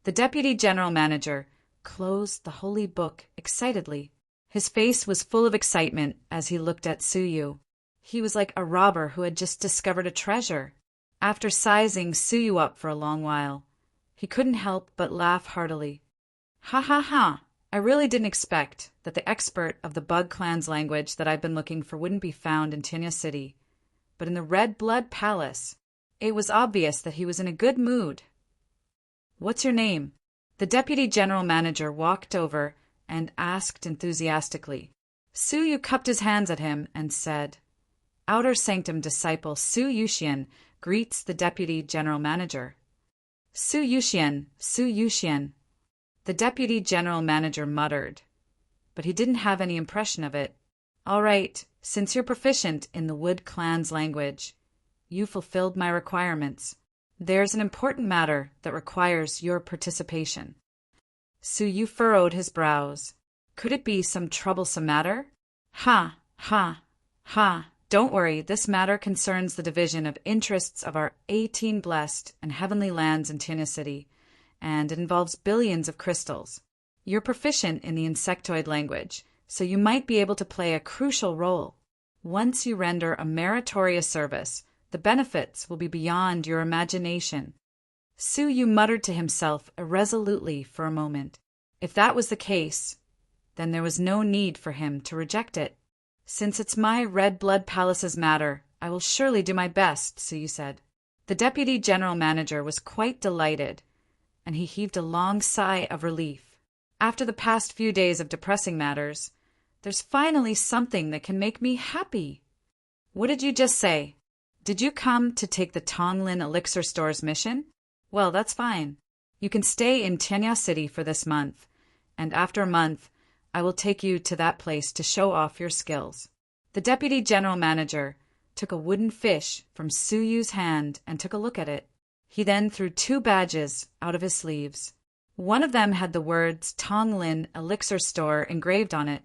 The deputy general manager closed the holy book excitedly. His face was full of excitement as he looked at Su Yu. He was like a robber who had just discovered a treasure. After sizing Su Yu up for a long while, he couldn't help but laugh heartily. "Ha ha ha! I really didn't expect that the expert of the Bug Clan's language that I've been looking for wouldn't be found in Tinya City, but in the Red Blood Palace. It was obvious that he was in a good mood." "What's your name?" the deputy general manager walked over and asked enthusiastically. Su Yu cupped his hands at him and said, "Outer Sanctum Disciple Su Yuxian, greets the Deputy General Manager. Su Yuxian, Su Yuxian. The Deputy General Manager muttered, but he didn't have any impression of it. All right, since you're proficient in the Wood Clan's language, you fulfilled my requirements. There's an important matter that requires your participation. Su Yu furrowed his brows. Could it be some troublesome matter? Ha, ha, ha. Don't worry, this matter concerns the division of interests of our 18 blessed and heavenly lands in Tianya City, and it involves billions of crystals. You're proficient in the insectoid language, so you might be able to play a crucial role. Once you render a meritorious service, the benefits will be beyond your imagination. Su Yu muttered to himself irresolutely for a moment. If that was the case, then there was no need for him to reject it. Since it's my Red Blood Palace's matter, I will surely do my best, Su Yu said. The Deputy General Manager was quite delighted, and he heaved a long sigh of relief. After the past few days of depressing matters, there's finally something that can make me happy. What did you just say? Did you come to take the Tonglin Elixir Store's mission? Well, that's fine. You can stay in Tianya City for this month, and after a month, I will take you to that place to show off your skills. The Deputy General Manager took a wooden fish from Su Yu's hand and took a look at it. He then threw 2 badges out of his sleeves. One of them had the words Tonglin Elixir Store engraved on it,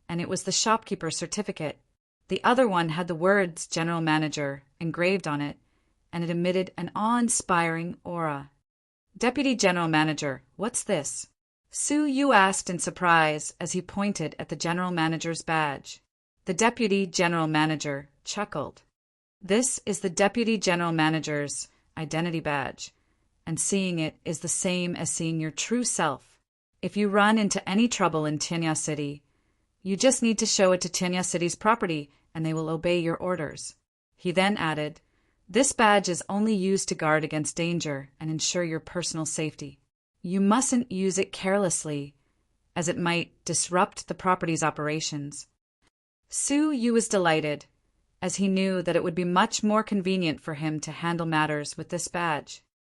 and it was the shopkeeper's certificate. The other one had the words General Manager engraved on it, and it emitted an awe-inspiring aura. Deputy General Manager, what's this? Su Yu asked in surprise as he pointed at the General Manager's badge. The Deputy General Manager chuckled. This is the Deputy General Manager's identity badge, and seeing it is the same as seeing your true self. If you run into any trouble in Tianya City, you just need to show it to Tianya City's property, and they will obey your orders. He then added, this badge is only used to guard against danger and ensure your personal safety. You mustn't use it carelessly, as it might disrupt the property's operations. Su Yu was delighted, as he knew that it would be much more convenient for him to handle matters with this badge.